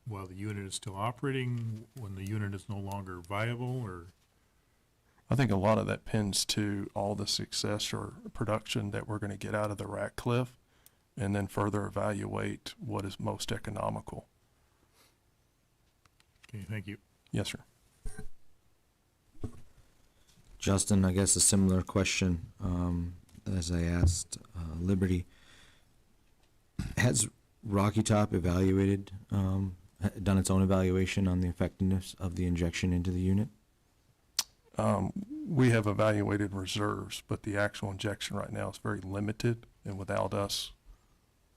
while the unit is still operating, when the unit is no longer viable, or? I think a lot of that pins to all the success or production that we're going to get out of the Ratcliffe, and then further evaluate what is most economical. Okay, thank you. Yes, sir. Justin, I guess a similar question as I asked Liberty. Has Rocky Top evaluated, done its own evaluation on the effectiveness of the injection into the unit? We have evaluated reserves, but the actual injection right now is very limited, and without us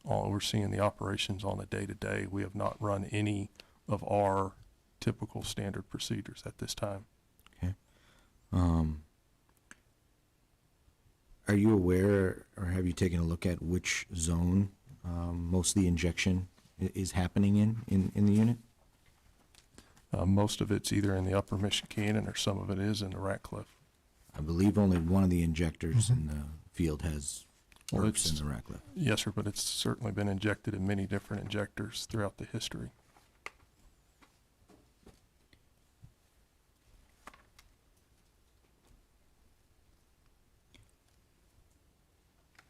overseeing the operations on a day-to-day, we have not run any of our typical standard procedures at this time. Okay. Are you aware, or have you taken a look at which zone most of the injection is happening in the unit? Most of it's either in the upper Michigan or some of it is in the Ratcliffe. I believe only one of the injectors in the field has Well, works in it's- the Ratcliffe. Yes, sir, but it's certainly been injected in many different injectors throughout the history.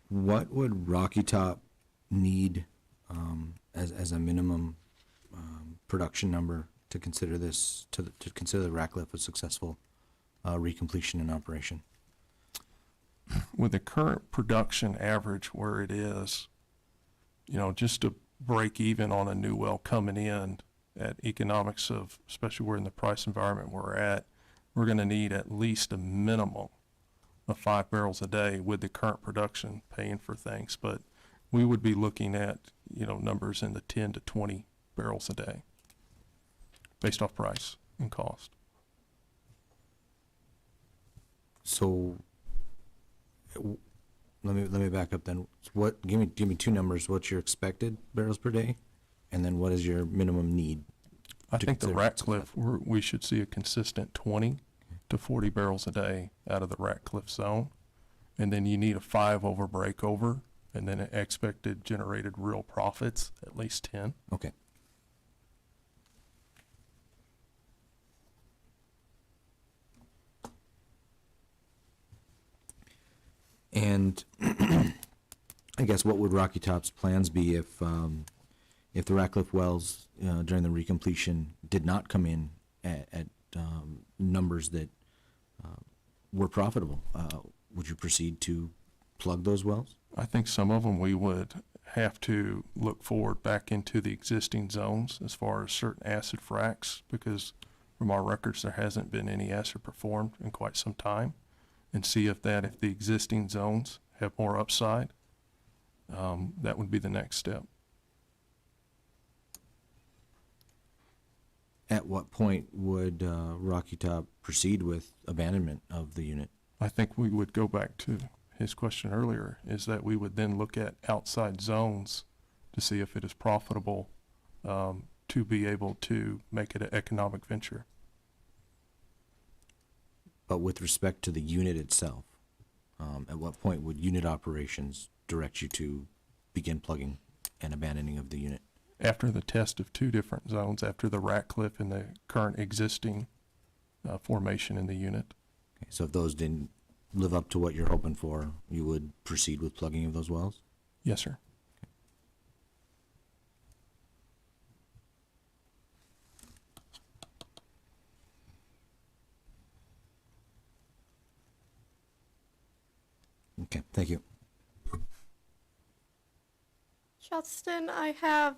What would Rocky Top need as a minimum production number to consider this to consider the Ratcliffe a successful recompletion and operation? With the current production average where it is, just to break even on a new well coming in at economics of, especially we're in the price environment we're at, we're going to need at least a minimum of 5 barrels a day with the current production paying for things. But we would be looking at, numbers in the 10 to 20 barrels a day based off price and cost. So let me back up then. What give me two numbers. What's your expected barrels per day, and then what is your minimum need? I think the Ratcliffe, we should see a consistent 20 to 40 barrels a day out of the Ratcliffe zone. And then you need a 5 over breakover, and then an expected generated real profits, at least 10. Okay. And I guess what would Rocky Top's plans be if the Ratcliffe wells during the recompletion did not come in at numbers that were profitable? Would you proceed to plug those wells? I think some of them we would have to look forward back into the existing zones as far as certain acid fracs, because from our records there hasn't been any acid performed in quite some time. and see if the existing zones have more upside. That would be the next step. At what point would Rocky Top proceed with abandonment of the unit? I think we would go back to his question earlier, is that we would then look at outside zones to see if it is profitable to be able to make it an economic venture. But with respect to the unit itself, at what point would unit operations direct you to begin plugging and abandoning of the unit? After the test of two different zones, after the Ratcliffe and the current existing formation in the unit. Okay, so if those didn't live up to what you're hoping for, you would proceed with plugging of those wells? Yes, sir. Okay, thank you. Justin, I have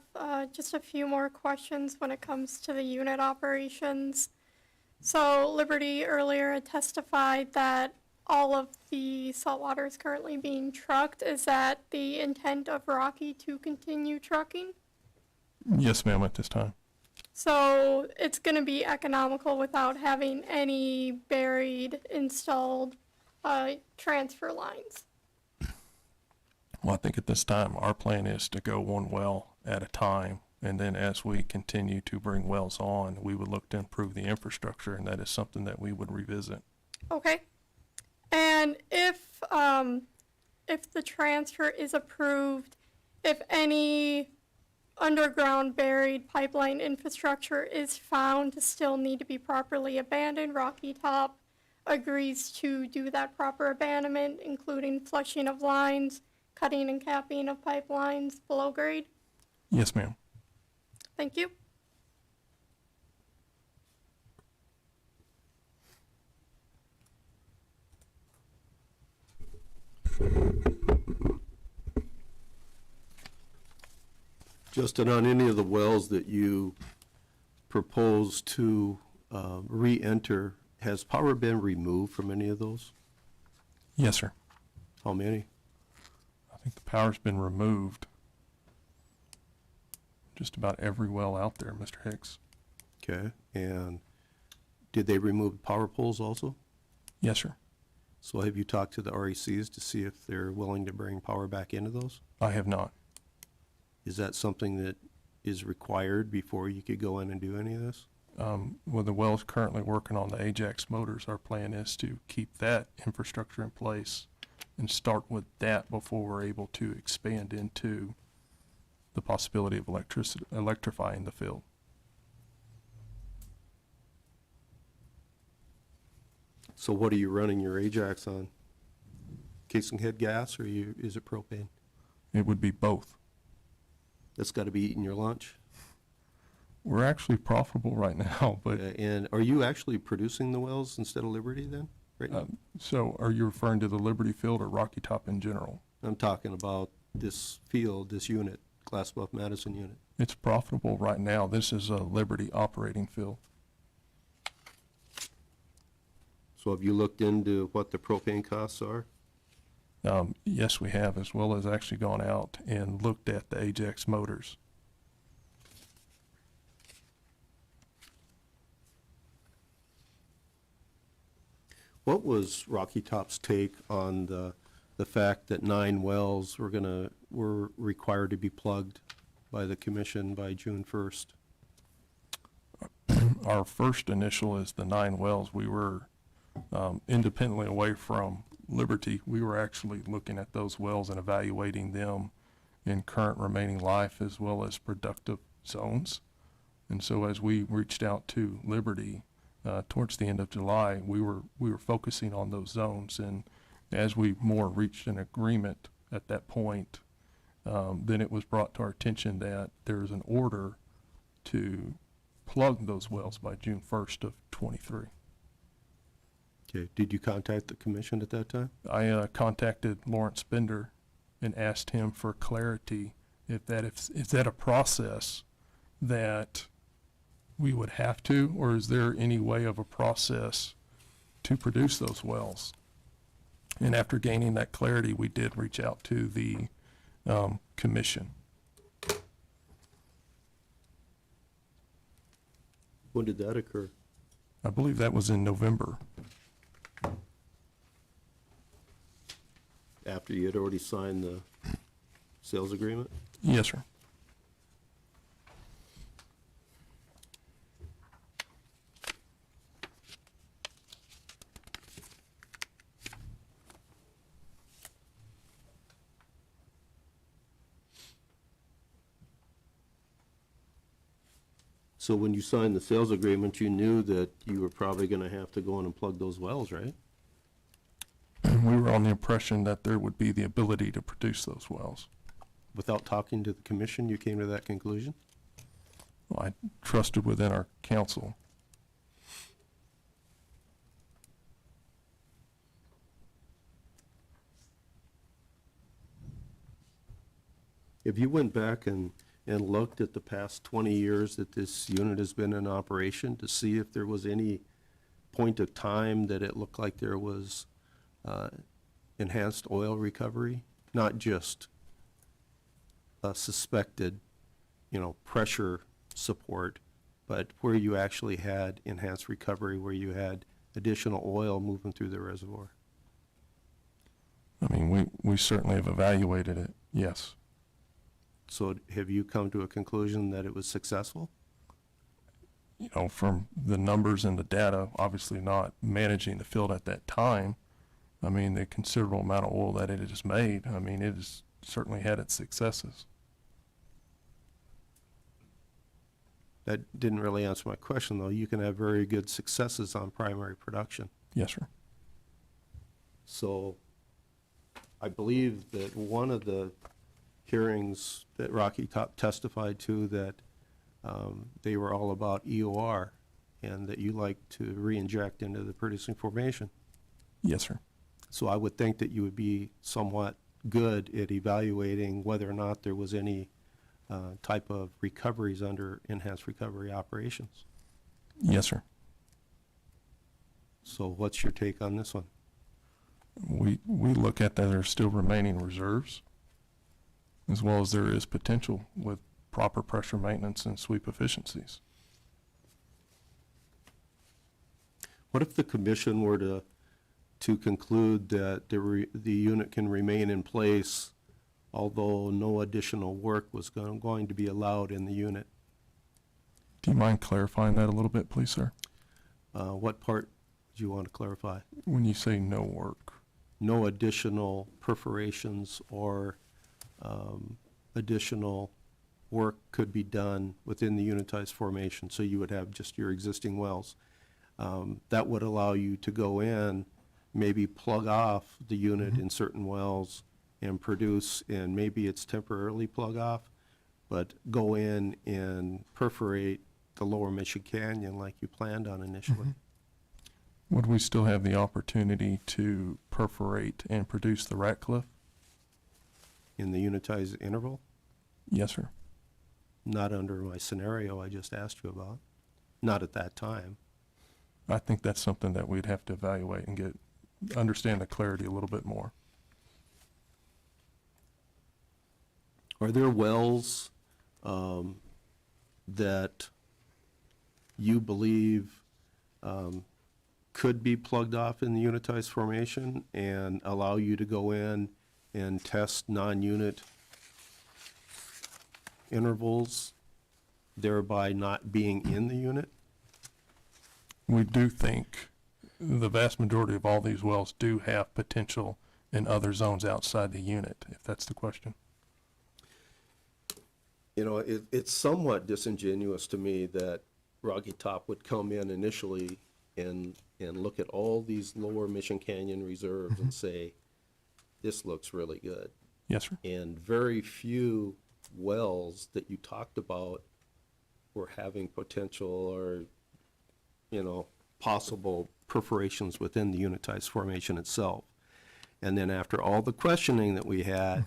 just a few more questions when it comes to the unit operations. So Liberty earlier had testified that all of the saltwater is currently being trucked. Is that the intent of Rocky to continue trucking? Yes, ma'am, at this time. So it's going to be economical without having any buried, installed transfer lines. Well, I think at this time, our plan is to go one well at a time, and then as we continue to bring wells on, we would look to improve the infrastructure, and that is something that we would revisit. Okay. And if the transfer is approved, if any underground buried pipeline infrastructure is found to still need to be properly abandoned, Rocky Top agrees to do that proper abandonment, including flushing of lines, cutting and capping of pipelines below grade? Yes, ma'am. Thank you. Justin, on any of the wells that you propose to re-enter, has power been removed from any of those? Yes, sir. How many? I think the power's been removed. Just about every well out there, Mr. Hicks. Okay, and did they remove power poles also? Yes, sir. So have you talked to the RECs to see if they're willing to bring power back into those? I have not. Is that something that is required before you could go in and do any of this? Well, the well's currently working on the Ajax motors. Our plan is to keep that infrastructure in place and start with that before we're able to expand into the possibility of electrifying the field. So what are you running your Ajax on? Casing head gas, or is it propane? It would be both. That's got to be eating your lunch. We're actually profitable right now, but And are you actually producing the wells instead of Liberty then, right now? so are you referring to the Liberty Field or Rocky Top in general? I'm talking about this field, this unit, Glass Bluff Madison unit. It's profitable right now. This is a Liberty operating field. So have you looked into what the propane costs are? Yes, we have, as well as actually gone out and looked at the Ajax motors. What was Rocky Top's take on the fact that 9 wells were required to be plugged by the commission by June 1st? Our first initial is the 9 wells. We were independently away from Liberty. We were actually looking at those wells and evaluating them in current remaining life as well as productive zones. And so as we reached out to Liberty towards the end of July, we were focusing on those zones. And as we more reached an agreement at that point, then it was brought to our attention that there's an order to plug those wells by June 1st of 23. Okay, did you contact the commission at that time? I contacted Lawrence Bender and asked him for clarity if is that a process that we would have to, or is there any way of a process to produce those wells? And after gaining that clarity, we did reach out to the commission. When did that occur? I believe that was in November. After you had already signed the sales agreement? Yes, sir. So when you signed the sales agreement, you knew that you were probably gonna have to go in and plug those wells, right? We were on the impression that there would be the ability to produce those wells. Without talking to the commission, you came to that conclusion? Well, I trusted within our council. If you went back and looked at the past 20 years that this unit has been in operation to see if there was any point of time that it looked like there was enhanced oil recovery, not just suspected, pressure support, but where you actually had enhanced recovery, where you had additional oil moving through the reservoir. I mean, we certainly have evaluated it, yes. So have you come to a conclusion that it was successful? You know, from the numbers and the data, obviously not managing the field at that time. I mean, the considerable amount of oil that it has made, I mean, it has certainly had its successes. That didn't really answer my question, though. You can have very good successes on primary production. Yes, sir. So I believe that one of the hearings that Rocky Top testified to that they were all about EOR and that you like to re-inject into the producing formation. Yes, sir. So I would think that you would be somewhat good at evaluating whether or not there was any type of recoveries under enhanced recovery operations. Yes, sir. So what's your take on this one? We look at that there are still remaining reserves, as well as there is potential with proper pressure maintenance and sweep efficiencies. What if the commission were to conclude that the unit can remain in place, although no additional work was going to be allowed in the unit? Do you mind clarifying that a little bit, please, sir? What part do you want to clarify? When you say no work? No additional perforations or additional work could be done within the unitized formation, so you would have just your existing wells. That would allow you to go in, maybe plug off the unit in certain wells and produce, and maybe it's temporarily plug off, but go in and perforate the lower Mission Canyon like you planned on initially. Would we still have the opportunity to perforate and produce the Ratcliffe? In the unitized interval? Yes, sir. Not under my scenario I just asked you about. Not at that time. I think that's something that we'd have to evaluate and understand the clarity a little bit more. Are there wells that you believe could be plugged off in the unitized formation and allow you to go in and test non-unit intervals, thereby not being in the unit? We do think the vast majority of all these wells do have potential in other zones outside the unit, if that's the question. You know, it's somewhat disingenuous to me that Rocky Top would come in initially and look at all these lower Mission Canyon reserves and say, this looks really good. Yes, sir. And very few wells that you talked about were having potential or, possible perforations within the unitized formation itself. And then after all the questioning that we had,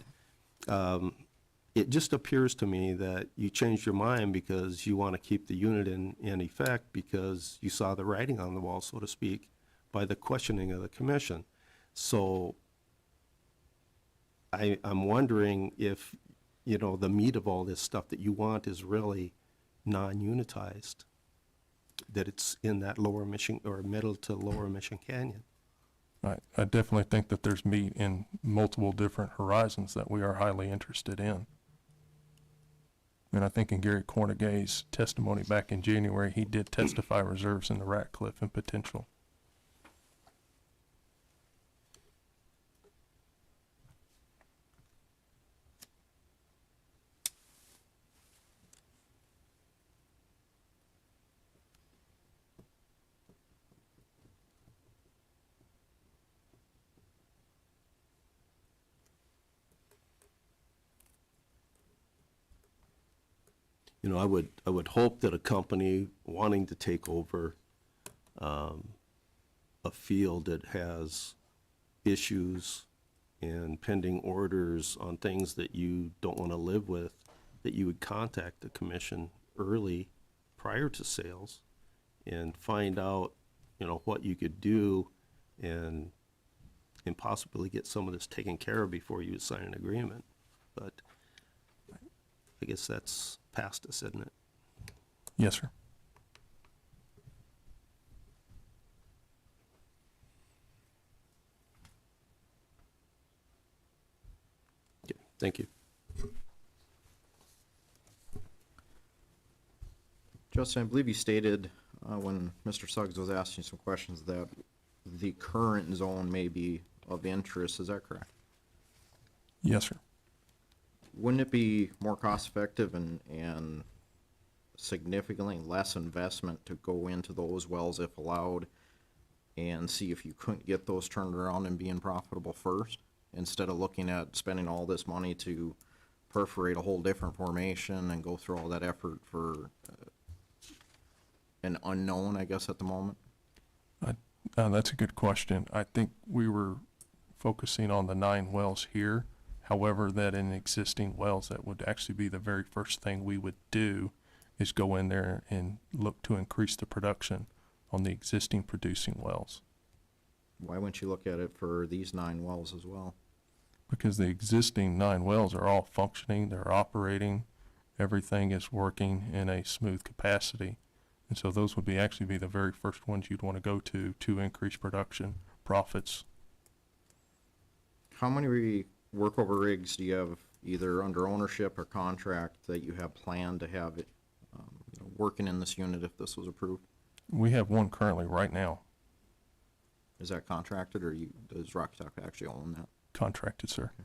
it just appears to me that you changed your mind because you want to keep the unit in effect because you saw the writing on the wall, so to speak, by the questioning of the commission. So I'm wondering if, you know, the meat of all this stuff that you want is really non-unitized, that it's in that lower Mission, or middle to lower Mission Canyon. I definitely think that there's meat in multiple different horizons that we are highly interested in. And I think in Gary Cornegay's testimony back in January, he did testify reserves in the Ratcliffe and potential. You know, I would hope that a company wanting to take over a field that has issues and pending orders on things that you don't want to live with, that you would contact the commission early prior to sales and find out, you know, what you could do and possibly get some of this taken care of before you would sign an agreement. But I guess that's past us, isn't it? Yes, sir. Okay, thank you. Justin, I believe you stated when Mr. Suggs was asking some questions that the current zone may be of interest. Is that correct? Yes, sir. Wouldn't it be more cost effective and significantly less investment to go into those wells if allowed and see if you couldn't get those turned around and being profitable first, instead of looking at spending all this money to perforate a whole different formation and go through all that effort for an unknown, I guess, at the moment? That's a good question. I think we were focusing on the 9 wells here. However, that in existing wells, that would actually be the very first thing we would do, is go in there and look to increase the production on the existing producing wells. Why wouldn't you look at it for these 9 wells as well? Because the existing 9 wells are all functioning, they're operating, everything is working in a smooth capacity. And so those would actually be the very first ones you'd want to go to increase production, profits. How many workover rigs do you have either under ownership or contract that you have planned to have it working in this unit if this was approved? We have one currently right now. Is that contracted, or does Rocky Top actually own that? Contracted, sir. Okay.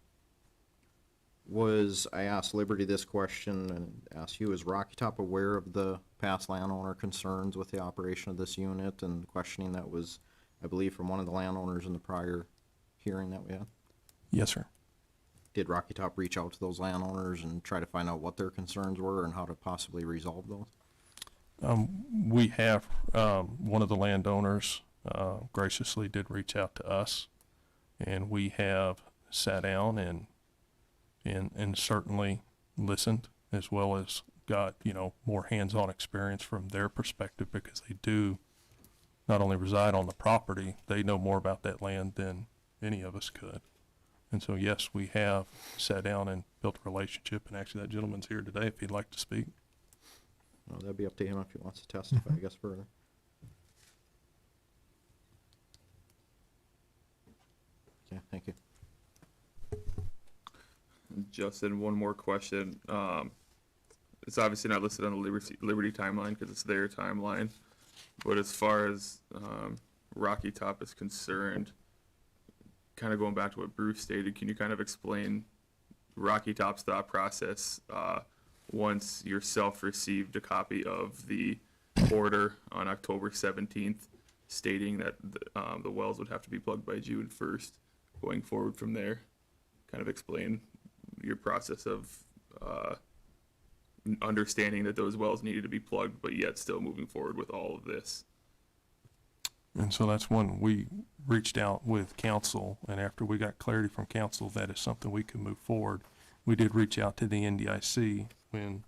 I asked Liberty this question and asked you, is Rocky Top aware of the past landowner concerns with the operation of this unit and questioning that was, I believe, from one of the landowners in the prior hearing that we had? Yes, sir. Did Rocky Top reach out to those landowners and try to find out what their concerns were and how to possibly resolve those? We have, one of the landowners graciously did reach out to us, and we have sat down and certainly listened, as well as got, more hands-on experience from their perspective, because they do not only reside on the property, they know more about that land than any of us could. And so, yes, we have sat down and built a relationship, and actually that gentleman's here today if he'd like to speak. Well, that'd be up to him if he wants to testify, I guess, further. Okay, thank you. Justin, one more question. It's obviously not listed on the Liberty timeline because it's their timeline, but as far as Rocky Top is concerned, kind of going back to what Bruce stated, can you kind of explain Rocky Top's thought process once yourself received a copy of the order on October 17th stating that the wells would have to be plugged by June 1st, going forward from there? Kind of explain your process of understanding that those wells needed to be plugged, but yet still moving forward with all of this. And so that's when we reached out with council, and after we got clarity from council that is something we could move forward, we did reach out to the NDIC when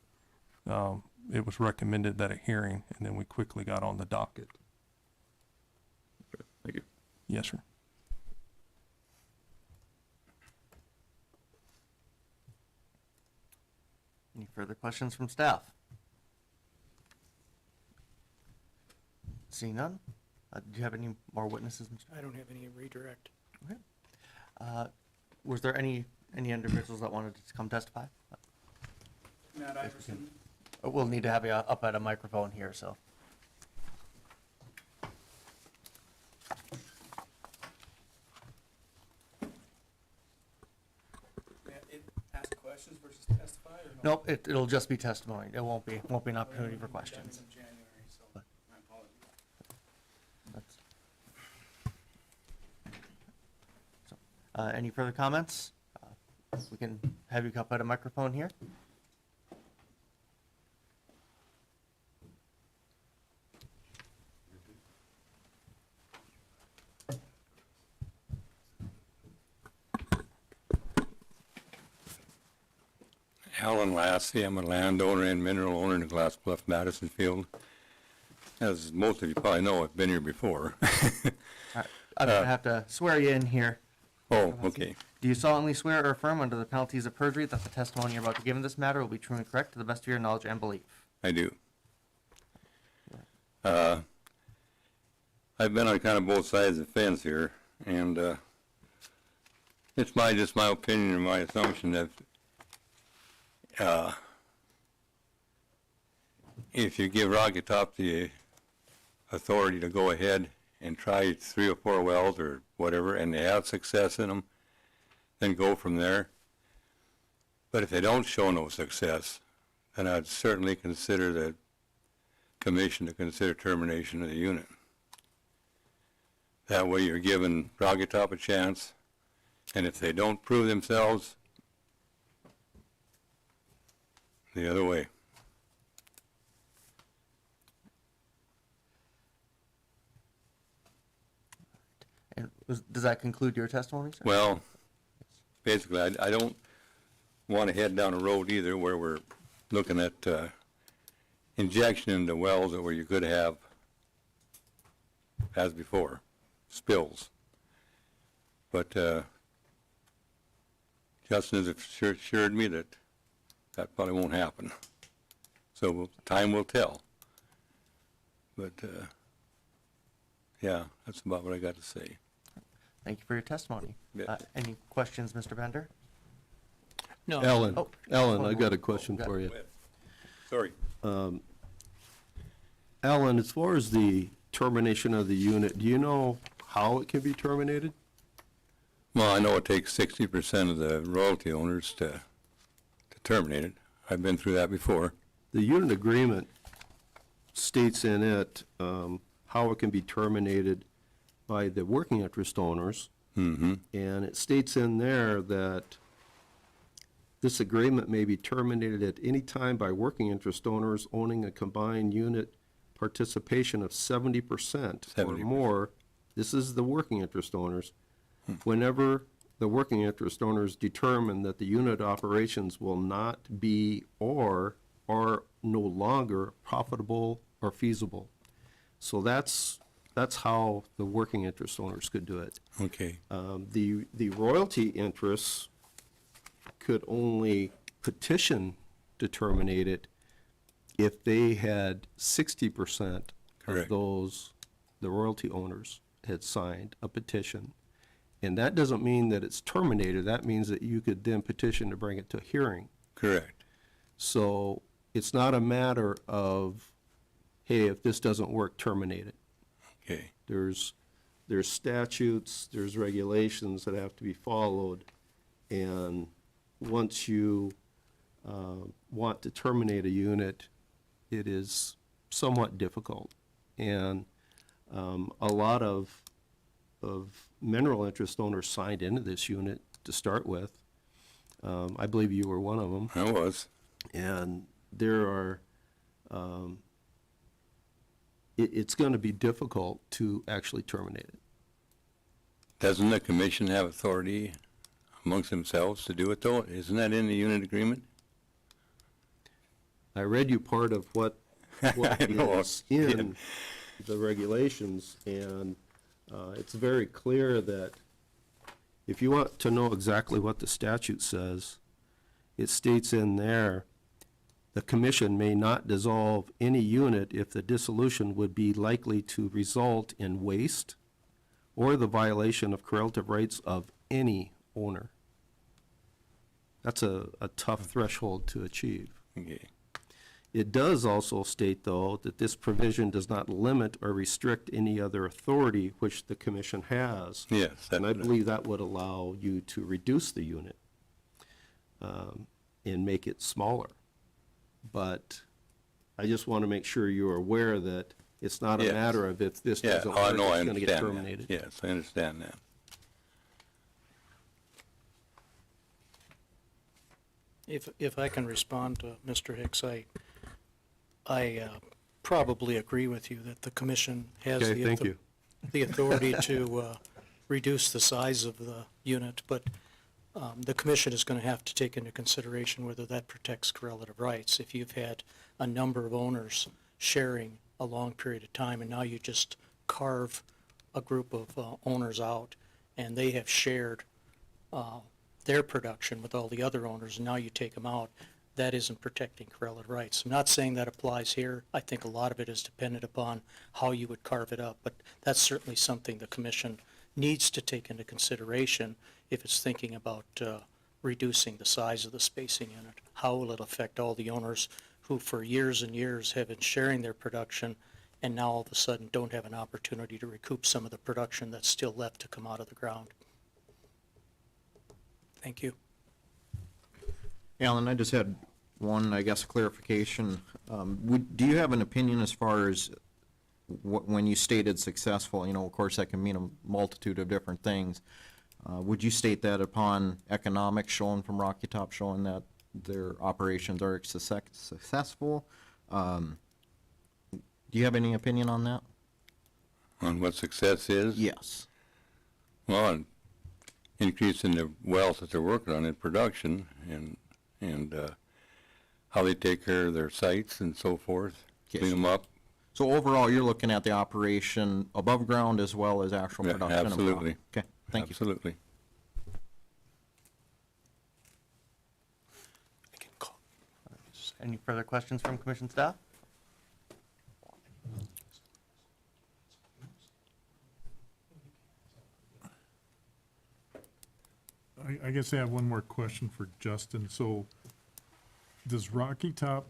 it was recommended that a hearing, and then we quickly got on the docket. Okay, thank you. Yes, sir. Any further questions from staff? Seeing none? Do you have any more witnesses, Mr.? I don't have any redirect. Okay. Was there any individuals that wanted to come testify? Matt Iverson. We'll need to have you up at a microphone here, so. Ask questions versus testify, or no? Nope, it'll just be testimony. It won't be an opportunity for questions. But- That's- So, any further comments? We can have you up at a microphone here. Alan Lassie, I'm a landowner and mineral owner in the Glass Bluff, Madison Field. As most of you probably know, I've been here before. I'm gonna have to swear you in here. Oh, okay. Do you solemnly swear or affirm under the penalties of perjury that the testimony you're about to give in this matter will be true and correct to the best of your knowledge and belief? I do. I've been on kind of both sides of the fence here, and it's just my opinion and my assumption that if you give Rocky Top the authority to go ahead and try 3 or 4 wells or whatever, and they have success in them, then go from there. But if they don't show no success, then I'd certainly consider the commission to consider termination of the unit. That way you're giving Rocky Top a chance, and if they don't prove themselves, the other way. And does that conclude your testimony, sir? Well, basically, I don't want to head down a road either where we're looking at injection into wells where you could have, as before, spills. But Justin has assured me that probably won't happen. So time will tell. But yeah, that's about what I got to say. Thank you for your testimony. Yeah. Any questions, Mr. Bender? No. Ellen, Oh, Ellen, I one got a more. question Go for you. Sorry. Alan, as far as the termination of the unit, do you know how it can be terminated? Well, I know it takes 60% of the royalty owners to terminate it. I've been through that before. The unit agreement states in it how it can be terminated by the working interest owners. Mm-hmm. And it states in there that this agreement may be terminated at any time by working interest owners owning a combined unit participation of 70% or 70%. more. This is the working interest owners. Whenever the working interest owners determine that the unit operations will not be or are no longer profitable or feasible. So that's how the working interest owners could do it. Okay. The royalty interests could only petition to terminate it if they had 60% of Correct. those, the royalty owners had signed a petition. And that doesn't mean that it's terminated. That means that you could then petition to bring it to a hearing. Correct. So it's not a matter of, hey, if this doesn't work, terminate it. Okay. There's statutes, there's regulations that have to be followed, and once you want to terminate a unit, it is somewhat difficult. And a lot of mineral interest owners signed into this unit to start with. I believe you were one of them. I was. And there are, it's going to be difficult to actually terminate it. Doesn't the commission have authority amongst themselves to do it, though? Isn't that in the unit agreement? I read you part of what I know. is in the regulations, and it's very clear that if you want to know exactly what the statute says, it states in there The commission may not dissolve any unit if the dissolution would be likely to result in waste or the violation of correlative rights of any owner. That's a tough threshold to achieve. Okay. It does also state, though, that this provision does not limit or restrict any other authority which the commission has. Yes. And I believe that would allow you to reduce the unit and make it smaller. But I just want to make sure you're aware that it's not a Yes. matter of if this Yeah, doesn't oh, work, no, I it's going to get understand terminated. that. Yes, I understand that. If I can respond to Mr. Hicks, I probably agree with you that the commission has Okay, thank you. the authority to reduce the size of the unit, but the commission is going to have to take into consideration whether that protects correlative rights. If you've had a number of owners sharing a long period of time, and now you just carve a group of owners out, and they have shared their production with all the other owners, and now you take them out, that isn't protecting correlative rights. I'm not saying that applies here. I think a lot of it is dependent upon how you would carve it up, but that's certainly something the commission needs to take into consideration if it's thinking about reducing the size of the spacing unit. How will it affect all the owners who for years and years have been sharing their production and now all of a sudden don't have an opportunity to recoup some of the production that's still left to come out of the ground? Thank you. Alan, I just had one, I guess, clarification. Do you have an opinion as far as when you stated successful, you know, of course, that can mean a multitude of different things. Would you state that upon economics shown from Rocky Top, showing that their operations are successful? Do you have any opinion on that? On what success is? Yes. Well, an increase in the wells that they're working on in production and how they take care of their sites and so forth, clean them up. So overall, you're looking at the operation above ground as well as actual Yeah, production? above. absolutely. Okay, thank you. Absolutely. Any further questions from commission staff? I guess I have one more question for Justin. So does Rocky Top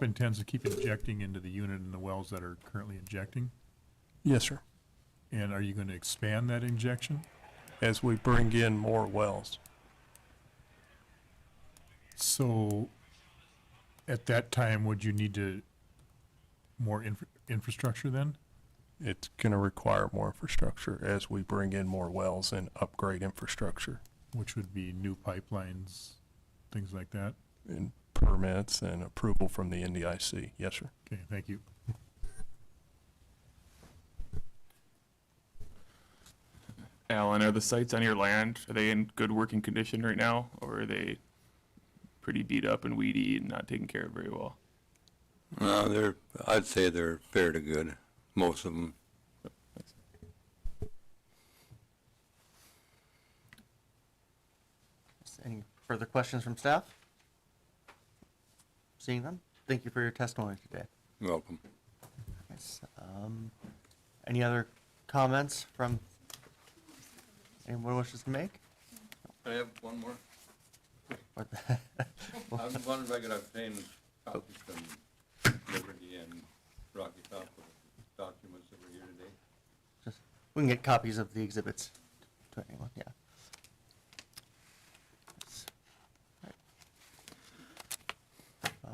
intends to keep injecting into the unit in the wells that are currently injecting? Yes, sir. And are you going to expand that injection? As we bring in more wells. So at that time, would you need to more infrastructure then? It's going to require more infrastructure as we bring in more wells and upgrade infrastructure. Which would be new pipelines, things like that? And permits and approval from the NDIC. Yes, sir. Okay, thank you. Alan, are the sites on your land, are they in good working condition right now, or are they pretty beat up and weedy and not taken care of very well? No, I'd say they're fair to good, most of them. Any further questions from staff? Seeing none, thank you for your testimony today. You're welcome. Yes, any other comments from anyone wishes to make? I have one more. What the- I was wondering if I could obtain copies from Liberty and Rocky Top of the documents that were here today. Just, we can get copies of the exhibits to anyone, yeah. Yes. All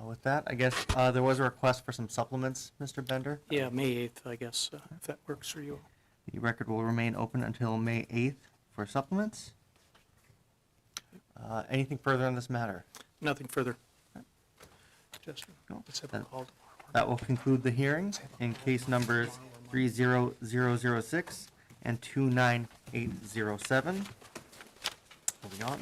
right. With that, I guess, there was a request for some supplements, Mr. Bender. Yeah, May 8th, I guess, if that works for you. The record will remain open until May 8th for supplements. Anything further on this matter? Nothing further. Just, let's have a Then call. That will conclude the hearing in case numbers 30006 and 29807. Moving on.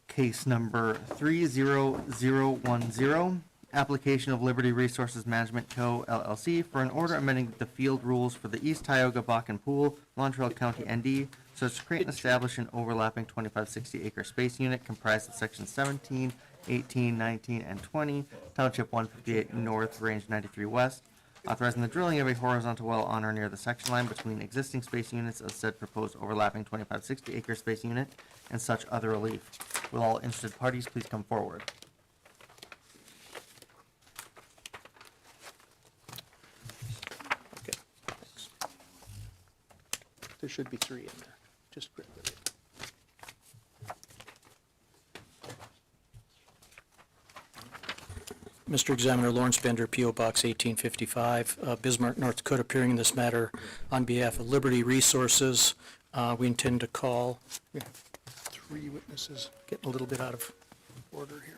Case number 30010 application of Liberty Resources Management Co. LLC for an order amending the field rules for the East Tioga Bakken Pool, Montreal County, ND, so as to create and establish an overlapping 2560 acre space unit comprised of sections 17, 18, 19, and 20, Township 158 North, Range 93 West, authorizing the drilling of a horizontal well on or near the section line between existing space units of said proposed overlapping 2560 acre space unit and such other relief. Will all interested parties please come forward? Okay. Thanks. There should be 3 in there. Just grab it. Mr. Examiner, Lawrence Bender, P.O. Box 1855, Bismarck, North Dakota, appearing in this matter on behalf of Liberty Resources. We intend to call, we have 3 witnesses, getting a little bit out of order here.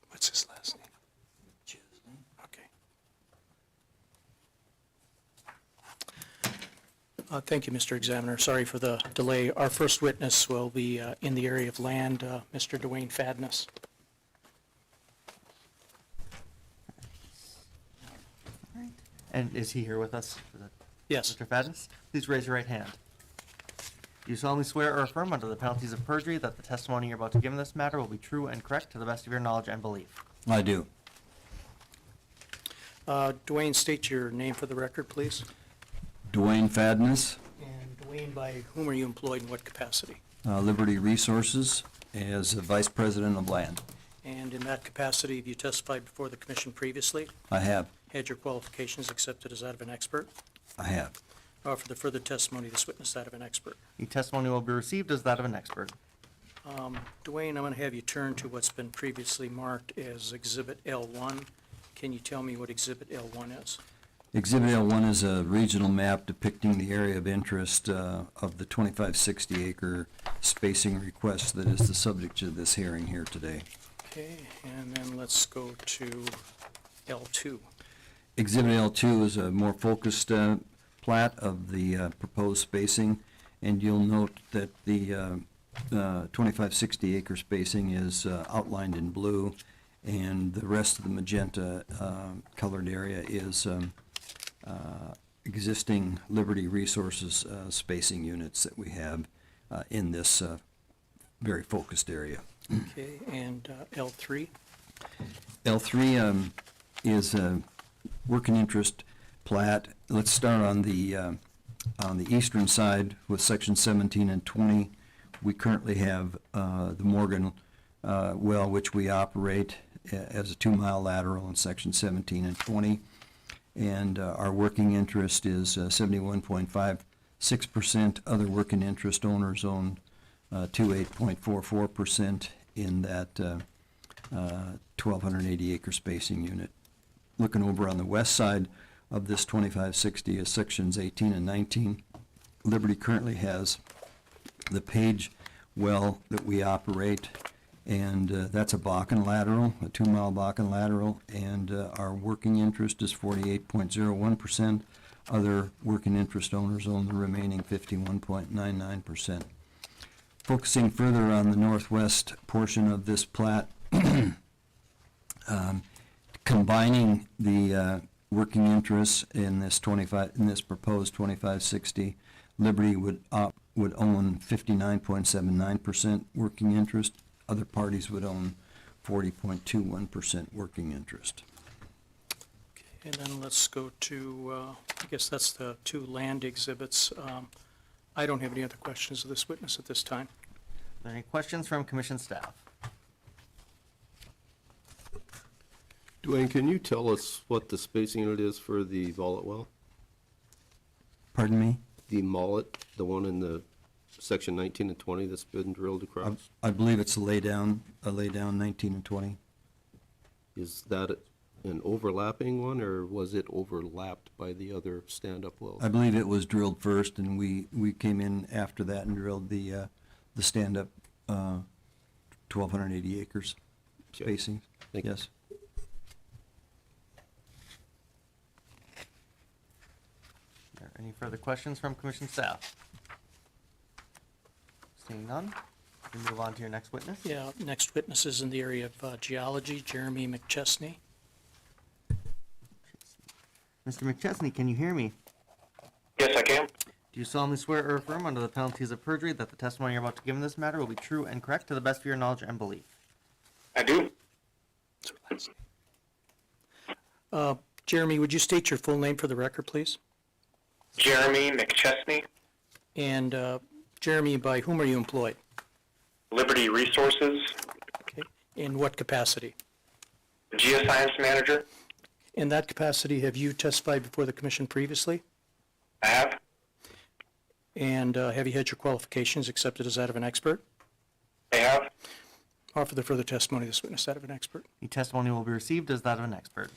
What's his last name? Okay. Thank you, Mr. Examiner. Sorry for the delay. Our first witness will be in the area of land, Mr. Dwayne Fadness. And is he here with us? Yes. Mr. Fadness, please raise your right hand. Do you solemnly swear or affirm under the penalties of perjury that the testimony you're about to give in this matter will be true and correct to the best of your knowledge and belief? I do. Dwayne, state your name for the record, please. Dwayne Fadness, And Dwayne, by whom are you employed in what capacity? Liberty Resources, as Vice President of Land. And in that capacity, have you testified before the commission previously? I have. Had your qualifications accepted as that of an expert? I have. For the further testimony, this witness that of an expert. The testimony will be received as that of an expert. Dwayne, I'm going to have you turn to what's been previously marked as Exhibit L1. Can you tell me what Exhibit L1 is? Exhibit L1 is a regional map depicting the area of interest of the 2560 acre spacing request that is the subject of this hearing here today. Okay, and then let's go to L2. Exhibit L2 is a more focused plat of the proposed spacing, and you'll note that the 2560 acre spacing is outlined in blue, and the rest of the magenta colored area is existing Liberty Resources spacing units that we have in this very focused area. Okay, and L3? L3 is a working interest plat. Let's start on the eastern side with section 17 and 20. We currently have the Morgan well, which we operate as a 2-mile lateral in section 17 and 20. And our working interest is 71.56%. Other working interest owners own 28.44% in that 1,280 acre spacing unit. Looking over on the west side of this 2560 is sections 18 and 19. Liberty currently has the Page well that we operate, and that's a Bakken lateral, a 2-mile Bakken lateral, and our working interest is 48.01%. Other working interest owners own the remaining 51.99%. Focusing further on the northwest portion of this plat, combining the working interests in this proposed 2560, Liberty would own 59.79% working interest. Other parties would own 40.21% working interest. And then let's go to, I guess that's the 2 land exhibits. I don't have any other questions of this witness at this time. Are there any questions from commission staff? Dwayne, can you tell us what the spacing unit is for the Mullet well? Pardon me? The Mullet, the one in the section 19 and 20 that's been drilled across? I believe it's a laydown 19 and 20. Is that an overlapping one, or was it overlapped by the other stand-up wells? I believe it was drilled first, and we came in after that and drilled the stand-up 1,280 acres spacing. Thank you. Yes. Are there any further questions from commission staff? Seeing none, we move on to your next witness. Yeah, next witness is in the area of geology, Jeremy McChesney. Mr. McChesney, can you hear me? Yes, I can. Do you solemnly swear or affirm under the penalties of perjury that the testimony you're about to give in this matter will be true and correct to the best of your knowledge and belief? I do. Jeremy, would you state your full name for the record, please? Jeremy McChesney, And Jeremy, by whom are you employed? Liberty Resources, Okay. In what capacity? Geoscience Manager. In that capacity, have you testified before the commission previously? I have. And have you had your qualifications accepted as that of an expert? I have. Offer the further testimony of this witness that of an expert. The testimony will be received as that of an expert.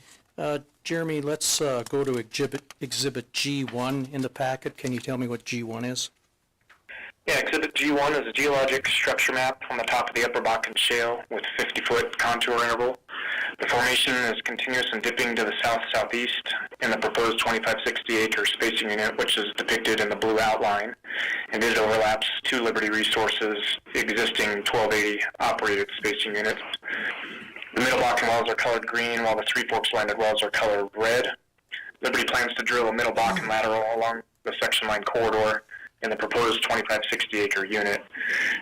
Jeremy, let's go to Exhibit G1 in the packet. Can you tell me what G1 is? Yeah, Exhibit G1 is a geologic structure map on the top of the Upper Bakken Shale with 50-foot contour interval. The formation is continuous and dipping to the south-southeast in the proposed 2560-acre spacing unit, which is depicted in the blue outline, and it overlaps two Liberty Resources existing 1280 operated spacing units. The Middle Bakken wells are colored green, while the Three Forks landed wells are colored red. Liberty plans to drill a Middle Bakken lateral along the section line corridor in the proposed 2560-acre unit.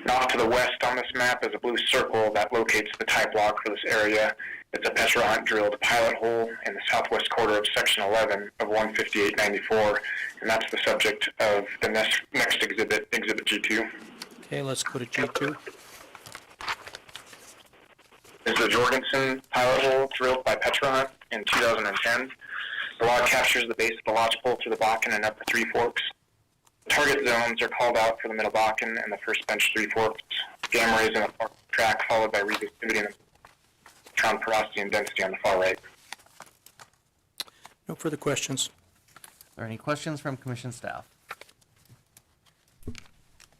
And off to the west on this map is a blue circle that locates the type log for this area. It's a Petra Hunt drilled pilot hole in the southwest quarter of section 11 of 15894, and that's the subject of the next exhibit, Exhibit G2. Okay, let's go to G2. This is the Jorgensen pilot hole drilled by Petra Hunt in 2010. The log captures the base of the lodge pole through the Bakken and upper Three Forks. The target zones are called out for the Middle Bakken and the first bench Three Forks. Gamma rays in the far track, followed by resistivity and electron porosity and density on the far right. No further questions. Are there any questions from commission staff?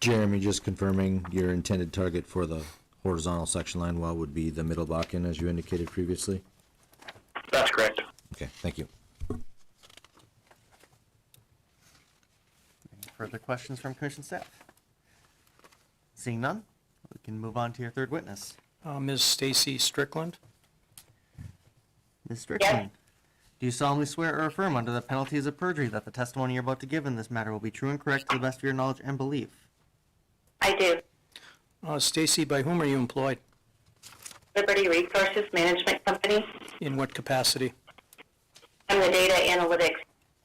Jeremy, just confirming your intended target for the horizontal section line well would be the Middle Bakken, as you indicated previously? That's correct. Okay, thank you. Any further questions from commission staff? Seeing none, we can move on to your third witness. Ms. Stacy Strickland. Ms. Strickland, do you solemnly swear or affirm under the penalties of perjury that the testimony you're about to give in this matter will be true and correct to the best of your knowledge and belief? I do. Stacy, by whom are you employed? Liberty Resources Management Company. In what capacity? I'm the data analytics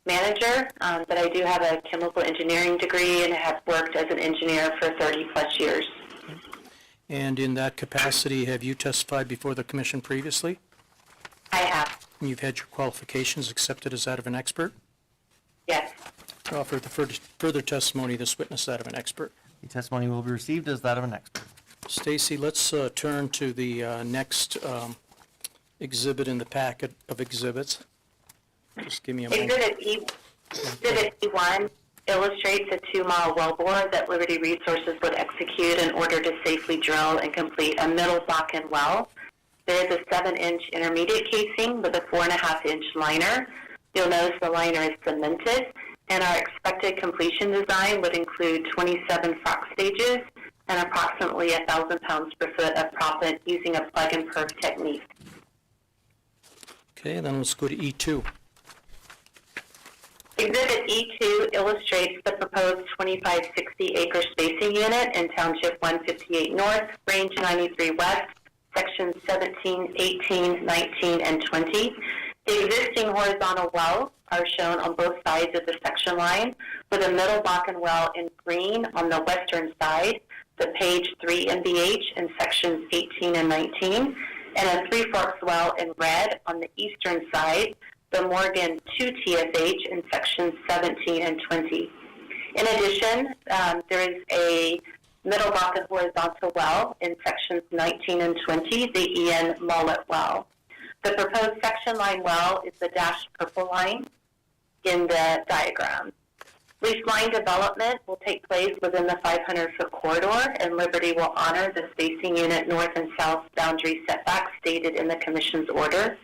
manager, but I do have a chemical engineering degree and have worked as an engineer for 30-plus years. And in that capacity, have you testified before the commission previously? I have. And you've had your qualifications accepted as that of an expert? Yes. Offer the further testimony of this witness that of an expert. The testimony will be received as that of an expert. Stacy, let's turn to the next exhibit in the packet of exhibits. Just give me a moment. Exhibit E1 illustrates a 2-mile wellbore that Liberty Resources would execute in order to safely drill and complete a Middle Bakken well. There is a 7-inch intermediate casing with a 4.5-inch liner. You'll notice the liner is cemented, and our expected completion design would include 27 frac stages and approximately 1,000 pounds per foot of proppant using a plug-and-perf technique. Okay, then let's go to E2. Exhibit E2 illustrates the proposed 2560-acre spacing unit in Township 158 North, Range 93 West, Sections 17, 18, 19, and 20. The existing horizontal wells are shown on both sides of the section line, with a Middle Bakken well in green on the western side, the Page 3 MBH in Sections 18 and 19, and a Three Forks well in red on the eastern side, the Morgan 2 TFH in Sections 17 and 20. In addition, there is a middle Bakken horizontal well in sections 19 and 20, the Ian Mullet well. The proposed section line well is the dashed purple line in the diagram. Lease line development will take place within the 500-foot corridor, and Liberty will honor the spacing unit north and south boundary setbacks stated in the Commission's order.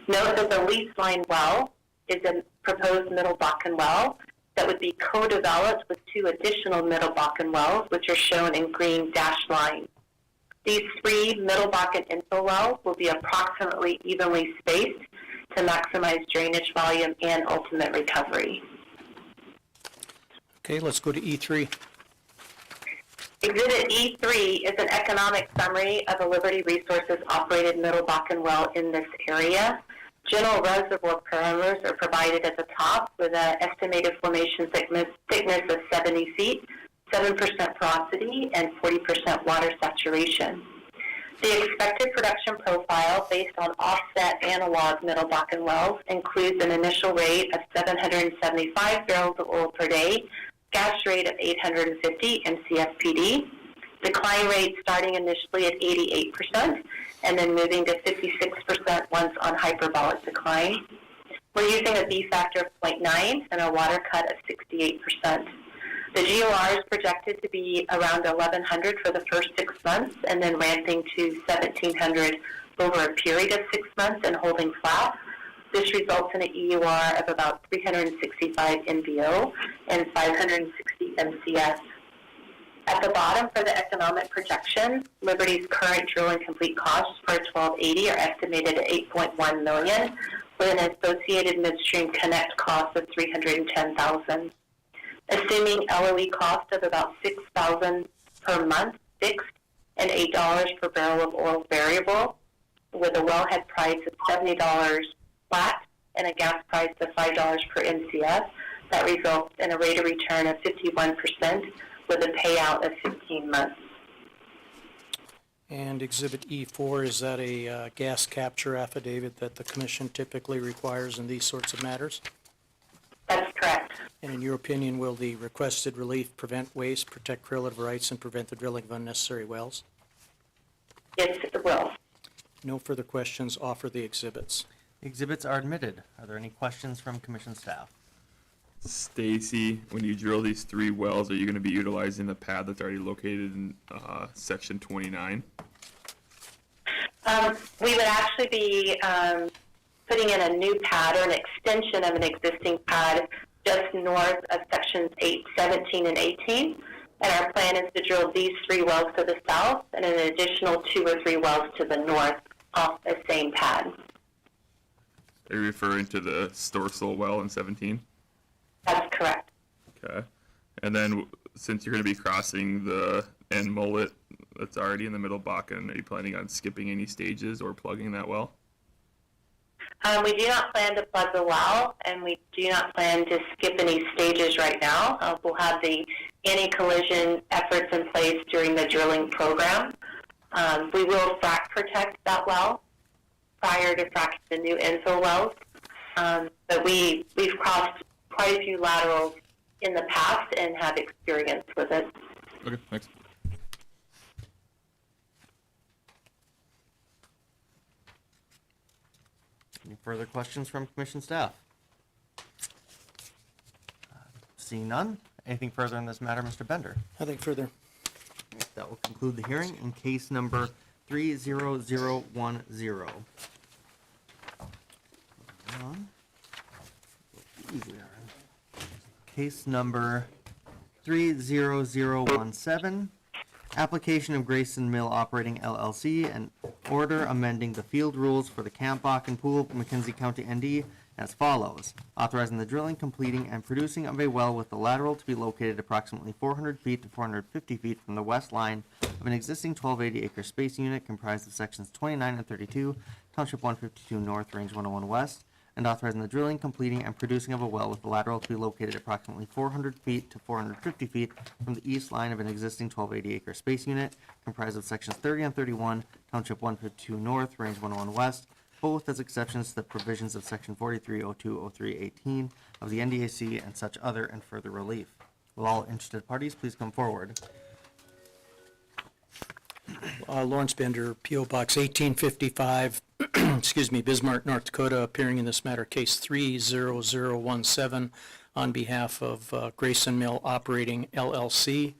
Note that the lease line well is a proposed Middle Bakken well that would be co-developed with 2 additional Middle Bakken wells, which are shown in green dashed lines. These 3 Middle Bakken infill wells will be approximately evenly spaced to maximize drainage volume and ultimate recovery. Okay, let's go to E3. Exhibit E3 is an economic summary of a Liberty Resources operated Middle Bakken well in this area. General reservoir parameters are provided at the top with an estimated formation thickness of 70 feet, 7% porosity, and 40% water saturation. The expected production profile based on offset analog Middle Bakken wells includes an initial rate of 775 barrels of oil per day, gas rate of 850 MCFPD, decline rate starting initially at 88% and then moving to 56% once on hyperbolic decline. We're using a B factor of 0.9 and a water cut of 68%. The GOR is projected to be around 1,100 for the first 6 months and then ramping to 1,700 over a period of 6 months and holding flat. This results in an EUR of about 365 MBO and 560 MCF. At the bottom for the economic projection, Liberty's current drill and complete costs for 1280 are estimated at $8.1 million, with an associated midstream connect cost of $310,000. Assuming LOE cost of about $6,000 per month fixed and $8 per barrel of oil variable, with a wellhead price of $70 flat and a gas price of $5 per MCF, that results in a rate of return of 51% with a payout of 15 months. And Exhibit E4, is that a gas capture affidavit that the Commission typically requires in these sorts of matters? That's correct. And in your opinion, will the requested relief prevent waste, protect correlative rights, and prevent the drilling of unnecessary wells? Yes, it will. No further questions. Offer the exhibits. Exhibits are admitted. Are there any questions from Commission staff? Stacy, when you drill these 3 wells, are you going to be utilizing the pad that's already located in section 29? We would actually be putting in a new pad or an extension of an existing pad just north of sections 8, 17, and 18. And our plan is to drill these 3 wells to the south and an additional 2 or 3 wells to the north off the same pad. Are you referring to the Storsel well in 17? That's correct. Okay. And then since you're going to be crossing the end mullet that's already in the Middle Bakken, are you planning on skipping any stages or plugging that well? We do not plan to plug the well, and we do not plan to skip any stages right now. We'll have the anti-collision efforts in place during the drilling program. We will frac protect that well prior to fracking the new infill wells. But we've crossed quite a few laterals in the past and have experience with it. Okay, thanks. Any further questions from Commission staff? Seeing none, anything further in this matter, Mr. Bender? Nothing further. That will conclude the hearing in case number 30010. Case number 30017, application of Grayson Mill Operating LLC, and order amending the field rules for the Camp Bakken Pool, McKenzie County, ND, as follows. Authorizing the drilling, completing, and producing of a well with the lateral to be located approximately 400 feet to 450 feet from the west line of an existing 1280-acre spacing unit comprised of sections 29 and 32, Township 152 North, Range 101 West, and authorizing the drilling, completing, and producing of a well with the lateral to be located approximately 400 feet to 450 feet from the east line of an existing 1280-acre space unit comprised of sections 30 and 31, Township 152 North, Range 101 West, both as exceptions to the provisions of Section 43020318 of the NDAC and such other and further relief. Will all interested parties please come forward? Lawrence Bender, P.O. Box 1855, excuse me, Bismarck, North Dakota, appearing in this matter, case 30017, on behalf of Grayson Mill Operating LLC.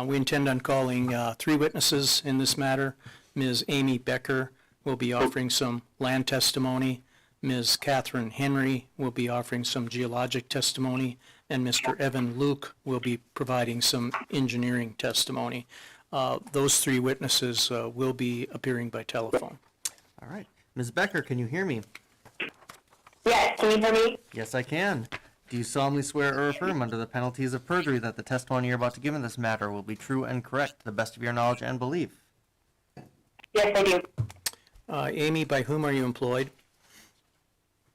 We intend on calling 3 witnesses in this matter. Ms. Amy Becker will be offering some land testimony. Ms. Catherine Henry will be offering some geologic testimony. And Mr. Evan Luke will be providing some engineering testimony. Those 3 witnesses will be appearing by telephone. All right. Ms. Becker, can you hear me? Yes, can you hear me? Yes, I can. Do you solemnly swear or affirm under the penalties of perjury that the testimony you're about to give in this matter will be true and correct to the best of your knowledge and belief? Yes, I do. Amy, by whom are you employed?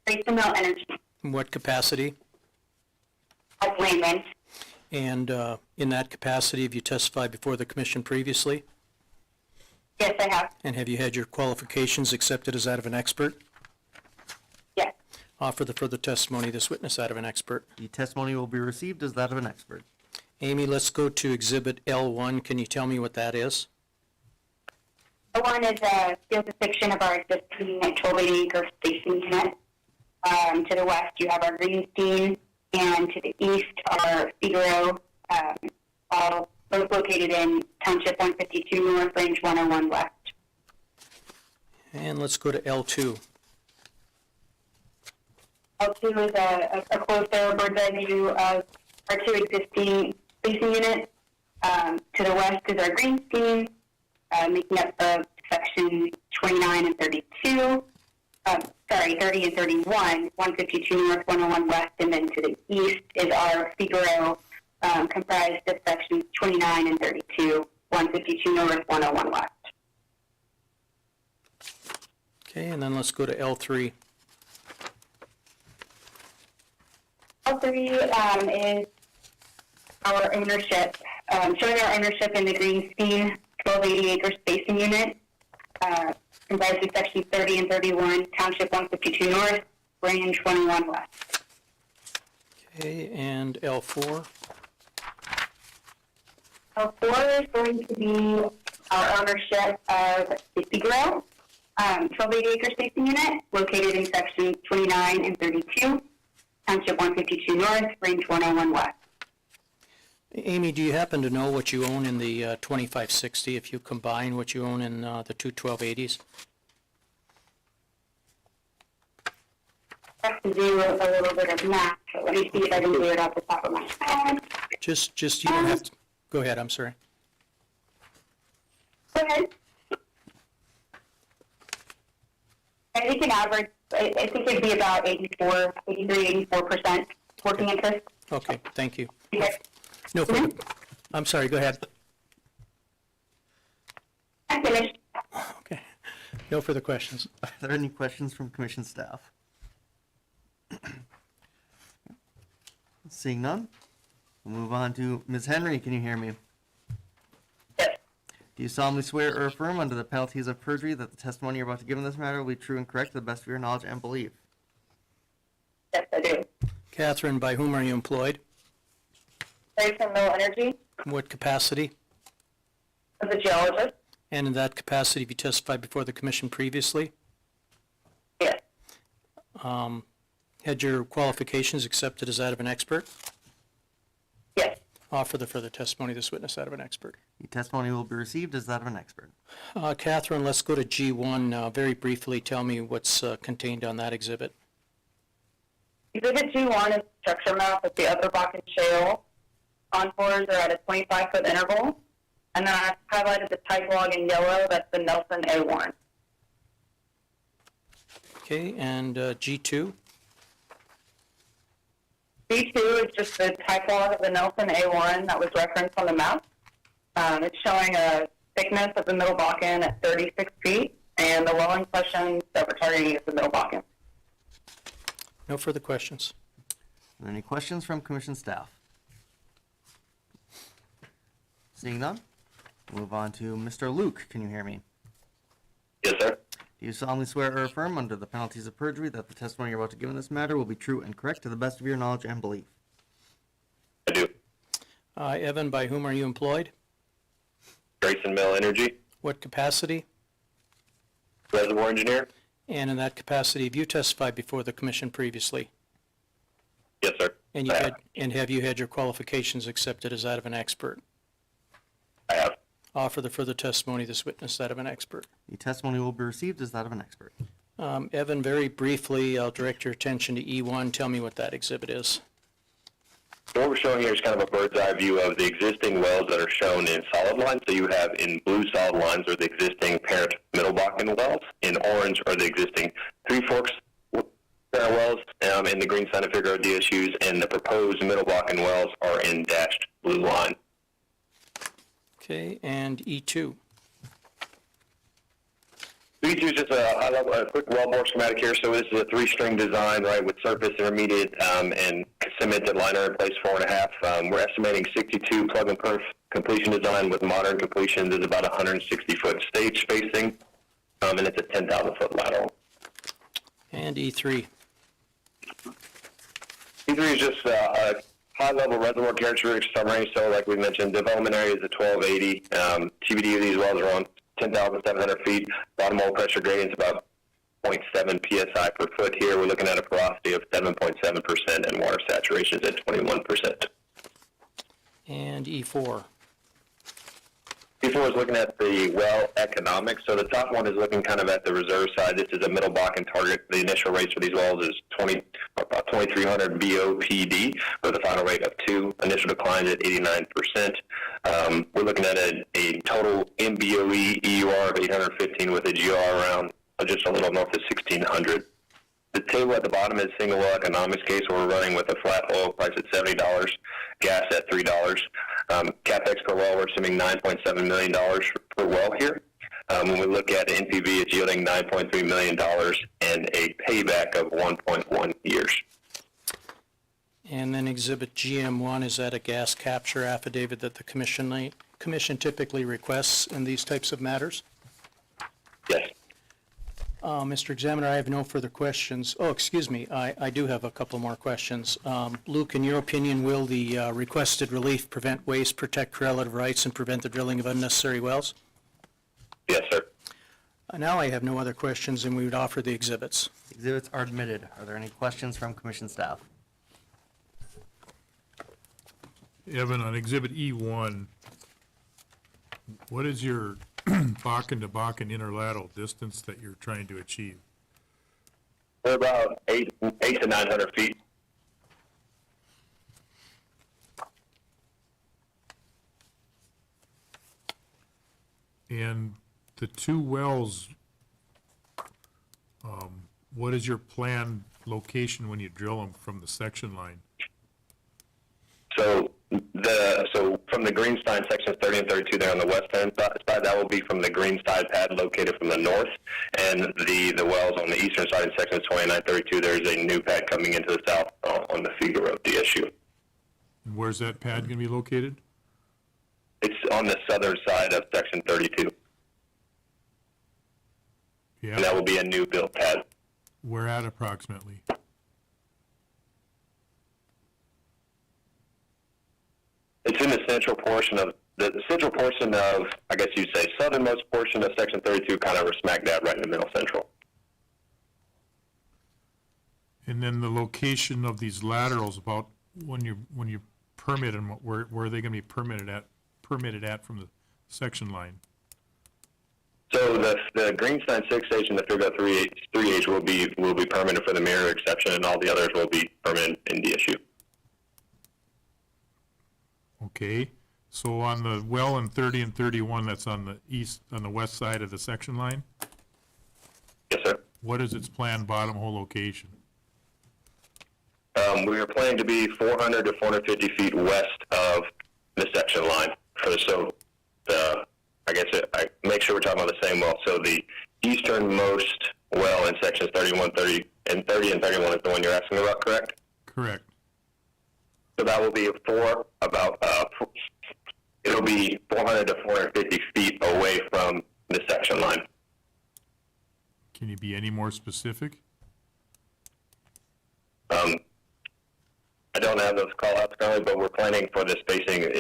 Grayson Mill Energy. In what capacity? As layman. And in that capacity, have you testified before the commission previously? Yes, I have. And have you had your qualifications accepted as that of an expert? Yes. Offer the further testimony of this witness that of an expert. The testimony will be received as that of an expert. Amy, let's go to Exhibit L1. Can you tell me what that is? The one is a field depiction of our existing 1280 acre spacing unit. To the west, you have our Greenstein, and to the east are Figaro, all both located in Township 152 North, Range 101 West. And let's go to L2. L2 is a closer bird's eye view of our 2 existing spacing units. To the west is our Greenstein, making up of section 29 and 32. 30 and 31, 152 North, 101 West, and then to the east is our Figaro, comprised of sections 29 and 32, 152 North, 101 West. Okay, and then let's go to L3. L3 is our ownership, showing our ownership in the Greenstein 1280 acre spacing unit. Comprised of sections 30 and 31, Township 152 North, Range 101 West. Okay, and L4. L4 is going to be our ownership of the Figaro 1280 acre spacing unit, located in sections 29 and 32, Township 152 North, Range 101 West. Amy, do you happen to know what you own in the 2560 if you combine what you own in the 2 1280s? I have to do a little bit of math, so let me see if I can do it off the top of my head. Just you don't have to. Go ahead, I'm sorry. Go ahead. I think an average, I think it'd be about 84% working interest. Okay, thank you. Okay. No further. I'm sorry, go ahead. I'm finished. Okay. No further questions. Are there any questions from commission staff? Seeing none, we'll move on to Ms. Henry. Can you hear me? Yes. Do you solemnly swear or affirm under the penalties of perjury that the testimony you're about to give in this matter will be true and correct to the best of your knowledge and belief? Yes, I do. Catherine, by whom are you employed? Grayson Mill Energy, In what capacity? as a geologist. And in that capacity, have you testified before the commission previously? Yes. Had your qualifications accepted as that of an expert? Yes. Offer the further testimony of this witness that of an expert. The testimony will be received as that of an expert. Catherine, let's go to G1. Very briefly, tell me what's contained on that exhibit. Exhibit G1 is a structure map of the Upper Bakken Shale. Contours are at a 25-foot interval. And then I highlighted the type log in yellow. That's the Nelson A Warren. Okay, and G2? B2 is just the type log of the Nelson A1 that was referenced on the map. It's showing a thickness of the Middle Bakken at 36 feet, and the well in question that we're targeting is the Middle Bakken. No further questions. Are there any questions from commission staff? Seeing none, we'll move on to Mr. Luke. Can you hear me? Yes, sir. Do you solemnly swear or affirm under the penalties of perjury that the testimony you're about to give in this matter will be true and correct to the best of your knowledge and belief? I do. Evan, by whom are you employed? Grayson Mill Energy, What capacity? reservoir engineer. And in that capacity, have you testified before the commission previously? Yes, sir. And I have. have you had your qualifications accepted as that of an expert? I have. Offer the further testimony of this witness that of an expert. The testimony will be received as that of an expert. Evan, very briefly, I'll direct your attention to E1. Tell me what that exhibit is. So what we're showing here is kind of a bird's eye view of the existing wells that are shown in solid lines. So you have in blue solid lines are the existing parent Middle Bakken wells. In orange are the existing Three Forks parent wells. In the green sign of Figaro DSUs, and the proposed Middle Bakken wells are in dashed blue line. Okay, and E2. E2 is just a quick wellbore schematic here. So this is a 3-string design, right, with surface, intermediate, and cemented liner in place 4.5. We're estimating 62 plug and perf completion design with modern completions is about 160-foot stage spacing, and it's a 10,000-foot lateral. And E3. E3 is just a high-level reservoir characteristics summary. So like we mentioned, development area is at 1280. TBD of these wells are on 10,700 feet. Bottom hole pressure gradient's about 0.7 psi per foot here. We're looking at a porosity of 7.7% and water saturations at 21%. And E4. E4 is looking at the well economics. So the top one is looking kind of at the reserve side. This is a Middle Bakken target. The initial rates for these wells is about 2,300 BOPD with a final rate of 2. Initial declines at 89%. We're looking at a total MBOE EUR of 815 with a GR around just a little north of 1,600. The table at the bottom is single well economics case, where we're running with a flat oil price at $70, gas at $3. CapEx per well, we're assuming $9.7 million per well here. When we look at NPV, it's yielding $9.3 million and a payback of 1.1 years. And then Exhibit GM1, is that a gas capture affidavit that the commission typically requests in these types of matters? Yes. Mr. Examiner, I have no further questions. Oh, excuse me, I do have a couple more questions. Luke, in your opinion, will the requested relief prevent waste, protect relative rights, and prevent the drilling of unnecessary wells? Yes, sir. Now I have no other questions, and we would offer the exhibits. Exhibits are admitted. Are there any questions from commission staff? Evan, on Exhibit E1, what is your Bakken to Bakken interlateral distance that you're trying to achieve? We're about 8 to 900 feet. And the 2 wells, what is your planned location when you drill them from the section line? So from the Greenstein sections 30 and 32 there on the west-hand side, that will be from the Greenside pad located from the north, and the wells on the eastern side in sections 29, 32, there's a new pad coming into the south on the Figaro DSU. And where's that pad going to be located? It's on the southern side of section 32. Yeah. And that will be a new built pad. Where at approximately? It's in the central portion of I guess you'd say, southernmost portion of section 32, kind of smack dab right in the middle central. And then the location of these laterals, about when you permit them, where are they going to be permitted at from the section line? So the Greenstein 6H and the Figaro 3H will be permanent for the mirror exception, and all the others will be permanent in DSU. Okay, so on the well in 30 and 31, that's on the west side of the section line? Yes, sir. What is its planned bottom hole location? We are planning to be 400 to 450 feet west of the section line. I make sure we're talking about the same well. So the easternmost well in sections 31, 30, and 31 is the one you're asking about, correct? Correct. So that will be it'll be 400 to 450 feet away from the section line. Can you be any more specific? I don't have those call-outs currently, but we're planning for the spacing.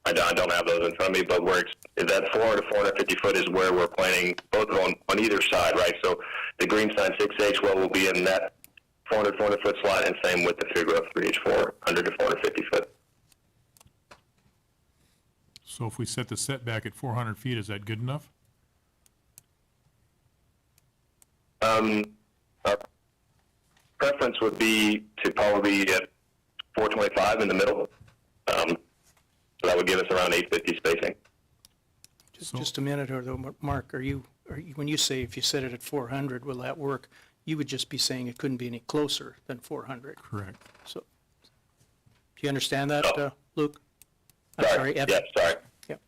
I don't have those in front of me, but that 400 to 450 foot is where we're planning both on either side, right? So the green sign 6H well will be in that 400 foot slot, and same with the Figueroa 3H 400 to 450 foot. So if we set the setback at 400 feet, is that good enough? Our preference would be to probably be at 425 in the middle. So that would give us around 850 spacing. Just a minute or though, Mark, are you, when you say if you set it at 400, will that work? You would just be saying it couldn't be any closer than 400. Correct. So, do you understand that, Luke? I'm Sorry. Evan. Yes, sorry. Yep.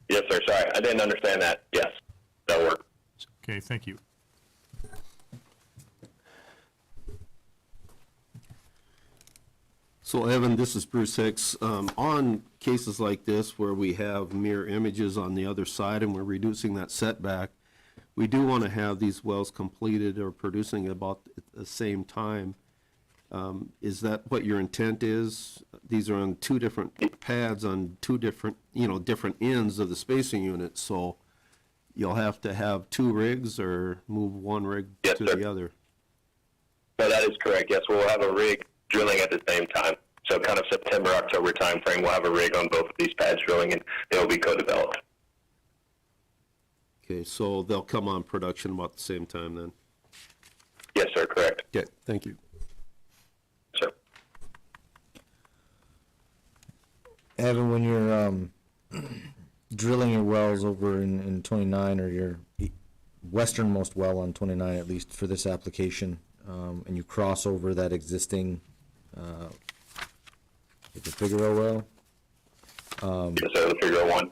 Yes, sir, sorry. I didn't understand that. Yes, that'll work. Okay, thank you. So Evan, this is Bruce Hicks. On cases like this where we have mirror images on the other side and we're reducing that setback, we do want to have these wells completed or producing about at the same time. Is that what your intent is? These are on two different pads on two different, different ends of the spacing unit, so you'll have to have two rigs or move one rig to the other? No, that is correct. Yes, we'll have a rig drilling at the same time. So kind of September, October timeframe, we'll have a rig on both of these pads drilling, and they'll be co-developed. Okay, so they'll come on production about the same time then? Yes, sir, correct. Okay, thank you. Sir. Evan, when you're drilling your wells over in 29, or your westernmost well on 29, at least for this application, and you cross over that existing the Figueroa well? Yes, sir, the Figueroa 1.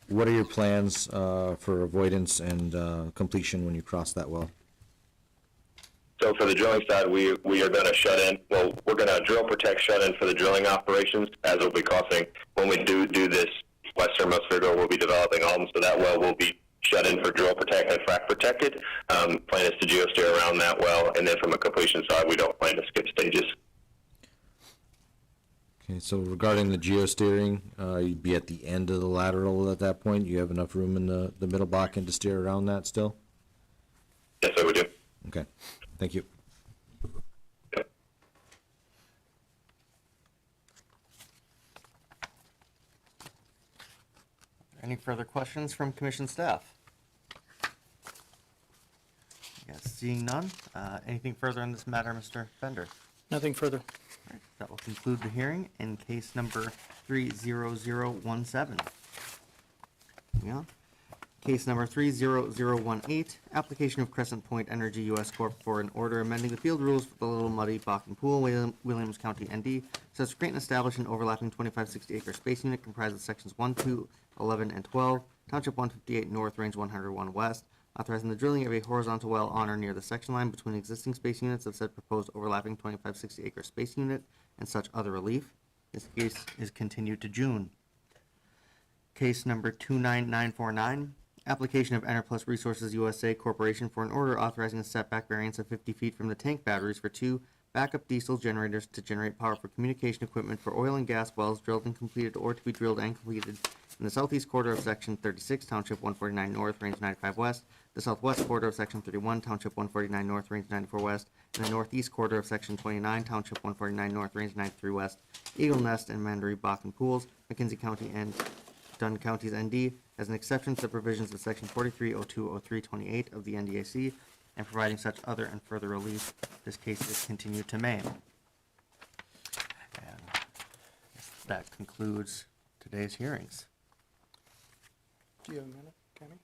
What are your plans for avoidance and completion when you cross that well? So for the drilling side, we are going to shut in. Well, we're going to drill, protect, shut in for the drilling operations, as will be crossing. When we do this westernmost Figueroa, we'll be developing all of them, so that well will be shut in for drill, protect, and frac protected. Plan is to geosteer around that well, and then from a completion side, we don't plan to skip stages. Okay, so regarding the geosteering, you'd be at the end of the lateral at that point? You have enough room in the middle Bakken to steer around that still? Yes, sir, we do. Okay, thank you. Any further questions from commission staff? Yes, seeing none. Anything further on this matter, Mr. Bender? Nothing further. All right, that will conclude the hearing in case number 30017. Moving on. Case number 30018, application of Crescent Point Energy U.S. Corp. for an order amending the field rules for the Little Muddy Bakken Pool, Williams County, ND, so as to create and establish an overlapping 2560 acre space unit comprised of sections 1, 2, 11, and 12, Township 158 North, Range 101 West, authorizing the drilling of a horizontal well on or near the section line between existing space units of said proposed overlapping 2560 acre space unit and such other relief. This case is continued to June. Case number 29949, application of Enerplus Resources USA Corporation for an order authorizing a setback variance of 50 feet from the tank batteries for two backup diesel generators to generate power for communication equipment for oil and gas wells drilled and completed or to be drilled and completed in the southeast quarter of Section 36, Township 149 North, Range 95 West, the southwest quarter of Section 31, Township 149 North, Range 94 West, and the northeast quarter of Section 29, Township 149 North, Range 93 West, Eagle Nest and Mandaree Bakken Pools, McKenzie County and Dunn Counties, ND, as an exception to the provisions of Section 43020328 of the NDAC, and providing such other and further relief. This case is continued to May. And that concludes today's hearings. Do you have a minute, Kenny?